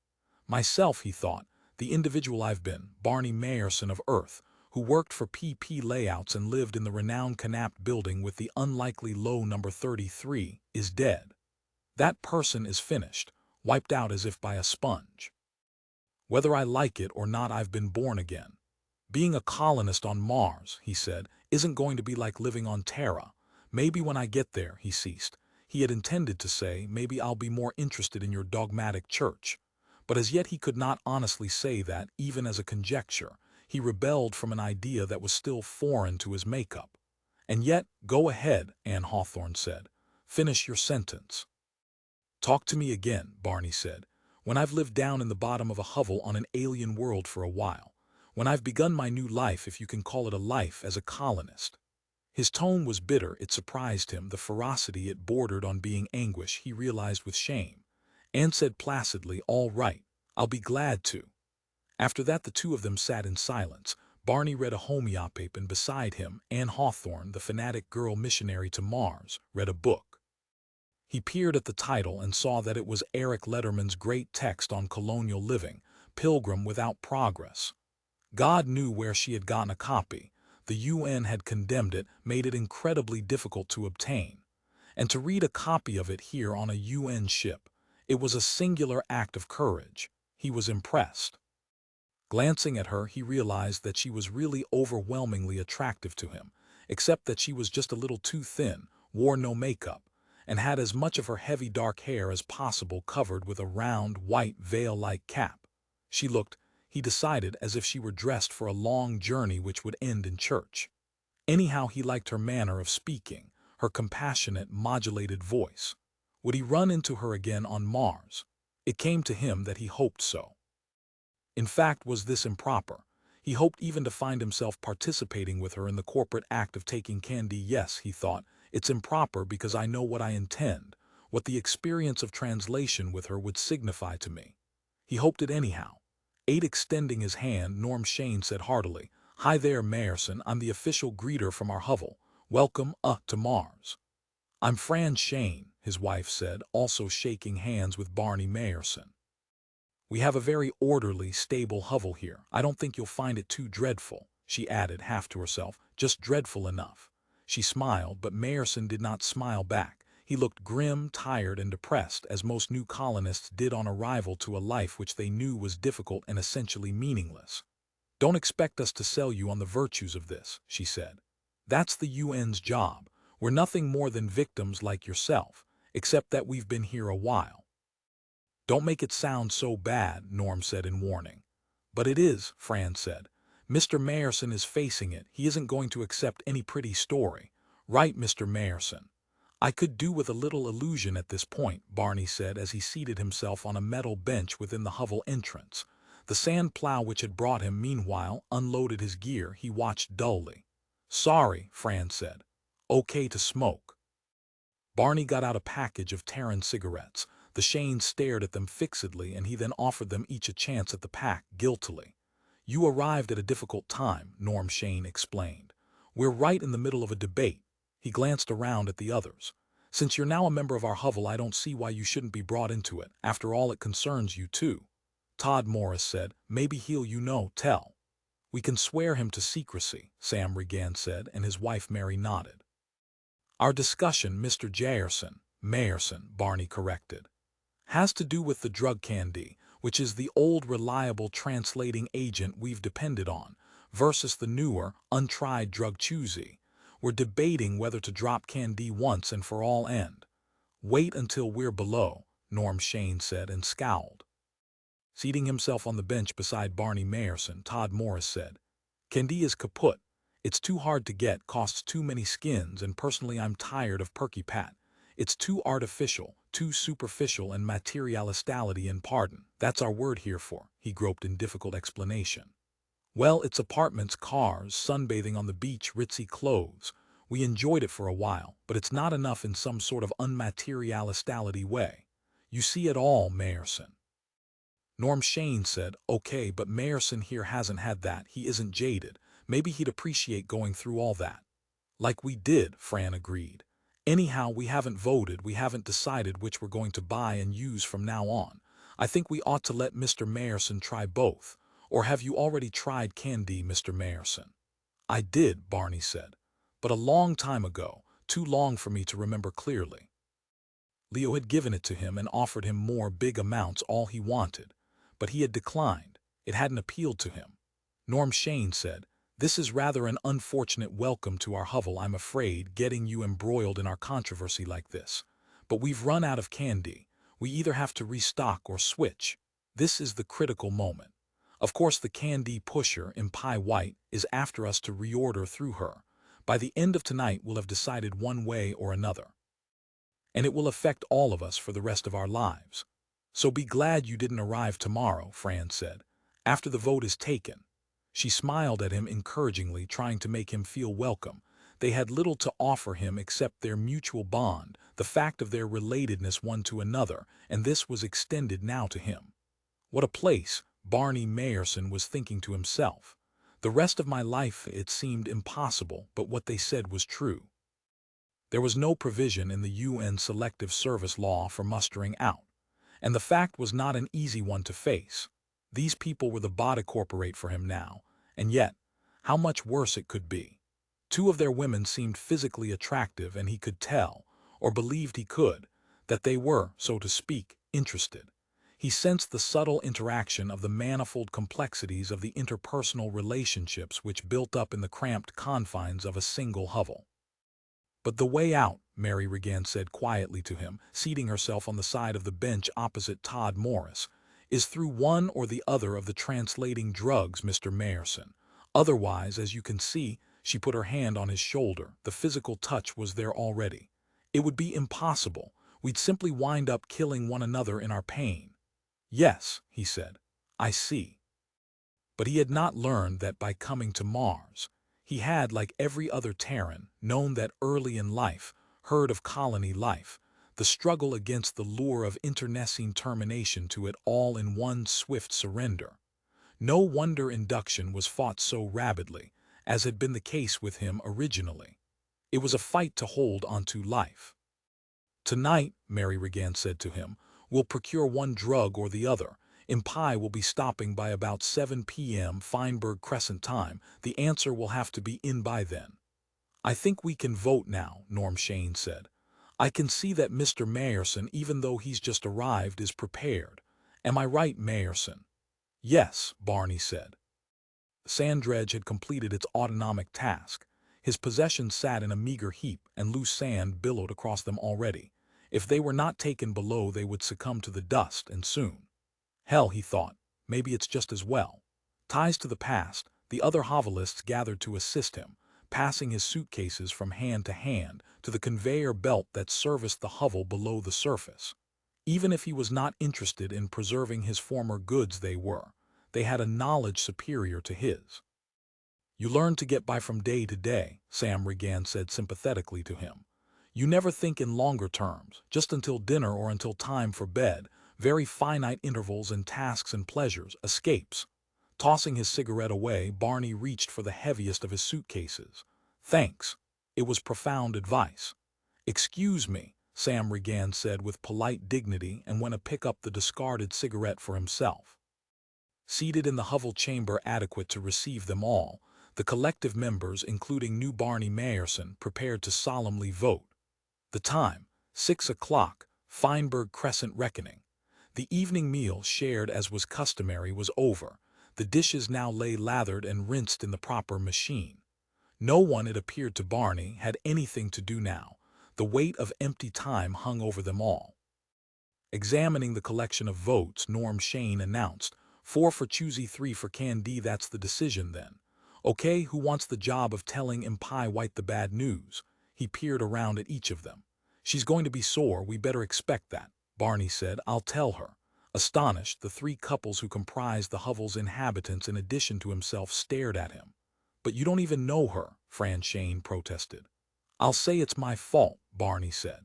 Myself, he thought, the individual I've been, Barney Mayerson of Earth, who worked for PP Layouts and lived in the renowned Knapp building with the unlikely low number 33, is dead. That person is finished, wiped out as if by a sponge. Whether I like it or not, I've been born again. Being a colonist on Mars," he said, "isn't going to be like living on Terra. Maybe when I get there," he ceased. He had intended to say, "Maybe I'll be more interested in your dogmatic church." But as yet he could not honestly say that, even as a conjecture. He rebelled from an idea that was still foreign to his makeup. "And yet, go ahead," Anne Hawthorne said. "Finish your sentence." "Talk to me again," Barney said. "When I've lived down in the bottom of a hovel on an alien world for a while. When I've begun my new life, if you can call it a life, as a colonist." His tone was bitter. It surprised him, the ferocity it bordered on being anguish, he realized with shame. Anne said placidly, "All right, I'll be glad to." After that the two of them sat in silence. Barney read a homeopathy, and beside him, Anne Hawthorne, the fanatic girl missionary to Mars, read a book. He peered at the title and saw that it was Eric Letterman's great text on colonial living, Pilgrim Without Progress. God knew where she had gotten a copy. The UN had condemned it, made it incredibly difficult to obtain. And to read a copy of it here on a UN ship, it was a singular act of courage. He was impressed. Glancing at her, he realized that she was really overwhelmingly attractive to him, except that she was just a little too thin, wore no makeup, and had as much of her heavy dark hair as possible covered with a round, white veil-like cap. She looked, he decided, as if she were dressed for a long journey which would end in church. Anyhow, he liked her manner of speaking, her compassionate, modulated voice. Would he run into her again on Mars? It came to him that he hoped so. In fact, was this improper? He hoped even to find himself participating with her in the corporate act of taking candy. Yes, he thought, it's improper because I know what I intend, what the experience of translation with her would signify to me. He hoped it anyhow. Extending his hand, Norm Shane said heartily, "Hi there, Mayerson. I'm the official greeter from our hovel. Welcome, to Mars." "I'm Fran Shane," his wife said, also shaking hands with Barney Mayerson. "We have a very orderly, stable hovel here. I don't think you'll find it too dreadful," she added, half to herself, "just dreadful enough." She smiled, but Mayerson did not smile back. He looked grim, tired, and depressed, as most new colonists did on arrival to a life which they knew was difficult and essentially meaningless. "Don't expect us to sell you on the virtues of this," she said. "That's the UN's job. We're nothing more than victims like yourself, except that we've been here a while." "Don't make it sound so bad," Norm said in warning. "But it is," Fran said. "Mr. Mayerson is facing it. He isn't going to accept any pretty story. Right, Mr. Mayerson?" "I could do with a little illusion at this point," Barney said as he seated himself on a metal bench within the hovel entrance. The sand plow which had brought him, meanwhile, unloaded his gear. He watched dully. "Sorry," Fran said. "Okay to smoke." Barney got out a package of Terran cigarettes. The Shanes stared at them fixedly, and he then offered them each a chance at the pack, guiltily. "You arrived at a difficult time," Norm Shane explained. "We're right in the middle of a debate." He glanced around at the others. "Since you're now a member of our hovel, I don't see why you shouldn't be brought into it. After all, it concerns you too." Todd Morris said, "Maybe he'll tell." "We can swear him to secrecy," Sam Regan said, and his wife Mary nodded. "Our discussion, Mr. Mayerson, Barney corrected, has to do with the drug candy, which is the old reliable translating agent we've depended on, versus the newer, untried drug choosy. We're debating whether to drop candy once and for all and—" "Wait until we're below," Norm Shane said and scowled. Seating himself on the bench beside Barney Mayerson, Todd Morris said, "Candy is kaput. It's too hard to get, costs too many skins, and personally I'm tired of Perky Pat. It's too artificial, too superficial, and materialistality in pardon. That's our word here for," he groped in difficult explanation. "Well, it's apartments, cars, sunbathing on the beach, ritzy clothes. We enjoyed it for a while, but it's not enough in some sort of unmaterialistality way. You see it all, Mayerson." Norm Shane said, "Okay, but Mayerson here hasn't had that. He isn't jaded. Maybe he'd appreciate going through all that." "Like we did," Fran agreed. "Anyhow, we haven't voted, we haven't decided which we're going to buy and use from now on. I think we ought to let Mr. Mayerson try both. Or have you already tried candy, Mr. Mayerson?" "I did," Barney said. "But a long time ago, too long for me to remember clearly." Leo had given it to him and offered him more big amounts, all he wanted. But he had declined. It hadn't appealed to him. Norm Shane said, "This is rather an unfortunate welcome to our hovel, I'm afraid, getting you embroiled in our controversy like this. But we've run out of candy. We either have to restock or switch. This is the critical moment. Of course the candy pusher, Pie White, is after us to reorder through her. By the end of tonight we'll have decided one way or another. And it will affect all of us for the rest of our lives. So be glad you didn't arrive tomorrow," Fran said, "after the vote is taken." She smiled at him encouragingly, trying to make him feel welcome. They had little to offer him except their mutual bond, the fact of their relatedness one to another, and this was extended now to him. What a place, Barney Mayerson was thinking to himself. The rest of my life it seemed impossible, but what they said was true. There was no provision in the UN Selective Service law for mustering out, and the fact was not an easy one to face. These people were the body corporate for him now, and yet, how much worse it could be. Two of their women seemed physically attractive, and he could tell, or believed he could, that they were, so to speak, interested. He sensed the subtle interaction of the manifold complexities of the interpersonal relationships which built up in the cramped confines of a single hovel. But the way out, Mary Regan said quietly to him, seating herself on the side of the bench opposite Todd Morris, is through one or the other of the translating drugs, Mr. Mayerson. Otherwise, as you can see, she put her hand on his shoulder, the physical touch was there already. It would be impossible. We'd simply wind up killing one another in our pain. Yes, he said, I see. But he had not learned that by coming to Mars, he had, like every other Terran, known that early in life, heard of colony life, the struggle against the lure of internecine termination to it all in one swift surrender. No wonder induction was fought so rapidly, as had been the case with him originally. It was a fight to hold onto life. Tonight, Mary Regan said to him, we'll procure one drug or the other. Impi will be stopping by about 7 p.m. Feinberg Crescent time. The answer will have to be in by then. I think we can vote now, Norm Shane said. I can see that Mr. Mayerson, even though he's just arrived, is prepared. Am I right, Mayerson? Yes, Barney said. The sand dredge had completed its autonomic task. His possessions sat in a meager heap, and loose sand billowed across them already. If they were not taken below, they would succumb to the dust, and soon. Hell, he thought, maybe it's just as well. Ties to the past, the other hovelists gathered to assist him, passing his suitcases from hand to hand to the conveyor belt that serviced the hovel below the surface. Even if he was not interested in preserving his former goods, they had a knowledge superior to his. You learn to get by from day to day, Sam Regan said sympathetically to him. You never think in longer terms, just until dinner or until time for bed, very finite intervals and tasks and pleasures, escapes. Tossing his cigarette away, Barney reached for the heaviest of his suitcases. Thanks. It was profound advice. Excuse me, Sam Regan said with polite dignity and went to pick up the discarded cigarette for himself. Seated in the hovel chamber adequate to receive them all, the collective members, including new Barney Mayerson, prepared to solemnly vote. The time, 6 o'clock, Feinberg Crescent reckoning. The evening meal, shared as was customary, was over. The dishes now lay lathered and rinsed in the proper machine. No one, it appeared to Barney, had anything to do now. The weight of empty time hung over them all. Examining the collection of votes, Norm Shane announced, 4 for Choosy, 3 for Candy. That's the decision then. Okay, who wants the job of telling Impi White the bad news? He peered around at each of them. She's going to be sore, we better expect that, Barney said. I'll tell her. Astonished, the 3 couples who comprised the hovel's inhabitants in addition to himself stared at him. But you don't even know her, Fran Shane protested. I'll say it's my fault, Barney said.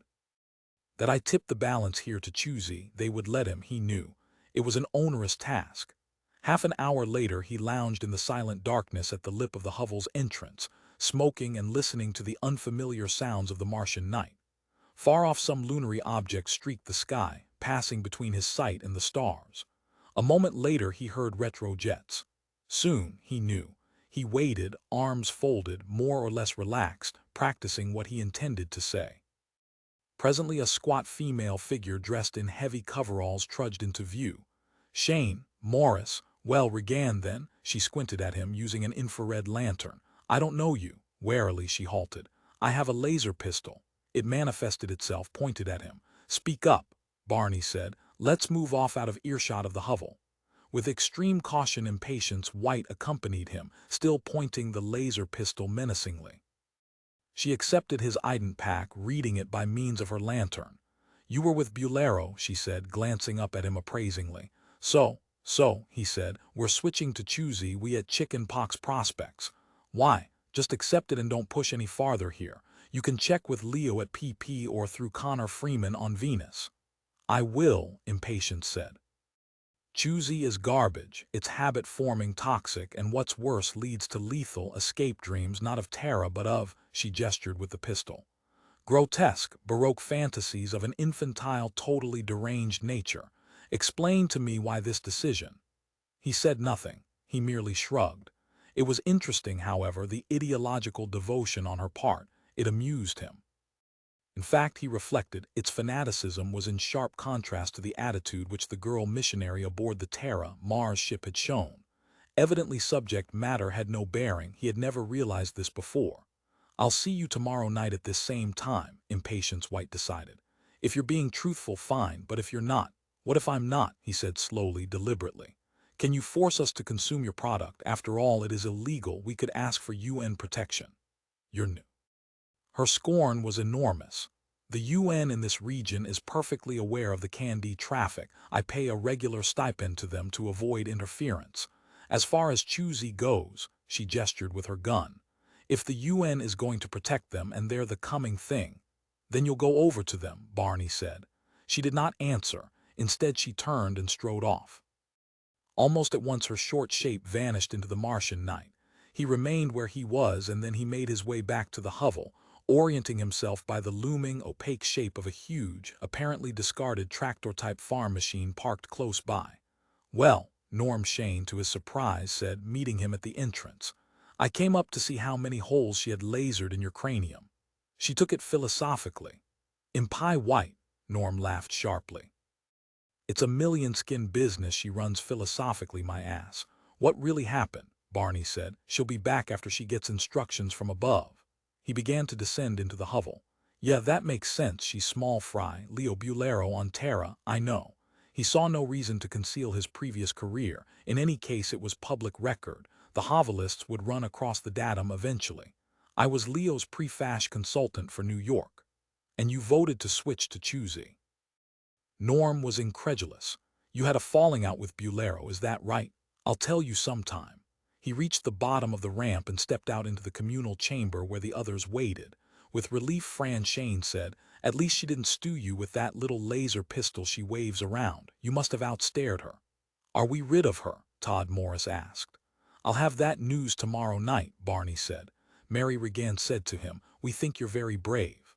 That I tipped the balance here to Choosy, they would let him, he knew. It was an onerous task. Half an hour later, he lounged in the silent darkness at the lip of the hovel's entrance, smoking and listening to the unfamiliar sounds of the Martian night. Far off, some lunary object streaked the sky, passing between his sight and the stars. A moment later, he heard retrojets. Soon, he knew. He waited, arms folded, more or less relaxed, practicing what he intended to say. Presently, a squat female figure dressed in heavy coveralls trudged into view. Shane, Morris, well, Regan then, she squinted at him using an infrared lantern. I don't know you. Warily, she halted. I have a laser pistol. It manifested itself, pointed at him. Speak up, Barney said. Let's move off out of earshot of the hovel. With extreme caution and patience, White accompanied him, still pointing the laser pistol menacingly. She accepted his ident pack, reading it by means of her lantern. You were with Bulero, she said, glancing up at him appraisingly. So, he said, we're switching to Choosy, we at Chicken Pox Prospects. Why, Just accept it and don't push any farther here. You can check with Leo at PP or through Connor Freeman on Venus." "I will," Impatience said. "Choosy is garbage. It's habit-forming, toxic, and what's worse leads to lethal escape dreams not of Tara but of," she gestured with the pistol, "grotesque, baroque fantasies of an infantile, totally deranged nature. Explain to me why this decision." He said nothing. He merely shrugged. It was interesting, however, the ideological devotion on her part. It amused him. In fact, he reflected, its fanaticism was in sharp contrast to the attitude which the girl missionary aboard the Terra, Mars ship had shown. Evidently subject matter had no bearing. He had never realized this before. "I'll see you tomorrow night at this same time," Impatience White decided. "If you're being truthful, fine, but if you're not—" "What if I'm not?" he said slowly, deliberately. "Can you force us to consume your product? After all, it is illegal. We could ask for UN protection." "You're new." Her scorn was enormous. "The UN in this region is perfectly aware of the candy traffic. I pay a regular stipend to them to avoid interference. As far as Choosy goes," she gestured with her gun, "if the UN is going to protect them and they're the coming thing—" "Then you'll go over to them," Barney said. She did not answer. Instead, she turned and strode off. Almost at once her short shape vanished into the Martian night. He remained where he was, and then he made his way back to the hovel, orienting himself by the looming, opaque shape of a huge, apparently discarded tractor-type farm machine parked close by. "Well," Norm Shane, to his surprise, said, meeting him at the entrance, "I came up to see how many holes she had lasered in your cranium." She took it philosophically. "Impie White," Norm laughed sharply. "It's a million-skin business she runs philosophically, my ass." "What really happened?" Barney said. "She'll be back after she gets instructions from above." He began to descend into the hovel. "Yeah, that makes sense. She's small fry. Leo Bulero on Terra, I know." He saw no reason to conceal his previous career. In any case, it was public record. The hovelists would run across the datum eventually. "I was Leo's pre-fash consultant for New York." "And you voted to switch to Choosy." Norm was incredulous. "You had a falling out with Bulero, is that right?" "I'll tell you sometime." He reached the bottom of the ramp and stepped out into the communal chamber where the others waited. With relief, Fran Shane said, "At least she didn't stew you with that little laser pistol she waves around. You must have outstared her." "Are we rid of her?" Todd Morris asked. "I'll have that news tomorrow night," Barney said. Mary Regan said to him, "We think you're very brave."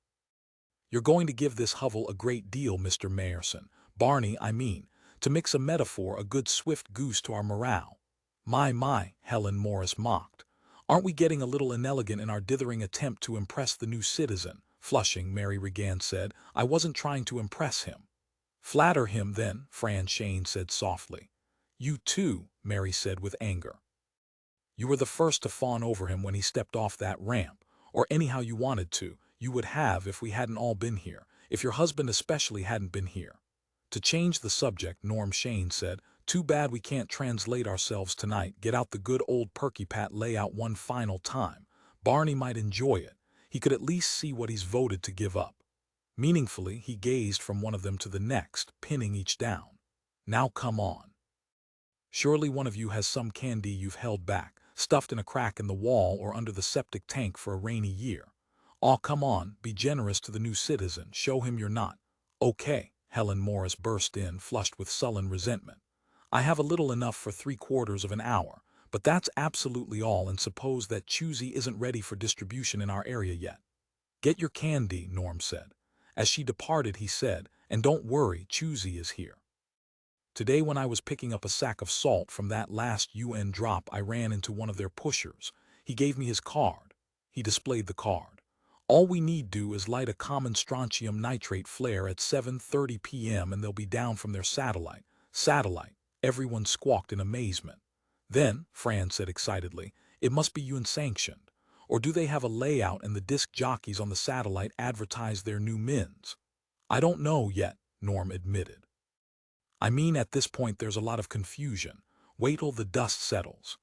"You're going to give this hovel a great deal, Mr. Mayerson. Barney, I mean, to mix a metaphor, a good swift goose to our morale." My, Helen Morris mocked. "Aren't we getting a little inelegant in our dithering attempt to impress the new citizen?" Flushing, Mary Regan said. "I wasn't trying to impress him." "Flatter him, then," Fran Shane said softly. "You too," Mary said with anger. "You were the first to fawn over him when he stepped off that ramp. Or anyhow you wanted to. You would have if we hadn't all been here. If your husband especially hadn't been here." To change the subject, Norm Shane said, "Too bad we can't translate ourselves tonight. Get out the good old Perky Pat layout one final time. Barney might enjoy it. He could at least see what he's voted to give up." Meaningfully, he gazed from one of them to the next, pinning each down. "Now come on. Surely one of you has some candy you've held back, stuffed in a crack in the wall or under the septic tank for a rainy year. Aw, come on, be generous to the new citizen. Show him you're not." "Okay," Helen Morris burst in, flushed with sullen resentment. "I have a little enough for 3/4 of an hour, but that's absolutely all, and suppose that Choosy isn't ready for distribution in our area yet." "Get your candy," Norm said. As she departed, he said, "And don't worry, Choosy is here." "Today when I was picking up a sack of salt from that last UN drop, I ran into one of their pushers. He gave me his card." He displayed the card. "All we need do is light a common strontium nitrate flare at 7:30 p.m. and they'll be down from their satellite." "Satellite?" Everyone squawked in amazement. "Then," Fran said excitedly, "it must be UN sanctioned. Or do they have a layout and the disc jockeys on the satellite advertise their new mins?" "I don't know yet," Norm admitted. "I mean, at this point there's a lot of confusion. Wait till the dust settles."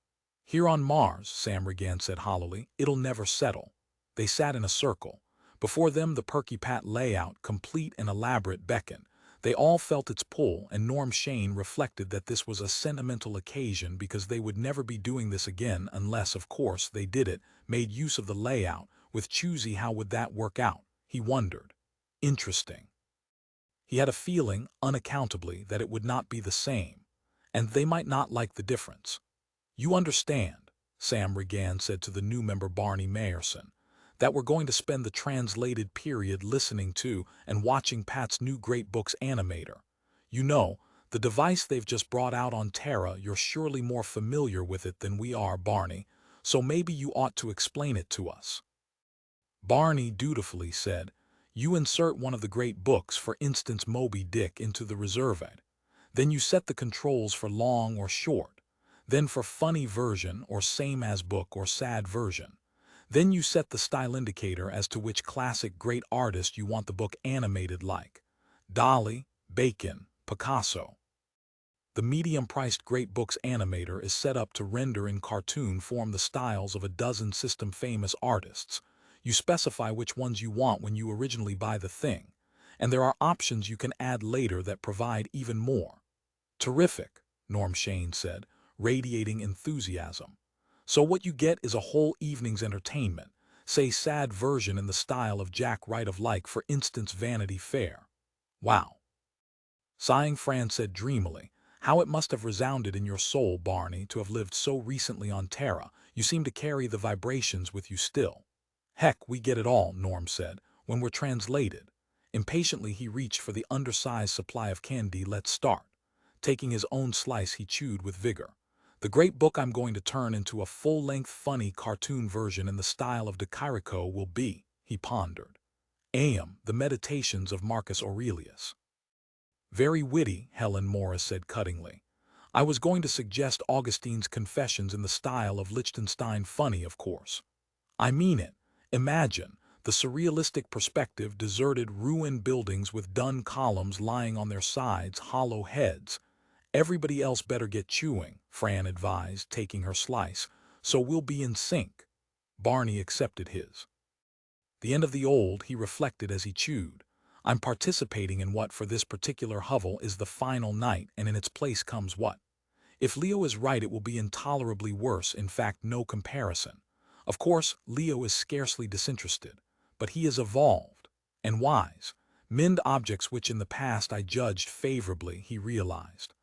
"Here on Mars," Sam Regan said hollowly, "it'll never settle." They sat in a circle. Before them the Perky Pat layout, complete and elaborate, beckoned. They all felt its pull, and Norm Shane reflected that this was a sentimental occasion because they would never be doing this again unless, of course, they did it, made use of the layout. With Choosy, how would that work out? He wondered. Interesting. He had a feeling, unaccountably, that it would not be the same, and they might not like the difference. You understand, Sam Regan said to the new member Barney Mayerson, that we're going to spend the translated period listening to and watching Pat's new Great Books animator. You know, the device they've just brought out on Terra. You're surely more familiar with it than we are, Barney, so maybe you ought to explain it to us. Barney dutifully said, you insert one of the great books, for instance Moby Dick, into the reservad. Then you set the controls for long or short. Then for funny version or same as book or sad version. Then you set the style indicator as to which classic great artist you want the book animated like. Dali, Bacon, Picasso. The medium-priced Great Books animator is set up to render in cartoon form the styles of a dozen system-famous artists. You specify which ones you want when you originally buy the thing, and there are options you can add later that provide even more. Terrific, Norm Shane said, radiating enthusiasm. So what you get is a whole evening's entertainment, say sad version in the style of Jack Wright of, like, for instance, Vanity Fair. Wow. Sighing, Fran said dreamily, how it must have resounded in your soul, Barney, to have lived so recently on Terra. You seem to carry the vibrations with you still. Heck, we get it all, Norm said, when we're translated. Impatiently he reached for the undersized supply of candy. Let's start. Taking his own slice, he chewed with vigor. The great book I'm going to turn into a full-length funny cartoon version in the style of De Chirico will be, he pondered, The Meditations of Marcus Aurelius. Very witty, Helen Morris said cuttingly. I was going to suggest Augustine's Confessions in the style of Liechtenstein. Funny, of course. I mean it. Imagine the surrealistic perspective, deserted ruined buildings with dun columns lying on their sides, hollow heads. Everybody else better get chewing, Fran advised, taking her slice, so we'll be in sync. Barney accepted his. The end of the old, he reflected as he chewed. I'm participating in what, for this particular hovel, is the final night, and in its place comes what? If Leo is right, it will be intolerably worse, in fact, no comparison. Of course, Leo is scarcely disinterested, but he is evolved and wise. Mend objects which in the past I judged favorably, he realized.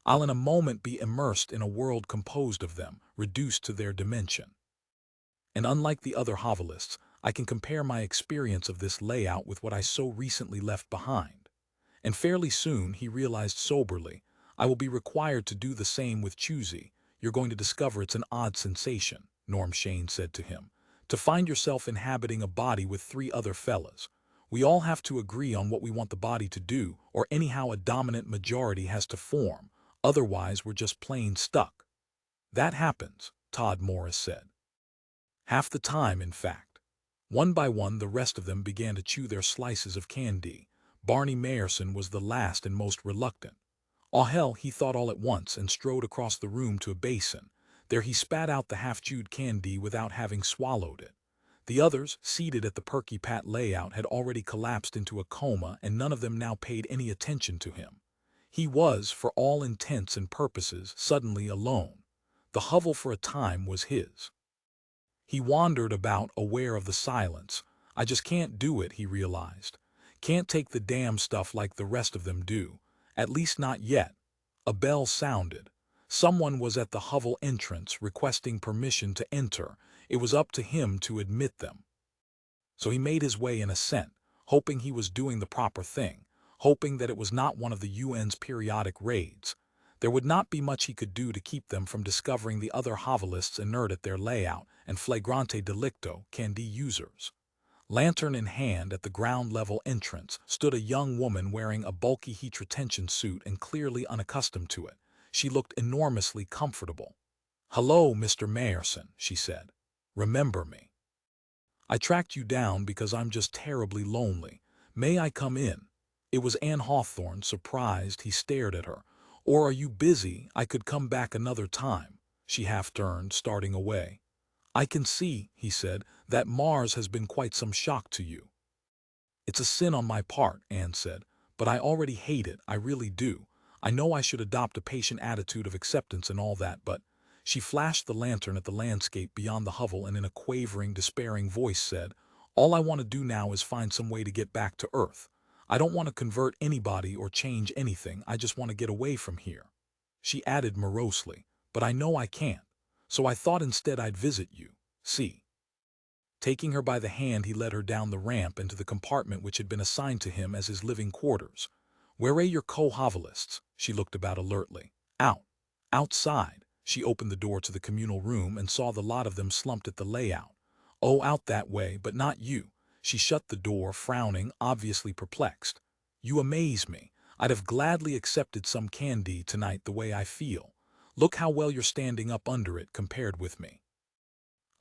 I'll in a moment be immersed in a world composed of them, reduced to their dimension. And unlike the other hovelists, I can compare my experience of this layout with what I so recently left behind. And fairly soon, he realized soberly, I will be required to do the same with Choosy. You're going to discover it's an odd sensation, Norm Shane said to him, to find yourself inhabiting a body with 3 other fellas. We all have to agree on what we want the body to do, or anyhow a dominant majority has to form, otherwise we're just plain stuck. That happens, Todd Morris said. Half the time, in fact. One by one, the rest of them began to chew their slices of candy. Barney Mayerson was the last and most reluctant. Oh hell, he thought all at once and strode across the room to a basin. There he spat out the half-chewed candy without having swallowed it. The others, seated at the Perky Pat layout, had already collapsed into a coma, and none of them now paid any attention to him. He was, for all intents and purposes, suddenly alone. The hovel for a time was his. He wandered about, aware of the silence. I just can't do it, he realized. Can't take the damn stuff like the rest of them do. At least not yet. A bell sounded. Someone was at the hovel entrance, requesting permission to enter. It was up to him to admit them. So he made his way in assent, hoping he was doing the proper thing, hoping that it was not one of the UN's periodic raids. There would not be much he could do to keep them from discovering the other hovelists inert at their layout and flagrante delicto candy users. Lantern in hand, at the ground-level entrance, stood a young woman wearing a bulky heat retention suit and clearly unaccustomed to it. She looked enormously comfortable. "Hello, Mr. Mayerson," she said. "Remember me? I tracked you down because I'm just terribly lonely. May I come in?" It was Ann Hawthorne. Surprised, he stared at her. "Or are you busy? I could come back another time." She half turned, starting away. "I can see," he said, "that Mars has been quite some shock to you." "It's a sin on my part," Anne said, But I already hate it, I really do. I know I should adopt a patient attitude of acceptance and all that, but... She flashed the lantern at the landscape beyond the hovel and in a quavering, despairing voice said, "All I want to do now is find some way to get back to Earth. I don't want to convert anybody or change anything, I just want to get away from here." She added morosely, "But I know I can't. So I thought instead I'd visit you. See." Taking her by the hand, he led her down the ramp into the compartment which had been assigned to him as his living quarters. "Where are your co-hovelists?" She looked about alertly. "Out. Outside." She opened the door to the communal room and saw the lot of them slumped at the layout. "Oh, out that way, but not you." She shut the door, frowning, obviously perplexed. "You amaze me. I'd have gladly accepted some candy tonight the way I feel. Look how well you're standing up under it compared with me."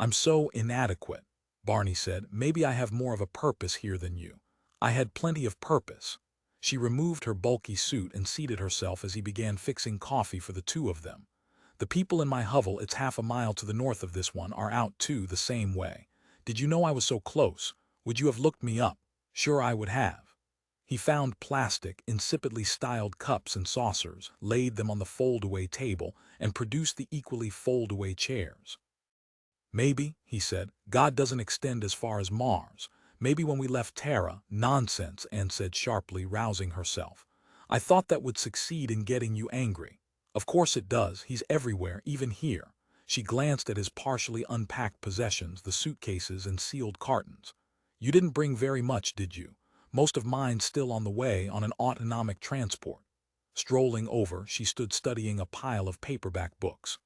"I'm so inadequate," Barney said. "Maybe I have more of a purpose here than you." "I had plenty of purpose." She removed her bulky suit and seated herself as he began fixing coffee for the two of them. "The people in my hovel, it's half a mile to the north of this one, are out too the same way. Did you know I was so close? Would you have looked me up?" "Sure I would have." He found plastic, insipidly styled cups and saucers, laid them on the fold-away table, and produced the equally fold-away chairs. "Maybe," he said, "God doesn't extend as far as Mars. Maybe when we left Terra—" "Nonsense," Anne said sharply, rousing herself. "I thought that would succeed in getting you angry." "Of course it does. He's everywhere, even here." She glanced at his partially unpacked possessions, the suitcases and sealed cartons. "You didn't bring very much, did you? Most of mine's still on the way on an autonomic transport." Strolling over, she stood studying a pile of paperback books.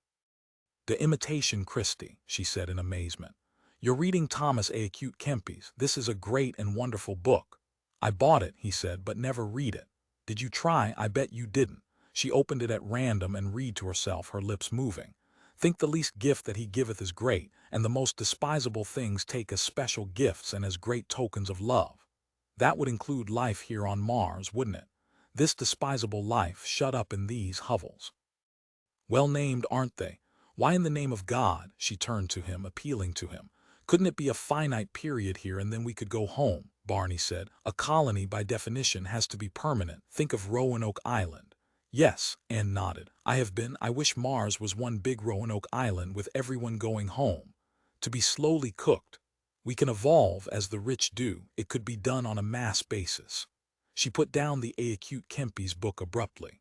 "The Imitation Christie," she said in amazement. "You're reading Thomas A. Kempis. This is a great and wonderful book." "I bought it," he said, "but never read it." "Did you try? I bet you didn't." She opened it at random and read to herself, her lips moving. "Think the least gift that he giveth is great, and the most despisable things take as special gifts and as great tokens of love." That would include life here on Mars, wouldn't it? This despisable life shut up in these hovels. Well named, aren't they? Why in the name of God, she turned to him, appealing to him. Couldn't it be a finite period here and then we could go home? Barney said. A colony by definition has to be permanent. Think of Roanoke Island. Yes, Anne nodded. I have been. I wish Mars was one big Roanoke Island with everyone going home. To be slowly cooked. We can evolve as the rich do. It could be done on a mass basis. She put down the Acute Kempis book abruptly.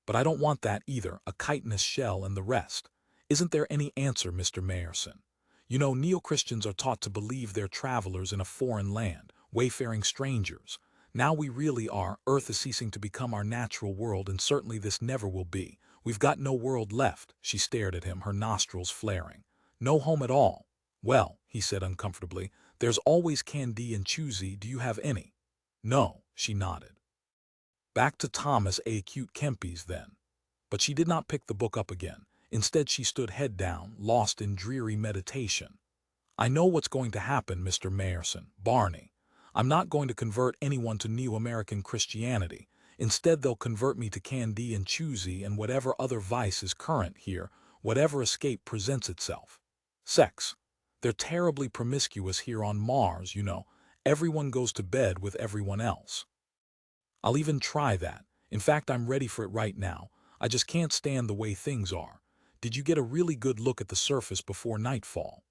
But I don't want that either, a chitinous shell and the rest. Isn't there any answer, Mr. Mayerson? You know, neo-Christians are taught to believe they're travelers in a foreign land, wayfaring strangers. Now we really are. Earth is ceasing to become our natural world, and certainly this never will be. We've got no world left. She stared at him, her nostrils flaring. No home at all. Well, he said uncomfortably, there's always candy and choosy. Do you have any? No, she nodded. Back to Thomas Acute Kempis then. But she did not pick the book up again. Instead she stood head down, lost in dreary meditation. I know what's going to happen, Mr. Mayerson, Barney. I'm not going to convert anyone to Neo-American Christianity. Instead they'll convert me to candy and choosy and whatever other vice is current here, whatever escape presents itself. Sex. They're terribly promiscuous here on Mars, you know. Everyone goes to bed with everyone else. I'll even try that. In fact, I'm ready for it right now. I just can't stand the way things are. Did you get a really good look at the surface before nightfall?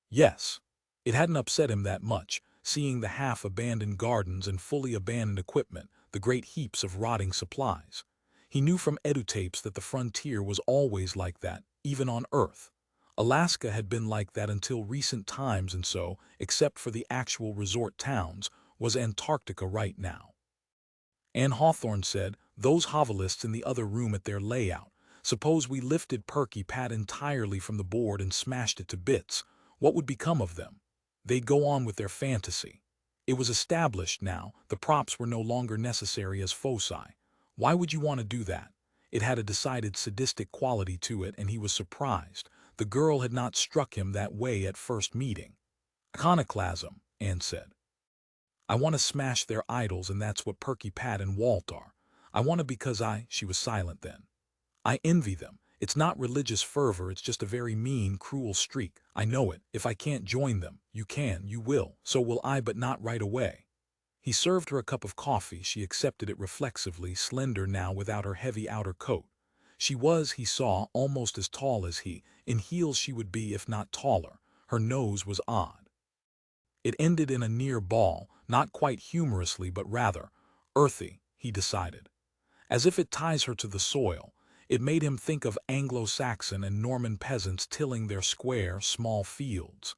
Yes. It hadn't upset him that much, seeing the half-abandoned gardens and fully abandoned equipment, the great heaps of rotting supplies. He knew from edutapes that the frontier was always like that, even on Earth. Alaska had been like that until recent times, and so, except for the actual resort towns, was Antarctica right now. Anne Hawthorne said, those hovelists in the other room at their layout. Suppose we lifted Perky Pat entirely from the board and smashed it to bits. What would become of them? They'd go on with their fantasy. It was established now, the props were no longer necessary as foci. Why would you want to do that? It had a decided sadistic quality to it, and he was surprised. The girl had not struck him that way at first meeting. Iconoclasm, Anne said. I want to smash their idols, and that's what Perky Pat and Walt are. I want to because she was silent then. I envy them. It's not religious fervor, it's just a very mean, cruel streak. I know it. If I can't join them, you can, you will, so will I, but not right away. He served her a cup of coffee. She accepted it reflexively, slender now without her heavy outer coat. She was, he saw, almost as tall as he. In heels she would be, if not taller. Her nose was odd. It ended in a near ball, not quite humorously but rather earthy, he decided. As if it ties her to the soil, it made him think of Anglo-Saxon and Norman peasants tilling their square, small fields.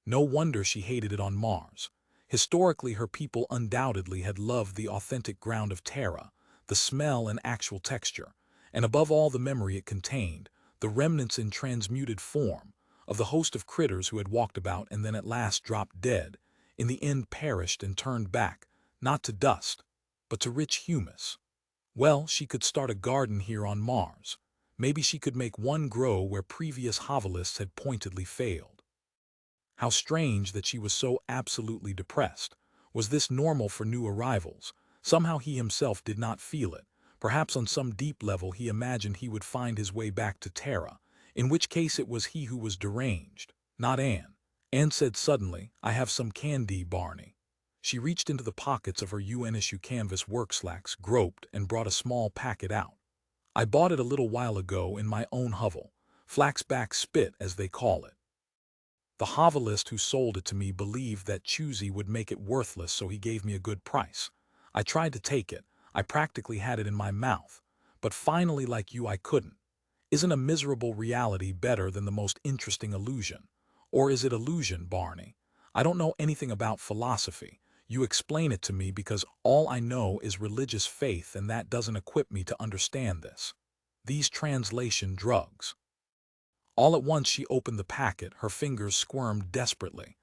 No wonder she hated it on Mars. Historically, her people undoubtedly had loved the authentic ground of Terra, the smell and actual texture, and above all the memory it contained, the remnants in transmuted form, of the host of critters who had walked about and then at last dropped dead, in the end perished and turned back, not to dust, but to rich humus. Well, she could start a garden here on Mars. Maybe she could make one grow where previous hovelists had pointedly failed. How strange that she was so absolutely depressed. Was this normal for new arrivals? Somehow he himself did not feel it. Perhaps on some deep level he imagined he would find his way back to Terra, in which case it was he who was deranged, not Anne. Anne said suddenly, "I have some candy, Barney." She reached into the pockets of her UN-issue canvas workslacks, groped, and brought a small packet out. "I bought it a little while ago in my own hovel, flaxback spit as they call it. The hovelist who sold it to me believed that choosy would make it worthless, so he gave me a good price. I tried to take it. I practically had it in my mouth. But finally, like you, I couldn't. Isn't a miserable reality better than the most interesting illusion? Or is it illusion, Barney? I don't know anything about philosophy. You explain it to me because all I know is religious faith, and that doesn't equip me to understand this. These translation drugs." All at once she opened the packet, her fingers squirmed desperately.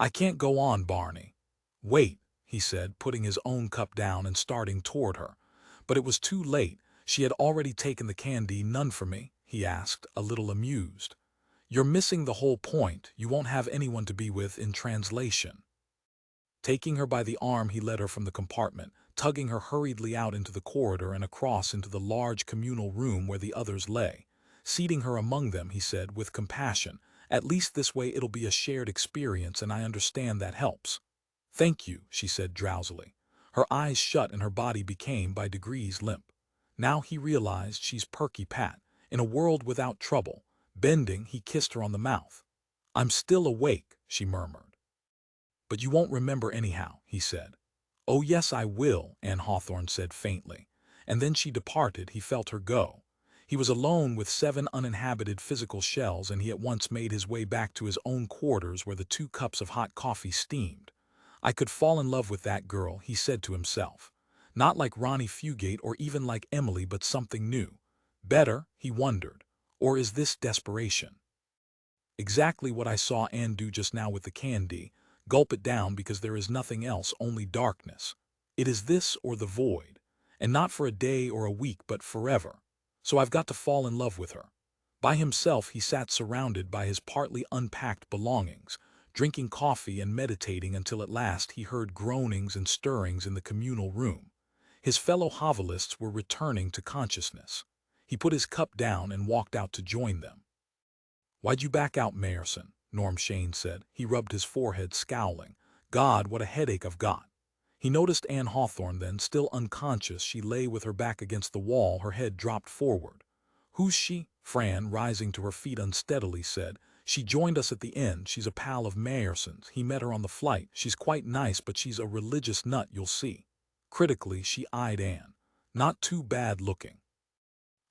"I can't go on, Barney." "Wait," he said, putting his own cup down and starting toward her. But it was too late. She had already taken the candy. "None for me?" he asked, a little amused. "You're missing the whole point. You won't have anyone to be with in translation." Taking her by the arm, he led her from the compartment, tugging her hurriedly out into the corridor and across into the large communal room where the others lay. Seating her among them, he said, with compassion, "At least this way it'll be a shared experience, and I understand that helps." "Thank you," she said drowsily. Her eyes shut and her body became, by degrees, limp. Now he realized she's Perky Pat, in a world without trouble. Bending, he kissed her on the mouth. "I'm still awake," she murmured. "But you won't remember anyhow," he said. "Oh yes, I will," Anne Hawthorne said faintly. And then she departed. He felt her go. He was alone with 7 uninhabited physical shells, and he at once made his way back to his own quarters where the 2 cups of hot coffee steamed. "I could fall in love with that girl," he said to himself. "Not like Ronnie Fugate or even like Emily, but something new. Better," he wondered. Or is this desperation? Exactly what I saw Anne do just now with the candy. Gulp it down because there is nothing else, only darkness. It is this or the void. And not for a day or a week, but forever. So I've got to fall in love with her. By himself he sat surrounded by his partly unpacked belongings, drinking coffee and meditating until at last he heard groanings and stirrings in the communal room. His fellow hovelists were returning to consciousness. He put his cup down and walked out to join them. "Why'd you back out, Mayerson?" Norm Shane said. He rubbed his forehead, scowling. "God, what a headache I've got." He noticed Anne Hawthorne then, still unconscious. She lay with her back against the wall, her head dropped forward. "Who's she?" Fran, rising to her feet unsteadily, said. "She joined us at the end. She's a pal of Mayerson's. He met her on the flight. She's quite nice, but she's a religious nut, you'll see." Critically, she eyed Anne. "Not too bad looking."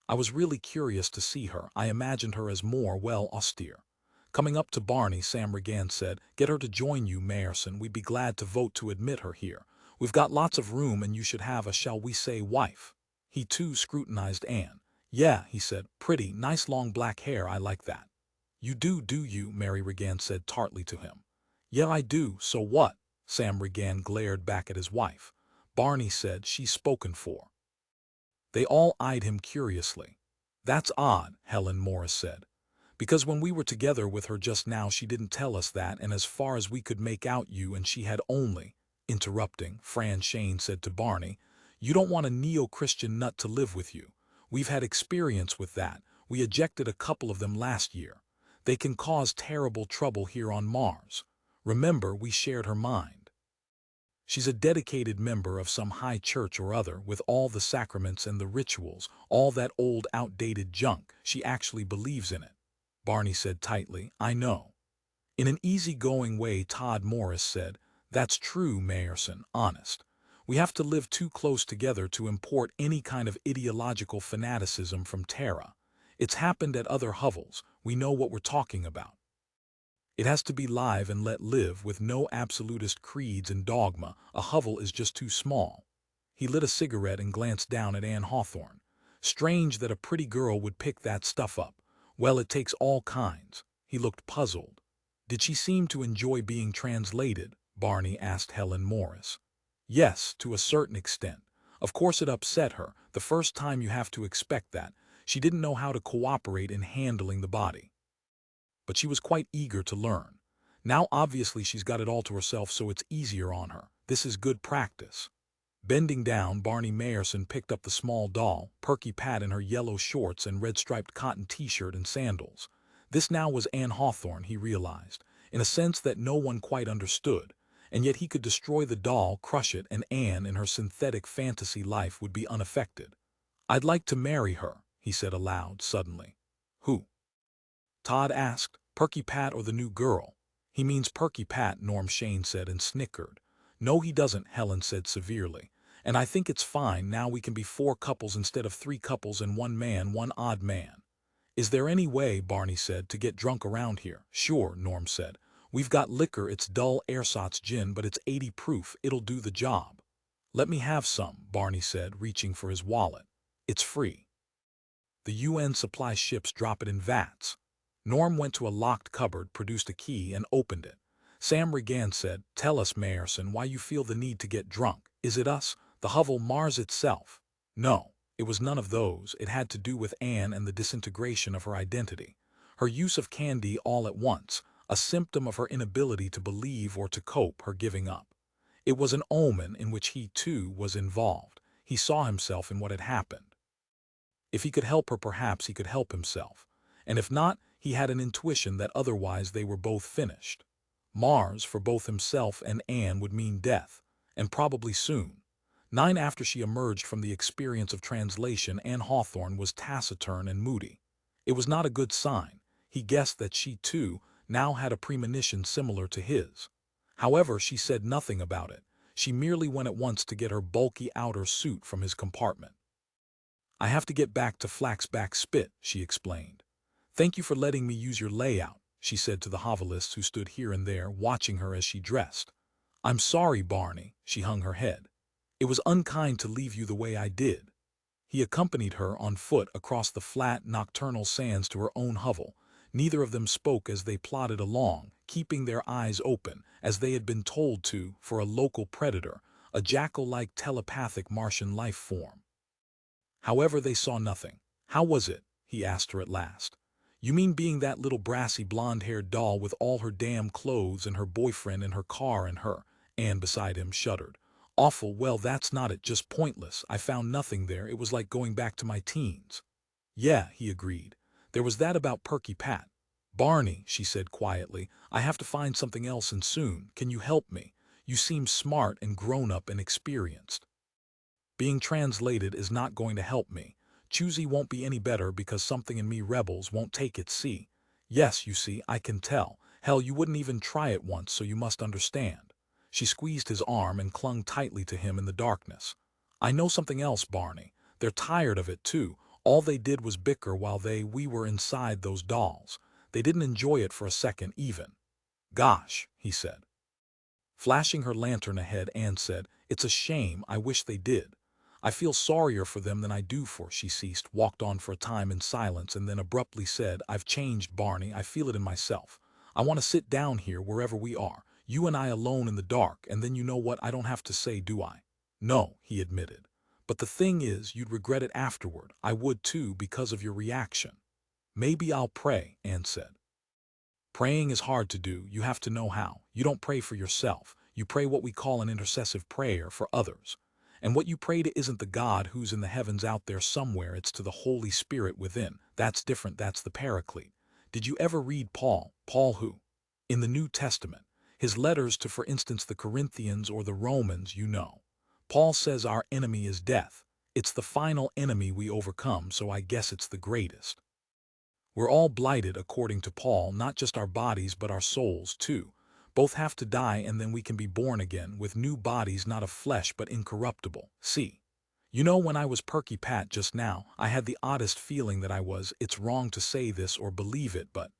"I was really curious to see her. I imagined her as more, well, austere." Coming up to Barney, Sam Regan said, "Get her to join you, Mayerson. We'd be glad to vote to admit her here. We've got lots of room, and you should have a, shall we say, wife." He too scrutinized Anne. "Yeah," he said, "pretty, nice long black hair. I like that." "You do you?" Mary Regan said tartly to him. "Yeah, I do. So what?" Sam Regan glared back at his wife. Barney said, "She's spoken for." They all eyed him curiously. "That's odd," Helen Morris said. "Because when we were together with her just now she didn't tell us that, and as far as we could make out you and she had only—" Interrupting, Fran Shane said to Barney, "You don't want a neo-Christian nut to live with you. We've had experience with that. We ejected a couple of them last year. They can cause terrible trouble here on Mars. Remember, we shared her mind." She's a dedicated member of some high church or other with all the sacraments and the rituals, all that old outdated junk. She actually believes in it. Barney said tightly, I know. In an easygoing way, Todd Morris said, That's true, Mayerson, honest. We have to live too close together to import any kind of ideological fanaticism from Terra. It's happened at other hovels. We know what we're talking about. It has to be live and let live with no absolutist creeds and dogma. A hovel is just too small. He lit a cigarette and glanced down at Anne Hawthorne. Strange that a pretty girl would pick that stuff up. Well, it takes all kinds. He looked puzzled. Did she seem to enjoy being translated? Barney asked Helen Morris. Yes, to a certain extent. Of course it upset her. The first time you have to expect that. She didn't know how to cooperate in handling the body. But she was quite eager to learn. Now obviously she's got it all to herself, so it's easier on her. This is good practice. Bending down, Barney Mayerson picked up the small doll, Perky Pat, in her yellow shorts and red-striped cotton t-shirt and sandals. This now was Anne Hawthorne, he realized, in a sense that no one quite understood, and yet he could destroy the doll, crush it, and Anne in her synthetic fantasy life would be unaffected. I'd like to marry her, he said aloud suddenly. Who? Todd asked. Perky Pat or the new girl? He means Perky Pat, Norm Shane said and snickered. No, he doesn't, Helen said severely. And I think it's fine. Now we can be 4 couples instead of 3 couples and 1 man, 1 odd man. Is there any way, Barney said, to get drunk around here? Sure, Norm said. We've got liquor. It's dull ersatz gin, but it's 80 proof. It'll do the job. Let me have some, Barney said, reaching for his wallet. It's free. The UN supply ships drop it in vats. Norm went to a locked cupboard, produced a key, and opened it. Sam Regan said, Tell us, Mayerson, why you feel the need to get drunk. Is it us? The hovel, Mars itself? No, it was none of those. It had to do with Anne and the disintegration of her identity. Her use of candy all at once, a symptom of her inability to believe or to cope, her giving up. It was an omen in which he, too, was involved. He saw himself in what had happened. If he could help her, perhaps he could help himself. And if not, he had an intuition that otherwise they were both finished. Mars, for both himself and Anne, would mean death, and probably soon. 9 after she emerged from the experience of translation, Anne Hawthorne was taciturn and moody. It was not a good sign. He guessed that she, too, now had a premonition similar to his. However, she said nothing about it. She merely went at once to get her bulky outer suit from his compartment. I have to get back to Flaxback Spit, she explained. Thank you for letting me use your layout, she said to the hovelists who stood here and there, watching her as she dressed. I'm sorry, Barney, she hung her head. It was unkind to leave you the way I did. He accompanied her on foot across the flat, nocturnal sands to her own hovel. Neither of them spoke as they plodded along, keeping their eyes open, as they had been told to, for a local predator, a jackal-like telepathic Martian life form. However, they saw nothing. How was it? He asked her at last. You mean being that little brassy blonde-haired doll with all her damn clothes and her boyfriend and her car and her? Anne beside him shuddered. Awful. Well, that's not it, just pointless. I found nothing there. It was like going back to my teens. Yeah, he agreed. There was that about Perky Pat. Barney, she said quietly, I have to find something else and soon. Can you help me? You seem smart and grown-up and experienced. Being translated is not going to help me. Choosy won't be any better because something in me rebels won't take it, see? Yes, you see, I can tell. Hell, you wouldn't even try it once, so you must understand. She squeezed his arm and clung tightly to him in the darkness. I know something else, Barney. They're tired of it, too. All they did was bicker while we were inside those dolls. They didn't enjoy it for a second, even. Gosh, he said. Flashing her lantern ahead, Anne said, It's a shame. I wish they did. I feel sorrier for them than I do for. She ceased, walked on for a time in silence, and then abruptly said, I've changed, Barney. I feel it in myself. I want to sit down here wherever we are, you and I alone in the dark, and then you know what? I don't have to say, do I? No, he admitted. But the thing is, you'd regret it afterward. I would too, because of your reaction. Maybe I'll pray, Anne said. Praying is hard to do. You have to know how. You don't pray for yourself. You pray what we call an intercessive prayer for others. And what you pray to isn't the God who's in the heavens out there somewhere. It's to the Holy Spirit within. That's different. That's the Paraclete. Did you ever read Paul? Paul who? In the New Testament. His letters to, for instance, the Corinthians or the Romans, you know. Paul says our enemy is death. It's the final enemy we overcome, so I guess it's the greatest. We're all blighted, according to Paul, not just our bodies but our souls, too. Both have to die and then we can be born again, with new bodies not of flesh but incorruptible. See? You know, when I was Perky Pat just now, I had the oddest feeling that it's wrong to say this or believe it, but,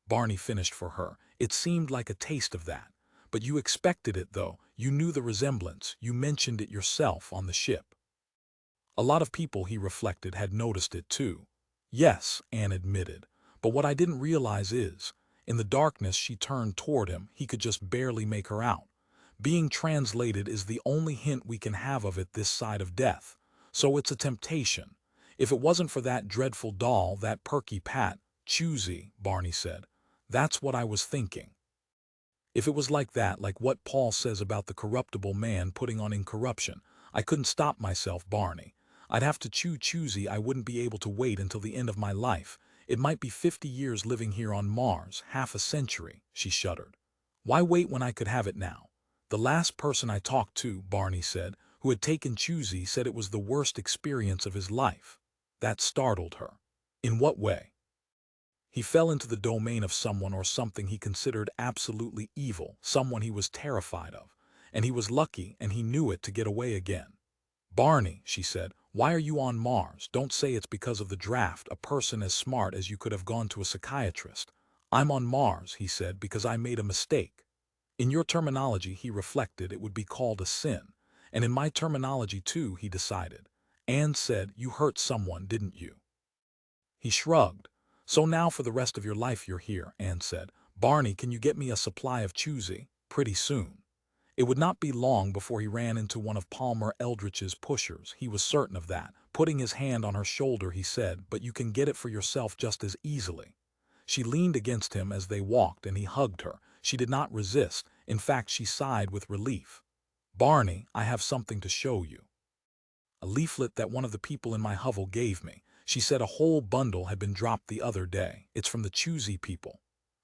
Barney finished for her, it seemed like a taste of that. But you expected it, though. You knew the resemblance. You mentioned it yourself on the ship. A lot of people, he reflected, had noticed it too. Yes, Anne admitted. But what I didn't realize is, in the darkness she turned toward him, he could just barely make her out. Being translated is the only hint we can have of it this side of death. So it's a temptation. If it wasn't for that dreadful doll, that Perky Pat, choosy, Barney said. That's what I was thinking. If it was like that, like what Paul says about the corruptible man putting on incorruption, I couldn't stop myself, Barney. I'd have to choosy. I wouldn't be able to wait until the end of my life. It might be 50 years living here on Mars, half a century, she shuddered. Why wait when I could have it now? The last person I talked to, Barney said, who had taken choosy, said it was the worst experience of his life. That startled her. In what way? He fell into the domain of someone or something he considered absolutely evil, someone he was terrified of. And he was lucky, and he knew it, to get away again. Barney, she said, why are you on Mars? Don't say it's because of the draft, a person as smart as you could have gone to a psychiatrist. I'm on Mars, he said, because I made a mistake. In your terminology, he reflected, it would be called a sin. And in my terminology too, he decided. Anne said, you hurt someone, didn't you? He shrugged. So now for the rest of your life you're here, Anne said. Barney, can you get me a supply of choosy? Pretty soon. It would not be long before he ran into one of Palmer Eldritch's pushers. He was certain of that. Putting his hand on her shoulder, he said, but you can get it for yourself just as easily. She leaned against him as they walked, and he hugged her. She did not resist. In fact, she sighed with relief. Barney, I have something to show you. A leaflet that one of the people in my hovel gave me. She said a whole bundle had been dropped the other day. It's from the choosy people.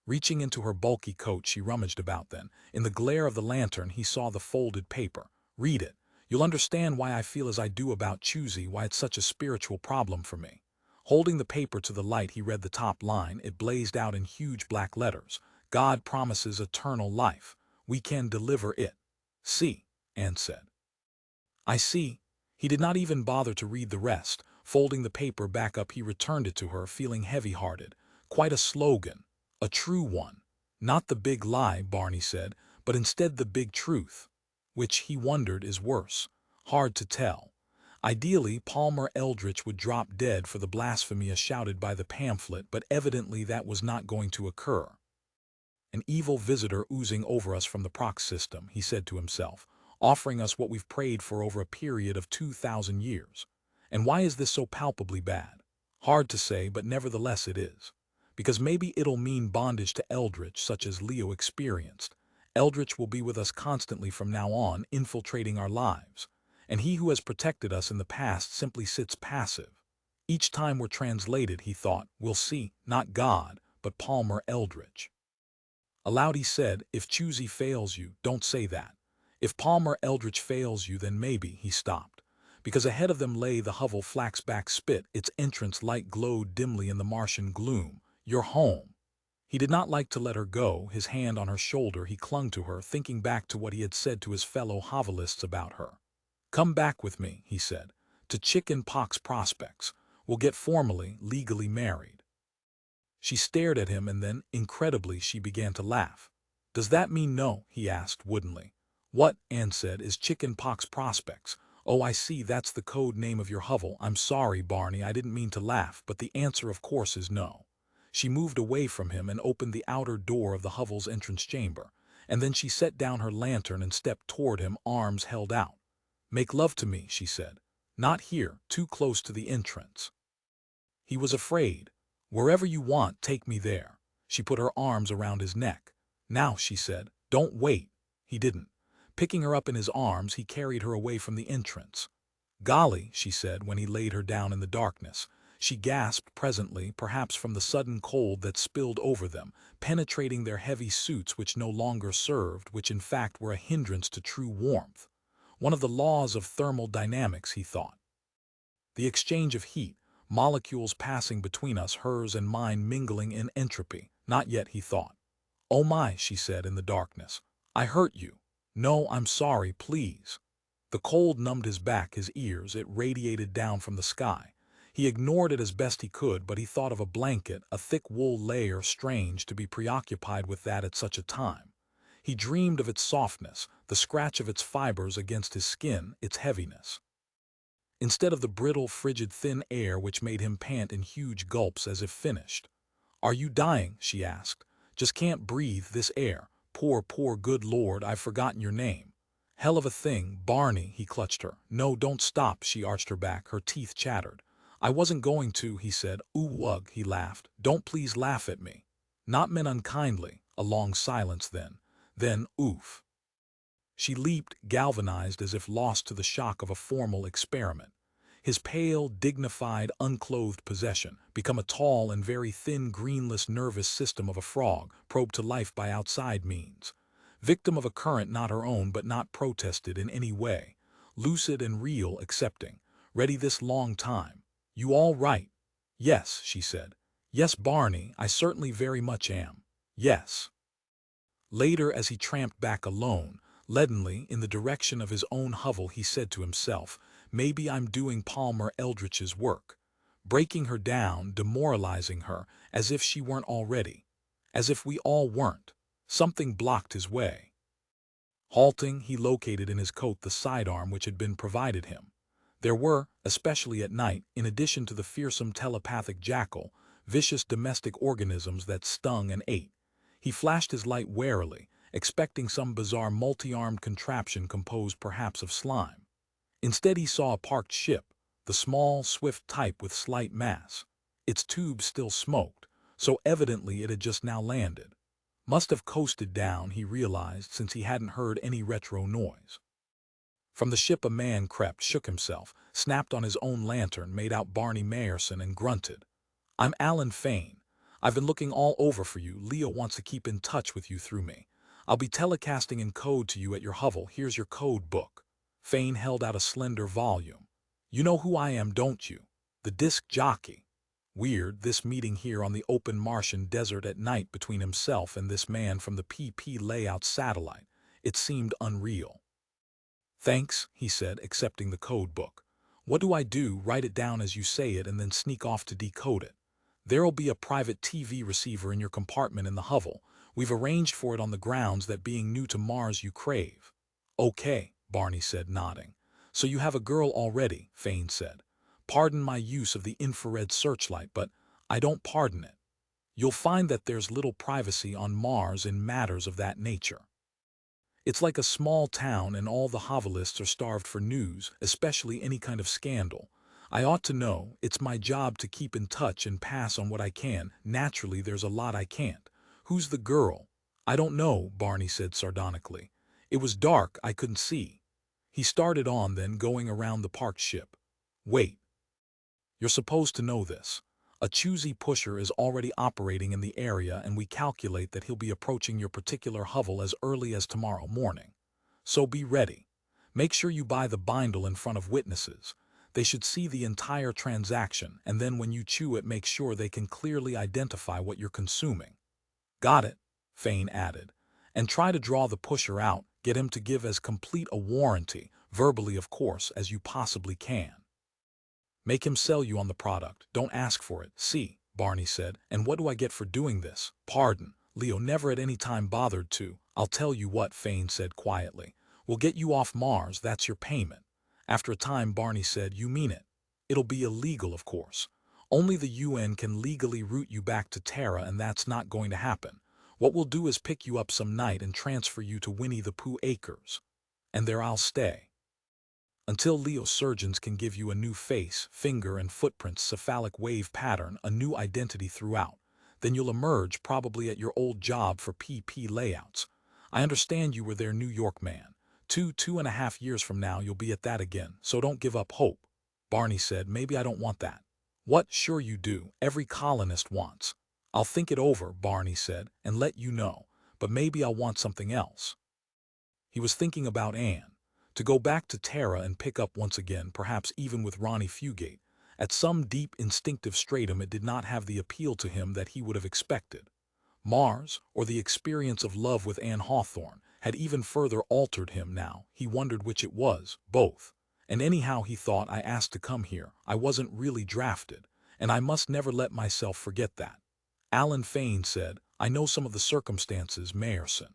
Reaching into her bulky coat, she rummaged about then. In the glare of the lantern, he saw the folded paper. Read it. You'll understand why I feel as I do about choosy, why it's such a spiritual problem for me. Holding the paper to the light, he read the top line. It blazed out in huge black letters. God promises eternal life. We can deliver it. See, Anne said. I see. He did not even bother to read the rest. Folding the paper back up, he returned it to her, feeling heavy-hearted. Quite a slogan. A true one. Not the big lie, Barney said, but instead the big truth. Which, he wondered, is worse. Hard to tell. Ideally, Palmer Eldritch would drop dead for the blasphemy shouted by the pamphlet, but evidently that was not going to occur. An evil visitor oozing over us from the proc system, he said to himself, offering us what we've prayed for over a period of 2,000 years. And why is this so palpably bad? Hard to say, but nevertheless it is. Because maybe it'll mean bondage to Eldritch, such as Leo experienced. Eldritch will be with us constantly from now on, infiltrating our lives. And he who has protected us in the past simply sits passive. Each time we're translated, he thought, we'll see, not God, but Palmer Eldritch. Aloud he said, if choosy fails you, don't say that. If Palmer Eldritch fails you, then maybe, he stopped. Because ahead of them lay the hovel Flaxback Spit, its entrance light glowed dimly in the Martian gloom. You're home. He did not like to let her go. His hand on her shoulder, he clung to her, thinking back to what he had said to his fellow hovelists about her. Come back with me, he said, to Chicken Pox Prospects. We'll get formally, legally married. She stared at him and then, incredibly, she began to laugh. Does that mean no? He asked woodenly. What, Anne said, is Chicken Pox Prospects? Oh, I see, that's the code name of your hovel. I'm sorry, Barney, I didn't mean to laugh, but the answer of course is no. She moved away from him and opened the outer door of the hovel's entrance chamber, and then she set down her lantern and stepped toward him, arms held out. Make love to me, she said. Not here, too close to the entrance. He was afraid. Wherever you want, take me there. She put her arms around his neck. Now, she said, don't wait. He didn't. Picking her up in his arms, he carried her away from the entrance. Golly, she said when he laid her down in the darkness. She gasped presently, perhaps from the sudden cold that spilled over them, penetrating their heavy suits which no longer served, which in fact were a hindrance to true warmth. One of the laws of thermal dynamics, he thought. The exchange of heat, molecules passing between us, hers and mine mingling in entropy. Not yet, he thought. "Oh my," she said in the darkness. "I hurt you." "No, I'm sorry, please." The cold numbed his back, his ears. It radiated down from the sky. He ignored it as best he could, but he thought of a blanket, a thick wool layer. Strange to be preoccupied with that at such a time. He dreamed of its softness, the scratch of its fibers against his skin, its heaviness. Instead of the brittle, frigid, thin air which made him pant in huge gulps as if finished. "Are you dying?" she asked. "Just can't breathe this air. Poor, poor, good Lord, I've forgotten your name." "Hell of a thing, Barney," he clutched her. "No, don't stop," she arched her back, her teeth chattered. "I wasn't going to," he said. "Ooh, ugh," he laughed. "Don't please laugh at me." "Not meant unkindly." A long silence then. Then, oof. She leaped, galvanized as if lost to the shock of a formal experiment. His pale, dignified, unclothed possession, become a tall and very thin greenless nervous system of a frog, probed to life by outside means. Victim of a current not her own but not protested in any way. Lucid and real, accepting. Ready this long time. "You all right?" "Yes," she said. "Yes, Barney, I certainly very much am. Yes." Later, as he tramped back alone, leadenly, in the direction of his own hovel, he said to himself, "Maybe I'm doing Palmer Eldritch's work. Breaking her down, demoralizing her, as if she weren't already. As if we all weren't." Something blocked his way. Halting, he located in his coat the sidearm which had been provided him. There were, especially at night, in addition to the fearsome telepathic jackal, vicious domestic organisms that stung and ate. He flashed his light warily, expecting some bizarre multi-armed contraption composed perhaps of slime. Instead he saw a parked ship, the small, swift type with slight mass. Its tubes still smoked, so evidently it had just now landed. Must have coasted down, he realized, since he hadn't heard any retro noise. From the ship a man crept, shook himself, snapped on his own lantern, made out Barney Mayerson, and grunted. "I'm Alan Fane. I've been looking all over for you. Leo wants to keep in touch with you through me. I'll be telecasting in code to you at your hovel. Here's your code book." Fane held out a slender volume. "You know who I am, don't you? The disc jockey." Weird, this meeting here on the open Martian desert at night between himself and this man from the PP layout satellite. It seemed unreal. "Thanks," he said, accepting the code book. "What do I do? Write it down as you say it and then sneak off to decode it. There'll be a private TV receiver in your compartment in the hovel. We've arranged for it on the grounds that being new to Mars you crave." "Okay," Barney said, nodding. "So you have a girl already," Fane said. "Pardon my use of the infrared searchlight, but I don't pardon it. You'll find that there's little privacy on Mars in matters of that nature. It's like a small town and all the hovelists are starved for news, especially any kind of scandal. I ought to know, it's my job to keep in touch and pass on what I can. Naturally, there's a lot I can't. Who's the girl?" "I don't know," Barney said sardonically. "It was dark, I couldn't see." He started on then, going around the parked ship. "Wait. You're supposed to know this. A choosy pusher is already operating in the area and we calculate that he'll be approaching your particular hovel as early as tomorrow morning. So be ready. Make sure you buy the bindle in front of witnesses. They should see the entire transaction, and then when you chew it, make sure they can clearly identify what you're consuming." "Got it," Fane added. "And try to draw the pusher out, get him to give as complete a warranty, verbally of course, as you possibly can. Make him sell you on the product, don't ask for it." "See," Barney said, "and what do I get for doing this?" "Pardon, Leo never at any time bothered to." "I'll tell you what," Fane said quietly. "We'll get you off Mars, that's your payment." After a time Barney said, "You mean it? It'll be illegal, of course. Only the UN can legally route you back to Terra, and that's not going to happen. What we'll do is pick you up some night and transfer you to Winnie the Pooh Acres. And there I'll stay. Until Leo surgeons can give you a new face, finger and footprints, cephalic wave pattern, a new identity throughout. Then you'll emerge probably at your old job for PP layouts. I understand you were their New York man. 2.5 years from now you'll be at that again, so don't give up hope." Barney said, "Maybe I don't want that." What? Sure you do. Every colonist wants. I'll think it over, Barney said, and let you know, but maybe I'll want something else. He was thinking about Anne. To go back to Terra and pick up once again, perhaps even with Ronnie Fugate. At some deep instinctive stratum it did not have the appeal to him that he would have expected. Mars, or the experience of love with Anne Hawthorne, had even further altered him now. He wondered which it was, both. And anyhow he thought, I asked to come here, I wasn't really drafted, and I must never let myself forget that. Alan Fane said, I know some of the circumstances, Mayerson.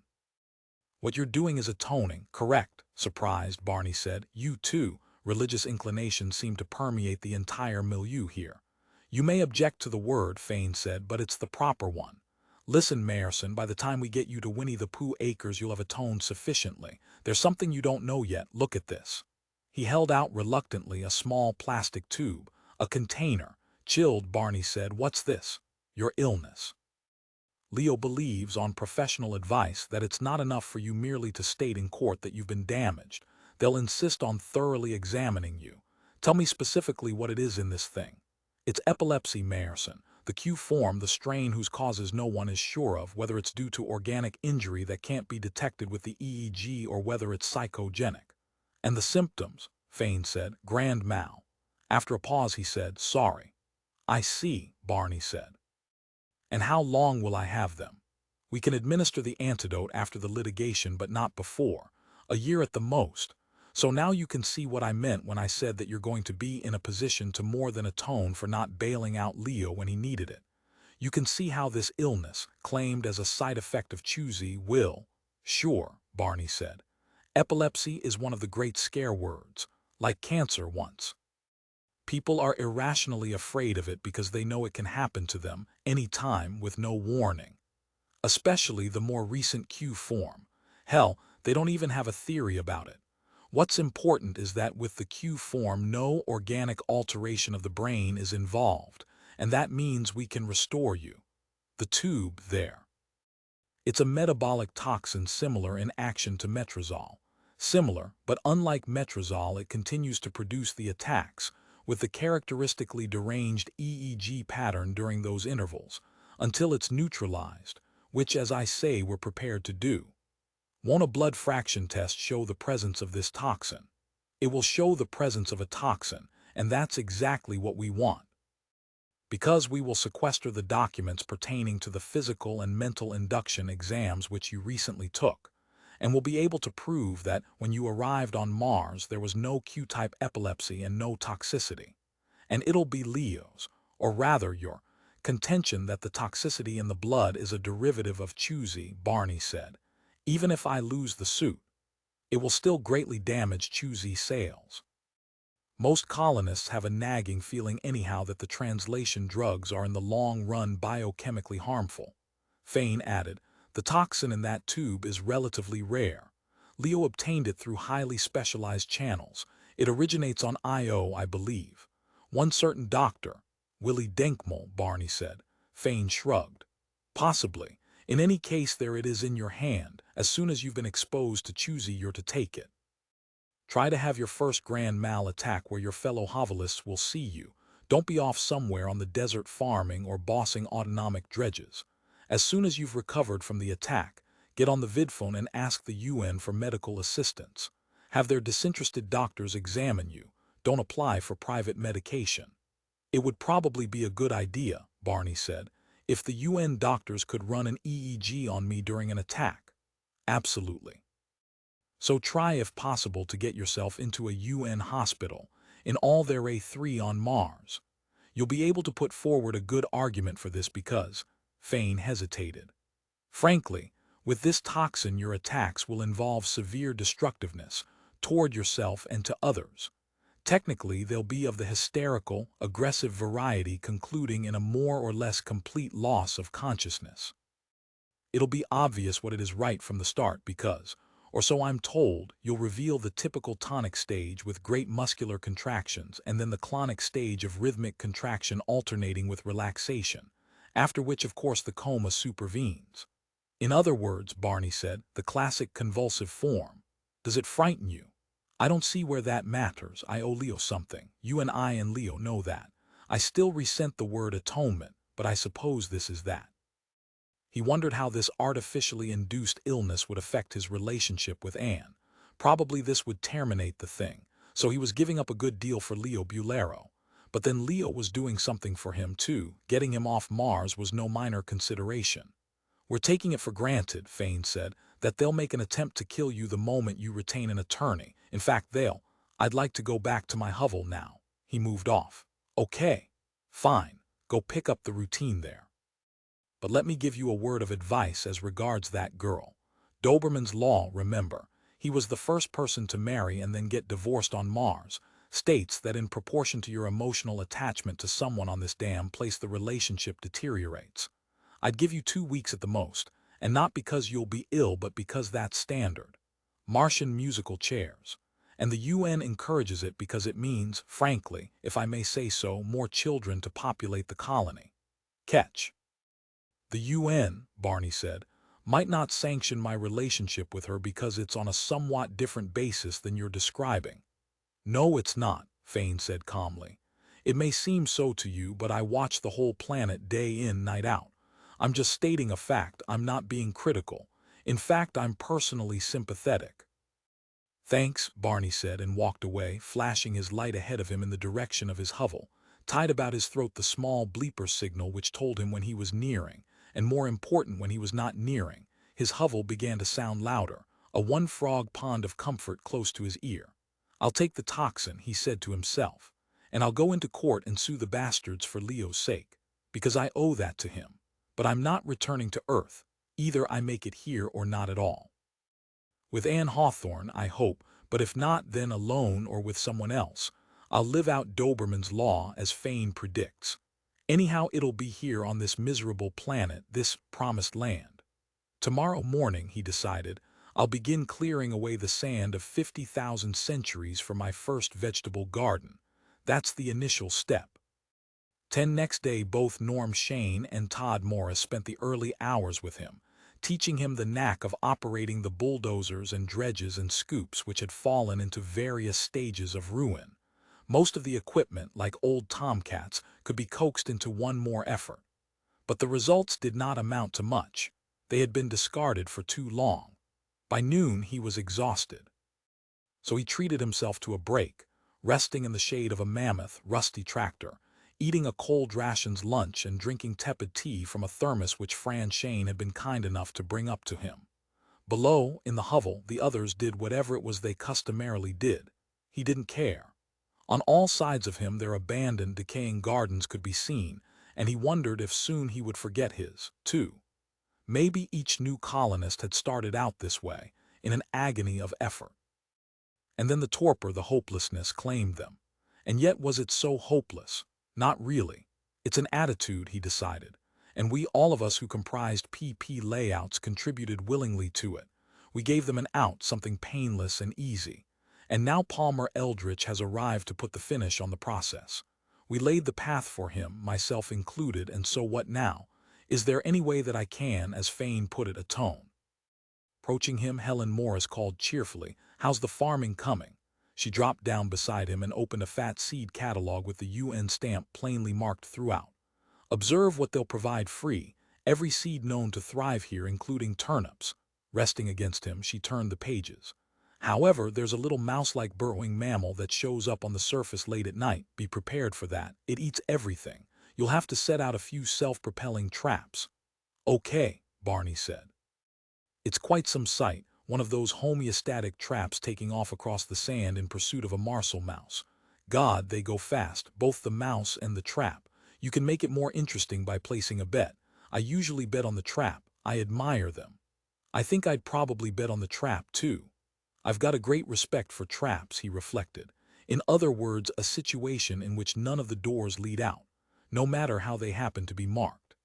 What you're doing is atoning, correct? Surprised, Barney said. You too. Religious inclinations seem to permeate the entire milieu here. You may object to the word, Fane said, but it's the proper one. Listen, Mayerson, by the time we get you to Winnie the Pooh Acres you'll have atoned sufficiently. There's something you don't know yet. Look at this. He held out reluctantly a small plastic tube, a container. Chilled, Barney said, what's this? Your illness. Leo believes, on professional advice, that it's not enough for you merely to state in court that you've been damaged. They'll insist on thoroughly examining you. Tell me specifically what it is in this thing. It's epilepsy, Mayerson. The Q form, the strain whose causes no one is sure of, whether it's due to organic injury that can't be detected with the EEG or whether it's psychogenic. And the symptoms, Fane said, grand mal. After a pause he said, sorry. I see, Barney said. And how long will I have them? We can administer the antidote after the litigation, but not before. A year at the most. So now you can see what I meant when I said that you're going to be in a position to more than atone for not bailing out Leo when he needed it. You can see how this illness, claimed as a side effect of choosy, will. Sure, Barney said. Epilepsy is one of the great scare words, like cancer once. People are irrationally afraid of it because they know it can happen to them any time with no warning. Especially the more recent Q form. Hell, they don't even have a theory about it. What's important is that with the Q form no organic alteration of the brain is involved, and that means we can restore you. The tube there. It's a metabolic toxin similar in action to metrazole. Similar, but unlike metrazole it continues to produce the attacks, with the characteristically deranged EEG pattern during those intervals, until it's neutralized, which as I say we're prepared to do. Won't a blood fraction test show the presence of this toxin? It will show the presence of a toxin, and that's exactly what we want. Because we will sequester the documents pertaining to the physical and mental induction exams which you recently took, and will be able to prove that when you arrived on Mars there was no Q-type epilepsy and no toxicity. And it'll be Leo's, or rather your, contention that the toxicity in the blood is a derivative of choosy, Barney said. Even if I lose the suit, it will still greatly damage choosy sales. Most colonists have a nagging feeling anyhow that the translation drugs are in the long run biochemically harmful. Fane added, the toxin in that tube is relatively rare. Leo obtained it through highly specialized channels. It originates on Io, I believe. One certain doctor, Willie Denkmol, Barney said. Fane shrugged. Possibly. In any case there it is in your hand. As soon as you've been exposed to choosy you're to take it. Try to have your first grand mal attack where your fellow hovelists will see you. Don't be off somewhere on the desert farming or bossing autonomic dredges. As soon as you've recovered from the attack, get on the vidphone and ask the UN for medical assistance. Have their disinterested doctors examine you. Don't apply for private medication. It would probably be a good idea, Barney said, if the UN doctors could run an EEG on me during an attack. Absolutely. So try if possible to get yourself into a UN hospital, in all their A3 on Mars. You'll be able to put forward a good argument for this because, Fane hesitated. Frankly, with this toxin your attacks will involve severe destructiveness toward yourself and to others. Technically they'll be of the hysterical, aggressive variety concluding in a more or less complete loss of consciousness. It'll be obvious what it is right from the start because, or so I'm told, you'll reveal the typical tonic stage with great muscular contractions and then the clonic stage of rhythmic contraction alternating with relaxation, after which of course the coma supervenes. In other words, Barney said, the classic convulsive form. Does it frighten you? I don't see where that matters. I owe Leo something. You and Leo know that. I still resent the word atonement, but I suppose this is that. He wondered how this artificially induced illness would affect his relationship with Anne. Probably this would terminate the thing, so he was giving up a good deal for Leo Bulero. But then Leo was doing something for him too. Getting him off Mars was no minor consideration. We're taking it for granted, Fane said, that they'll make an attempt to kill you the moment you retain an attorney. In fact, I'd like to go back to my hovel now. He moved off. Okay. Fine. Go pick up the routine there. But let me give you a word of advice as regards that girl. Doberman's law, remember, he was the first person to marry and then get divorced on Mars, states that in proportion to your emotional attachment to someone on this damn place the relationship deteriorates. I'd give you 2 weeks at the most, and not because you'll be ill but because that's standard. Martian musical chairs. And the UN encourages it because it means, frankly, if I may say so, more children to populate the colony. Catch. The UN, Barney said, might not sanction my relationship with her because it's on a somewhat different basis than you're describing. No, it's not, Fane said calmly. It may seem so to you, but I watch the whole planet day in, night out. I'm just stating a fact. I'm not being critical. In fact, I'm personally sympathetic. Thanks, Barney said and walked away, flashing his light ahead of him in the direction of his hovel, tied about his throat the small bleeper signal which told him when he was nearing, and more important when he was not nearing. His hovel began to sound louder, a one-frog pond of comfort close to his ear. I'll take the toxin, he said to himself, and I'll go into court and sue the bastards for Leo's sake, because I owe that to him. But I'm not returning to Earth. Either I make it here or not at all. With Anne Hawthorne, I hope, but if not, then alone or with someone else. I'll live out Doberman's law as Fane predicts. Anyhow, it'll be here on this miserable planet, this promised land. Tomorrow morning, he decided, I'll begin clearing away the sand of 50,000 centuries for my first vegetable garden. That's the initial step. Next day, both Norm Shane and Todd Morris spent the early hours with him, teaching him the knack of operating the bulldozers and dredges and scoops which had fallen into various stages of ruin. Most of the equipment, like old tomcats, could be coaxed into one more effort. But the results did not amount to much. They had been discarded for too long. By noon, he was exhausted. So he treated himself to a break, resting in the shade of a mammoth, rusty tractor, eating a cold rations lunch and drinking tepid tea from a thermos which Fran Shane had been kind enough to bring up to him. Below, in the hovel, the others did whatever it was they customarily did. He didn't care. On all sides of him their abandoned, decaying gardens could be seen, and he wondered if soon he would forget his, too. Maybe each new colonist had started out this way, in an agony of effort. And then the torpor, the hopelessness, claimed them. And yet was it so hopeless? Not really. It's an attitude, he decided, and we, all of us who comprised PP layouts, contributed willingly to it. We gave them an out, something painless and easy. And now Palmer Eldritch has arrived to put the finish on the process. We laid the path for him, myself included, and so what now? Is there any way that I can, as Fane put it, atone? Approaching him, Helen Morris called cheerfully, "How's the farming coming?" She dropped down beside him and opened a fat seed catalog with the UN stamp plainly marked throughout. Observe what they'll provide free, every seed known to thrive here, including turnips. Resting against him, she turned the pages. However, there's a little mouse-like burrowing mammal that shows up on the surface late at night. Be prepared for that. It eats everything. You'll have to set out a few self-propelling traps. Okay, Barney said. It's quite some sight, one of those homeostatic traps taking off across the sand in pursuit of a Marcel mouse. God, they go fast, both the mouse and the trap. You can make it more interesting by placing a bet. I usually bet on the trap. I admire them. I think I'd probably bet on the trap, too. I've got a great respect for traps, he reflected. In other words, a situation in which none of the doors lead out, no matter how they happen to be marked.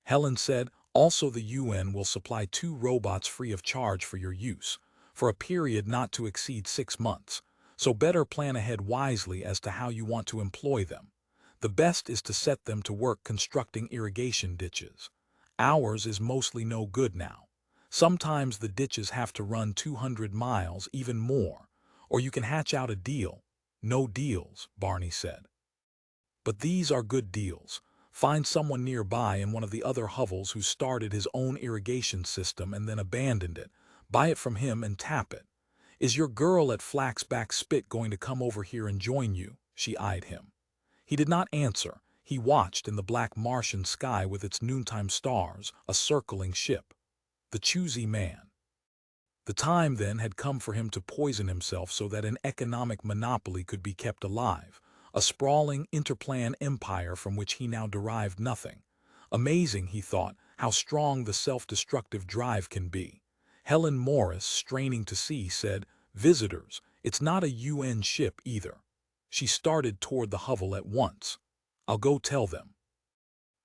Helen said, also the UN will supply 2 robots free of charge for your use, for a period not to exceed 6 months, so better plan ahead wisely as to how you want to employ them. The best is to set them to work constructing irrigation ditches. Ours is mostly no good now. Sometimes the ditches have to run 200 miles, even more, or you can hatch out a deal. No deals, Barney said. But these are good deals. Find someone nearby in one of the other hovels who started his own irrigation system and then abandoned it. Buy it from him and tap it. Is your girl at Flaxback Spit going to come over here and join you? She eyed him. He did not answer. He watched in the black Martian sky with its noontime stars, a circling ship. The choosy man. The time then had come for him to poison himself so that an economic monopoly could be kept alive, a sprawling interplan empire from which he now derived nothing. Amazing, he thought, how strong the self-destructive drive can be. Helen Morris, straining to see, said, "Visitors, it's not a UN ship either." She started toward the hovel at once. "I'll go tell them."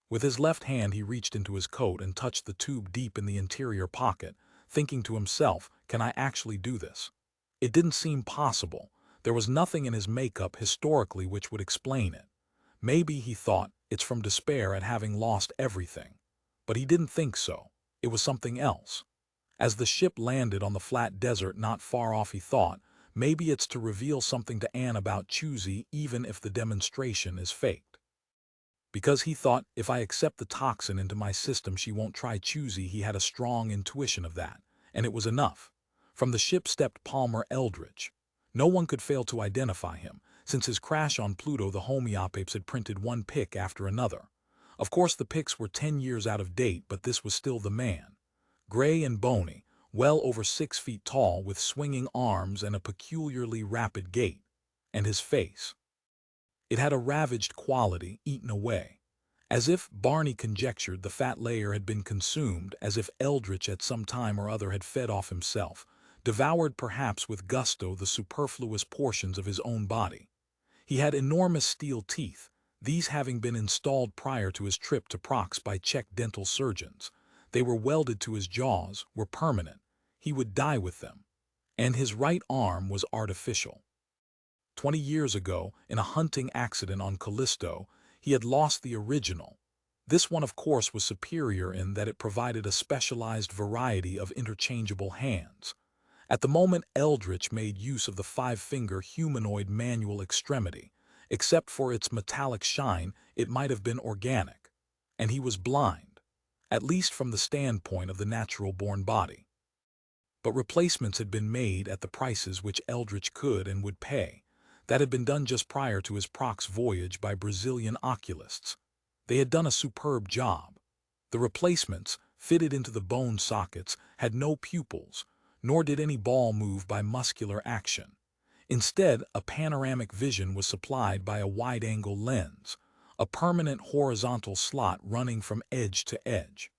With his left hand he reached into his coat and touched the tube deep in the interior pocket, thinking to himself, can I actually do this? It didn't seem possible. There was nothing in his makeup historically which would explain it. Maybe, he thought, it's from despair at having lost everything. But he didn't think so. It was something else. As the ship landed on the flat desert not far off, he thought, maybe it's to reveal something to Anne about Choosy, even if the demonstration is faked. Because he thought, if I accept the toxin into my system she won't try Choosy. He had a strong intuition of that, and it was enough. From the ship stepped Palmer Eldritch. No one could fail to identify him. Since his crash on Pluto, the homeopapes had printed one pic after another. Of course the pics were 10 years out of date, but this was still the man. Gray and bony, well over 6 feet tall, with swinging arms and a peculiarly rapid gait. And his face. It had a ravaged quality, eaten away. As if, Barney conjectured, the fat layer had been consumed, as if Eldritch at some time or other had fed off himself, devoured perhaps with gusto the superfluous portions of his own body. He had enormous steel teeth, these having been installed prior to his trip to Prox by Czech dental surgeons. They were welded to his jaws, were permanent. He would die with them. And his right arm was artificial. 20 years ago, in a hunting accident on Callisto, he had lost the original. This one, of course, was superior in that it provided a specialized variety of interchangeable hands. At the moment, Eldritch made use of the 5-finger humanoid manual extremity. Except for its metallic shine, it might have been organic. And he was blind, at least from the standpoint of the natural-born body. But replacements had been made at the prices which Eldritch could and would pay. That had been done just prior to his Prox voyage by Brazilian oculists. They had done a superb job. The replacements, fitted into the bone sockets, had no pupils, nor did any ball move by muscular action. Instead, a panoramic vision was supplied by a wide-angle lens, a permanent horizontal slot running from edge to edge.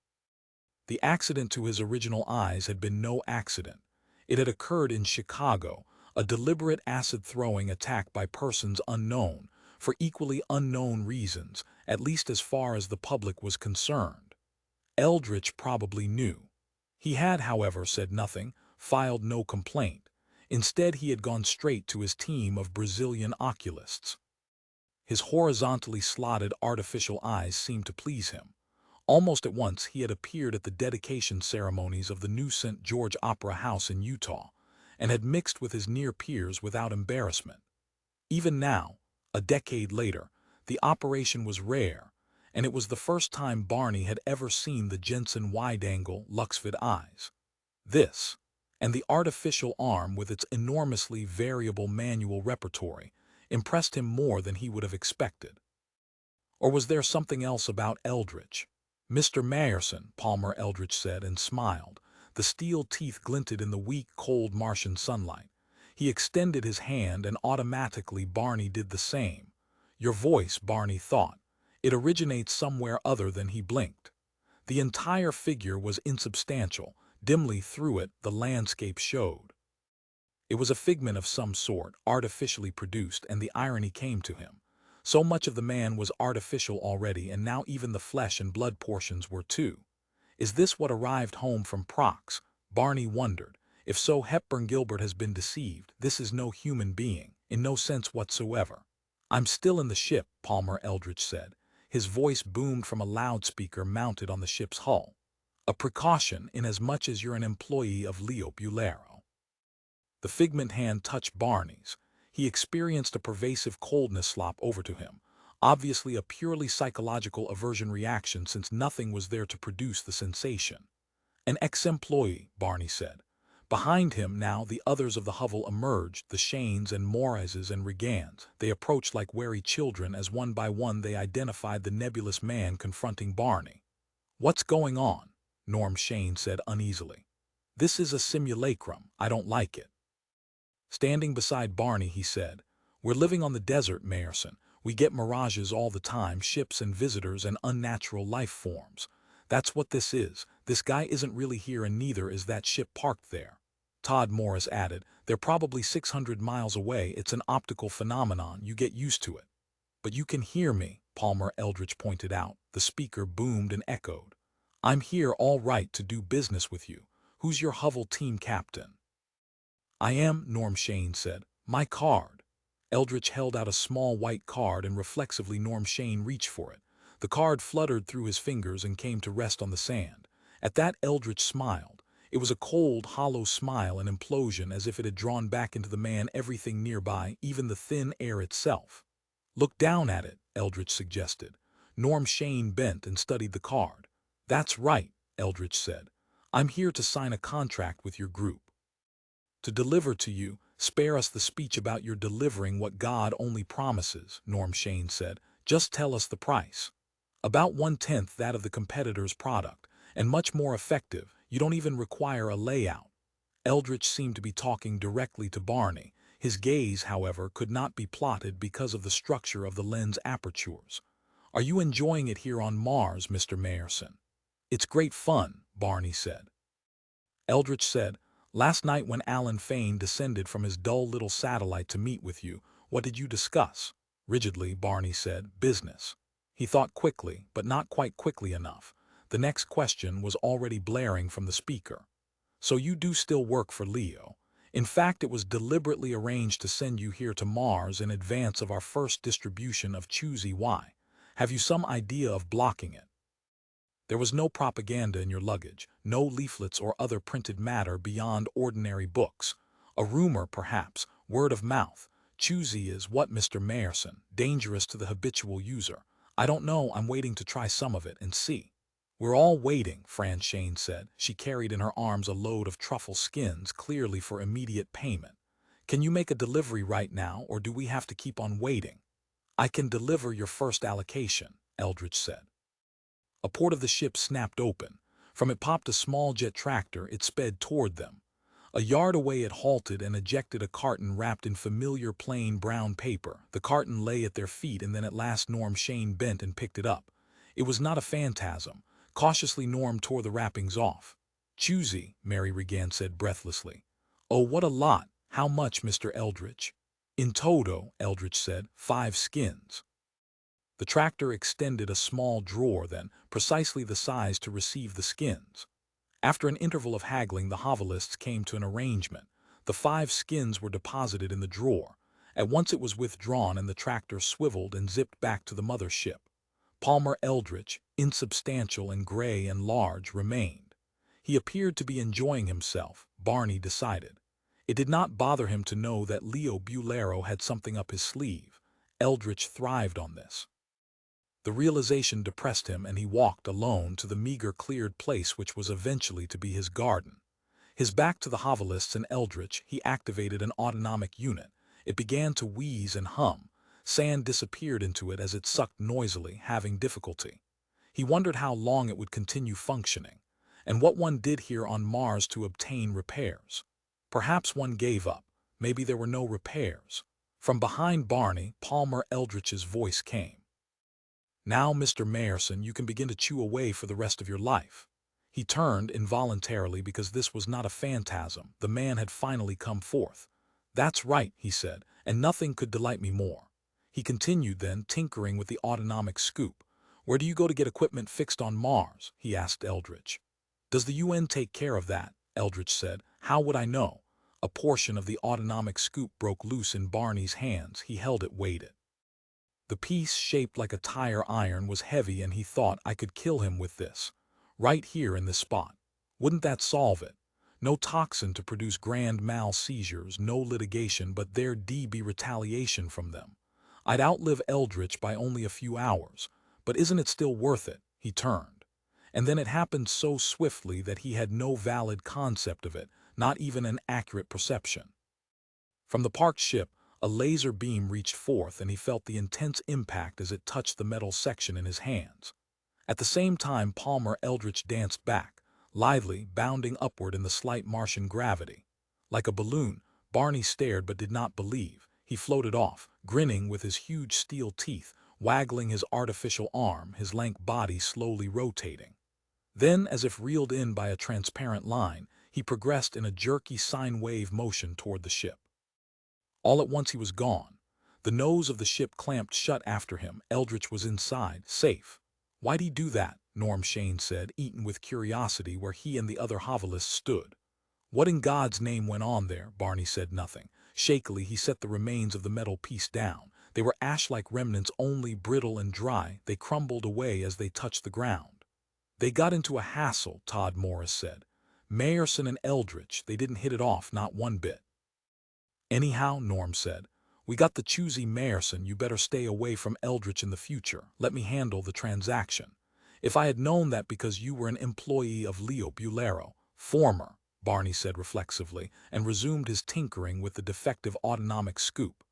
The accident to his original eyes had been no accident. It had occurred in Chicago, a deliberate acid-throwing attack by persons unknown, for equally unknown reasons, at least as far as the public was concerned. Eldritch probably knew. He had, however, said nothing, filed no complaint. Instead, he had gone straight to his team of Brazilian oculists. His horizontally slotted artificial eyes seemed to please him. Almost at once he had appeared at the dedication ceremonies of the new St. George Opera House in Utah, and had mixed with his near peers without embarrassment. Even now, a decade later, the operation was rare, and it was the first time Barney had ever seen the Jensen wide-angle Luxvid eyes. This, and the artificial arm with its enormously variable manual repertory, impressed him more than he would have expected. Or was there something else about Eldritch? "Mr. Mayerson," Palmer Eldritch said, and smiled. The steel teeth glinted in the weak, cold Martian sunlight. He extended his hand, and automatically Barney did the same. Your voice, Barney thought. It originates somewhere other than. He blinked. The entire figure was insubstantial. Dimly through it, the landscape showed. It was a figment of some sort, artificially produced, and the irony came to him. So much of the man was artificial already, and now even the flesh and blood portions were too. Is this what arrived home from Prox? Barney wondered. If so, Hepburn Gilbert has been deceived. This is no human being, in no sense whatsoever. "I'm still in the ship," Palmer Eldritch said. His voice boomed from a loudspeaker mounted on the ship's hull. "A precaution, inasmuch as you're an employee of Leo Bulero." The figment hand touched Barney's. He experienced a pervasive coldness slop over to him. obviously a purely psychological aversion reaction since nothing was there to produce the sensation. An ex-employee, Barney said. Behind him now the others of the hovel emerged, the Shanes and Morazes and Regans. They approached like wary children as one by one they identified the nebulous man confronting Barney. "What's going on?" Norm Shane said uneasily. "This is a simulacrum. I don't like it." Standing beside Barney, he said, "We're living on the desert, Mayerson. We get mirages all the time, ships and visitors and unnatural life forms. That's what this is. This guy isn't really here and neither is that ship parked there." Todd Morris added, "They're probably 600 miles away. It's an optical phenomenon. You get used to it." "But you can hear me," Palmer Eldritch pointed out. The speaker boomed and echoed. "I'm here all right to do business with you. Who's your hovel team captain?" "I am," Norm Shane said. "My card." Eldritch held out a small white card and reflexively Norm Shane reached for it. The card fluttered through his fingers and came to rest on the sand. At that Eldritch smiled. It was a cold, hollow smile, an implosion, as if it had drawn back into the man everything nearby, even the thin air itself. "Look down at it," Eldritch suggested. Norm Shane bent and studied the card. "That's right," Eldritch said. "I'm here to sign a contract with your group. To deliver to you. Spare us the speech about your delivering what God only promises," Norm Shane said. "Just tell us the price." "About 1/10 that of the competitor's product, and much more effective. You don't even require a layout." Eldritch seemed to be talking directly to Barney. His gaze, however, could not be plotted because of the structure of the lens apertures. "Are you enjoying it here on Mars, Mr. Mayerson?" "It's great fun," Barney said. Eldritch said, "Last night when Alan Fane descended from his dull little satellite to meet with you, what did you discuss?" Rigidly, Barney said, "Business." He thought quickly, but not quite quickly enough. The next question was already blaring from the speaker. "So you do still work for Leo? In fact, it was deliberately arranged to send you here to Mars in advance of our first distribution of Choosy Y. Have you some idea of blocking it? There was no propaganda in your luggage, no leaflets or other printed matter beyond ordinary books. A rumor, perhaps, word of mouth. Choosy is what, Mr. Mayerson? Dangerous to the habitual user. I don't know, I'm waiting to try some of it and see." "We're all waiting," Fran Shane said. She carried in her arms a load of truffle skins, clearly for immediate payment. "Can you make a delivery right now, or do we have to keep on waiting?" "I can deliver your first allocation," Eldritch said. A port of the ship snapped open. From it popped a small jet tractor. It sped toward them. A yard away it halted and ejected a carton wrapped in familiar plain brown paper. The carton lay at their feet and then at last Norm Shane bent and picked it up. It was not a phantasm. Cautiously Norm tore the wrappings off. "Choosy," Mary Regan said breathlessly. "Oh, what a lot. How much, Mr. Eldritch?" "In toto," Eldritch said, 5 skins." The tractor extended a small drawer then, precisely the size to receive the skins. After an interval of haggling, the hovelists came to an arrangement. The 5 skins were deposited in the drawer. At once it was withdrawn and the tractor swiveled and zipped back to the mother ship. Palmer Eldritch, insubstantial and gray and large, remained. He appeared to be enjoying himself, Barney decided. It did not bother him to know that Leo Bulero had something up his sleeve. Eldritch thrived on this. The realization depressed him and he walked alone to the meager cleared place which was eventually to be his garden. His back to the hovelists and Eldritch, he activated an autonomic unit. It began to wheeze and hum. Sand disappeared into it as it sucked noisily, having difficulty. He wondered how long it would continue functioning, and what one did here on Mars to obtain repairs. Perhaps one gave up. Maybe there were no repairs. From behind Barney, Palmer Eldritch's voice came. "Now, Mr. Mayerson, you can begin to chew away for the rest of your life." He turned involuntarily because this was not a phantasm. The man had finally come forth. "That's right," he said, "and nothing could delight me more." He continued then, tinkering with the autonomic scoop. "Where do you go to get equipment fixed on Mars?" he asked Eldritch. "Does the UN take care of that?" Eldritch said. "How would I know?" A portion of the autonomic scoop broke loose in Barney's hands. He held it, weighed it. The piece, shaped like a tire iron, was heavy and he thought, "I could kill him with this. Right here in this spot. Wouldn't that solve it? No toxin to produce grand mal seizures, no litigation, but there'd be retaliation from them. I'd outlive Eldritch by only a few hours, but isn't it still worth it? He turned. And then it happened so swiftly that he had no valid concept of it, not even an accurate perception. From the parked ship, a laser beam reached forth and he felt the intense impact as it touched the metal section in his hands. At the same time, Palmer Eldritch danced back, lithely bounding upward in the slight Martian gravity. Like a balloon, Barney stared but did not believe. He floated off, grinning with his huge steel teeth, waggling his artificial arm, his lank body slowly rotating. Then, as if reeled in by a transparent line, he progressed in a jerky sine wave motion toward the ship. All at once he was gone. The nose of the ship clamped shut after him. Eldritch was inside, safe. "Why'd he do that?" Norm Shane said, eaten with curiosity where he and the other hovelists stood. "What in God's name went on there?" Barney said nothing. Shakily he set the remains of the metal piece down. They were ash-like remnants, only brittle and dry. They crumbled away as they touched the ground. "They got into a hassle," Todd Morris said. "Mayerson and Eldritch, they didn't hit it off, not one bit." "Anyhow," Norm said, "we got the choosy Mayerson. You better stay away from Eldritch in the future. Let me handle the transaction." "If I had known that because you were an employee of Leo Bulero." "Former," Barney said reflexively, and resumed his tinkering with the defective autonomic scoop.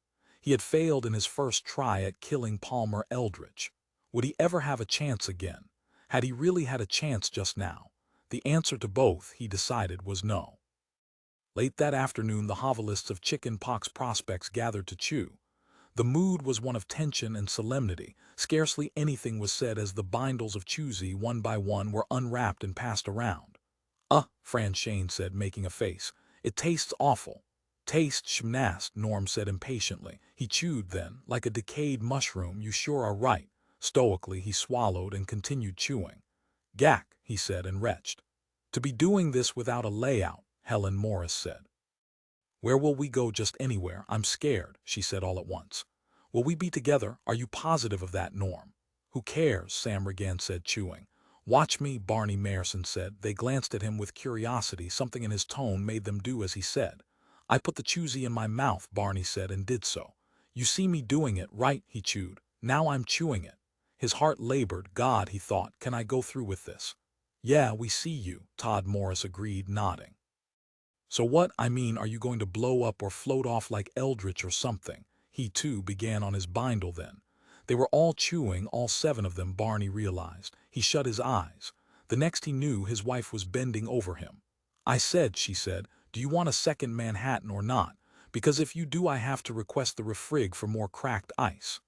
He had failed in his first try at killing Palmer Eldritch. Would he ever have a chance again? Had he really had a chance just now? The answer to both, he decided, was no. Late that afternoon, the hovelists of Chicken Pox Prospects gathered to chew. The mood was one of tension and solemnity. Scarcely anything was said as the bindles of choosy, one by one, were unwrapped and passed around. Fran Shane said, making a face. "It tastes awful." "Taste schmnast," Norm said impatiently. He chewed then, like a decayed mushroom. "You sure are right." Stoically he swallowed and continued chewing. "Gack," he said, and retched. "To be doing this without a layout," Helen Morris said. "Where will we go? Just anywhere. I'm scared," she said all at once. "Will we be together? Are you positive of that, Norm?" "Who cares?" Sam Regan said, chewing. "Watch me," Barney Mayerson said. They glanced at him with curiosity. Something in his tone made them do as he said. "I put the choosy in my mouth," Barney said, and did so. "You see me doing it, right?" he chewed. "Now I'm chewing it." His heart labored. God, he thought, can I go through with this? "Yeah, we see you," Todd Morris agreed, nodding. "So what, I mean, are you going to blow up or float off like Eldritch or something?" He too began on his bindle then. They were all chewing, all seven of them, Barney realized. He shut his eyes. The next he knew, his wife was bending over him. "I said," she said, "do you want a second Manhattan or not? Because if you do, I have to request the refrig for more cracked ice."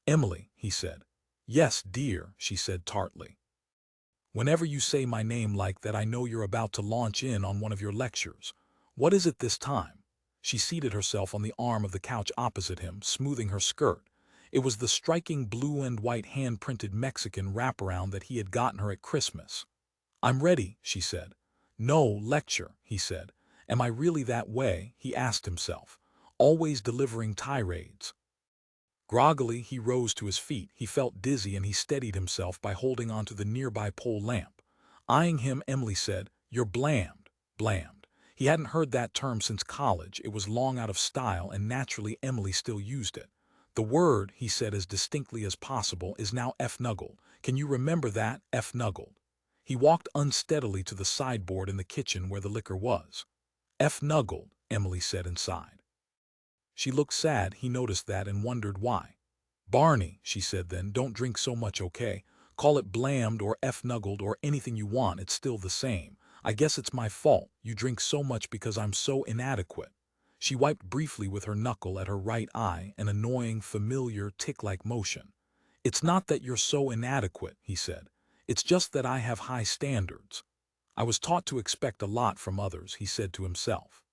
"Emily," he said. "Yes, dear," she said tartly. "Whenever you say my name like that, I know you're about to launch in on one of your lectures. What is it this time?" She seated herself on the arm of the couch opposite him, smoothing her skirt. It was the striking blue and white hand-printed Mexican wraparound that he had gotten her at Christmas. "I'm ready," she said. "No, lecture," he said. "Am I really that way?" he asked himself. "Always delivering tirades." Groggily, he rose to his feet. He felt dizzy and he steadied himself by holding onto the nearby pole lamp. Eyeing him, Emily said, "You're blammed." Blammed. He hadn't heard that term since college. It was long out of style, and naturally Emily still used it. "The word," he said as distinctly as possible, "is now F-nuggled. Can you remember that, F-nuggled?" He walked unsteadily to the sideboard in the kitchen where the liquor was. "F-nuggled," Emily said and sighed. She looked sad. He noticed that and wondered why. "Barney," she said then, "don't drink so much, okay? Call it blammed or F-nuggled or anything you want, it's still the same. I guess it's my fault. You drink so much because I'm so inadequate." She wiped briefly with her knuckle at her right eye, an annoying, familiar, tick-like motion. "It's not that you're so inadequate," he said. "It's just that I have high standards. I was taught to expect a lot from others," he said to himself.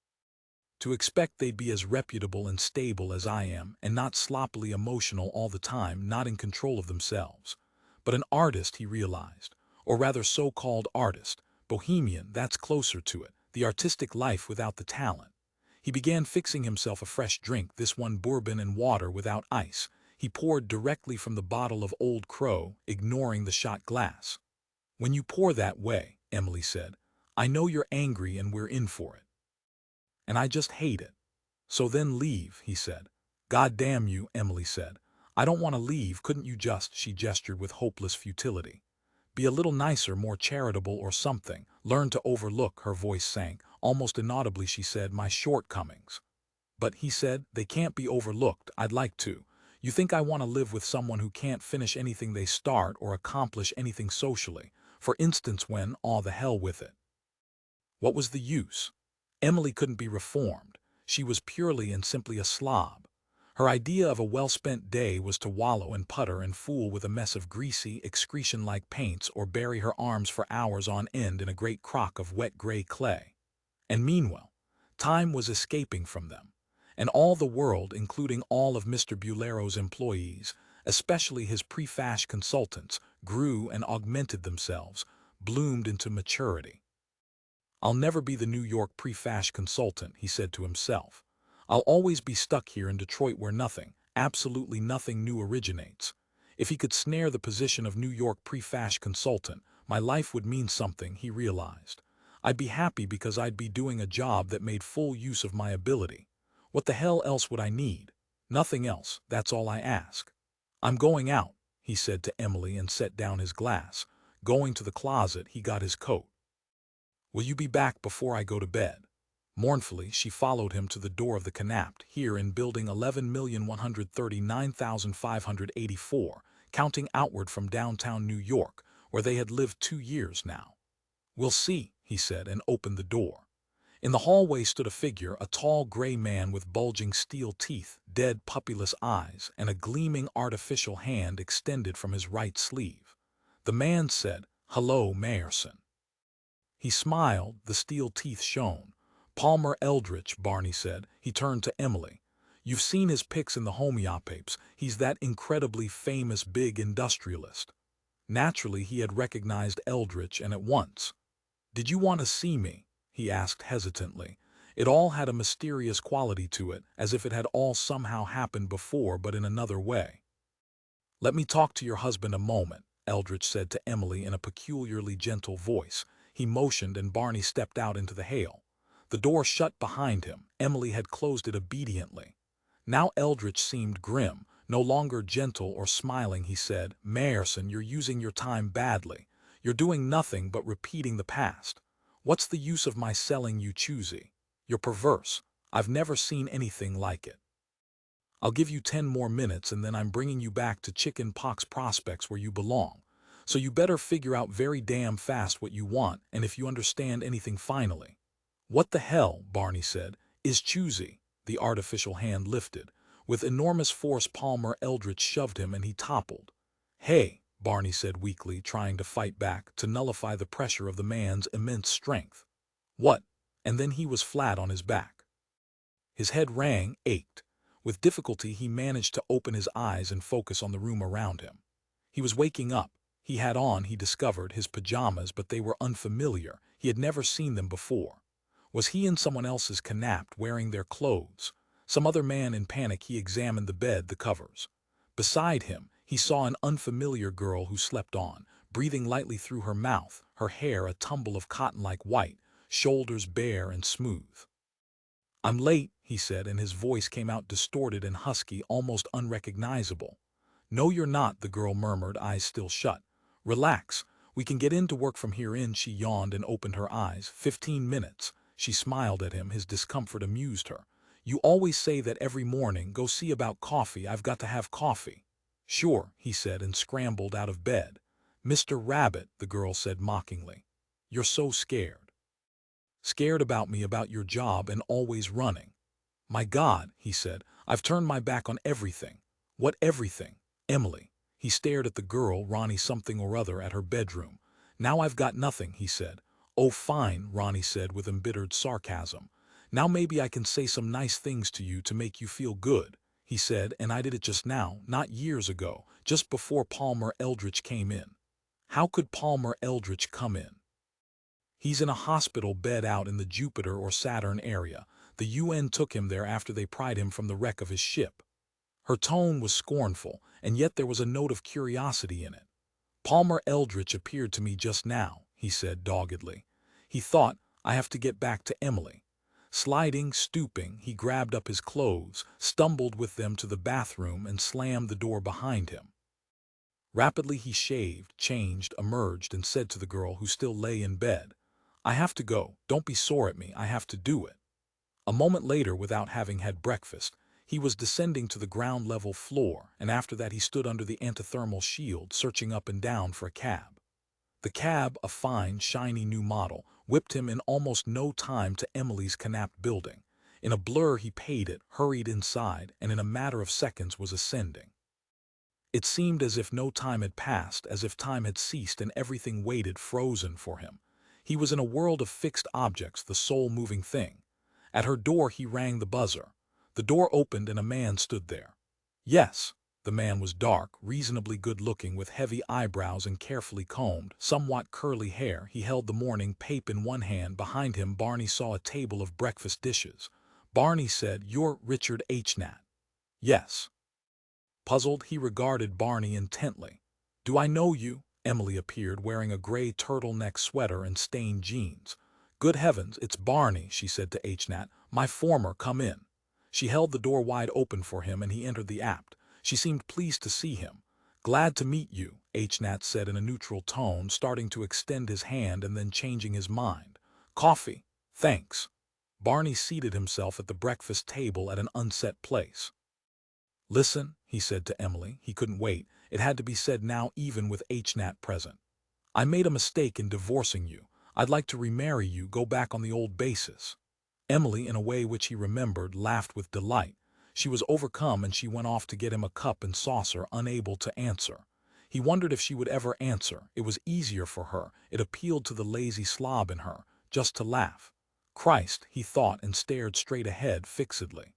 "To expect they'd be as reputable and stable as I am, and not sloppily emotional all the time, not in control of themselves. But an artist," he realized, or rather so-called artist, bohemian, that's closer to it, the artistic life without the talent. He began fixing himself a fresh drink, this one bourbon and water without ice. He poured directly from the bottle of Old Crow, ignoring the shot glass. "When you pour that way," Emily said, "I know you're angry and we're in for it. And I just hate it. So then leave," he said. "God damn you," Emily said. I don't want to leave, couldn't you just, she gestured with hopeless futility. Be a little nicer, more charitable or something. Learn to overlook, her voice sank. Almost inaudibly she said, my shortcomings. But, he said, they can't be overlooked, I'd like to. You think I want to live with someone who can't finish anything they start or accomplish anything socially? For instance, when, aw, the hell with it. What was the use? Emily couldn't be reformed. She was purely and simply a slob. Her idea of a well-spent day was to wallow and putter and fool with a mess of greasy, excretion-like paints or bury her arms for hours on end in a great crock of wet gray clay. And meanwhile, time was escaping from them, and all the world, including all of Mr. Bulero's employees, especially his pre-fash consultants, grew and augmented themselves, bloomed into maturity. I'll never be the New York pre-fash consultant, he said to himself. I'll always be stuck here in Detroit where nothing, absolutely nothing new originates. If he could snare the position of New York pre-fash consultant, my life would mean something, he realized. I'd be happy because I'd be doing a job that made full use of my ability. What the hell else would I need? Nothing else, that's all I ask. I'm going out, he said to Emily and set down his glass. Going to the closet, he got his coat. Will you be back before I go to bed? Mournfully, she followed him to the door of the Canapt, here in building 11,139,584, counting outward from downtown New York, where they had lived 2 years now. We'll see, he said, and opened the door. In the hallway stood a figure, a tall gray man with bulging steel teeth, dead puppyless eyes, and a gleaming artificial hand extended from his right sleeve. The man said, "Hello, Mayerson." He smiled, the steel teeth shone. Palmer Eldritch, Barney said. He turned to Emily. You've seen his pics in the homeopapes. He's that incredibly famous big industrialist. Naturally, he had recognized Eldritch, and at once. Did you want to see me? He asked hesitantly. It all had a mysterious quality to it, as if it had all somehow happened before but in another way. Let me talk to your husband a moment, Eldritch said to Emily in a peculiarly gentle voice. He motioned and Barney stepped out into the hail. The door shut behind him. Emily had closed it obediently. Now Eldritch seemed grim, no longer gentle or smiling. He said, Mayerson, you're using your time badly. You're doing nothing but repeating the past. What's the use of my selling you choosy? You're perverse. I've never seen anything like it. I'll give you 10 more minutes and then I'm bringing you back to Chicken Pox Prospects where you belong. So you better figure out very damn fast what you want and if you understand anything finally. What the hell, Barney said, is choosy? The artificial hand lifted. With enormous force Palmer Eldritch shoved him and he toppled. Hey, Barney said weakly, trying to fight back, to nullify the pressure of the man's immense strength. What? And then he was flat on his back. His head rang, ached. With difficulty he managed to open his eyes and focus on the room around him. He was waking up. He had on, he discovered, his pajamas, but they were unfamiliar. He had never seen them before. Was he in someone else's Canapt wearing their clothes? Some other man in panic he examined the bed, the covers. Beside him, he saw an unfamiliar girl who slept on, breathing lightly through her mouth, her hair a tumble of cotton-like white, shoulders bare and smooth. I'm late, he said, and his voice came out distorted and husky, almost unrecognizable. No, you're not, the girl murmured, eyes still shut. Relax. We can get into work from here in, she yawned and opened her eyes. 15 minutes. She smiled at him. His discomfort amused her. You always say that every morning. Go see about coffee. I've got to have coffee. Sure, he said and scrambled out of bed. Mr. Rabbit, the girl said mockingly. You're so scared. Scared about me, about your job, and always running. My God, he said, I've turned my back on everything. What everything? Emily. He stared at the girl, Ronnie something or other, at her bedroom. Now I've got nothing, he said. Oh, fine, Ronnie said with embittered sarcasm. Now maybe I can say some nice things to you to make you feel good, he said, and I did it just now, not years ago, just before Palmer Eldritch came in. How could Palmer Eldritch come in? He's in a hospital bed out in the Jupiter or Saturn area. The UN took him there after they pried him from the wreck of his ship. Her tone was scornful, and yet there was a note of curiosity in it. Palmer Eldritch appeared to me just now, he said doggedly. He thought, I have to get back to Emily. Sliding, stooping, he grabbed up his clothes, stumbled with them to the bathroom, and slammed the door behind him. Rapidly he shaved, changed, emerged, and said to the girl who still lay in bed, "I have to go. Don't be sore at me. I have to do it." A moment later, without having had breakfast, he was descending to the ground-level floor, and after that he stood under the antithermal shield, searching up and down for a cab. The cab, a fine, shiny new model, whipped him in almost no time to Emily's canapped building. In a blur he paid it, hurried inside, and in a matter of seconds was ascending. It seemed as if no time had passed, as if time had ceased and everything waited frozen for him. He was in a world of fixed objects, the sole moving thing. At her door he rang the buzzer. The door opened and a man stood there. Yes, the man was dark, reasonably good-looking, with heavy eyebrows and carefully combed, somewhat curly hair. He held the morning paper in one hand. Behind him Barney saw a table of breakfast dishes. Barney said, "You're Richard H. Nat." "Yes." Puzzled, he regarded Barney intently. "Do I know you?" Emily appeared, wearing a gray turtleneck sweater and stained jeans. "Good heavens, it's Barney," she said to H. Nat. "My former, come in." She held the door wide open for him and he entered the apt. She seemed pleased to see him. "Glad to meet you," H. Nat said in a neutral tone, starting to extend his hand and then changing his mind. "Coffee? Thanks." Barney seated himself at the breakfast table at an unset place. "Listen," he said to Emily. He couldn't wait. It had to be said now, even with H. Nat present. "I made a mistake in divorcing you. I'd like to remarry you, go back on the old basis." Emily, in a way which he remembered, laughed with delight. She was overcome and she went off to get him a cup and saucer, unable to answer. He wondered if she would ever answer. It was easier for her. It appealed to the lazy slob in her, just to laugh. Christ, he thought, and stared straight ahead fixedly.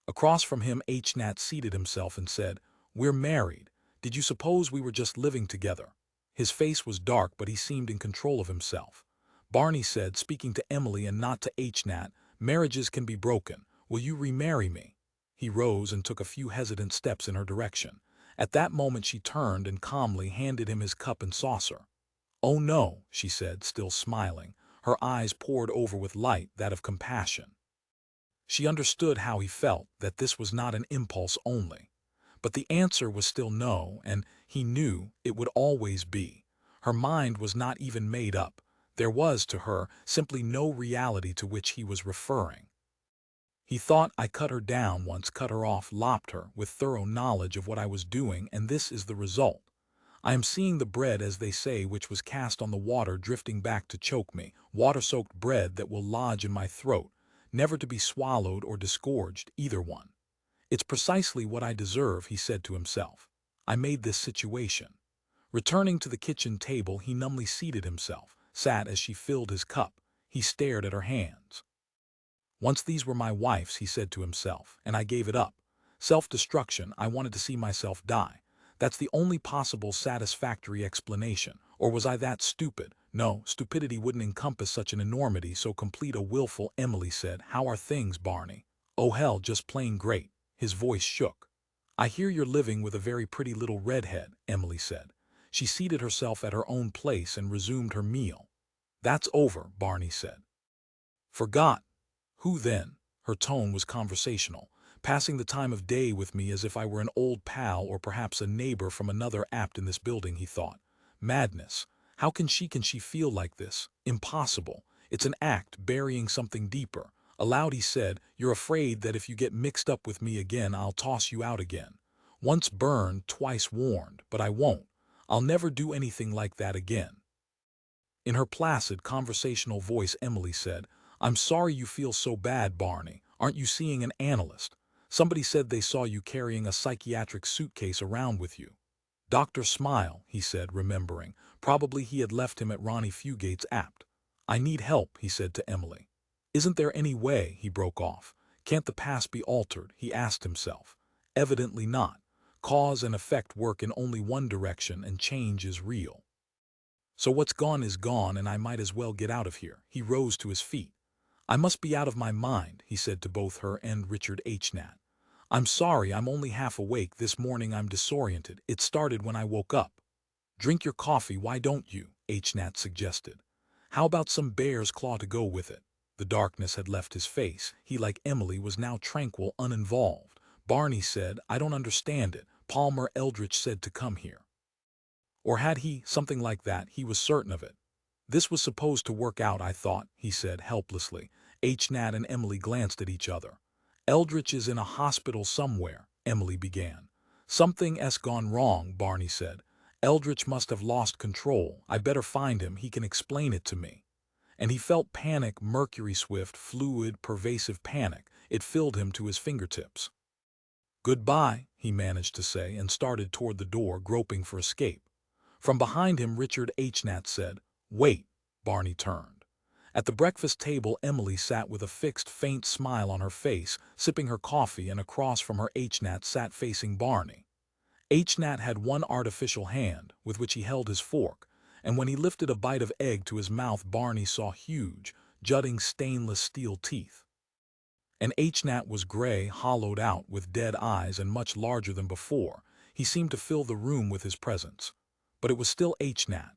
Across from him H. Nat seated himself and said, "We're married. Did you suppose we were just living together?" His face was dark, but he seemed in control of himself. Barney said, speaking to Emily and not to H. Nat, "Marriages can be broken. Will you remarry me?" He rose and took a few hesitant steps in her direction. At that moment she turned and calmly handed him his cup and saucer. "Oh no," she said, still smiling. Her eyes poured over with light, that of compassion. She understood how he felt, that this was not an impulse only. But the answer was still no, and he knew it would always be. Her mind was not even made up. There was, to her, simply no reality to which he was referring. He thought, "I cut her down once, cut her off, lopped her, with thorough knowledge of what I was doing, and this is the result. I am seeing the bread, as they say, which was cast on the water, drifting back to choke me, water-soaked bread that will lodge in my throat, never to be swallowed or disgorged, either one. It's precisely what I deserve," he said to himself. "I made this situation." Returning to the kitchen table, he numbly seated himself, sat as she filled his cup. He stared at her hands. "Once these were my wife's," he said to himself, "and I gave it up. Self-destruction, I wanted to see myself die. That's the only possible satisfactory explanation. Or was I that stupid? No, stupidity wouldn't encompass such an enormity, so complete a willful." Emily said, "How are things, Barney?" "Oh hell, just plain great." His voice shook. "I hear you're living with a very pretty little redhead," Emily said. She seated herself at her own place and resumed her meal. "That's over," Barney said. "Forgot? Who then?" Her tone was conversational. "Passing the time of day with me as if I were an old pal or perhaps a neighbor from another apt in this building," he thought. Madness. How can she feel like this? Impossible. It's an act burying something deeper. Aloud he said, "You're afraid that if you get mixed up with me again, I'll toss you out again. Once burned, twice warned, but I won't. I'll never do anything like that again." In her placid, conversational voice, Emily said, "I'm sorry you feel so bad, Barney. Aren't you seeing an analyst? Somebody said they saw you carrying a psychiatric suitcase around with you." "Dr. Smile," he said, remembering. Probably he had left him at Ronnie Fugate's apt. "I need help," he said to Emily. "Isn't there any way?" he broke off. "Can't the past be altered?" he asked himself. Evidently not. Cause and effect work in only one direction, and change is real. So what's gone is gone, and I might as well get out of here. He rose to his feet. "I must be out of my mind," he said to both her and Richard H. Nat. "I'm sorry, I'm only half awake. This morning I'm disoriented. It started when I woke up." "Drink your coffee, why don't you?" H. Nat suggested. "How about some bear's claw to go with it?" The darkness had left his face. He, like Emily, was now tranquil, uninvolved. Barney said, "I don't understand it. Palmer Eldritch said to come here." Or had he? Something like that. He was certain of it. "This was supposed to work out, I thought," he said helplessly. Nat and Emily glanced at each other. "Eldritch is in a hospital somewhere," Emily began. "Something's gone wrong," Barney said. "Eldritch must have lost control. I better find him. He can explain it to me." And he felt panic, mercury-swift, fluid, pervasive panic. It filled him to his fingertips. "Goodbye," he managed to say, and started toward the door, groping for escape. From behind him, Richard Nat said, "Wait." Barney turned. At the breakfast table, Emily sat with a fixed, faint smile on her face, sipping her coffee, and across from her Nat sat facing Barney. Nat had one artificial hand, with which he held his fork, and when he lifted a bite of egg to his mouth, Barney saw huge, jutting stainless steel teeth. And Nat was gray, hollowed out, with dead eyes, and much larger than before. He seemed to fill the room with his presence. But it was still Nat.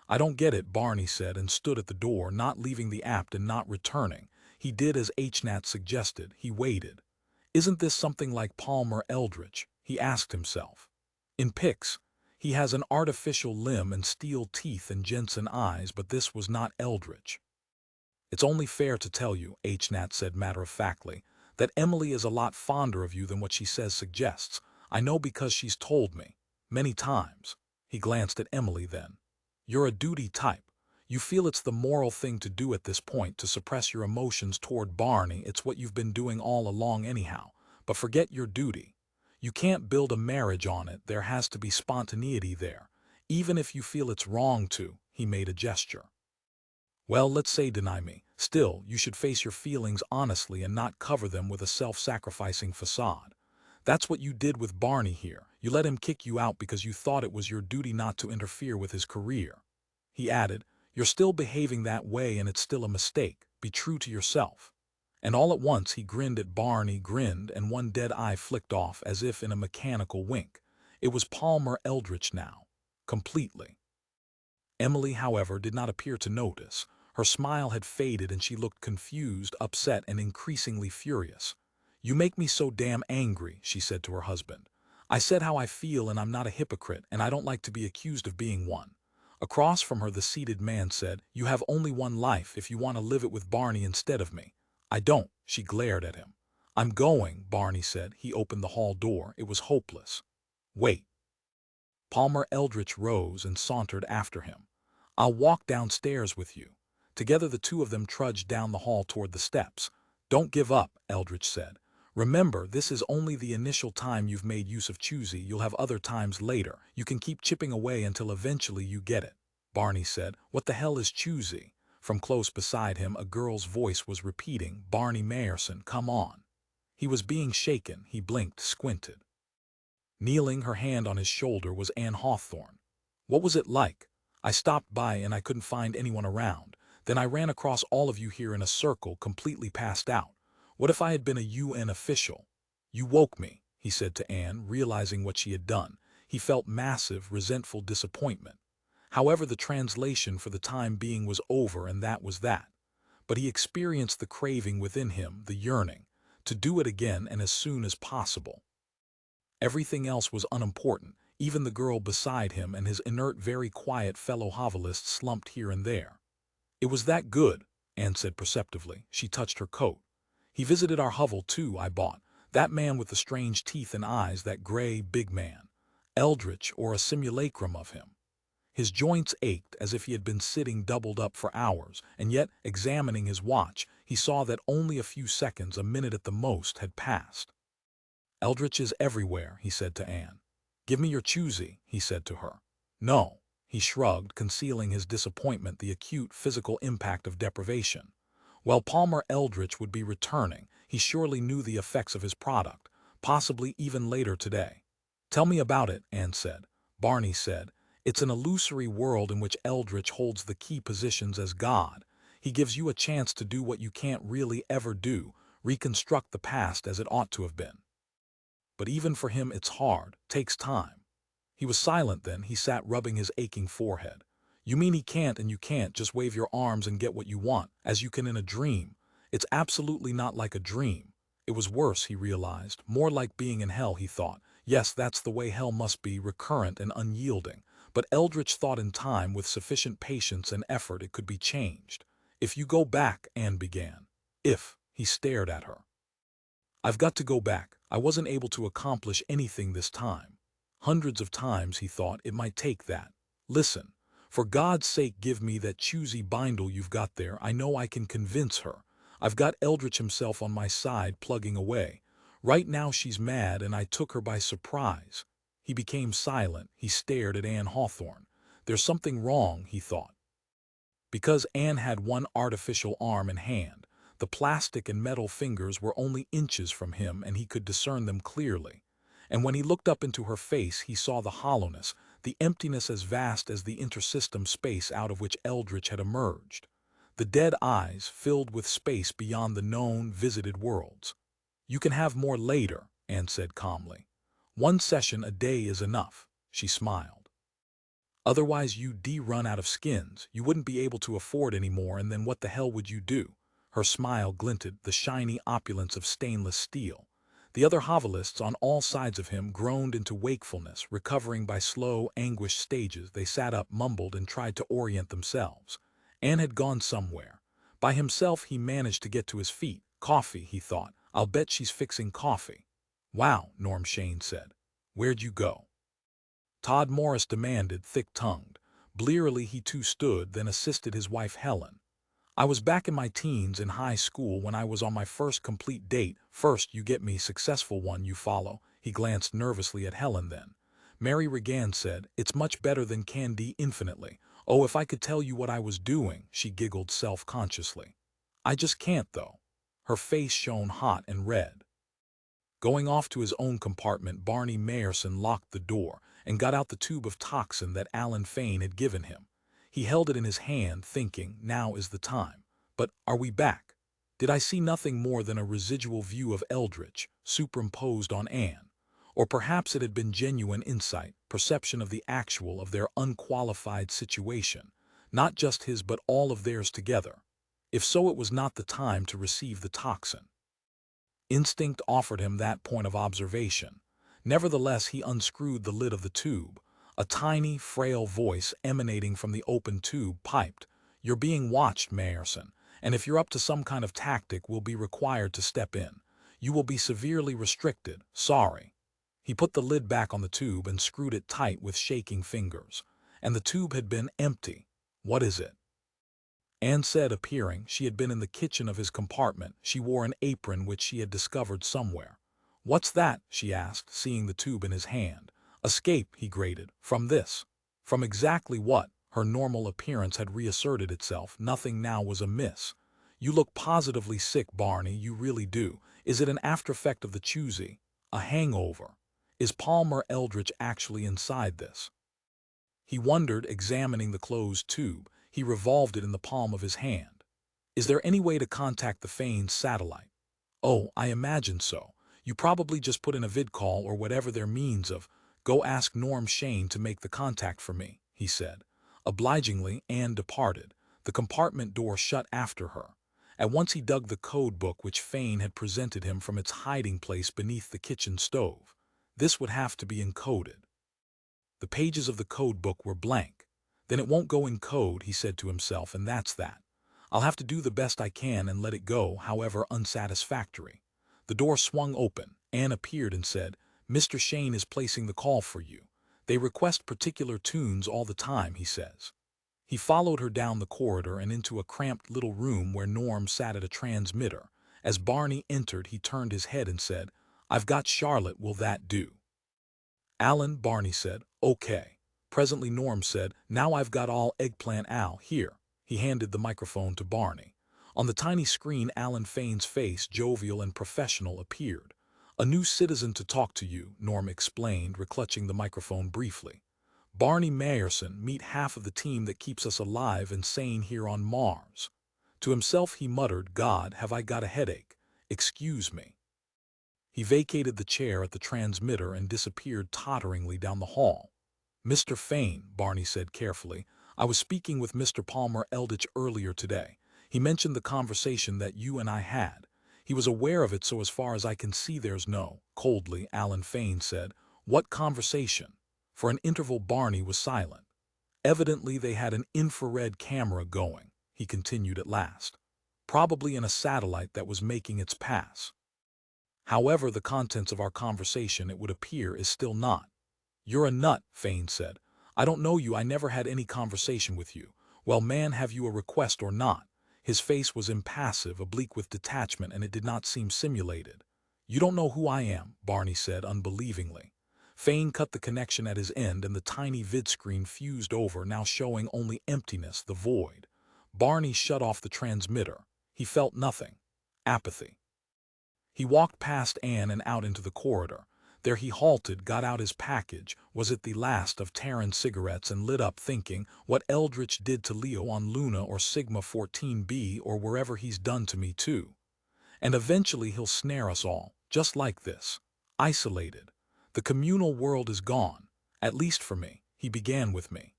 "I don't get it," Barney said, and stood at the door, not leaving the apt and not returning. He did as Nat suggested. He waited. "Isn't this something like Palmer Eldritch?" he asked himself. "In pics, he has an artificial limb and steel teeth and Jensen eyes, but this was not Eldritch." "It's only fair to tell you," Nat said matter-of-factly, "that Emily is a lot fonder of you than what she says suggests. I know because she's told me. Many times." He glanced at Emily then. "You're a duty type. You feel it's the moral thing to do at this point, to suppress your emotions toward Barney. It's what you've been doing all along anyhow. But forget your duty. You can't build a marriage on it. There has to be spontaneity there. Even if you feel it's wrong to." He made a gesture. "Well, let's say deny me. Still, you should face your feelings honestly and not cover them with a self-sacrificing facade. That's what you did with Barney here. You let him kick you out because you thought it was your duty not to interfere with his career." He added, "You're still behaving that way and it's still a mistake. Be true to yourself." And all at once he grinned at Barney, grinned, and one dead eye flicked off as if in a mechanical wink. It was Palmer Eldritch now. Completely. Emily, however, did not appear to notice. Her smile had faded and she looked confused, upset, and increasingly furious. "You make me so damn angry," she said to her husband. "I said how I feel and I'm not a hypocrite, and I don't like to be accused of being one." Across from her, the seated man said, "You have only one life if you want to live it with Barney instead of me." "I don't," she glared at him. "I'm going," Barney said. He opened the hall door. It was hopeless. "Wait." Palmer Eldritch rose and sauntered after him. "I'll walk downstairs with you." Together the two of them trudged down the hall toward the steps. "Don't give up," Eldritch said. "Remember, this is only the initial time you've made use of choosy. You'll have other times later. You can keep chipping away until eventually you get it." Barney said, "What the hell is choosy?" From close beside him, a girl's voice was repeating, "Barney Mayerson, come on." He was being shaken. He blinked, squinted. Kneeling, her hand on his shoulder, was Anne Hawthorne. "What was it like? I stopped by and I couldn't find anyone around. Then I ran across all of you here in a circle, completely passed out. What if I had been a UN official?" "You woke me," he said to Anne, realizing what she had done. He felt massive, resentful disappointment. However, the translation for the time being was over, and that was that. But he experienced the craving within him, the yearning, to do it again and as soon as possible. Everything else was unimportant, even the girl beside him and his inert, very quiet fellow hovelist slumped here and there. "It was that good," Anne said perceptively. She touched her coat. "He visited our hovel too, I bought. That man with the strange teeth and eyes, that gray, big man. Eldritch, or a simulacrum of him." His joints ached as if he had been sitting doubled up for hours, and yet, examining his watch, he saw that only a few seconds, a minute at the most, had passed. "Eldritch is everywhere," he said to Anne. "Give me your choosy," he said to her. "No." He shrugged, concealing his disappointment, the acute physical impact of deprivation. Well, Palmer Eldritch would be returning. He surely knew the effects of his product, possibly even later today. "Tell me about it," Anne said. Barney said, "It's an illusory world in which Eldritch holds the key positions as God. He gives you a chance to do what you can't really ever do, reconstruct the past as it ought to have been. But even for him it's hard, takes time." He was silent then. He sat rubbing his aching forehead. "You mean he can't, and you can't just wave your arms and get what you want, as you can in a dream. It's absolutely not like a dream. It was worse, he realized, more like being in hell, he thought. Yes, that's the way hell must be, recurrent and unyielding. But Eldritch thought in time, with sufficient patience and effort, it could be changed. If you go back, Anne began. If, he stared at her. I've got to go back. I wasn't able to accomplish anything this time. Hundreds of times, he thought, it might take that. Listen, for God's sake, give me that choosy bindle you've got there. I know I can convince her. I've got Eldritch himself on my side, plugging away. Right now she's mad, and I took her by surprise. He became silent. He stared at Anne Hawthorne. There's something wrong, he thought. Because Anne had one artificial arm and hand, the plastic and metal fingers were only inches from him, and he could discern them clearly. And when he looked up into her face, he saw the hollowness, the emptiness as vast as the intersystem space out of which Eldritch had emerged. The dead eyes filled with space beyond the known, visited worlds. You can have more later, Anne said calmly. One session a day is enough, she smiled. Otherwise you'd run out of skins, you wouldn't be able to afford any more, and then what the hell would you do? Her smile glinted, the shiny opulence of stainless steel. The other hovelists on all sides of him groaned into wakefulness, recovering by slow, anguished stages. They sat up, mumbled, and tried to orient themselves. Anne had gone somewhere. By himself he managed to get to his feet. Coffee, he thought. I'll bet she's fixing coffee. Wow, Norm Shane said. Where'd you go? Todd Morris demanded, thick-tongued. Blearily he too stood, then assisted his wife Helen. I was back in my teens in high school when I was on my first complete date. First, you get me, successful one, you follow. He glanced nervously at Helen then. Mary Regan said, it's much better than Candy, infinitely. Oh, if I could tell you what I was doing, she giggled self-consciously. I just can't, though. Her face shone hot and red. Going off to his own compartment, Barney Mayerson locked the door and got out the tube of toxin that Alan Fane had given him. He held it in his hand, thinking, now is the time. But are we back? Did I see nothing more than a residual view of Eldritch, superimposed on Anne? Or perhaps it had been genuine insight, perception of the actual of their unqualified situation, not just his but all of theirs together. If so, it was not the time to receive the toxin. Instinct offered him that point of observation. Nevertheless, he unscrewed the lid of the tube. A tiny, frail voice emanating from the open tube piped, "You're being watched, Mayerson, and if you're up to some kind of tactic, we'll be required to step in. You will be severely restricted. Sorry." He put the lid back on the tube and screwed it tight with shaking fingers. And the tube had been empty. "What is it?" Anne said, appearing. She had been in the kitchen of his compartment. She wore an apron which she had discovered somewhere. "What's that?" she asked, seeing the tube in his hand. "Escape," he grated. "From this." From exactly what? Her normal appearance had reasserted itself. Nothing now was amiss. "You look positively sick, Barney, you really do. Is it an aftereffect of the choosy? A hangover? Is Palmer Eldritch actually inside this?" He wondered, examining the closed tube. He revolved it in the palm of his hand. "Is there any way to contact the Fane's satellite?" "Oh, I imagine so. You probably just put in a vid call or whatever their means of—" "Go ask Norm Shane to make the contact for me," he said. Obligingly, Anne departed. The compartment door shut after her. At once he dug the code book which Fane had presented him from its hiding place beneath the kitchen stove. This would have to be encoded. The pages of the code book were blank. Then it won't go in code, he said to himself, and that's that. I'll have to do the best I can and let it go, however unsatisfactory. The door swung open. Anne appeared and said, "Mr. Shane is placing the call for you. They request particular tunes all the time, he says." He followed her down the corridor and into a cramped little room where Norm sat at a transmitter. As Barney entered, he turned his head and said, "I've got Charlotte, will that do?" "Alan," Barney said, "okay." Presently Norm said, "Now I've got all Eggplant Al here." He handed the microphone to Barney. On the tiny screen, Alan Fane's face, jovial and professional, appeared. "A new citizen to talk to you," Norm explained, reclutching the microphone briefly. "Barney Mayerson, meet half of the team that keeps us alive and sane here on Mars." To himself he muttered, "God, have I got a headache? Excuse me." He vacated the chair at the transmitter and disappeared totteringly down the hall. "Mr. Fane," Barney said carefully, "I was speaking with Mr. Palmer Eldritch earlier today. He mentioned the conversation that you and I had. He was aware of it, so as far as I can see there's no, coldly, Alan Fane said. What conversation? For an interval Barney was silent. Evidently they had an infrared camera going, he continued at last. Probably in a satellite that was making its pass. However, the contents of our conversation, it would appear, is still not. You're a nut, Fane said. I don't know you, I never had any conversation with you. Well, man, have you a request or not? His face was impassive, oblique with detachment, and it did not seem simulated. You don't know who I am, Barney said unbelievingly. Fane cut the connection at his end and the tiny vidscreen fused over, now showing only emptiness, the void. Barney shut off the transmitter. He felt nothing. Apathy. He walked past Anne and out into the corridor. There he halted, got out his package, was it the last of Terran's cigarettes, and lit up, thinking what Eldritch did to Leo on Luna or Sigma 14b or wherever he's done to me too. And eventually he'll snare us all, just like this. Isolated. The communal world is gone, at least for me. He began with me.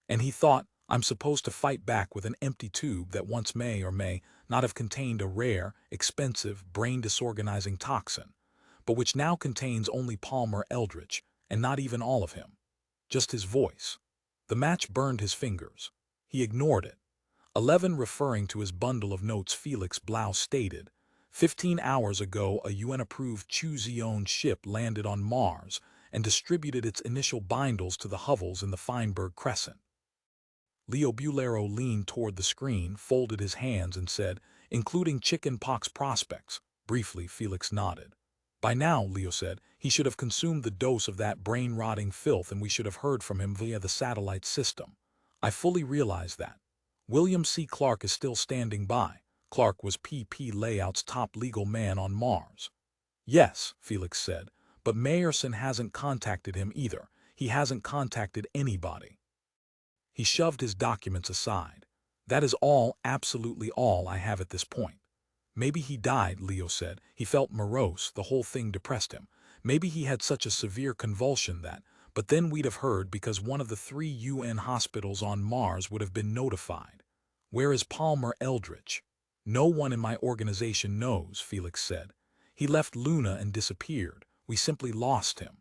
And he thought, I'm supposed to fight back with an empty tube that once may or may not have contained a rare, expensive, brain-disorganizing toxin, but which now contains only Palmer Eldritch, and not even all of him. Just his voice. The match burned his fingers. He ignored it. 11 referring to his bundle of notes, Felix Blau stated, 15 hours ago a UN-approved Chuzion ship landed on Mars and distributed its initial bindles to the hovels in the Feinberg Crescent. Leo Bulero leaned toward the screen, folded his hands, and said, including chicken pox prospects. Briefly, Felix nodded. By now, Leo said, he should have consumed the dose of that brain-rotting filth and we should have heard from him via the satellite system. I fully realize that. William C. Clark is still standing by. Clark was PP Layout's top legal man on Mars. Yes, Felix said, but Mayerson hasn't contacted him either. He hasn't contacted anybody. He shoved his documents aside. That is all, absolutely all I have at this point. Maybe he died, Leo said. He felt morose, the whole thing depressed him. Maybe he had such a severe convulsion that, but then we'd have heard because one of the 3 UN hospitals on Mars would have been notified. Where is Palmer Eldritch? No one in my organization knows, Felix said. He left Luna and disappeared. We simply lost him.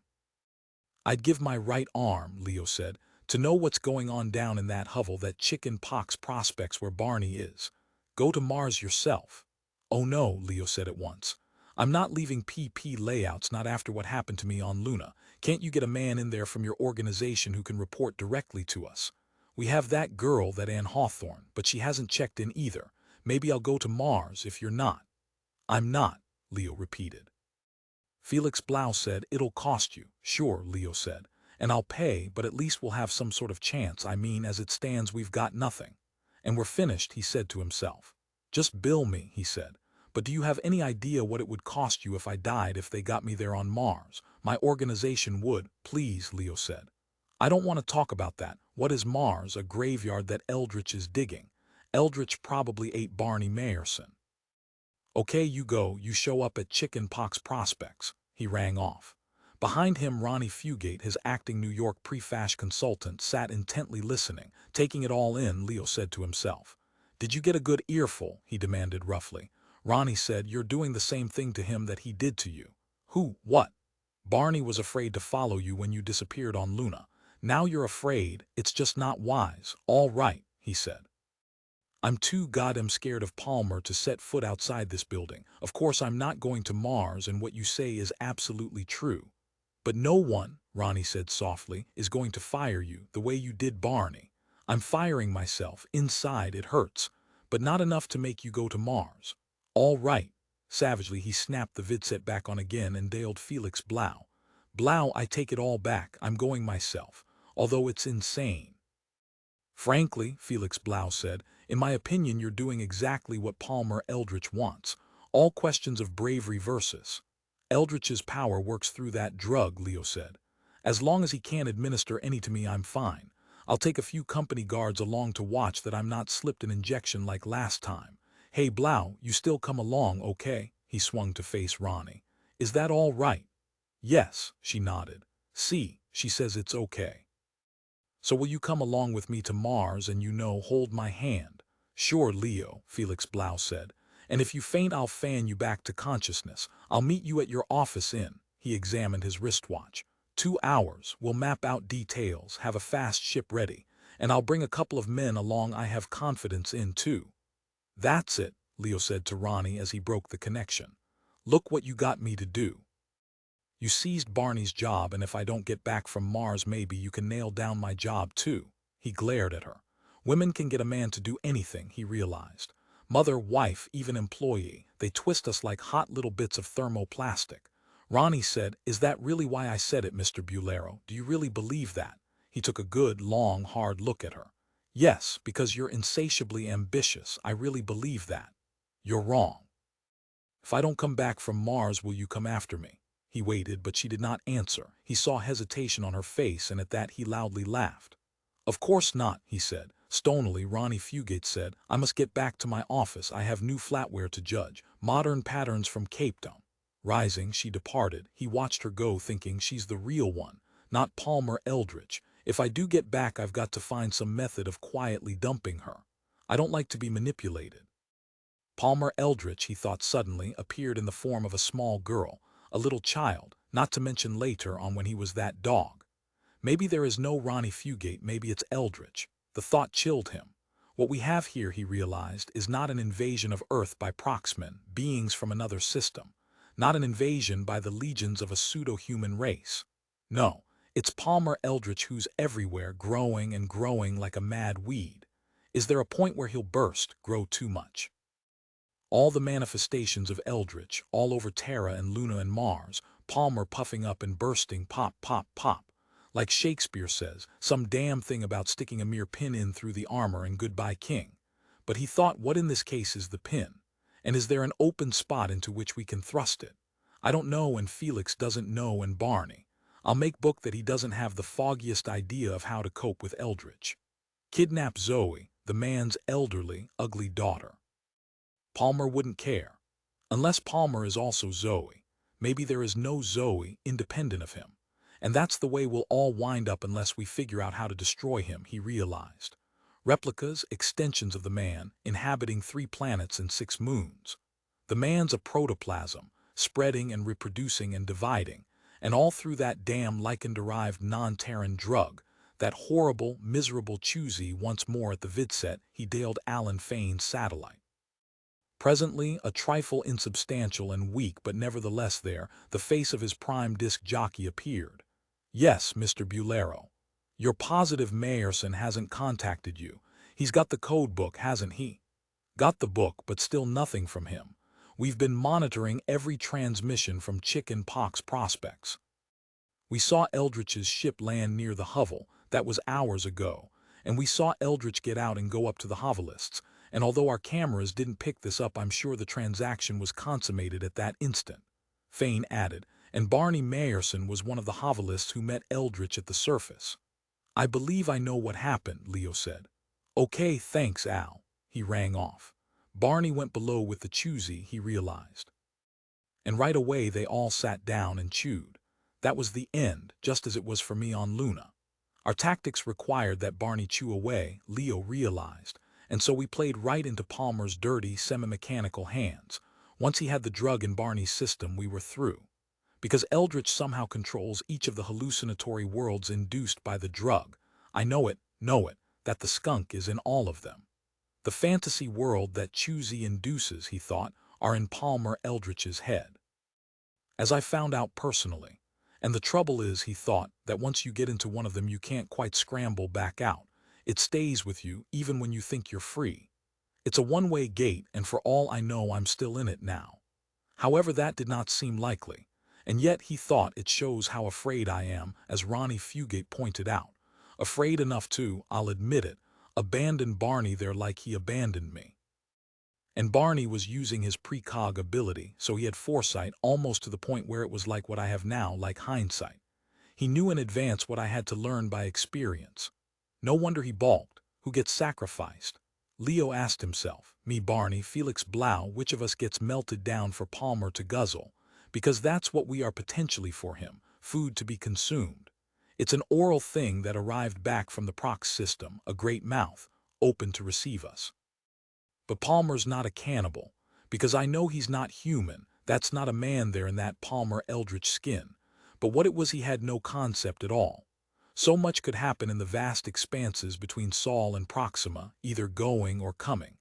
I'd give my right arm, Leo said, to know what's going on down in that hovel, that chicken pox prospects where Barney is. Go to Mars yourself. Oh no, Leo said at once. I'm not leaving PP Layouts, not after what happened to me on Luna. Can't you get a man in there from your organization who can report directly to us? We have that girl, that Ann Hawthorne, but she hasn't checked in either. Maybe I'll go to Mars if you're not. I'm not, Leo repeated. Felix Blau said, it'll cost you. Sure, Leo said. And I'll pay, but at least we'll have some sort of chance. I mean, as it stands, we've got nothing. And we're finished, he said to himself. Just bill me, he said. But do you have any idea what it would cost you if I died, if they got me there on Mars? My organization would. Please, Leo said. I don't want to talk about that. What is Mars? A graveyard that Eldritch is digging. Eldritch probably ate Barney Mayerson. Okay, you go. You show up at Chicken Pox Prospects. He rang off. Behind him, Ronnie Fugate, his acting New York pre-fash consultant, sat intently listening, taking it all in. Leo said to himself. Did you get a good earful? He demanded roughly. Ronnie said, you're doing the same thing to him that he did to you. Who? What? Barney was afraid to follow you when you disappeared on Luna. Now you're afraid. It's just not wise. All right, he said. I'm too goddamn scared of Palmer to set foot outside this building. Of course I'm not going to Mars, and what you say is absolutely true. But no one, Ronnie said softly, is going to fire you the way you did Barney. I'm firing myself. Inside it hurts, but not enough to make you go to Mars. All right. Savagely he snapped the vidset back on again and dialed Felix Blau. Blau, I take it all back. I'm going myself, although it's insane. Frankly, Felix Blau said, in my opinion you're doing exactly what Palmer Eldritch wants. All questions of bravery versus. Eldritch's power works through that drug, Leo said. As long as he can't administer any to me, I'm fine. I'll take a few company guards along to watch that I'm not slipped an injection like last time. Hey Blau, you still come along, okay? He swung to face Ronnie. Is that all right? Yes, she nodded. See, she says it's okay. So will you come along with me to Mars and hold my hand? Sure, Leo, Felix Blau said. And if you faint, I'll fan you back to consciousness. I'll meet you at your office in. He examined his wristwatch. 2 hours. We'll map out details, have a fast ship ready. And I'll bring a couple of men along I have confidence in, too. That's it, Leo said to Ronnie as he broke the connection. Look what you got me to do. You seized Barney's job, and if I don't get back from Mars, maybe you can nail down my job, too. He glared at her. Women can get a man to do anything, he realized. Mother, wife, even employee, they twist us like hot little bits of thermoplastic. Ronnie said, Is that really why I said it, Mr. Bulero? Do you really believe that? He took a good, long, hard look at her. Yes, because you're insatiably ambitious. I really believe that. You're wrong. If I don't come back from Mars, will you come after me? He waited, but she did not answer. He saw hesitation on her face, and at that he loudly laughed. Of course not, he said. Stonily, Ronnie Fugate said, I must get back to my office. I have new flatware to judge, modern patterns from Cape Town. Rising, she departed. He watched her go, thinking she's the real one, not Palmer Eldritch. If I do get back, I've got to find some method of quietly dumping her. I don't like to be manipulated. Palmer Eldritch, he thought suddenly, appeared in the form of a small girl, a little child, not to mention later on when he was that dog. Maybe there is no Ronnie Fugate, maybe it's Eldritch. The thought chilled him. What we have here, he realized, is not an invasion of Earth by proxmen, beings from another system. Not an invasion by the legions of a pseudo-human race. No, it's Palmer Eldritch who's everywhere, growing and growing like a mad weed. Is there a point where he'll burst, grow too much? All the manifestations of Eldritch, all over Terra and Luna and Mars, Palmer puffing up and bursting, pop, pop, pop. Like Shakespeare says, some damn thing about sticking a mere pin in through the armor and goodbye king. But he thought, what in this case is the pin? And is there an open spot into which we can thrust it? I don't know, and Felix doesn't know, and Barney. I'll make book that he doesn't have the foggiest idea of how to cope with Eldritch. Kidnap Zoe, the man's elderly, ugly daughter. Palmer wouldn't care. Unless Palmer is also Zoe. Maybe there is no Zoe independent of him. And that's the way we'll all wind up unless we figure out how to destroy him, he realized. Replicas, extensions of the man, inhabiting 3 planets and 6 moons. The man's a protoplasm, spreading and reproducing and dividing, and all through that damn lichen-derived non-Terran drug, that horrible, miserable choosy once more at the vidset, he daled Alan Fane's satellite. Presently, a trifle insubstantial and weak, but nevertheless there, the face of his prime disc jockey appeared. Yes, Mr. Bulero. You're positive Mayerson hasn't contacted you. He's got the code book, hasn't he? Got the book, but still nothing from him. We've been monitoring every transmission from chicken pox prospects. We saw Eldritch's ship land near the hovel, that was hours ago, and we saw Eldritch get out and go up to the hovelists, and although our cameras didn't pick this up, I'm sure the transaction was consummated at that instant. Fane added, and Barney Mayerson was one of the hovelists who met Eldritch at the surface. I believe I know what happened, Leo said. Okay, thanks, Al. He rang off. Barney went below with the choosy, he realized. And right away they all sat down and chewed. That was the end, just as it was for me on Luna. Our tactics required that Barney chew away, Leo realized, and so we played right into Palmer's dirty, semi-mechanical hands. Once he had the drug in Barney's system, we were through. Because Eldritch somehow controls each of the hallucinatory worlds induced by the drug. I know it, that the skunk is in all of them. The fantasy world that choosy induces, he thought, are in Palmer Eldritch's head. As I found out personally. And the trouble is, he thought, that once you get into one of them you can't quite scramble back out. It stays with you even when you think you're free. It's a one-way gate, and for all I know I'm still in it now. However, that did not seem likely. And yet, he thought, it shows how afraid I am, as Ronnie Fugate pointed out. Afraid enough to, I'll admit it, abandon Barney there like he abandoned me. And Barney was using his precog ability, so he had foresight almost to the point where it was like what I have now, like hindsight. He knew in advance what I had to learn by experience. No wonder he balked. Who gets sacrificed? Leo asked himself. Me, Barney, Felix Blau, which of us gets melted down for Palmer to guzzle? Because that's what we are potentially for him, food to be consumed. It's an oral thing that arrived back from the prox system, a great mouth, open to receive us. But Palmer's not a cannibal, because I know he's not human. That's not a man there in that Palmer Eldritch skin. But what it was he had no concept at all. So much could happen in the vast expanses between Sol and Proxima, either going or coming.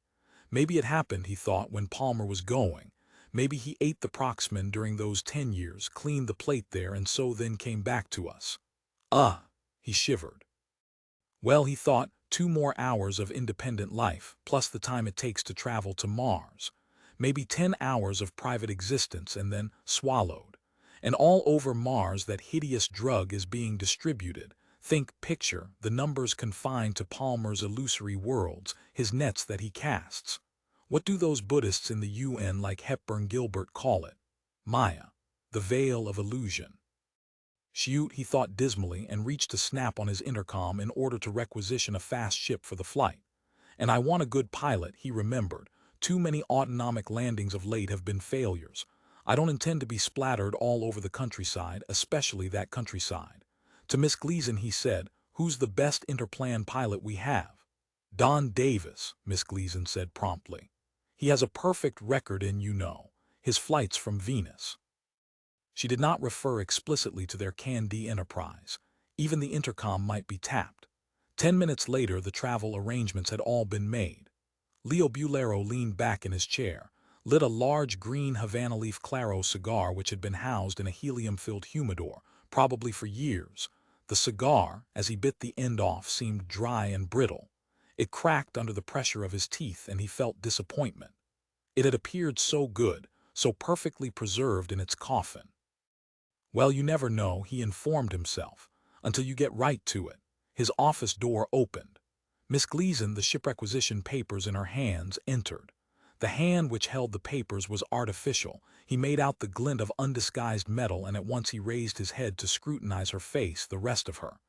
Maybe it happened, he thought, when Palmer was going. Maybe he ate the Proxman during those 10 years, cleaned the plate there, and so then came back to us. He shivered. Well, he thought, 2 more hours of independent life, plus the time it takes to travel to Mars. Maybe 10 hours of private existence and then swallowed. And all over Mars that hideous drug is being distributed. Think, picture, the numbers confined to Palmer's illusory worlds, his nets that he casts. What do those Buddhists in the UN like Hepburn Gilbert call it? Maya, the veil of illusion. Shoot, he thought dismally, and reached to snap on his intercom in order to requisition a fast ship for the flight. And I want a good pilot, he remembered. Too many autonomic landings of late have been failures. I don't intend to be splattered all over the countryside, especially that countryside. To Miss Gleason he said, "Who's the best interplan pilot we have?" "Don Davis," Miss Gleason said promptly. "He has a perfect record in, his flights from Venus." She did not refer explicitly to their Can-D enterprise. Even the intercom might be tapped. 10 minutes later, the travel arrangements had all been made. Leo Bulero leaned back in his chair, lit a large green Havana leaf Claro cigar which had been housed in a helium-filled humidor, probably for years. The cigar, as he bit the end off, seemed dry and brittle. It cracked under the pressure of his teeth, and he felt disappointment. It had appeared so good, so perfectly preserved in its coffin. Well, you never know, he informed himself, until you get right to it. His office door opened. Miss Gleason, the ship requisition papers in her hands, entered. The hand which held the papers was artificial. He made out the glint of undisguised metal, and at once he raised his head to scrutinize her face, the rest of her.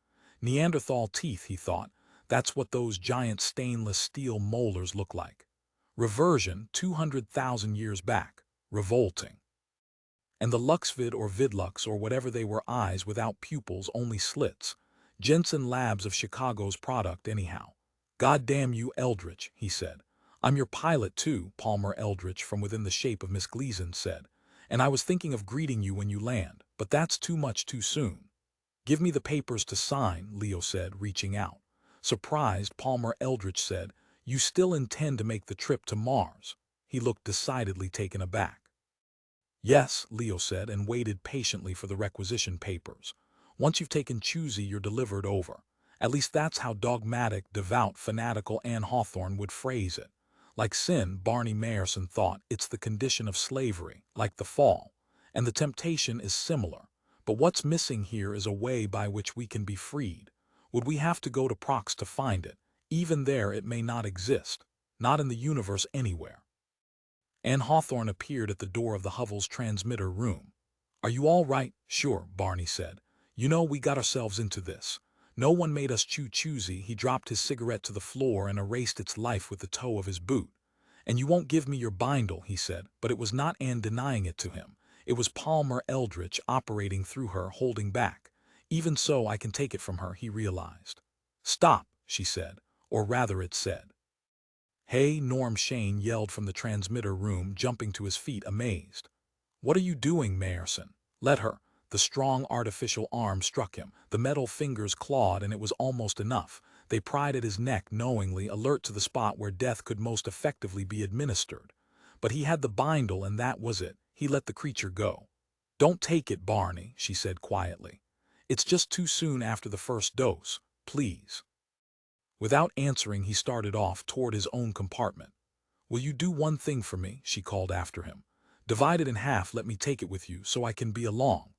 Neanderthal teeth, he thought. That's what those giant stainless steel molars look like. Reversion 200,000 years back. Revolting. And the Luxvid or Vidlux or whatever they were, eyes without pupils, only slits. Jensen Labs of Chicago's product anyhow. "God damn you, Eldritch," he said. "I'm your pilot too," Palmer Eldritch from within the shape of Miss Gleason said. "And I was thinking of greeting you when you land, but that's too much too soon." "Give me the papers to sign," Leo said, reaching out. Surprised, Palmer Eldritch said, "You still intend to make the trip to Mars?" He looked decidedly taken aback. "Yes," Leo said, and waited patiently for the requisition papers. "Once you've taken Choosy, you're delivered over. At least that's how dogmatic, devout, fanatical Ann Hawthorne would phrase it. Like sin, Barney Mayerson thought, it's the condition of slavery, like the fall. And the temptation is similar. But what's missing here is a way by which we can be freed. Would we have to go to Prox to find it? Even there it may not exist. Not in the universe anywhere." Ann Hawthorne appeared at the door of the Hovels transmitter room. "Are you all right?" "Sure," Barney said. We got ourselves into this. No one made us choosy." He dropped his cigarette to the floor and erased its life with the toe of his boot. "And you won't give me your bindle," he said, but it was not Ann denying it to him. It was Palmer Eldritch operating through her, holding back. Even so, I can take it from her, he realized. "Stop," she said, or rather it said. "Hey," Norm Shane yelled from the transmitter room, jumping to his feet amazed. "What are you doing, Mayerson? Let her." The strong artificial arm struck him. The metal fingers clawed, and it was almost enough. They pried at his neck knowingly, alert to the spot where death could most effectively be administered. But he had the bindle, and that was it. He let the creature go. "Don't take it, Barney," she said quietly. "It's just too soon after the first dose. Please." Without answering, he started off toward his own compartment. "Will you do one thing for me?" she called after him. "Divide it in half, let me take it with you so I can be along."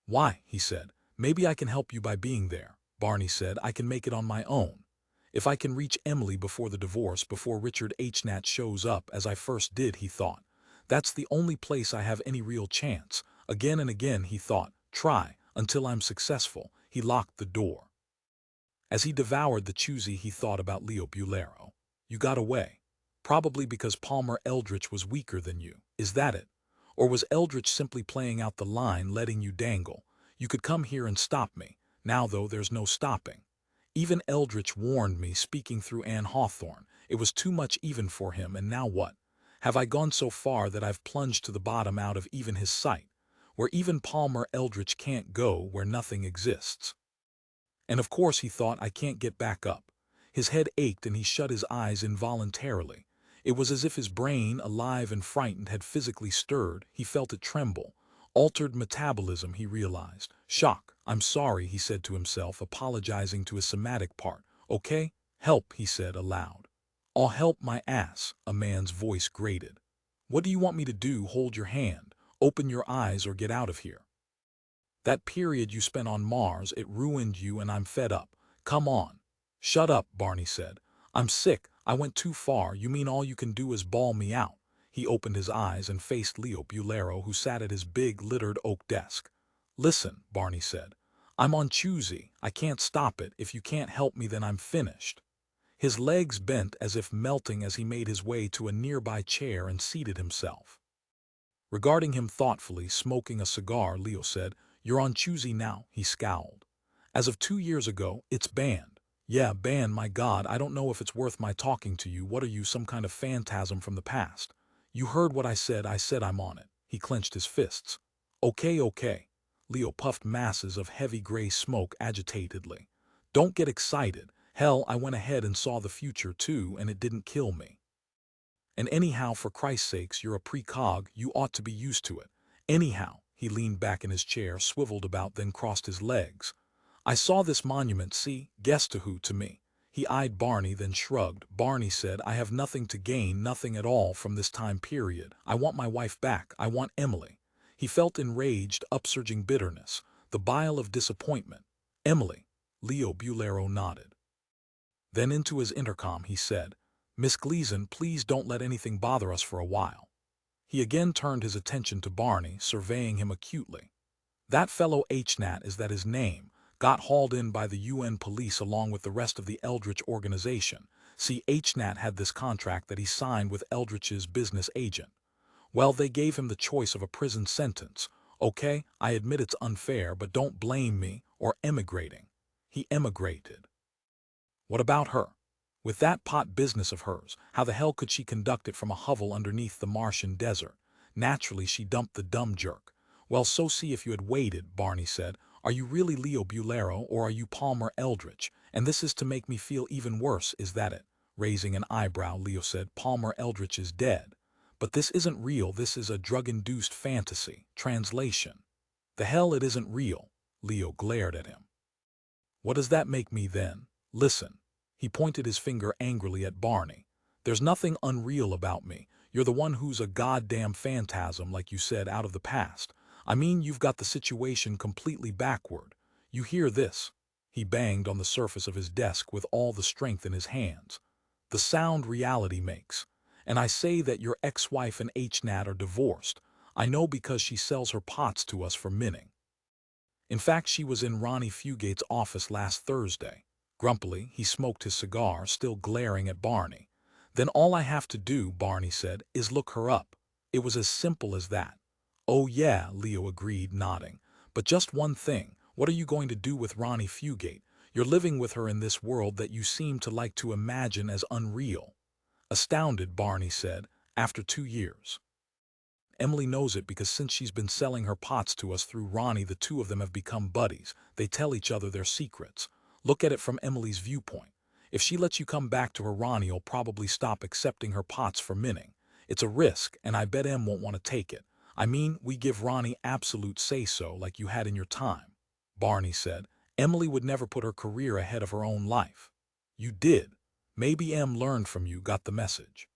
"Why?" he said. "Maybe I can help you by being there." Barney said, "I can make it on my own. If I can reach Emily before the divorce, before Richard H. Nat shows up, as I first did," he thought. "That's the only place I have any real chance." Again and again he thought, "Try, until I'm successful." He locked the door. As he devoured the Choosy, he thought about Leo Bulero. "You got away. Probably because Palmer Eldritch was weaker than you. Is that it? Or was Eldritch simply playing out the line, letting you dangle? You could come here and stop me. Now, though, there's no stopping. Even Eldritch warned me, speaking through Ann Hawthorne. It was too much even for him, and now what? Have I gone so far that I've plunged to the bottom out of even his sight, where even Palmer Eldritch can't go, where nothing exists? And of course he thought, I can't get back up. His head ached and he shut his eyes involuntarily. It was as if his brain, alive and frightened, had physically stirred. He felt it tremble. Altered metabolism, he realized. Shock. I'm sorry, he said to himself, apologizing to his somatic part. Okay? Help, he said aloud. I'll help my ass, a man's voice grated. What do you want me to do? Hold your hand. Open your eyes or get out of here. That period you spent on Mars, it ruined you, and I'm fed up. Come on. Shut up, Barney said. I'm sick. I went too far. You mean all you can do is bawl me out? He opened his eyes and faced Leo Bulero, who sat at his big, littered oak desk. Listen, Barney said. I'm on choosy. I can't stop it. If you can't help me, then I'm finished. His legs bent as if melting as he made his way to a nearby chair and seated himself. Regarding him thoughtfully, smoking a cigar, Leo said, You're on choosy now, he scowled. As of 2 years ago, it's banned. Yeah, banned, my God, I don't know if it's worth my talking to you. What are you, some kind of phantasm from the past? You heard what I said I'm on it. He clenched his fists. Okay. Leo puffed masses of heavy gray smoke agitatedly. Don't get excited. Hell, I went ahead and saw the future too, and it didn't kill me. And anyhow, for Christ's sakes, you're a precog, you ought to be used to it. Anyhow, he leaned back in his chair, swiveled about, then crossed his legs. I saw this monument, see? Guess to who? To me. He eyed Barney, then shrugged. Barney said, I have nothing to gain, nothing at all from this time period. I want my wife back. I want Emily. He felt enraged, upsurging bitterness, the bile of disappointment. Emily. Leo Bulero nodded. Then into his intercom he said, Miss Gleason, please don't let anything bother us for a while. He again turned his attention to Barney, surveying him acutely. That fellow HNAT, is that his name, got hauled in by the UN police along with the rest of the Eldritch organization. See, HNAT had this contract that he signed with Eldritch's business agent. Well, they gave him the choice of a prison sentence. Okay, I admit it's unfair, but don't blame me, or emigrating. He emigrated. What about her? With that pot business of hers, how the hell could she conduct it from a hovel underneath the Martian desert? Naturally, she dumped the dumb jerk. Well, so see if you had waited, Barney said. Are you really Leo Bulero, or are you Palmer Eldritch? And this is to make me feel even worse, is that it? Raising an eyebrow, Leo said, Palmer Eldritch is dead. But this isn't real, this is a drug-induced fantasy. Translation. The hell it isn't real. Leo glared at him. What does that make me then? Listen. He pointed his finger angrily at Barney. There's nothing unreal about me. You're the one who's a goddamn phantasm, like you said, out of the past. I mean, you've got the situation completely backward. You hear this? He banged on the surface of his desk with all the strength in his hands. The sound reality makes. And I say that your ex-wife and HNAT are divorced. I know because she sells her pots to us for minning. In fact, she was in Ronnie Fugate's office last Thursday. Grumpily, he smoked his cigar, still glaring at Barney. Then all I have to do, Barney said, is look her up. It was as simple as that. Oh yeah, Leo agreed, nodding. But just one thing, what are you going to do with Ronnie Fugate? You're living with her in this world that you seem to like to imagine as unreal. Astounded, Barney said, after 2 years. Emily knows it because since she's been selling her pots to us through Ronnie, the two of them have become buddies. They tell each other their secrets. Look at it from Emily's viewpoint. If she lets you come back to her, Ronnie'll probably stop accepting her pots for minning. It's a risk, and I bet Em won't want to take it. I mean, we give Ronnie absolute say-so like you had in your time. Barney said, Emily would never put her career ahead of her own life. You did. Maybe Em learned from you, got the message.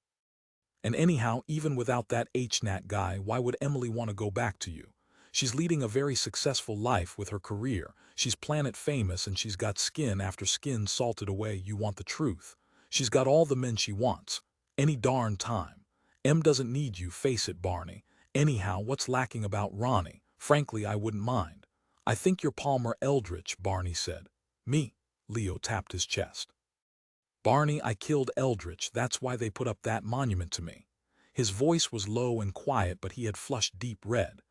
And anyhow, even without that HNAT guy, why would Emily want to go back to you? She's leading a very successful life with her career. She's planet famous and she's got skin after skin salted away. You want the truth. She's got all the men she wants. Any darn time. Em doesn't need you, face it, Barney. Anyhow, what's lacking about Ronnie? Frankly, I wouldn't mind. I think you're Palmer Eldritch, Barney said. Me? Leo tapped his chest. Barney, I killed Eldritch. That's why they put up that monument to me. His voice was low and quiet, but he had flushed deep red.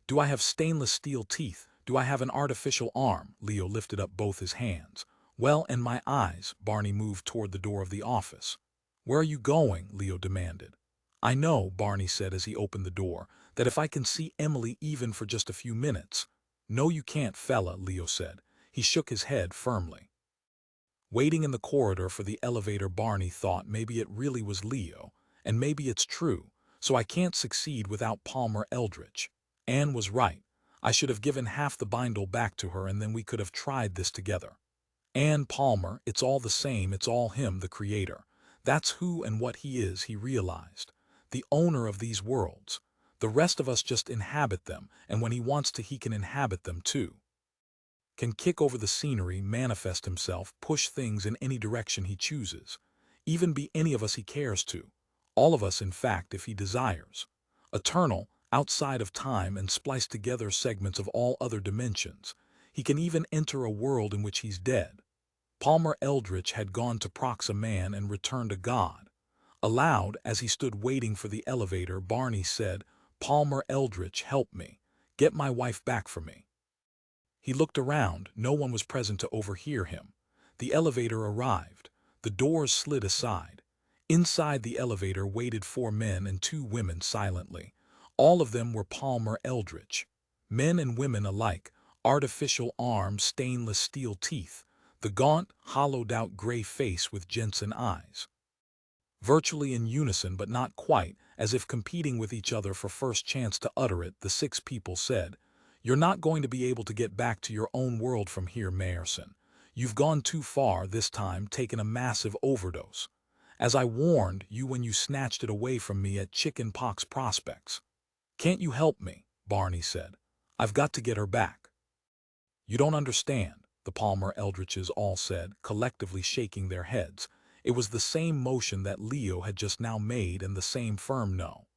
Do I have stainless steel teeth? Do I have an artificial arm? Leo lifted up both his hands. Well, and my eyes. Barney moved toward the door of the office. "Where are you going?" Leo demanded. "I know," Barney said as he opened the door, "that if I can see Emily even for just a few minutes—" "No, you can't, fella," Leo said. He shook his head firmly. Waiting in the corridor for the elevator, Barney thought maybe it really was Leo, and maybe it's true, so I can't succeed without Palmer Eldritch. Anne was right. I should have given half the bindle back to her and then we could have tried this together. Anne Palmer, it's all the same, it's all him, the creator. That's who and what he is, he realized. The owner of these worlds. The rest of us just inhabit them, and when he wants to he can inhabit them too. Can kick over the scenery, manifest himself, push things in any direction he chooses. Even be any of us he cares to. All of us, in fact, if he desires. Eternal, outside of time, and splice together segments of all other dimensions. He can even enter a world in which he's dead. Palmer Eldritch had gone to Prox a man and returned a god. Aloud, as he stood waiting for the elevator, Barney said, "Palmer Eldritch, help me. Get my wife back for me." He looked around. No one was present to overhear him. The elevator arrived. The doors slid aside. Inside the elevator waited 4 men and 2 women silently. All of them were Palmer Eldritch. Men and women alike, artificial arms, stainless steel teeth, the gaunt, hollowed-out gray face with Jensen eyes. Virtually in unison, but not quite, as if competing with each other for first chance to utter it, the 6 people said, "You're not going to be able to get back to your own world from here, Mayerson. You've gone too far this time, taken a massive overdose. As I warned you when you snatched it away from me at Chicken Pox Prospects." "Can't you help me?" Barney said. "I've got to get her back." "You don't understand," the Palmer Eldritches all said, collectively shaking their heads. It was the same motion that Leo had just now made and the same firm no.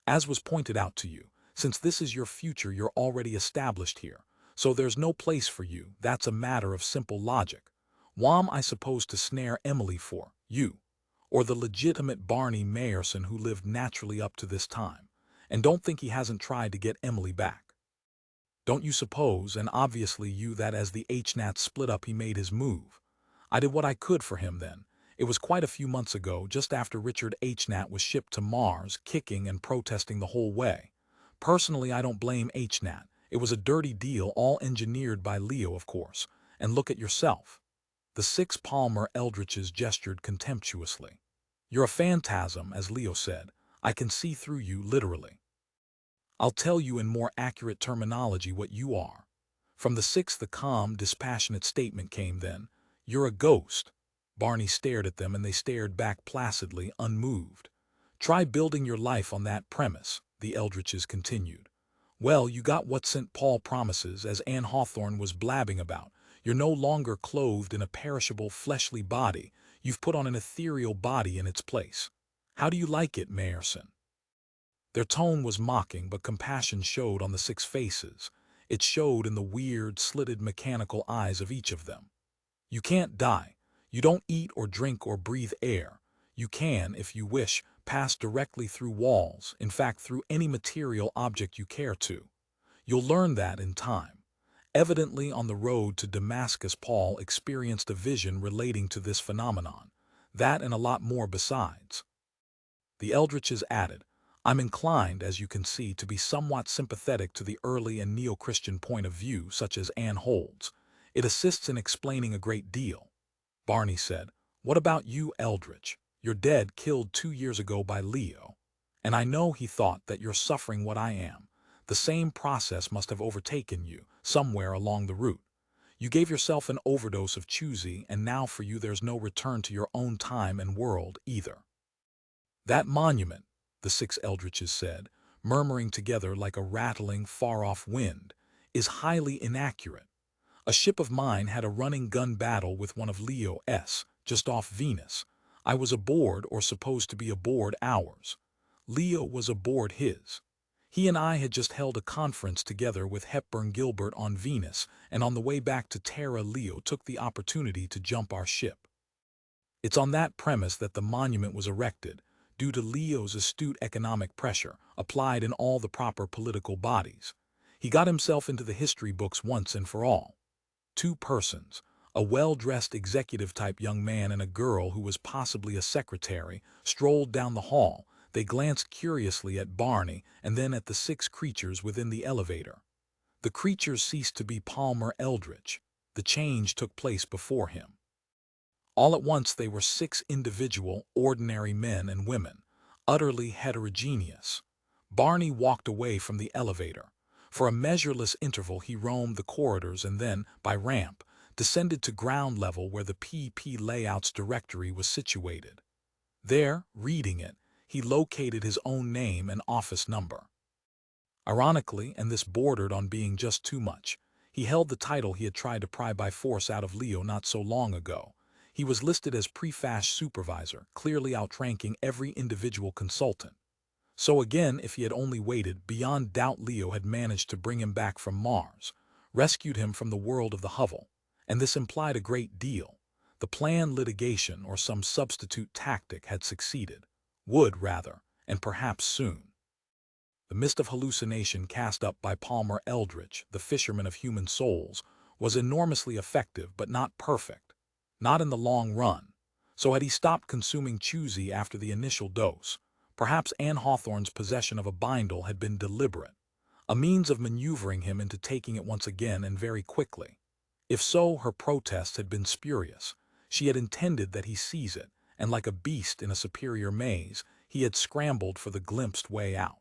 "As was pointed out to you, since this is your future, you're already established here, so there's no place for you. That's a matter of simple logic. Wham I supposed to snare Emily for? You. Or the legitimate Barney Mayerson who lived naturally up to this time, and don't think he hasn't tried to get Emily back? Don't you suppose, and obviously you, that as the HNAT split up he made his move? I did what I could for him then. It was quite a few months ago, just after Richard HNAT was shipped to Mars, kicking and protesting the whole way. Personally, I don't blame HNAT. It was a dirty deal, all engineered by Leo, of course. And look at yourself." The 6 Palmer Eldritches gestured contemptuously. "You're a phantasm," as Leo said. "I can see through you, literally. I'll tell you in more accurate terminology what you are." From the 6 the calm, dispassionate statement came then, "You're a ghost." Barney stared at them and they stared back placidly, unmoved. "Try building your life on that premise," the Eldritches continued. "Well, you got what St. Paul promises, as Anne Hawthorne was blabbing about. You're no longer clothed in a perishable fleshly body. You've put on an ethereal body in its place. How do you like it, Mayerson?" Their tone was mocking, but compassion showed on the 6 faces. It showed in the weird, slitted mechanical eyes of each of them. "You can't die. You don't eat or drink or breathe air. You can, if you wish, pass directly through walls, in fact through any material object you care to. You'll learn that in time." Evidently on the road to Damascus, Paul experienced a vision relating to this phenomenon. That and a lot more besides. The Eldritches added, "I'm inclined, as you can see, to be somewhat sympathetic to the early and neo-Christian point of view such as Anne holds. It assists in explaining a great deal." Barney said, "What about you, Eldritch? You're dead, killed 2 years ago by Leo. And I know he thought that you're suffering what I am. The same process must have overtaken you, somewhere along the route. You gave yourself an overdose of choosy, and now for you there's no return to your own time and world, either." "That monument," the 6 Eldritches said, murmuring together like a rattling, far-off wind, "is highly inaccurate. A ship of mine had a running gun battle with one of Leo's, just off Venus. I was aboard, or supposed to be aboard, ours. Leo was aboard his. He and I had just held a conference together with Hepburn Gilbert on Venus, and on the way back to Terra, Leo took the opportunity to jump our ship. It's on that premise that the monument was erected, due to Leo's astute economic pressure, applied in all the proper political bodies. He got himself into the history books once and for all. 2 persons, A well-dressed executive-type young man and a girl who was possibly a secretary strolled down the hall. They glanced curiously at Barney and then at the 6 creatures within the elevator. The creatures ceased to be Palmer Eldritch. The change took place before him. All at once they were 6 individual, ordinary men and women, utterly heterogeneous. Barney walked away from the elevator. For a measureless interval he roamed the corridors and then, by ramp, descended to ground level where the PP Layouts directory was situated. There, reading it, he located his own name and office number. Ironically, and this bordered on being just too much, he held the title he had tried to pry by force out of Leo not so long ago. He was listed as Prefash Supervisor, clearly outranking every individual consultant. So again, if he had only waited, beyond doubt Leo had managed to bring him back from Mars, rescued him from the world of the hovel, and this implied a great deal. The planned litigation or some substitute tactic had succeeded, would rather, and perhaps soon. The mist of hallucination cast up by Palmer Eldritch, the fisherman of human souls, was enormously effective but not perfect, not in the long run. So had he stopped consuming Choosy after the initial dose, perhaps Anne Hawthorne's possession of a bindle had been deliberate, a means of maneuvering him into taking it once again and very quickly. If so, her protests had been spurious. She had intended that he seize it, and like a beast in a superior maze, he had scrambled for the glimpsed way out.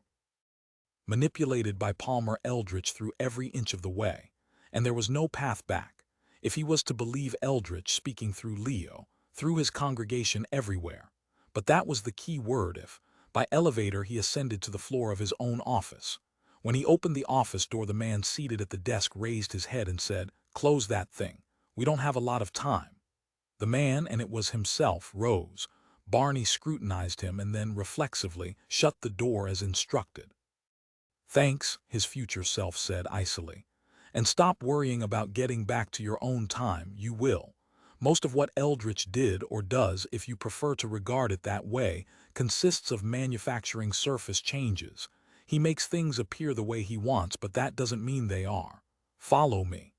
Manipulated by Palmer Eldritch through every inch of the way, and there was no path back. If he was to believe Eldritch speaking through Leo, through his congregation everywhere. But that was the key word if. By elevator he ascended to the floor of his own office. When he opened the office door, the man seated at the desk raised his head and said, "Close that thing. We don't have a lot of time." The man, and it was himself, rose. Barney scrutinized him and then, reflexively, shut the door as instructed. "Thanks," his future self said icily. "And stop worrying about getting back to your own time. You will." Most of what Eldritch did or does, if you prefer to regard it that way, consists of manufacturing surface changes. He makes things appear the way he wants, but that doesn't mean they are. Follow me.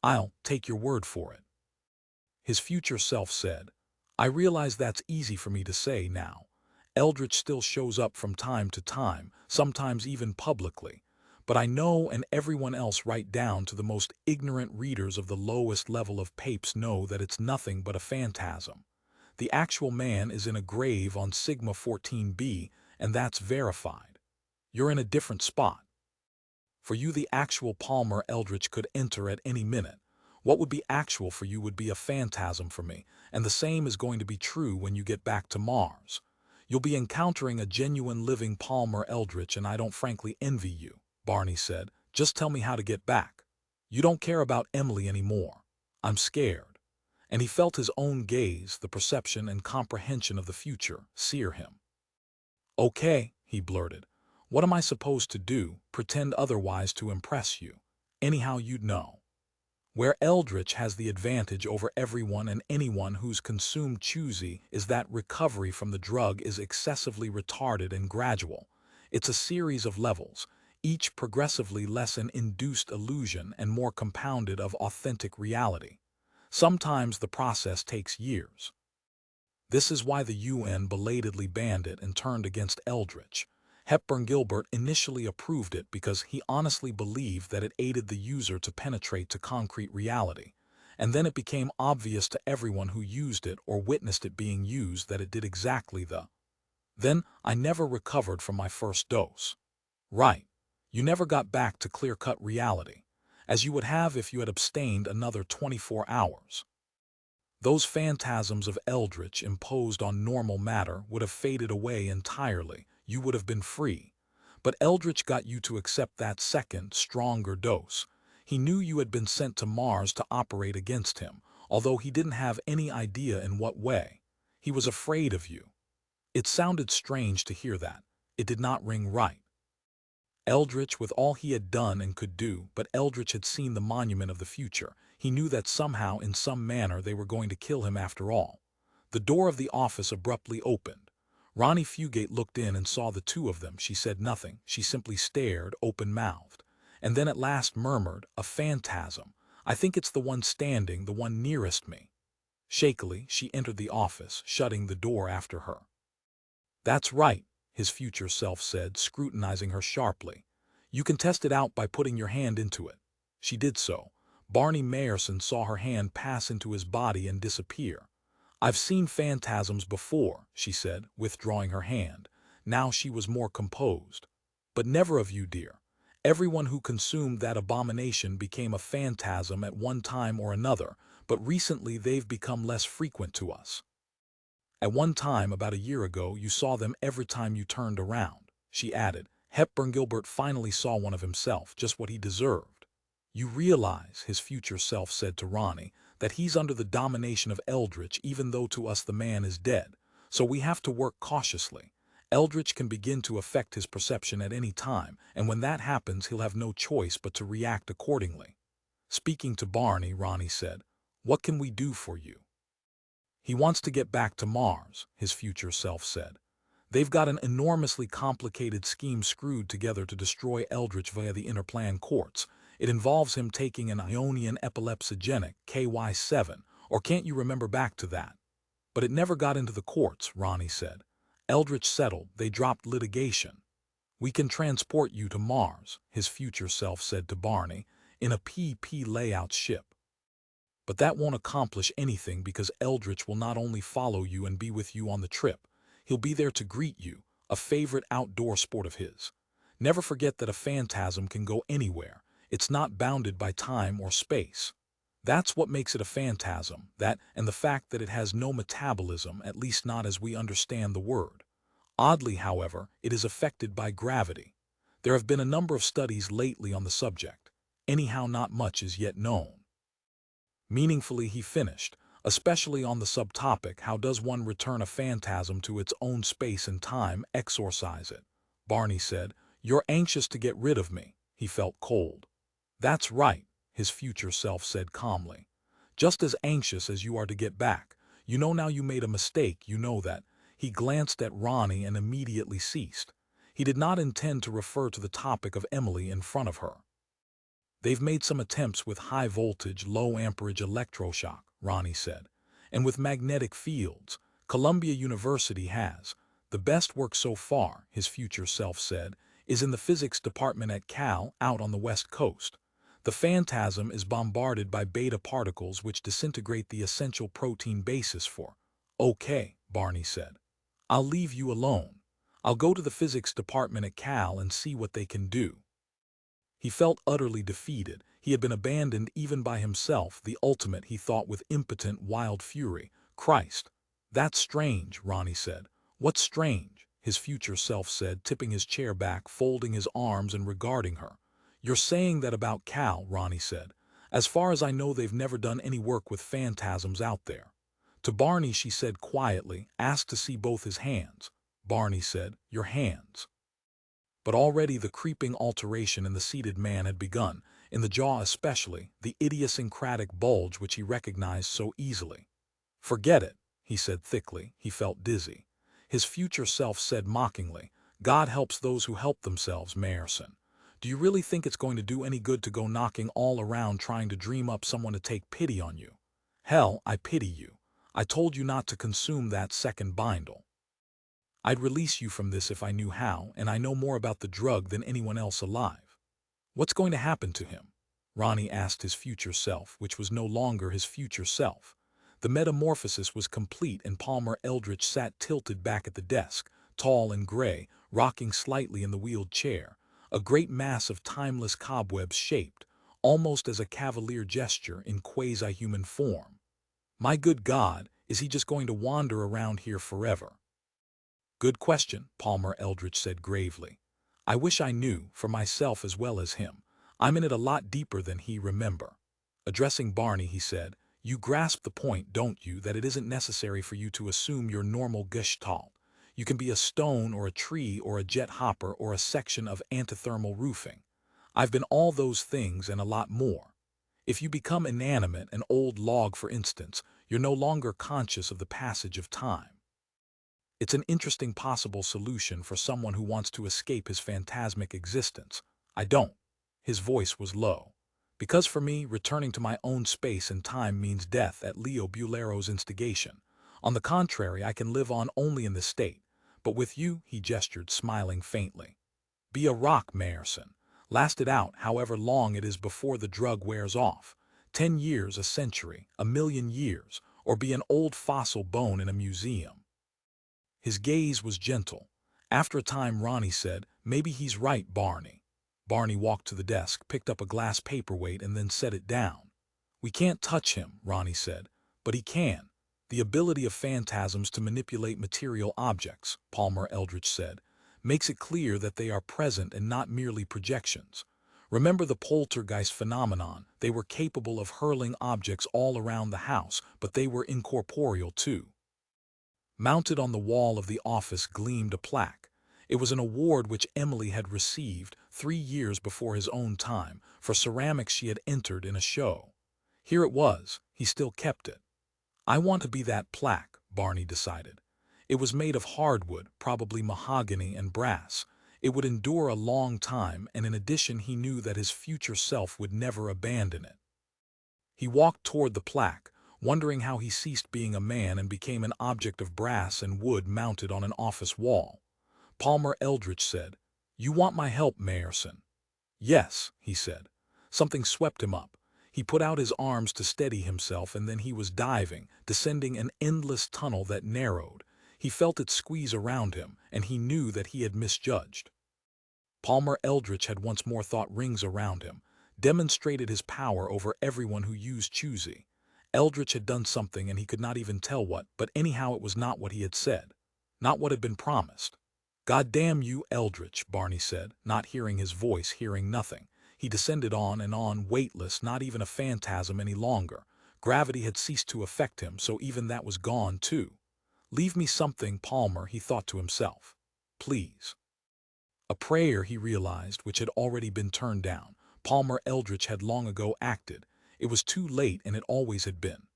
I'll take your word for it. His future self said, "I realize that's easy for me to say now. Eldritch still shows up from time to time, sometimes even publicly. But I know, and everyone else right down to the most ignorant readers of the lowest level of papes know, that it's nothing but a phantasm. The actual man is in a grave on Sigma 14b, and that's verified. You're in a different spot. For you, the actual Palmer Eldritch could enter at any minute. What would be actual for you would be a phantasm for me, and the same is going to be true when you get back to Mars. You'll be encountering a genuine living Palmer Eldritch, and I don't frankly envy you," Barney said. "Just tell me how to get back. You don't care about Emily anymore. I'm scared." And he felt his own gaze, the perception and comprehension of the future, sear him. "Okay," he blurted. "What am I supposed to do? Pretend otherwise to impress you? Anyhow, you'd know. Where Eldritch has the advantage over everyone and anyone who's consumed Choosy is that recovery from the drug is excessively retarded and gradual. It's a series of levels, each progressively less an induced illusion and more compounded of authentic reality. Sometimes the process takes years. This is why the UN belatedly banned it and turned against Eldritch. Hepburn Gilbert initially approved it because he honestly believed that it aided the user to penetrate to concrete reality, and then it became obvious to everyone who used it or witnessed it being used that it did exactly the. Then I never recovered from my first dose. Right. You never got back to clear-cut reality, as you would have if you had abstained another 24 hours. Those phantasms of Eldritch imposed on normal matter would have faded away entirely. You would have been free. But Eldritch got you to accept that second, stronger dose. He knew you had been sent to Mars to operate against him, although he didn't have any idea in what way. He was afraid of you. It sounded strange to hear that. It did not ring right. Eldritch, with all he had done and could do, but Eldritch had seen the monument of the future. He knew that somehow, in some manner, they were going to kill him after all. The door of the office abruptly opened. Ronnie Fugate looked in and saw the two of them. She said nothing. She simply stared, open-mouthed, and then at last murmured, "A phantasm. I think it's the one standing, the one nearest me. Shakily, she entered the office, shutting the door after her. That's right, his future self said, scrutinizing her sharply. You can test it out by putting your hand into it. She did so. Barney Mayerson saw her hand pass into his body and disappear. I've seen phantasms before, she said, withdrawing her hand. Now she was more composed. But never of you, dear. Everyone who consumed that abomination became a phantasm at one time or another, but recently they've become less frequent to us. At one time, about a year ago, you saw them every time you turned around, she added. Hepburn Gilbert finally saw one of himself, just what he deserved. You realize, his future self said to Ronnie, that he's under the domination of Eldritch even though to us the man is dead, so we have to work cautiously. Eldritch can begin to affect his perception at any time, and when that happens he'll have no choice but to react accordingly. Speaking to Barney, Ronnie said, "What can we do for you?" He wants to get back to Mars, his future self said. They've got an enormously complicated scheme screwed together to destroy Eldritch via the interplan courts. It involves him taking an Ionian epilepsogenic, KY7, or can't you remember back to that? But it never got into the courts, Ronnie said. Eldritch settled, they dropped litigation. We can transport you to Mars, his future self said to Barney, in a PP layout ship. But that won't accomplish anything because Eldritch will not only follow you and be with you on the trip, he'll be there to greet you, a favorite outdoor sport of his. Never forget that a phantasm can go anywhere. It's not bounded by time or space. That's what makes it a phantasm, that and the fact that it has no metabolism, at least not as we understand the word. Oddly, however, it is affected by gravity. There have been a number of studies lately on the subject. Anyhow, not much is yet known. Meaningfully, he finished, especially on the subtopic, how does one return a phantasm to its own space and time, exorcise it? Barney said, you're anxious to get rid of me. He felt cold. That's right, his future self said calmly. Just as anxious as you are to get back. You know now you made a mistake, you know that. He glanced at Ronnie and immediately ceased. He did not intend to refer to the topic of Emily in front of her. They've made some attempts with high-voltage, low-amperage electroshock, Ronnie said. And with magnetic fields, Columbia University has. The best work so far, his future self said, is in the physics department at Cal, out on the West Coast. The phantasm is bombarded by beta particles which disintegrate the essential protein basis for. Okay, Barney said. I'll leave you alone. I'll go to the physics department at Cal and see what they can do. He felt utterly defeated. He had been abandoned even by himself, the ultimate, he thought with impotent, wild fury. Christ. That's strange, Ronnie said. What's strange? His future self said, tipping his chair back, folding his arms and regarding her. You're saying that about Cal, Ronnie said. As far as I know, they've never done any work with phantasms out there. To Barney, she said quietly, asked to see both his hands. Barney said, your hands. But already the creeping alteration in the seated man had begun, in the jaw especially, the idiosyncratic bulge which he recognized so easily. Forget it, he said thickly. He felt dizzy. His future self said mockingly, God helps those who help themselves, Mayerson. Do you really think it's going to do any good to go knocking all around trying to dream up someone to take pity on you? Hell, I pity you. I told you not to consume that second bindle. I'd release you from this if I knew how, and I know more about the drug than anyone else alive. What's going to happen to him? Ronnie asked his future self, which was no longer his future self. The metamorphosis was complete and Palmer Eldritch sat tilted back at the desk, tall and gray, rocking slightly in the wheeled chair, a great mass of timeless cobwebs shaped, almost as a cavalier gesture in quasi-human form. My good God, is he just going to wander around here forever? Good question, Palmer Eldritch said gravely. I wish I knew, for myself as well as him. I'm in it a lot deeper than he remember. Addressing Barney, he said, you grasp the point, don't you, that it isn't necessary for you to assume your normal gestalt. You can be a stone or a tree or a jet hopper or a section of antithermal roofing. I've been all those things and a lot more. If you become inanimate, an old log for instance, you're no longer conscious of the passage of time. It's an interesting possible solution for someone who wants to escape his phantasmic existence. I don't. His voice was low. Because for me, returning to my own space and time means death at Leo Bulero's instigation. On the contrary, I can live on only in this state. But with you, he gestured, smiling faintly. Be a rock, Mayerson. Last it out, however long it is before the drug wears off. 10 years, a century, a million years, or be an old fossil bone in a museum. His gaze was gentle. After a time, Ronnie said, maybe he's right, Barney. Barney walked to the desk, picked up a glass paperweight, and then set it down. We can't touch him, Ronnie said, but he can. The ability of phantasms to manipulate material objects, Palmer Eldritch said, makes it clear that they are present and not merely projections. Remember the poltergeist phenomenon. They were capable of hurling objects all around the house, but they were incorporeal too. Mounted on the wall of the office gleamed a plaque. It was an award which Emily had received 3 years before his own time for ceramics she had entered in a show. Here it was. He still kept it. I want to be that plaque, Barney decided. It was made of hardwood, probably mahogany and brass. It would endure a long time, and in addition he knew that his future self would never abandon it. He walked toward the plaque, wondering how he ceased being a man and became an object of brass and wood mounted on an office wall. Palmer Eldritch said, You want my help, Mayerson? Yes, he said. Something swept him up. He put out his arms to steady himself, and then he was diving, descending an endless tunnel that narrowed. He felt it squeeze around him, and he knew that he had misjudged. Palmer Eldritch had once more thought rings around him, demonstrated his power over everyone who used Choosy. Eldritch had done something and he could not even tell what, but anyhow it was not what he had said. Not what had been promised. God damn you, Eldritch, Barney said, not hearing his voice, hearing nothing. He descended on and on, weightless, not even a phantasm any longer. Gravity had ceased to affect him, so even that was gone too. Leave me something, Palmer, he thought to himself. Please. A prayer, he realized, which had already been turned down. Palmer Eldritch had long ago acted. It was too late, and it always had been.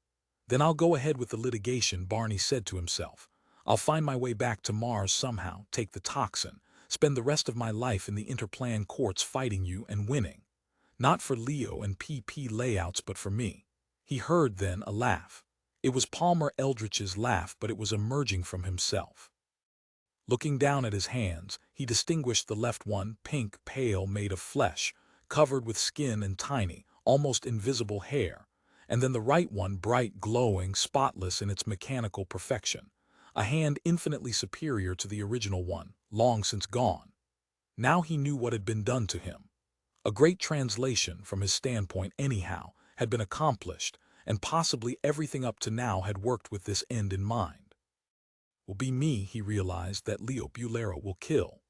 Then I'll go ahead with the litigation, Barney said to himself. I'll find my way back to Mars somehow, take the toxin, spend the rest of my life in the interplan courts fighting you and winning. Not for Leo and PP layouts, but for me. He heard then a laugh. It was Palmer Eldritch's laugh, but it was emerging from himself. Looking down at his hands, he distinguished the left one, pink, pale, made of flesh, covered with skin and tiny, almost invisible hair, and then the right one, bright, glowing, spotless in its mechanical perfection, a hand infinitely superior to the original one, long since gone. Now he knew what had been done to him. A great translation, from his standpoint anyhow, had been accomplished, and possibly everything up to now had worked with this end in mind. Will be me, he realized, that Leo Bulero will kill.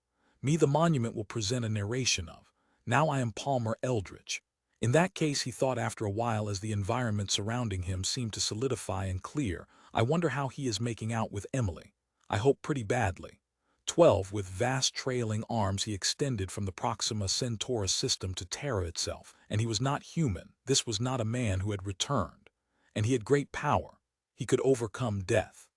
Me the monument will present a narration of. Now I am Palmer Eldritch. In that case, he thought after a while, as the environment surrounding him seemed to solidify and clear, I wonder how he is making out with Emily. I hope pretty badly. 12, with vast trailing arms he extended from the Proxima Centaurus system to Terra itself, and he was not human. This was not a man who had returned. And he had great power. He could overcome death.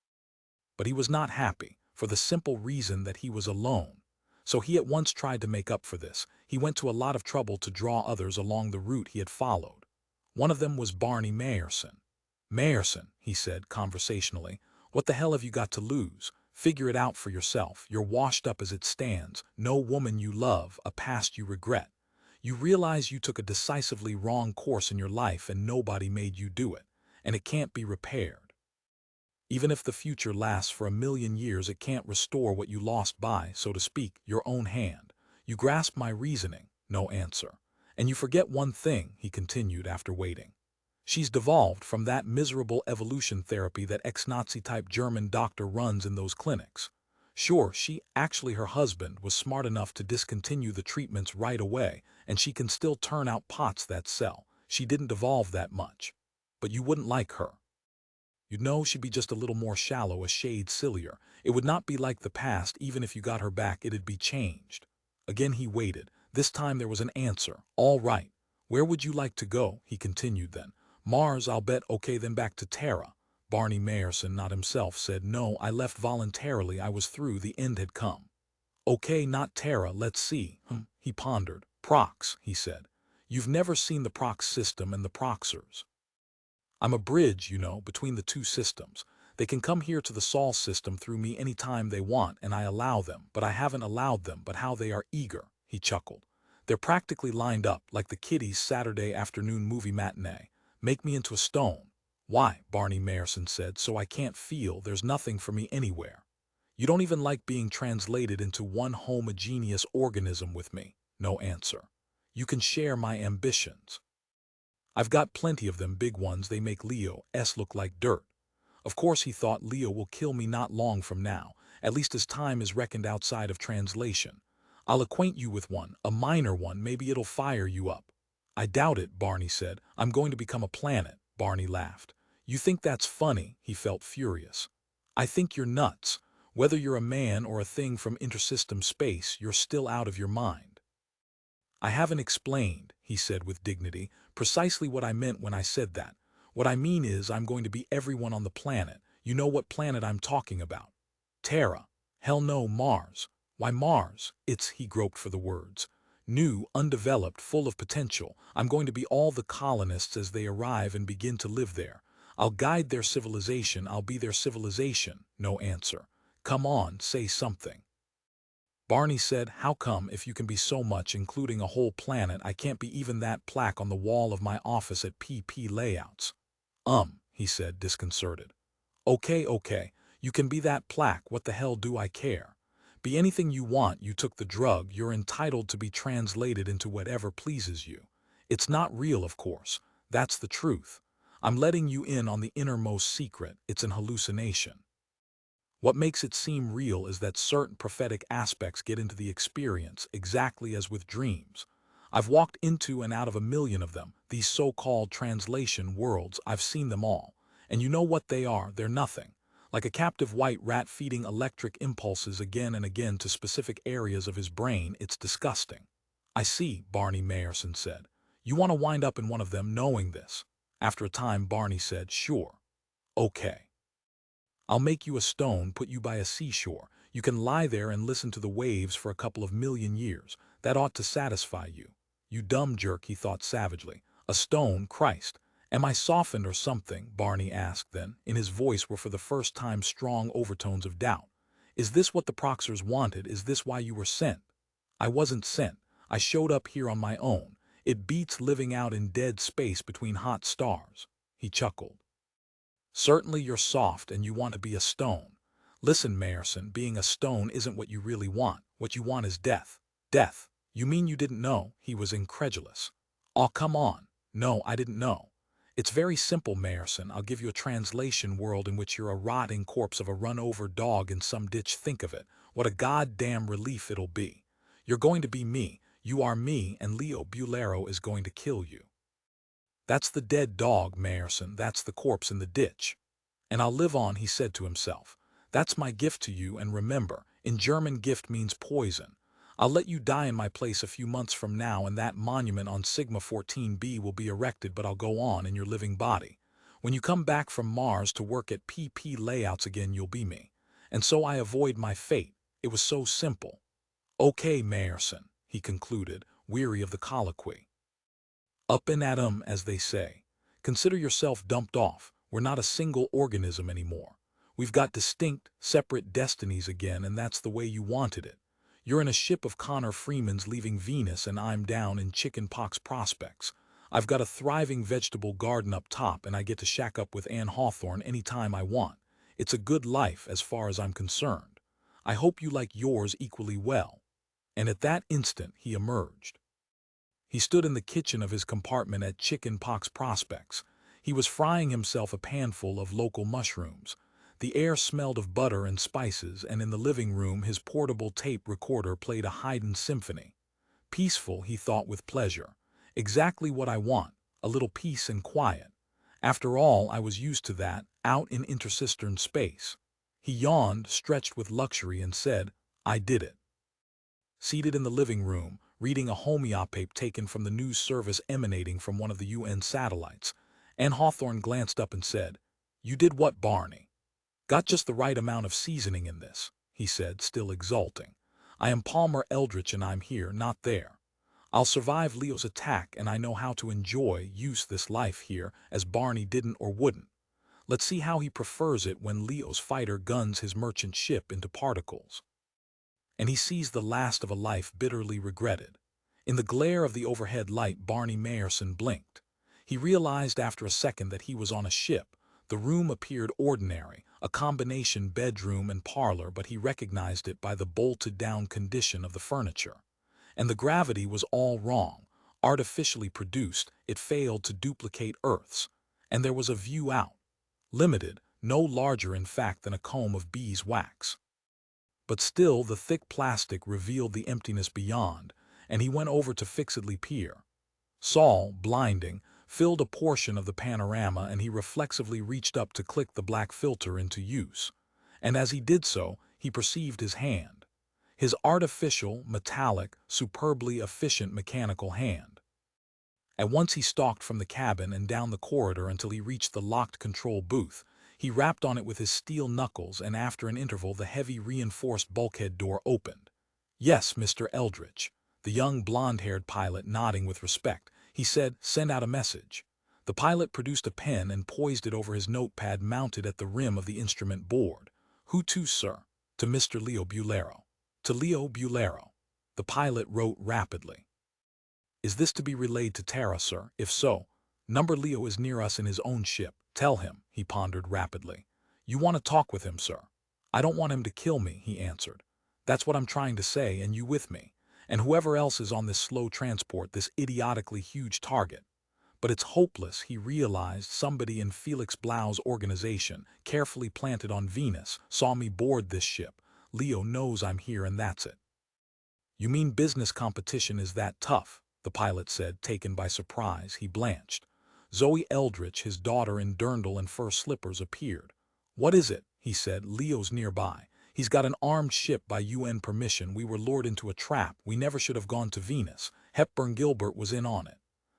But he was not happy, for the simple reason that he was alone. So he at once tried to make up for this. He went to a lot of trouble to draw others along the route he had followed. One of them was Barney Mayerson. Mayerson, he said conversationally, what the hell have you got to lose? Figure it out for yourself. You're washed up as it stands. No woman you love, a past you regret. You realize you took a decisively wrong course in your life and nobody made you do it. And it can't be repaired. Even if the future lasts for 1,000,000 years, it can't restore what you lost by, so to speak, your own hand. You grasp my reasoning? No answer. And you forget one thing, he continued after waiting. She's devolved from that miserable evolution therapy that ex-Nazi type German doctor runs in those clinics. Sure, her husband, was smart enough to discontinue the treatments right away, and she can still turn out pots that sell. She didn't devolve that much. But you wouldn't like her. You'd know she'd be just a little more shallow, a shade sillier. It would not be like the past. Even if you got her back, it'd be changed. Again he waited. This time there was an answer. All right. Where would you like to go? He continued then. Mars, I'll bet. Okay, then back to Terra. Barney Mayerson, not himself, said, No, I left voluntarily. I was through. The end had come. Okay, not Terra. Let's see. He pondered. Prox, he said. You've never seen the prox system and the proxers. I'm a bridge, you know, between the two systems. They can come here to the Sol system through me any time they want, and I allow them, but I haven't allowed them, but how they are eager, he chuckled. They're practically lined up, like the kiddies' Saturday afternoon movie matinee. Make me into a stone. Why, Barney Mayerson said, so I can't feel, there's nothing for me anywhere. You don't even like being translated into one homogeneous organism with me. No answer. You can share my ambitions. I've got plenty of them, big ones. They make Leo's look like dirt. Of course he thought Leo will kill me not long from now, at least as time is reckoned outside of translation. I'll acquaint you with one, a minor one, maybe it'll fire you up. I doubt it, Barney said. I'm going to become a planet, Barney laughed. You think that's funny? He felt furious. I think you're nuts. Whether you're a man or a thing from intersystem space, you're still out of your mind. I haven't explained, he said with dignity, precisely what I meant when I said that. What I mean is I'm going to be everyone on the planet. You know what planet I'm talking about. Terra. Hell no, Mars. Why Mars? It's, he groped for the words. New, undeveloped, full of potential. I'm going to be all the colonists as they arrive and begin to live there. I'll guide their civilization. I'll be their civilization. No answer. Come on, say something. Barney said, how come if you can be so much, including a whole planet, I can't be even that plaque on the wall of my office at PP Layouts? He said, disconcerted. Okay, you can be that plaque, what the hell do I care? Be anything you want, you took the drug, you're entitled to be translated into whatever pleases you. It's not real, of course, that's the truth. I'm letting you in on the innermost secret, it's an hallucination. What makes it seem real is that certain prophetic aspects get into the experience, exactly as with dreams. I've walked into and out of a million of them, these so-called translation worlds. I've seen them all. And you know what they are? They're nothing. Like a captive white rat feeding electric impulses again and again to specific areas of his brain. It's disgusting. I see, Barney Mayerson said. You want to wind up in one of them knowing this. After a time, Barney said, sure. Okay. I'll make you a stone, put you by a seashore. You can lie there and listen to the waves for a couple of million years. That ought to satisfy you. You dumb jerk, he thought savagely. A stone, Christ. Am I softened or something? Barney asked then. In his voice were for the first time strong overtones of doubt. Is this what the Proxers wanted? Is this why you were sent? I wasn't sent. I showed up here on my own. It beats living out in dead space between hot stars. He chuckled. Certainly you're soft and you want to be a stone. Listen, Mayerson, being a stone isn't what you really want. What you want is death. Death? You mean you didn't know? He was incredulous. Oh, come on. No, I didn't know. It's very simple, Mayerson. I'll give you a translation world in which you're a rotting corpse of a run-over dog in some ditch. Think of it. What a goddamn relief it'll be. You're going to be me. You are me, and Leo Bulero is going to kill you. That's the dead dog, Mayerson. That's the corpse in the ditch. And I'll live on, he said to himself. That's my gift to you, and remember, in German gift means poison. I'll let you die in my place a few months from now, and that monument on Sigma 14b will be erected, but I'll go on in your living body. When you come back from Mars to work at PP Layouts again, you'll be me. And so I avoid my fate. It was so simple. Okay, Mayerson, he concluded, weary of the colloquy. Up and at 'em, as they say. Consider yourself dumped off. We're not a single organism anymore. We've got distinct, separate destinies again, and that's the way you wanted it. You're in a ship of Connor Freeman's leaving Venus, and I'm down in chickenpox prospects. I've got a thriving vegetable garden up top, and I get to shack up with Ann Hawthorne any time I want. It's a good life as far as I'm concerned. I hope you like yours equally well. And at that instant he emerged. He stood in the kitchen of his compartment at Chickenpox Prospects. He was frying himself a panful of local mushrooms. The air smelled of butter and spices, and in the living room his portable tape recorder played a Haydn symphony. Peaceful, he thought with pleasure. Exactly what I want, a little peace and quiet. After all, I was used to that, out in intercistern space. He yawned, stretched with luxury, and said, I did it. Seated in the living room, reading a homeopape taken from the news service emanating from one of the UN satellites, Ann Hawthorne glanced up and said, You did what, Barney? Got just the right amount of seasoning in this, he said, still exulting. I am Palmer Eldritch and I'm here, not there. I'll survive Leo's attack and I know how to use this life here as Barney didn't or wouldn't. Let's see how he prefers it when Leo's fighter guns his merchant ship into particles. And he sees the last of a life bitterly regretted. In the glare of the overhead light, Barney Mayerson blinked. He realized after a second that he was on a ship. The room appeared ordinary, a combination bedroom and parlor, but he recognized it by the bolted-down condition of the furniture. And the gravity was all wrong. Artificially produced, it failed to duplicate Earth's. And there was a view out. Limited, no larger in fact than a comb of beeswax. But still the thick plastic revealed the emptiness beyond, and he went over to fixedly peer. Saul, blinding, filled a portion of the panorama, and he reflexively reached up to click the black filter into use. And as he did so, he perceived his hand. His artificial, metallic, superbly efficient mechanical hand. At once he stalked from the cabin and down the corridor until he reached the locked control booth. He rapped on it with his steel knuckles, and after an interval the heavy reinforced bulkhead door opened. "Yes, Mr. Eldritch." The young blonde-haired pilot nodding with respect, he said, "Send out a message." The pilot produced a pen and poised it over his notepad mounted at the rim of the instrument board. "Who to, sir?" "To Mr. Leo Bulero." "To Leo Bulero." The pilot wrote rapidly. "Is this to be relayed to Terra, sir? If so, Number Leo is near us in his own ship. Tell him," he pondered rapidly. "You want to talk with him, sir?" "I don't want him to kill me," he answered. "That's what I'm trying to say, and you with me. And whoever else is on this slow transport, this idiotically huge target. But it's hopeless," he realized. "Somebody in Felix Blau's organization, carefully planted on Venus, saw me board this ship. Leo knows I'm here and that's it." "You mean business competition is that tough?" the pilot said, taken by surprise. He blanched. Zoe Eldritch, his daughter in dirndl and fur slippers, appeared. "What is it?" he said. "Leo's nearby. He's got an armed ship by UN permission. We were lured into a trap. We never should have gone to Venus. Hepburn Gilbert was in on it."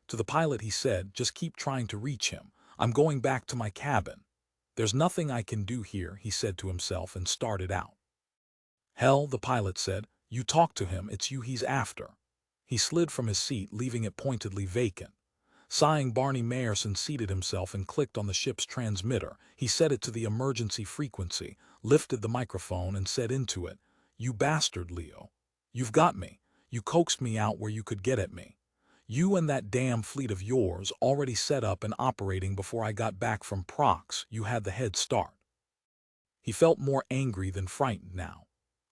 To the pilot he said, "Just keep trying to reach him. I'm going back to my cabin." "There's nothing I can do here," he said to himself, and started out. "Hell," the pilot said. "You talk to him. It's you he's after." He slid from his seat, leaving it pointedly vacant. Sighing, Barney Mayerson seated himself and clicked on the ship's transmitter. He set it to the emergency frequency, lifted the microphone and said into it, "You bastard, Leo. You've got me. You coaxed me out where you could get at me. You and that damn fleet of yours, already set up and operating before I got back from Prox, you had the head start." He felt more angry than frightened now.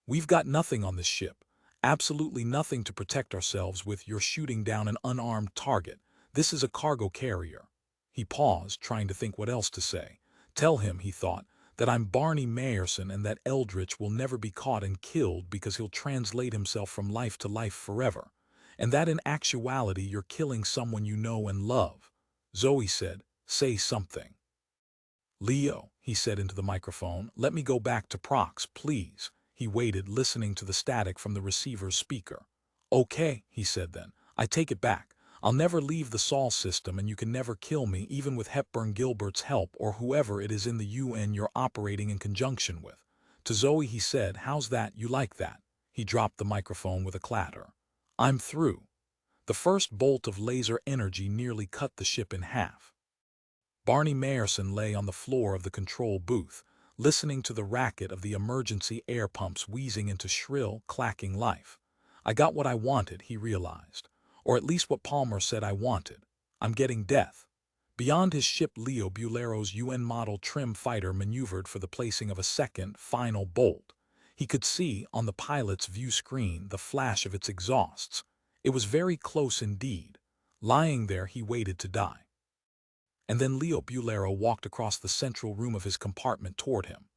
"We've got nothing on this ship. Absolutely nothing to protect ourselves with. You're shooting down an unarmed target. This is a cargo carrier." He paused, trying to think what else to say. "Tell him," he thought, "that I'm Barney Mayerson and that Eldritch will never be caught and killed because he'll translate himself from life to life forever. And that in actuality you're killing someone you know and love." Zoe said, "Say something." "Leo," he said into the microphone, "let me go back to Prox, please." He waited, listening to the static from the receiver's speaker. "Okay," he said then. "I take it back. I'll never leave the Sol system, and you can never kill me, even with Hepburn Gilbert's help or whoever it is in the UN you're operating in conjunction with." To Zoe he said, "How's that? You like that?" He dropped the microphone with a clatter. "I'm through." The first bolt of laser energy nearly cut the ship in half. Barney Mayerson lay on the floor of the control booth, listening to the racket of the emergency air pumps wheezing into shrill, clacking life. "I got what I wanted," he realized. "Or at least what Palmer said I wanted. I'm getting death." Beyond his ship, Leo Bulero's UN model trim fighter maneuvered for the placing of a second, final bolt. He could see, on the pilot's view screen, the flash of its exhausts. It was very close indeed. Lying there, he waited to die. And then Leo Bulero walked across the central room of his compartment toward him.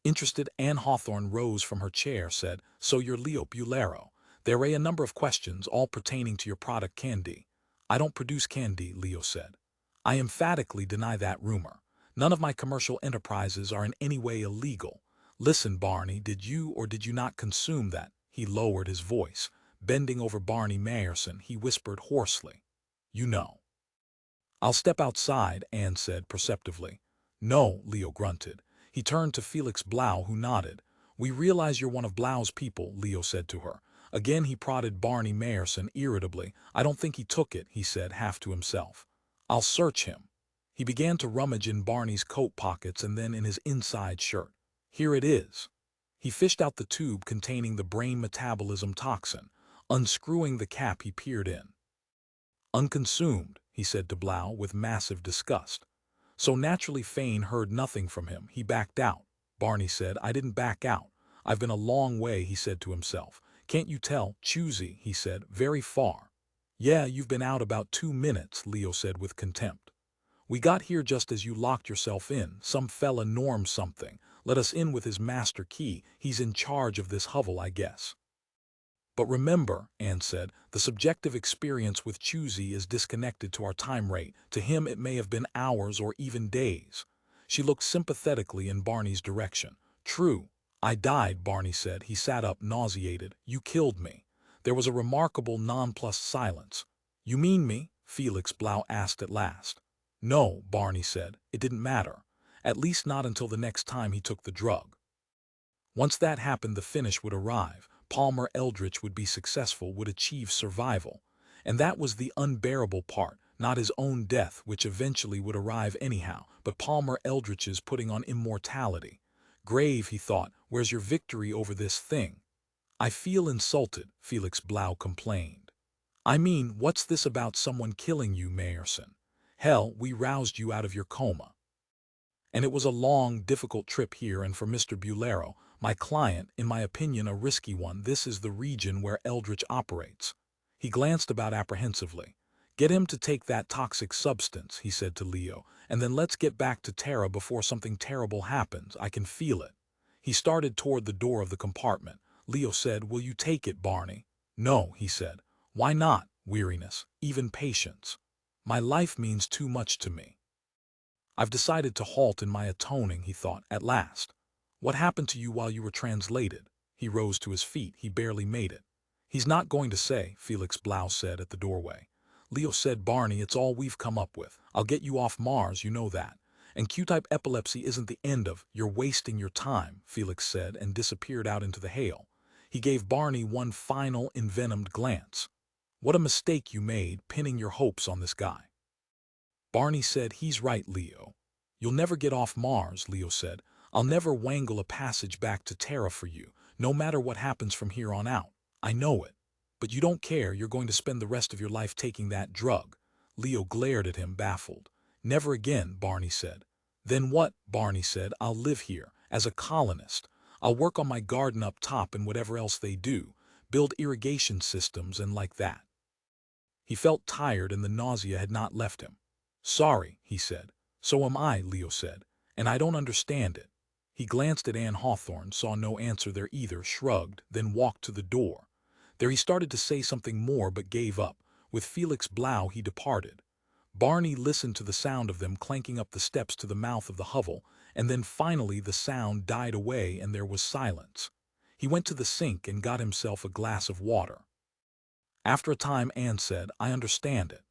Interested, Anne Hawthorne rose from her chair, said, "So you're Leo Bulero. There are a number of questions, all pertaining to your product candy." "I don't produce candy," Leo said. "I emphatically deny that rumor. None of my commercial enterprises are in any way illegal. Listen, Barney, did you or did you not consume that?" He lowered his voice. Bending over Barney Mayerson, he whispered hoarsely, "You know." "I'll step outside," Anne said perceptively. "No," Leo grunted. He turned to Felix Blau, who nodded. "We realize you're one of Blau's people," Leo said to her. Again he prodded Barney Mayerson irritably. "I don't think he took it," he said, half to himself. "I'll search him." He began to rummage in Barney's coat pockets and then in his inside shirt. "Here it is." He fished out the tube containing the brain metabolism toxin. Unscrewing the cap, he peered in. "Unconsumed," he said to Blau with massive disgust. So naturally Fane heard nothing from him. He backed out. Barney said, "I didn't back out. I've been a long way," he said to himself. "Can't you tell? Choosy," he said, "very far." "Yeah, you've been out about 2 minutes," Leo said with contempt. "We got here just as you locked yourself in. Some fella normed something. Let us in with his master key. He's in charge of this hovel, I guess." "But remember," Anne said, "the subjective experience with Choosy is disconnected to our time rate. To him it may have been hours or even days." She looked sympathetically in Barney's direction. "True. I died," Barney said. He sat up, nauseated. "You killed me." There was a remarkable nonplussed silence. "You mean me?" Felix Blau asked at last. "No," Barney said. "It didn't matter. At least not until the next time he took the drug. Once that happened, the finish would arrive. Palmer Eldritch would be successful, would achieve survival. And that was the unbearable part, not his own death, which eventually would arrive anyhow, but Palmer Eldritch's putting on immortality. "Grave," he thought, "where's your victory over this thing?" "I feel insulted," Felix Blau complained. "I mean, what's this about someone killing you, Mayerson? Hell, we roused you out of your coma. And it was a long, difficult trip here, and for Mr. Bulero, my client, in my opinion a risky one, this is the region where Eldritch operates." He glanced about apprehensively. "Get him to take that toxic substance," he said to Leo, "and then let's get back to Terra before something terrible happens. I can feel it." He started toward the door of the compartment. Leo said, "Will you take it, Barney?" "No," he said. "Why not?" "Weariness, even patience. My life means too much to me. I've decided to halt in my atoning," he thought, "at last." "What happened to you while you were translated?" He rose to his feet. He barely made it. "He's not going to say," Felix Blau said at the doorway. Leo said, "Barney, it's all we've come up with. I'll get you off Mars, you know that. And Q-type epilepsy isn't the end of, you're wasting your time," Felix said, and disappeared out into the hail. He gave Barney one final, envenomed glance. "What a mistake you made, pinning your hopes on this guy." Barney said, "He's right, Leo." "You'll never get off Mars," Leo said. "I'll never wangle a passage back to Terra for you, no matter what happens from here on out. I know it. But you don't care. You're going to spend the rest of your life taking that drug." Leo glared at him, baffled. "Never again," Barney said. "Then what?" Barney said. "I'll live here, as a colonist. I'll work on my garden up top and whatever else they do, build irrigation systems and like that." He felt tired and the nausea had not left him. "Sorry," he said. "So am I," Leo said. "And I don't understand it." He glanced at Anne Hawthorne, saw no answer there either, shrugged, then walked to the door. There he started to say something more but gave up. With Felix Blau he departed. Barney listened to the sound of them clanking up the steps to the mouth of the hovel, and then finally the sound died away and there was silence. He went to the sink and got himself a glass of water. After a time Anne said, "I understand it."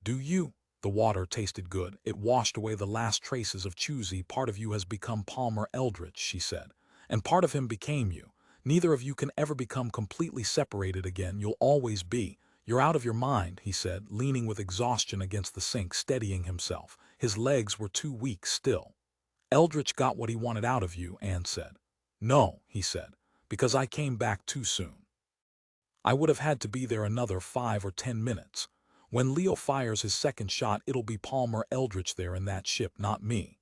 "Do you?" The water tasted good. "It washed away the last traces of Choosy. Part of you has become Palmer Eldritch," she said. "And part of him became you. Neither of you can ever become completely separated again. You'll always be. You're out of your mind," he said, leaning with exhaustion against the sink, steadying himself. His legs were too weak still. "Eldritch got what he wanted out of you," Anne said. "No," he said, "because I came back too soon. I would have had to be there another 5 or 10 minutes. When Leo fires his second shot, it'll be Palmer Eldritch there in that ship, not me.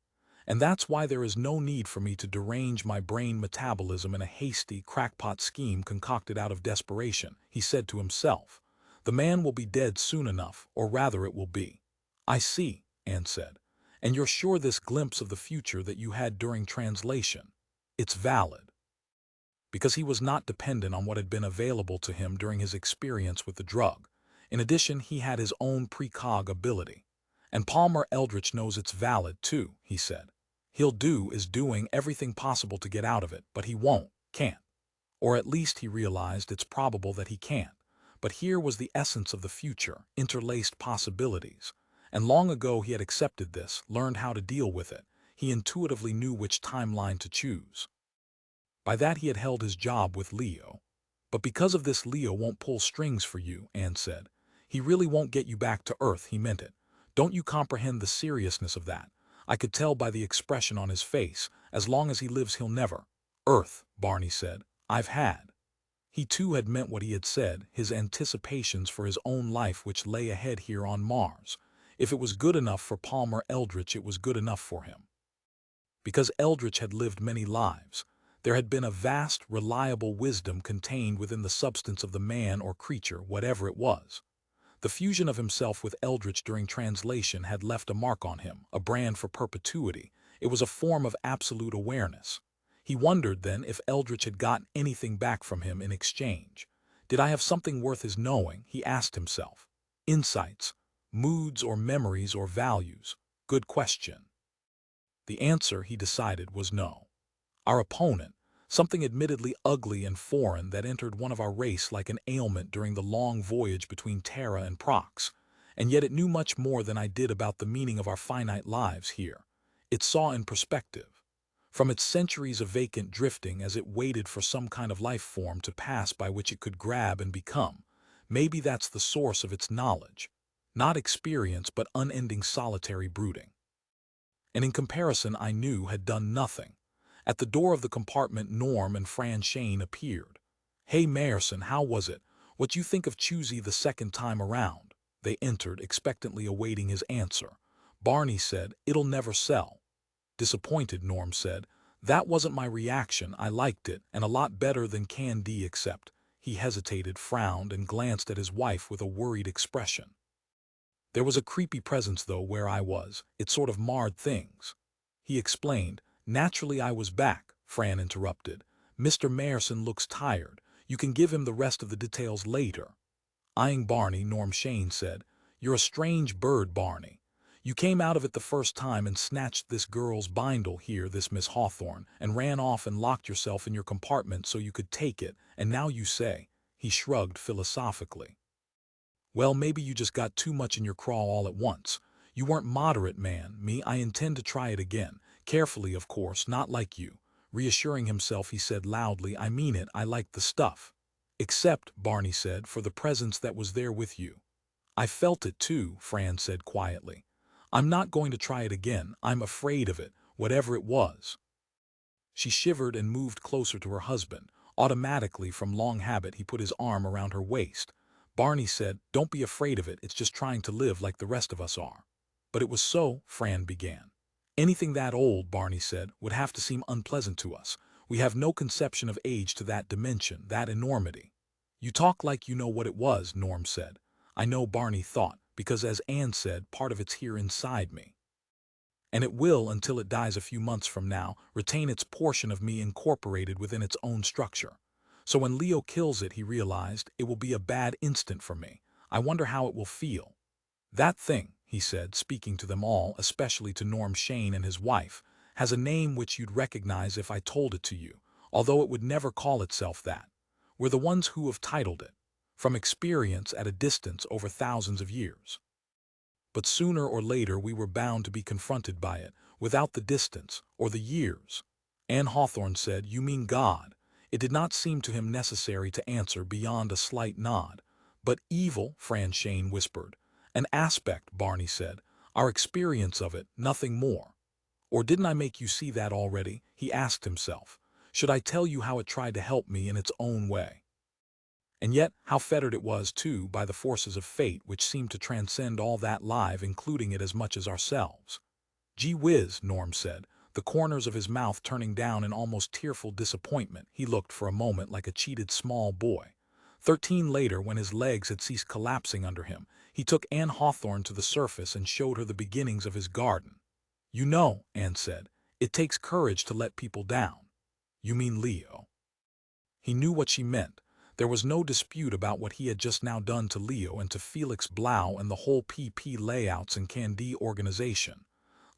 And that's why there is no need for me to derange my brain metabolism in a hasty, crackpot scheme concocted out of desperation," he said to himself. "The man will be dead soon enough, or rather it will be." "I see," Anne said. "And you're sure this glimpse of the future that you had during translation, it's valid?" Because he was not dependent on what had been available to him during his experience with the drug. In addition, he had his own precog ability. "And Palmer Eldritch knows it's valid too," he said. Is doing everything possible to get out of it, but he can't. Or at least he realized it's probable that he can't. But here was the essence of the future, interlaced possibilities. And long ago he had accepted this, learned how to deal with it. He intuitively knew which timeline to choose. By that he had held his job with Leo. But because of this, Leo won't pull strings for you, Anne said. He really won't get you back to Earth, he meant it. Don't you comprehend the seriousness of that? I could tell by the expression on his face. As long as he lives, he'll never. Earth, Barney said. I've had. He too had meant what he had said, his anticipations for his own life which lay ahead here on Mars. If it was good enough for Palmer Eldritch, it was good enough for him. Because Eldritch had lived many lives, there had been a vast, reliable wisdom contained within the substance of the man or creature, whatever it was. The fusion of himself with Eldritch during translation had left a mark on him, a brand for perpetuity. It was a form of absolute awareness. He wondered then if Eldritch had gotten anything back from him in exchange. Did I have something worth his knowing, he asked himself. Insights, moods or memories or values? Good question. The answer, he decided, was no. Our opponent, something admittedly ugly and foreign that entered one of our race like an ailment during the long voyage between Terra and Prox, and yet it knew much more than I did about the meaning of our finite lives here. It saw in perspective. From its centuries of vacant drifting as it waited for some kind of life form to pass by which it could grab and become, maybe that's the source of its knowledge. Not experience, but unending solitary brooding. And in comparison, I knew had done nothing. At the door of the compartment, Norm and Fran Shane appeared. Hey Mayerson, how was it? What you think of Choosy the second time around? They entered, expectantly awaiting his answer. Barney said, it'll never sell. Disappointed, Norm said. That wasn't my reaction. I liked it, and a lot better than Can D, except. He hesitated, frowned, and glanced at his wife with a worried expression. There was a creepy presence, though, where I was. It sort of marred things. He explained. Naturally I was back, Fran interrupted. Mr. Mayerson looks tired. You can give him the rest of the details later. Eyeing Barney, Norm Shane said, You're a strange bird, Barney. You came out of it the first time and snatched this girl's bindle here, this Miss Hawthorne, and ran off and locked yourself in your compartment so you could take it, and now you say, he shrugged philosophically. Well, maybe you just got too much in your craw all at once. You weren't moderate, man. I intend to try it again. Carefully, of course, not like you. Reassuring himself, he said loudly, I mean it, I like the stuff. Except, Barney said, for the presence that was there with you. I felt it too, Fran said quietly. I'm not going to try it again. I'm afraid of it, whatever it was. She shivered and moved closer to her husband. Automatically, from long habit, he put his arm around her waist. Barney said, Don't be afraid of it, it's just trying to live like the rest of us are. But it was so, Fran began. Anything that old, Barney said, would have to seem unpleasant to us. We have no conception of age to that dimension, that enormity. You talk like you know what it was, Norm said. I know, Barney thought, because as Anne said, part of it's here inside me. And it will, until it dies a few months from now, retain its portion of me incorporated within its own structure. So when Leo kills it, he realized, it will be a bad instant for me. I wonder how it will feel. That thing, he said, speaking to them all, especially to Norm Shane and his wife, has a name which you'd recognize if I told it to you, although it would never call itself that. We're the ones who have titled it, from experience at a distance over thousands of years. But sooner or later we were bound to be confronted by it, without the distance, or the years. Anne Hawthorne said, You mean God. It did not seem to him necessary to answer beyond a slight nod. But evil, Fran Shane whispered. An aspect, Barney said. Our experience of it, nothing more. Or didn't I make you see that already? He asked himself. Should I tell you how it tried to help me in its own way? And yet, how fettered it was, too, by the forces of fate which seemed to transcend all that live, including it as much as ourselves. Gee whiz, Norm said, the corners of his mouth turning down in almost tearful disappointment. He looked for a moment like a cheated small boy. 13 later, when his legs had ceased collapsing under him, he took Anne Hawthorne to the surface and showed her the beginnings of his garden. You know, Anne said, it takes courage to let people down. You mean Leo. He knew what she meant. There was no dispute about what he had just now done to Leo and to Felix Blau and the whole PP Layouts and Candie organization.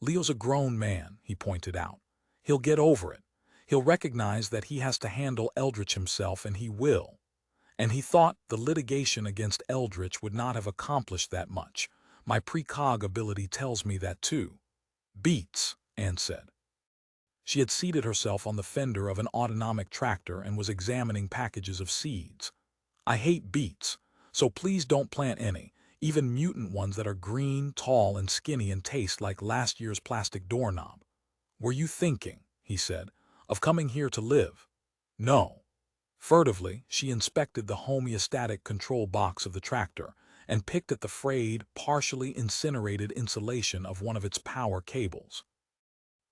Leo's a grown man, he pointed out. He'll get over it. He'll recognize that he has to handle Eldritch himself, and he will. And he thought the litigation against Eldritch would not have accomplished that much. My precog ability tells me that too. Beats, Anne said. She had seated herself on the fender of an autonomic tractor and was examining packages of seeds. I hate beets, so please don't plant any, even mutant ones that are green, tall, and skinny and taste like last year's plastic doorknob. Were you thinking, he said, of coming here to live? No. Furtively, she inspected the homeostatic control box of the tractor and picked at the frayed, partially incinerated insulation of one of its power cables.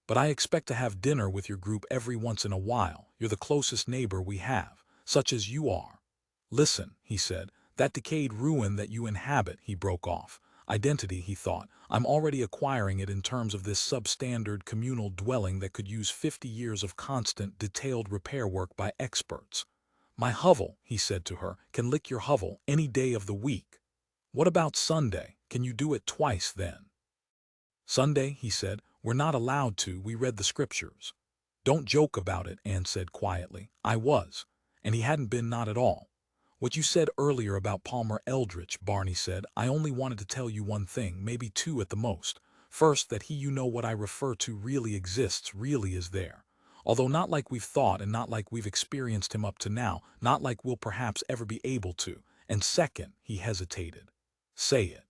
But I expect to have dinner with your group every once in a while. You're the closest neighbor we have, such as you are. Listen, he said, that decayed ruin that you inhabit, he broke off. Identity, he thought. I'm already acquiring it in terms of this substandard communal dwelling that could use 50 years of constant, detailed repair work by experts. My hovel, he said to her, can lick your hovel any day of the week. What about Sunday? Can you do it twice then? Sunday, he said, we're not allowed to, we read the scriptures. Don't joke about it, Anne said quietly. I was. And he hadn't been, not at all. What you said earlier about Palmer Eldritch, Barney said, I only wanted to tell you one thing, maybe two at the most. First, that he you know what I refer to really exists, really is there. Although not like we've thought and not like we've experienced him up to now, not like we'll perhaps ever be able to. And second, he hesitated. Say it.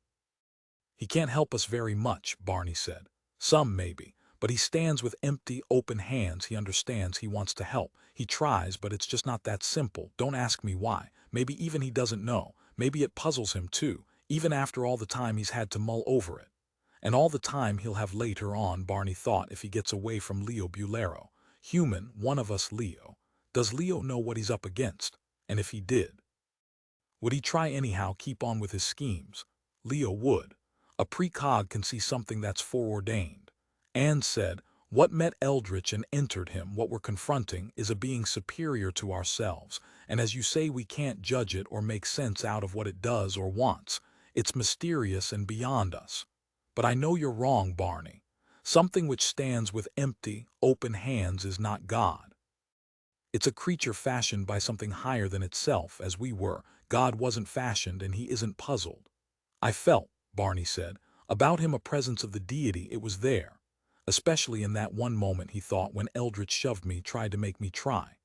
He can't help us very much, Barney said. Some, maybe. But he stands with empty, open hands. He understands he wants to help. He tries, but it's just not that simple. Don't ask me why. Maybe even he doesn't know. Maybe it puzzles him too, even after all the time he's had to mull over it. And all the time he'll have later on, Barney thought, if he gets away from Leo Bulero. Human, one of us Leo. Does Leo know what he's up against? And if he did, would he try anyhow, keep on with his schemes? Leo would. A precog can see something that's foreordained. Anne said, what met Eldritch and entered him, what we're confronting, is a being superior to ourselves, and as you say, we can't judge it or make sense out of what it does or wants. It's mysterious and beyond us. But I know you're wrong, Barney. Something which stands with empty, open hands is not God. It's a creature fashioned by something higher than itself, as we were. God wasn't fashioned and he isn't puzzled. I felt, Barney said, about him a presence of the deity. It was there. Especially in that one moment, he thought, when Eldritch shoved me, tried to make me try.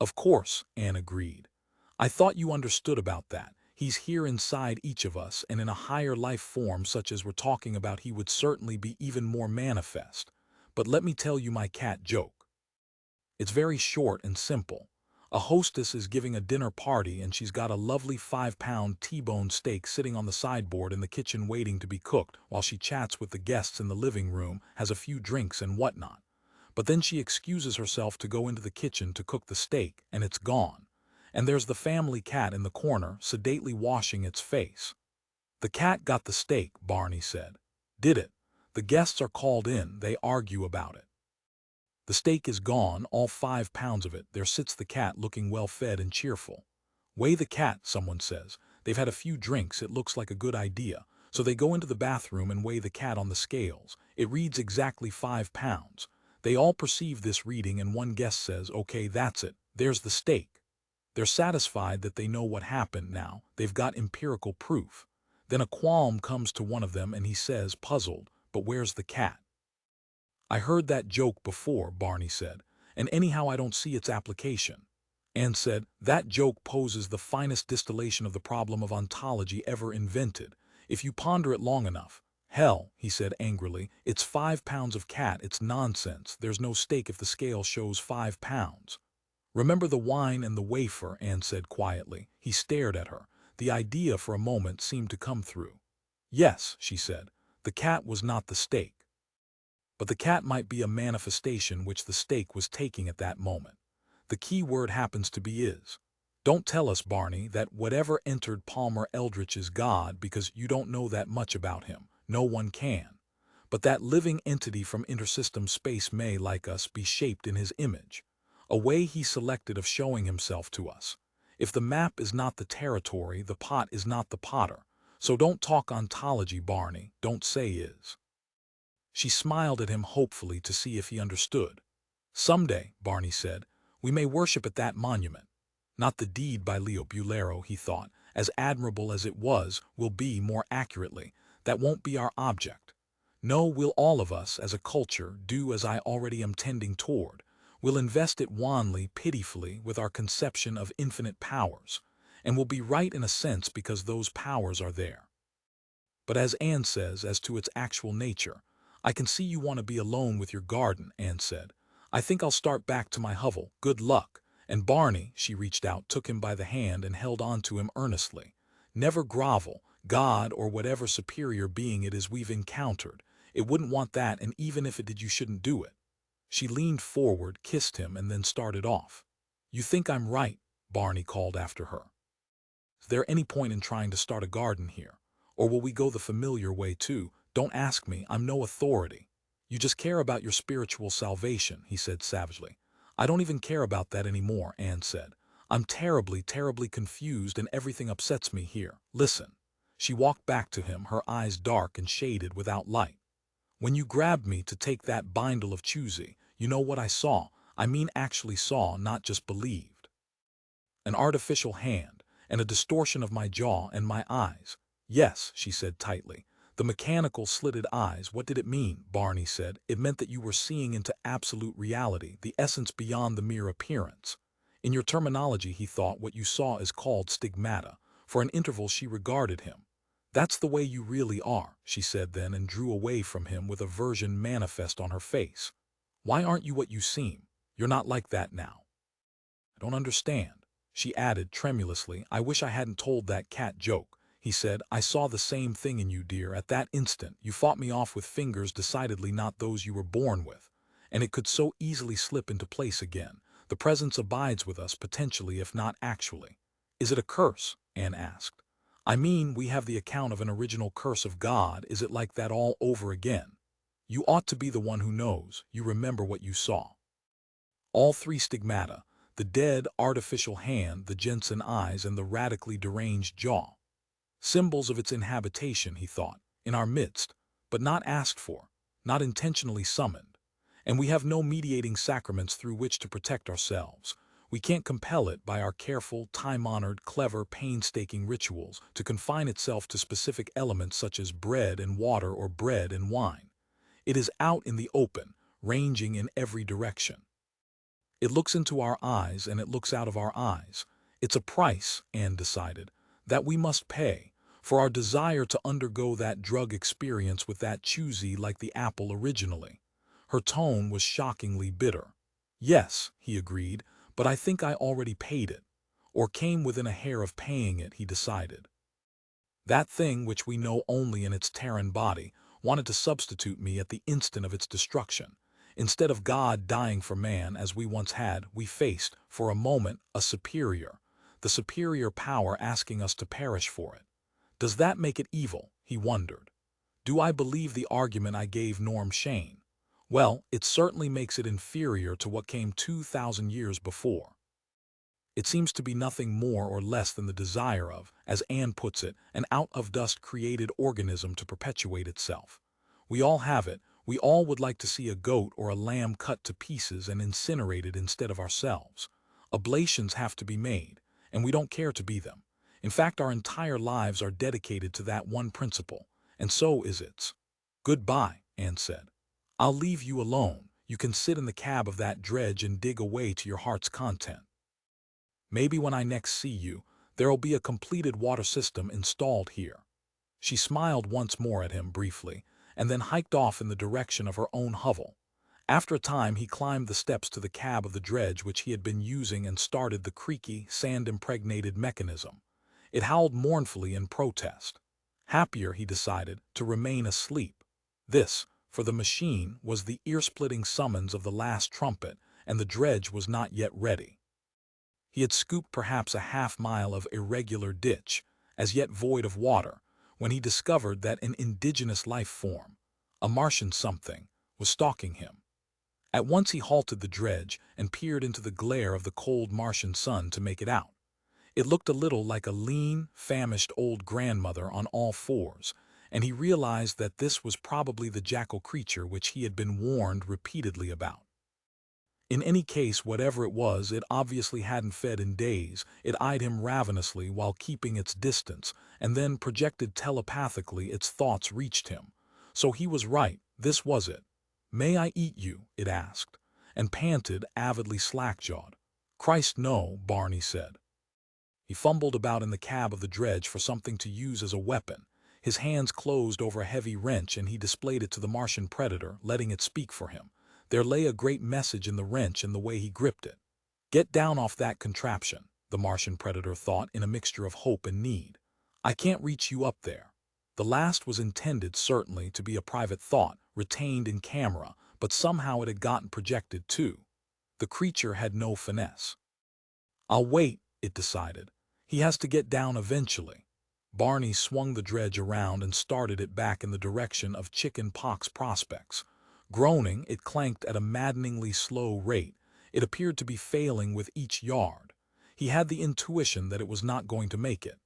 Of course, Anne agreed. I thought you understood about that. He's here inside each of us, and in a higher life form such as we're talking about he would certainly be even more manifest. But let me tell you my cat joke. It's very short and simple. A hostess is giving a dinner party and she's got a lovely 5-pound T-bone steak sitting on the sideboard in the kitchen waiting to be cooked while she chats with the guests in the living room, has a few drinks and whatnot. But then she excuses herself to go into the kitchen to cook the steak and it's gone. And there's the family cat in the corner, sedately washing its face. The cat got the steak, Barney said. Did it? The guests are called in, they argue about it. The steak is gone, all 5 pounds of it. There sits the cat looking well-fed and cheerful. Weigh the cat, someone says. They've had a few drinks, it looks like a good idea. So they go into the bathroom and weigh the cat on the scales. It reads exactly 5 pounds. They all perceive this reading and one guest says, okay, that's it. There's the steak. They're satisfied that they know what happened now. They've got empirical proof. Then a qualm comes to one of them and he says, puzzled, but where's the cat? I heard that joke before, Barney said, and anyhow I don't see its application. Anne said, that joke poses the finest distillation of the problem of ontology ever invented. If you ponder it long enough. Hell, he said angrily, it's 5 pounds of cat, it's nonsense. There's no steak if the scale shows 5 pounds. Remember the wine and the wafer, Anne said quietly. He stared at her. The idea for a moment seemed to come through. Yes, she said, the cat was not the steak. But the cat might be a manifestation which the steak was taking at that moment. The key word happens to be is. Don't tell us, Barney, that whatever entered Palmer Eldritch is God because you don't know that much about him. No one can. But that living entity from intersystem space may, like us, be shaped in his image. A way he selected of showing himself to us. If the map is not the territory, the pot is not the potter. So don't talk ontology, Barney, don't say is. She smiled at him hopefully to see if he understood. Someday, Barney said, we may worship at that monument. Not the deed by Leo Bulero, he thought, as admirable as it was, will be more accurately. That won't be our object. No, we'll all of us, as a culture, do as I already am tending toward. We'll invest it wanly, pitifully, with our conception of infinite powers, and we'll be right in a sense because those powers are there. But as Anne says, as to its actual nature, I can see you want to be alone with your garden, Anne said. I think I'll start back to my hovel. Good luck. And Barney, she reached out, took him by the hand and held on to him earnestly. Never grovel. God, or whatever superior being it is we've encountered, it wouldn't want that, and even if it did, you shouldn't do it. She leaned forward, kissed him, and then started off. You think I'm right, Barney called after her. Is there any point in trying to start a garden here? Or will we go the familiar way too? Don't ask me, I'm no authority. You just care about your spiritual salvation, he said savagely. I don't even care about that anymore, Anne said. I'm terribly, terribly confused and everything upsets me here. Listen. She walked back to him, her eyes dark and shaded without light. When you grabbed me to take that bindle of choosy, you know what I saw? I mean actually saw, not just believed. An artificial hand, and a distortion of my jaw and my eyes. Yes, she said tightly. The mechanical slitted eyes, what did it mean? Barney said. It meant that you were seeing into absolute reality, the essence beyond the mere appearance. In your terminology, he thought, what you saw is called stigmata. For an interval she regarded him. That's the way you really are, she said then, and drew away from him with aversion manifest on her face. Why aren't you what you seem? You're not like that now. I don't understand, she added tremulously. I wish I hadn't told that cat joke. He said, I saw the same thing in you, dear. At that instant, you fought me off with fingers decidedly not those you were born with. And it could so easily slip into place again. The presence abides with us, potentially, if not actually. Is it a curse? Anne asked. I mean, we have the account of an original curse of God. Is it like that all over again? You ought to be the one who knows. You remember what you saw. All three stigmata, the dead, artificial hand, the Jensen eyes, and the radically deranged jaw. Symbols of its inhabitation, he thought, in our midst, but not asked for, not intentionally summoned. And we have no mediating sacraments through which to protect ourselves. We can't compel it by our careful, time-honored, clever, painstaking rituals to confine itself to specific elements such as bread and water or bread and wine. It is out in the open, ranging in every direction. It looks into our eyes and it looks out of our eyes. It's a price, Anne decided, that we must pay for our desire to undergo that drug experience with that choosy like the apple originally. Her tone was shockingly bitter. Yes, he agreed, but I think I already paid it, or came within a hair of paying it, he decided. That thing which we know only in its Terran body wanted to substitute me at the instant of its destruction. Instead of God dying for man as we once had, we faced, for a moment, a superior, the superior power asking us to perish for it. Does that make it evil? He wondered. Do I believe the argument I gave Norm Shane? Well, it certainly makes it inferior to what came 2,000 years before. It seems to be nothing more or less than the desire of, as Anne puts it, an out-of-dust created organism to perpetuate itself. We all have it. We all would like to see a goat or a lamb cut to pieces and incinerated instead of ourselves. Oblations have to be made, and we don't care to be them. In fact, our entire lives are dedicated to that one principle, and so is its. Goodbye, Anne said. I'll leave you alone. You can sit in the cab of that dredge and dig away to your heart's content. Maybe when I next see you, there'll be a completed water system installed here. She smiled once more at him briefly, and then hiked off in the direction of her own hovel. After a time he climbed the steps to the cab of the dredge which he had been using and started the creaky, sand-impregnated mechanism. It howled mournfully in protest. Happier, he decided, to remain asleep. This, for the machine, was the ear-splitting summons of the last trumpet, and the dredge was not yet ready. He had scooped perhaps a half-mile of irregular ditch, as yet void of water, when he discovered that an indigenous life form, a Martian something, was stalking him. At once he halted the dredge and peered into the glare of the cold Martian sun to make it out. It looked a little like a lean, famished old grandmother on all fours, and he realized that this was probably the jackal creature which he had been warned repeatedly about. In any case, whatever it was, it obviously hadn't fed in days. It eyed him ravenously while keeping its distance, and then projected telepathically its thoughts reached him. So he was right, this was it. "May I eat you?" it asked, and panted, avidly slack-jawed. "Christ, no," Barney said. He fumbled about in the cab of the dredge for something to use as a weapon. His hands closed over a heavy wrench and he displayed it to the Martian predator, letting it speak for him. There lay a great message in the wrench and the way he gripped it. "Get down off that contraption," the Martian predator thought in a mixture of hope and need. "I can't reach you up there." The last was intended, certainly, to be a private thought, retained in camera, but somehow it had gotten projected too. The creature had no finesse. "I'll wait," it decided. "He has to get down eventually." Barney swung the dredge around and started it back in the direction of chicken pox prospects. Groaning, it clanked at a maddeningly slow rate. It appeared to be failing with each yard. He had the intuition that it was not going to make it.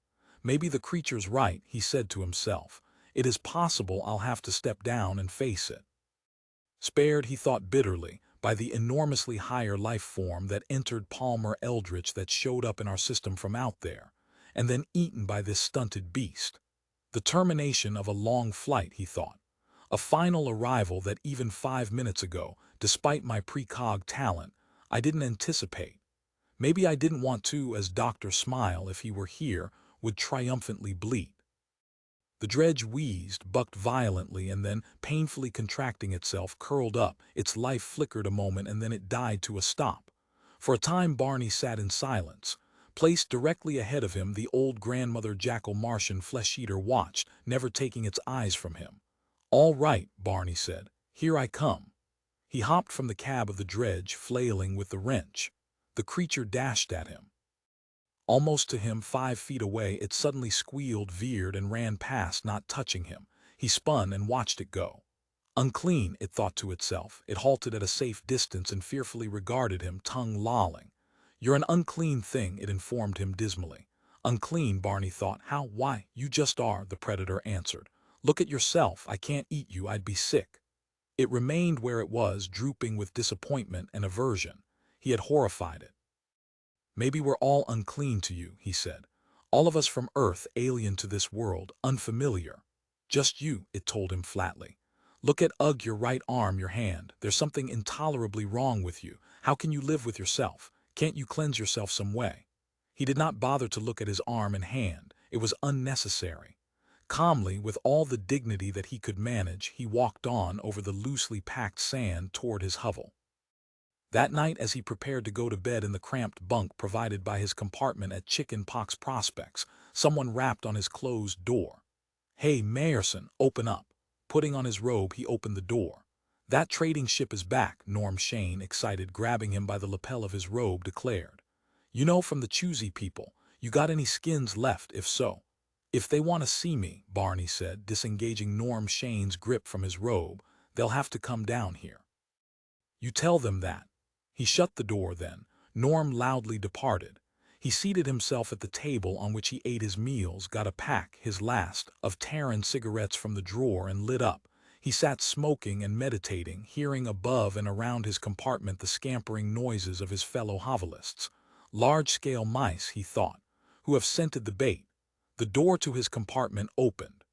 "Maybe the creature's right," he said to himself. "It is possible I'll have to step down and face it." Spared, he thought bitterly, by the enormously higher life form that entered Palmer Eldritch that showed up in our system from out there, and then eaten by this stunted beast. The termination of a long flight, he thought. A final arrival that even 5 minutes ago, despite my precog talent, I didn't anticipate. Maybe I didn't want to, as Dr. Smile, if he were here, would triumphantly bleat. The dredge wheezed, bucked violently, and then, painfully contracting itself, curled up. Its life flickered a moment and then it died to a stop. For a time Barney sat in silence. Placed directly ahead of him, the old grandmother jackal Martian flesh-eater watched, never taking its eyes from him. "All right," Barney said. "Here I come." He hopped from the cab of the dredge, flailing with the wrench. The creature dashed at him. Almost to him, 5 feet away, it suddenly squealed, veered, and ran past, not touching him. He spun and watched it go. Unclean, it thought to itself. It halted at a safe distance and fearfully regarded him, tongue lolling. "You're an unclean thing," it informed him dismally. "Unclean," Barney thought. "How? Why, you just are," the predator answered. "Look at yourself. I can't eat you. I'd be sick." It remained where it was, drooping with disappointment and aversion. He had horrified it. "Maybe we're all unclean to you," he said. "All of us from Earth, alien to this world, unfamiliar." "Just you," it told him flatly. "Look at your right arm, your hand. There's something intolerably wrong with you. How can you live with yourself? Can't you cleanse yourself some way?" He did not bother to look at his arm and hand. It was unnecessary. Calmly, with all the dignity that he could manage, he walked on over the loosely packed sand toward his hovel. That night, as he prepared to go to bed in the cramped bunk provided by his compartment at Chicken Pox Prospects, someone rapped on his closed door. "Hey, Mayerson, open up." Putting on his robe, he opened the door. "That trading ship is back," Norm Shane, excited, grabbing him by the lapel of his robe, declared. "You know, from the choosy people. You got any skins left, if so?" "If they want to see me," Barney said, disengaging Norm Shane's grip from his robe, "they'll have to come down here." "You tell them that." He shut the door then. Norm loudly departed. He seated himself at the table on which he ate his meals, got a pack, his last, of Terran cigarettes from the drawer and lit up. He sat smoking and meditating, hearing above and around his compartment the scampering noises of his fellow hovelists. Large-scale mice, he thought, who have scented the bait. The door to his compartment opened.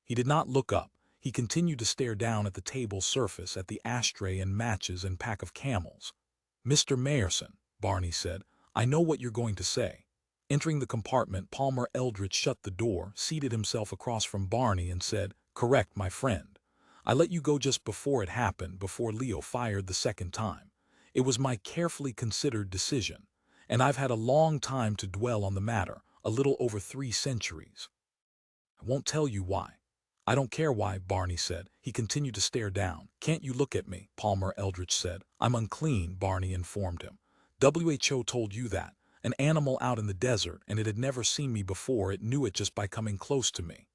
He did not look up. He continued to stare down at the table's surface, at the ashtray and matches and pack of Camels. "Mr. Mayerson," Barney said, "I know what you're going to say." Entering the compartment, Palmer Eldritch shut the door, seated himself across from Barney, and said, "Correct, my friend. I let you go just before it happened, before Leo fired the second time. It was my carefully considered decision, and I've had a long time to dwell on the matter, a little over 3 centuries. I won't tell you why." "I don't care why," Barney said. He continued to stare down. "Can't you look at me?" Palmer Eldritch said. "I'm unclean," Barney informed him. "WHO told you that. An animal out in the desert, and it had never seen me before. It knew it just by coming close to me."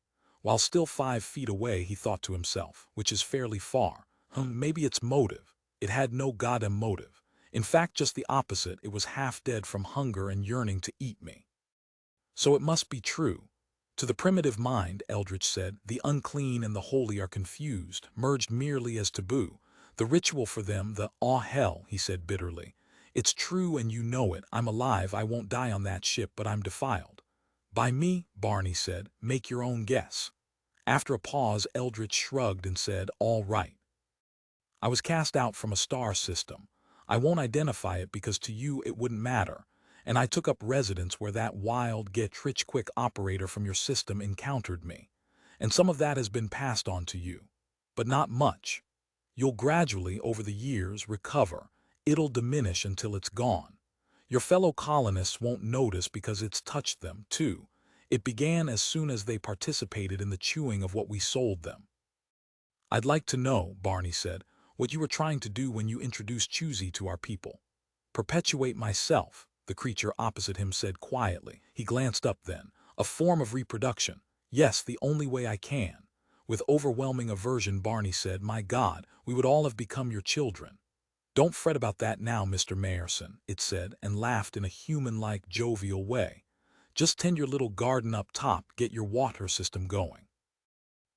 While still 5 feet away, he thought to himself, which is fairly far. Maybe its motive. It had no goddamn motive. In fact, just the opposite. It was half dead from hunger and yearning to eat me. So it must be true. To the primitive mind, Eldritch said, the unclean and the holy are confused, merged merely as taboo. The ritual for them, the hell, he said bitterly. "It's true and you know it. I'm alive. I won't die on that ship, but I'm defiled." "By me," Barney said. "Make your own guess." After a pause, Eldritch shrugged and said, "All right. I was cast out from a star system. I won't identify it because to you it wouldn't matter. And I took up residence where that wild get-rich-quick operator from your system encountered me. And some of that has been passed on to you. But not much. You'll gradually, over the years, recover. It'll diminish until it's gone. Your fellow colonists won't notice because it's touched them, too. It began as soon as they participated in the chewing of what we sold them." "I'd like to know," Barney said, "what you were trying to do when you introduced Choosy to our people." "Perpetuate myself," the creature opposite him said quietly. He glanced up then. "A form of reproduction. Yes, the only way I can." With overwhelming aversion, Barney said, "My God, we would all have become your children." "Don't fret about that now, Mr. Mayerson," it said, and laughed in a human-like, jovial way. "Just tend your little garden up top, get your water system going.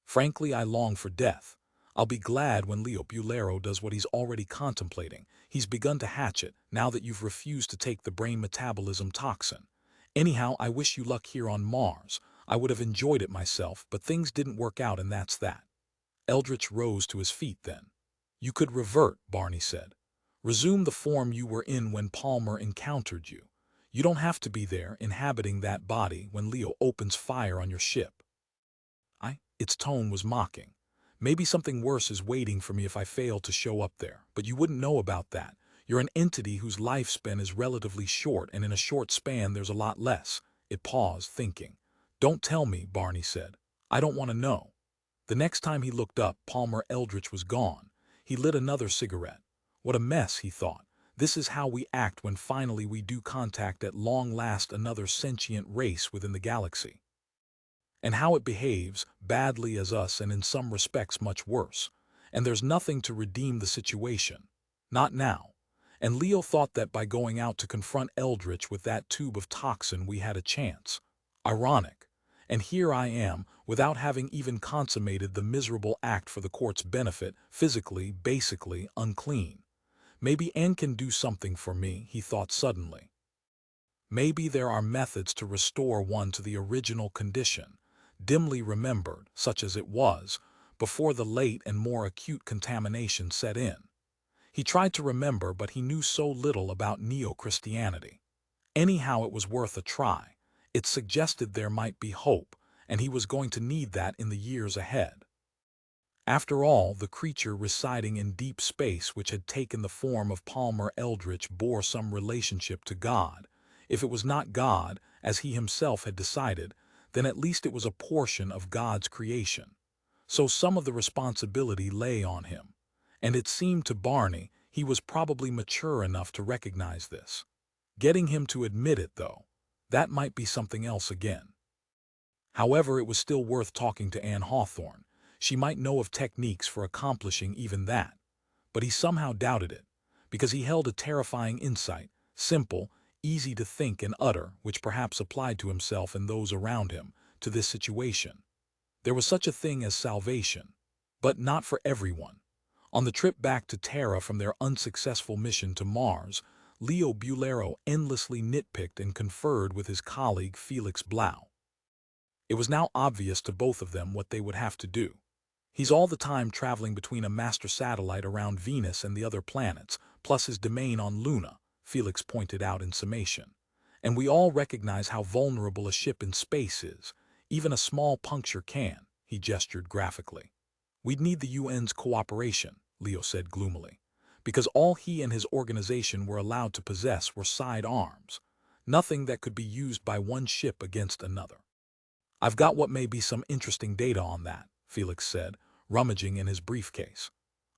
Frankly, I long for death. I'll be glad when Leo Bulero does what he's already contemplating. He's begun to hatch it, now that you've refused to take the brain metabolism toxin. Anyhow, I wish you luck here on Mars. I would have enjoyed it myself, but things didn't work out and that's that." Eldritch rose to his feet then. "You could revert," Barney said. "Resume the form you were in when Palmer encountered you. You don't have to be there, inhabiting that body, when Leo opens fire on your ship." Its tone was mocking. "Maybe something worse is waiting for me if I fail to show up there, but you wouldn't know about that. You're an entity whose lifespan is relatively short, and in a short span there's a lot less." It paused, thinking. "Don't tell me," Barney said. "I don't want to know." The next time he looked up, Palmer Eldritch was gone. He lit another cigarette. "What a mess," he thought. "This is how we act when finally we do contact at long last another sentient race within the galaxy. And how it behaves, badly as us and in some respects much worse. And there's nothing to redeem the situation. Not now." And Leo thought that by going out to confront Eldritch with that tube of toxin we had a chance. Ironic. And here I am, without having even consummated the miserable act for the court's benefit, physically, basically, unclean. Maybe Anne can do something for me, he thought suddenly. Maybe there are methods to restore one to the original condition, dimly remembered, such as it was, before the late and more acute contamination set in. He tried to remember, but he knew so little about neo-Christianity. Anyhow, it was worth a try. It suggested there might be hope, and he was going to need that in the years ahead. After all, the creature residing in deep space which had taken the form of Palmer Eldritch bore some relationship to God. If it was not God, as he himself had decided, then at least it was a portion of God's creation. So some of the responsibility lay on him. And it seemed to Barney he was probably mature enough to recognize this. Getting him to admit it, though, that might be something else again. However, it was still worth talking to Anne Hawthorne. She might know of techniques for accomplishing even that. But he somehow doubted it, because he held a terrifying insight, simple, easy to think and utter, which perhaps applied to himself and those around him, to this situation. There was such a thing as salvation, but not for everyone. On the trip back to Terra from their unsuccessful mission to Mars, Leo Bulero endlessly nitpicked and conferred with his colleague Felix Blau. It was now obvious to both of them what they would have to do. He's all the time traveling between a master satellite around Venus and the other planets, plus his domain on Luna, Felix pointed out in summation. And we all recognize how vulnerable a ship in space is. Even a small puncture can, he gestured graphically. We'd need the UN's cooperation, Leo said gloomily, because all he and his organization were allowed to possess were sidearms, nothing that could be used by one ship against another. I've got what may be some interesting data on that, Felix said, rummaging in his briefcase.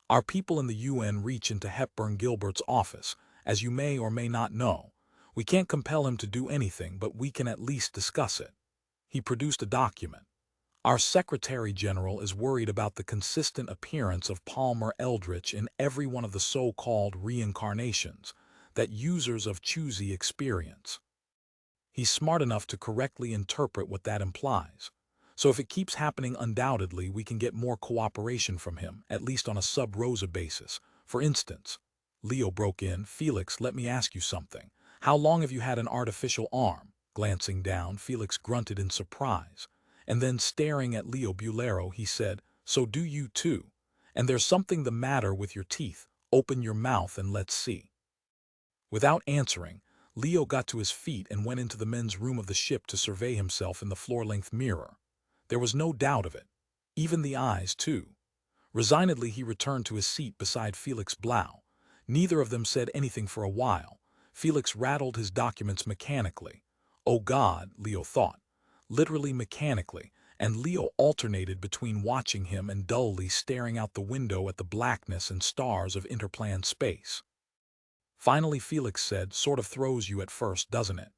Our people in the UN reach into Hepburn Gilbert's office, as you may or may not know. We can't compel him to do anything, but we can at least discuss it. He produced a document. Our Secretary General is worried about the consistent appearance of Palmer Eldritch in every one of the so-called reincarnations that users of Choosy experience. He's smart enough to correctly interpret what that implies. So if it keeps happening, undoubtedly we can get more cooperation from him, at least on a sub-rosa basis. For instance, Leo broke in, Felix, let me ask you something. How long have you had an artificial arm? Glancing down, Felix grunted in surprise. And then staring at Leo Bulero, he said, "So do you too. And there's something the matter with your teeth. Open your mouth and let's see." Without answering, Leo got to his feet and went into the men's room of the ship to survey himself in the floor-length mirror. There was no doubt of it. Even the eyes, too. Resignedly, he returned to his seat beside Felix Blau. Neither of them said anything for a while. Felix rattled his documents mechanically. Oh God, Leo thought. Literally mechanically, and Leo alternated between watching him and dully staring out the window at the blackness and stars of interplanned space. Finally, Felix said, "Sort of throws you at first, doesn't it?"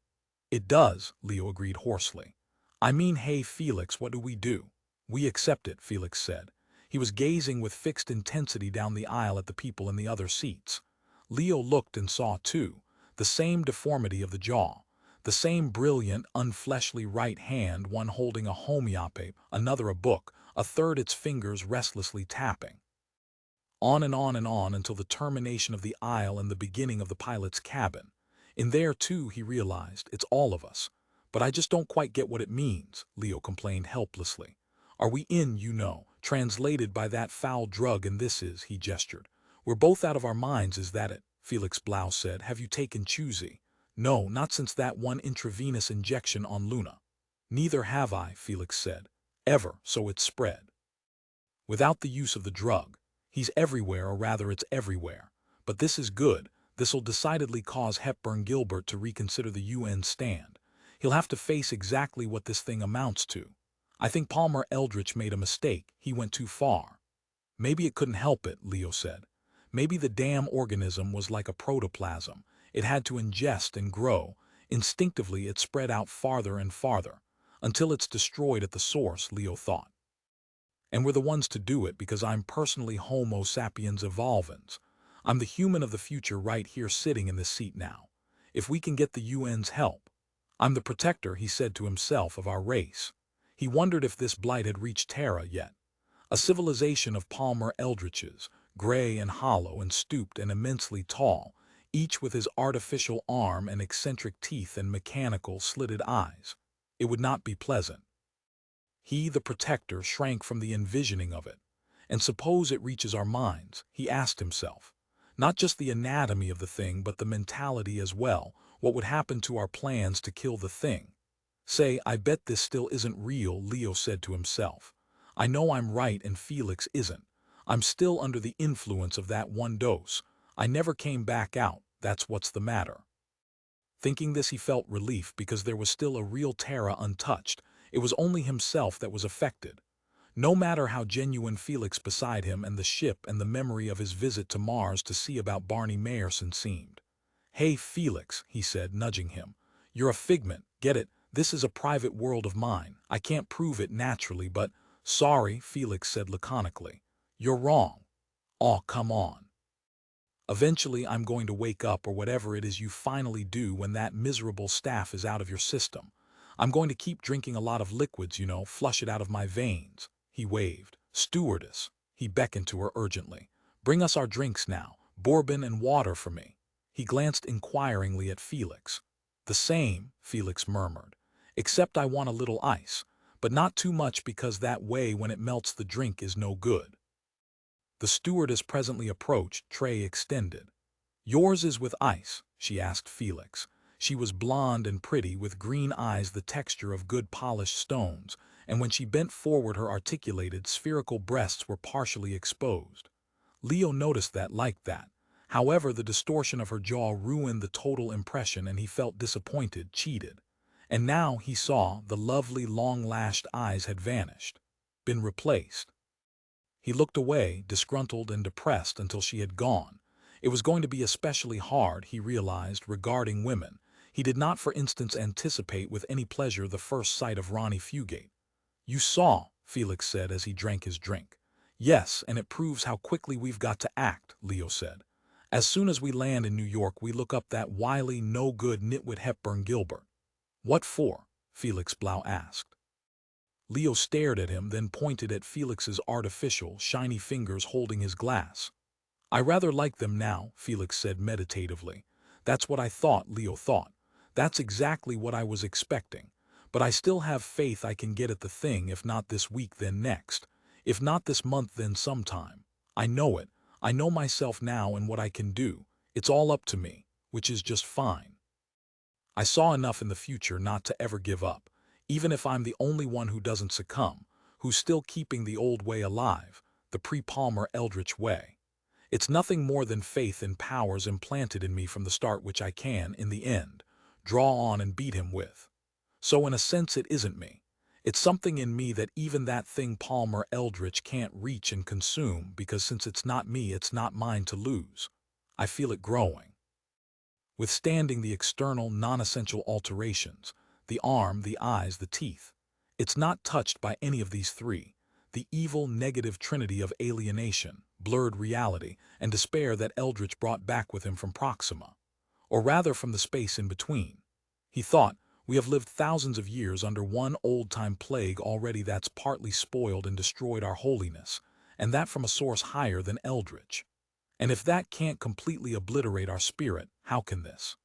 "It does," Leo agreed hoarsely. "I mean, hey Felix, what do we do?" "We accept it," Felix said. He was gazing with fixed intensity down the aisle at the people in the other seats. Leo looked and saw, too, the same deformity of the jaw, the same brilliant, unfleshly right hand, one holding a homeopath, another a book, a third its fingers restlessly tapping. On and on and on until the termination of the aisle and the beginning of the pilot's cabin. In there, too, he realized, it's all of us. "But I just don't quite get what it means," Leo complained helplessly. "Are we in, translated by that foul drug, and this is," he gestured. "We're both out of our minds, is that it?" Felix Blau said. "Have you taken Choosy?" "No, not since that one intravenous injection on Luna." "Neither have I," Felix said. "Ever, so it's spread." "Without the use of the drug. He's everywhere, or rather it's everywhere. But this is good. This'll decidedly cause Hepburn Gilbert to reconsider the UN stand. He'll have to face exactly what this thing amounts to. I think Palmer Eldritch made a mistake. He went too far." "Maybe it couldn't help it," Leo said. "Maybe the damn organism was like a protoplasm. It had to ingest and grow. Instinctively it spread out farther and farther. Until it's destroyed at the source," Leo thought. "And we're the ones to do it because I'm personally Homo sapiens evolvens. I'm the human of the future right here sitting in this seat now. If we can get the UN's help. I'm the protector," he said to himself, "of our race." He wondered if this blight had reached Terra yet. A civilization of Palmer Eldritches, gray and hollow and stooped and immensely tall, each with his artificial arm and eccentric teeth and mechanical, slitted eyes. It would not be pleasant. He, the protector, shrank from the envisioning of it. And suppose it reaches our minds, he asked himself. Not just the anatomy of the thing, but the mentality as well. What would happen to our plans to kill the thing? "Say, I bet this still isn't real," Leo said to himself. "I know I'm right and Felix isn't. I'm still under the influence of that one dose. I never came back out, that's what's the matter." Thinking this, he felt relief because there was still a real Terra untouched. It was only himself that was affected. No matter how genuine Felix beside him and the ship and the memory of his visit to Mars to see about Barney Mayerson seemed. "Hey Felix," he said, nudging him. "You're a figment, get it? This is a private world of mine. I can't prove it naturally, but—" "Sorry," Felix said laconically. "You're wrong." "Aw, come on. Eventually I'm going to wake up, or whatever it is you finally do when that miserable staff is out of your system. I'm going to keep drinking a lot of liquids, flush it out of my veins." He waved. "Stewardess," he beckoned to her urgently. "Bring us our drinks now. Bourbon and water for me." He glanced inquiringly at Felix. "The same," Felix murmured. "Except I want a little ice. But not too much, because that way when it melts the drink is no good." The stewardess presently approached, tray extended. "Yours is with ice?" she asked Felix. She was blonde and pretty, with green eyes the texture of good polished stones, and when she bent forward her articulated, spherical breasts were partially exposed. Leo noticed that, like that. However, the distortion of her jaw ruined the total impression, and he felt disappointed, cheated. And now he saw the lovely long-lashed eyes had vanished, been replaced. He looked away, disgruntled and depressed, until she had gone. It was going to be especially hard, he realized, regarding women. He did not, for instance, anticipate with any pleasure the first sight of Ronnie Fugate. "You saw," Felix said as he drank his drink. "Yes, and it proves how quickly we've got to act," Leo said. "As soon as we land in New York, we look up that wily, no-good nitwit Hepburn Gilbert." "What for?" Felix Blau asked. Leo stared at him, then pointed at Felix's artificial, shiny fingers holding his glass. "I rather like them now," Felix said meditatively. "That's what I thought," Leo thought. "That's exactly what I was expecting. But I still have faith I can get at the thing, if not this week then next. If not this month then sometime. I know it. I know myself now and what I can do. It's all up to me, which is just fine. I saw enough in the future not to ever give up, even if I'm the only one who doesn't succumb, who's still keeping the old way alive, the pre-Palmer Eldritch way. It's nothing more than faith in powers implanted in me from the start which I can, in the end, draw on and beat him with. So in a sense it isn't me. It's something in me that even that thing Palmer Eldritch can't reach and consume, because since it's not me, it's not mine to lose. I feel it growing. Withstanding the external, non-essential alterations, the arm, the eyes, the teeth. It's not touched by any of these three, the evil negative trinity of alienation, blurred reality, and despair that Eldritch brought back with him from Proxima, or rather from the space in between. He thought, we have lived thousands of years under one old-time plague already that's partly spoiled and destroyed our holiness, and that from a source higher than Eldritch. And if that can't completely obliterate our spirit, how can this?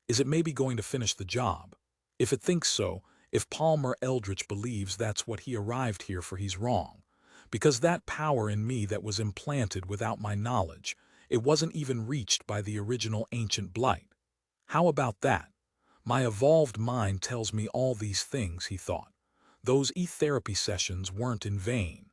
Is it maybe going to finish the job? If it thinks so, if Palmer Eldritch believes that's what he arrived here for, he's wrong. Because that power in me that was implanted without my knowledge, it wasn't even reached by the original ancient blight. How about that? My evolved mind tells me all these things, he thought. Those e-therapy sessions weren't in vain.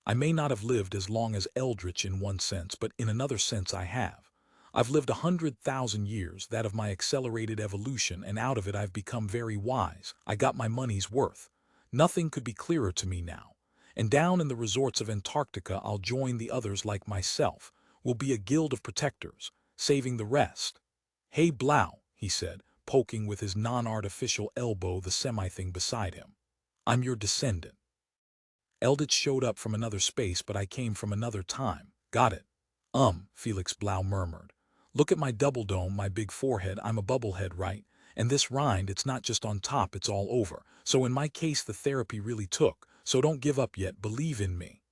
I may not have lived as long as Eldritch in one sense, but in another sense I have. I've lived 100,000 years, that of my accelerated evolution, and out of it I've become very wise. I got my money's worth. Nothing could be clearer to me now. And down in the resorts of Antarctica I'll join the others like myself. We'll be a guild of protectors, saving the rest. Hey Blau, he said, poking with his non-artificial elbow the semi-thing beside him. I'm your descendant. Eldritch showed up from another space, but I came from another time. Got it? Felix Blau murmured. Look at my double dome, my big forehead. I'm a bubblehead, right? And this rind, it's not just on top, it's all over. So in my case, the therapy really took. So don't give up yet, believe in me.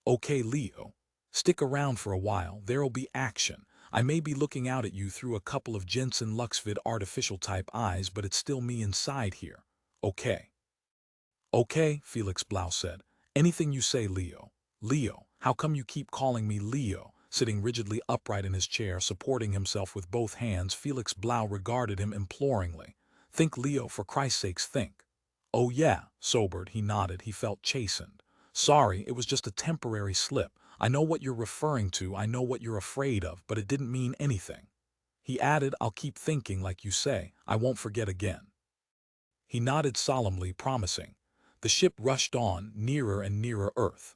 Okay, Leo. Stick around for a while, there'll be action. I may be looking out at you through a couple of Jensen Luxvid artificial type eyes, but it's still me inside here. Okay. Okay, Felix Blau said. Anything you say, Leo. Leo, how come you keep calling me Leo? Sitting rigidly upright in his chair, supporting himself with both hands, Felix Blau regarded him imploringly. Think, Leo, for Christ's sakes, think. Oh yeah, sobered, he nodded. He felt chastened. Sorry, it was just a temporary slip. I know what you're referring to, I know what you're afraid of, but it didn't mean anything. He added, I'll keep thinking like you say. I won't forget again. He nodded solemnly, promising. The ship rushed on, nearer and nearer Earth.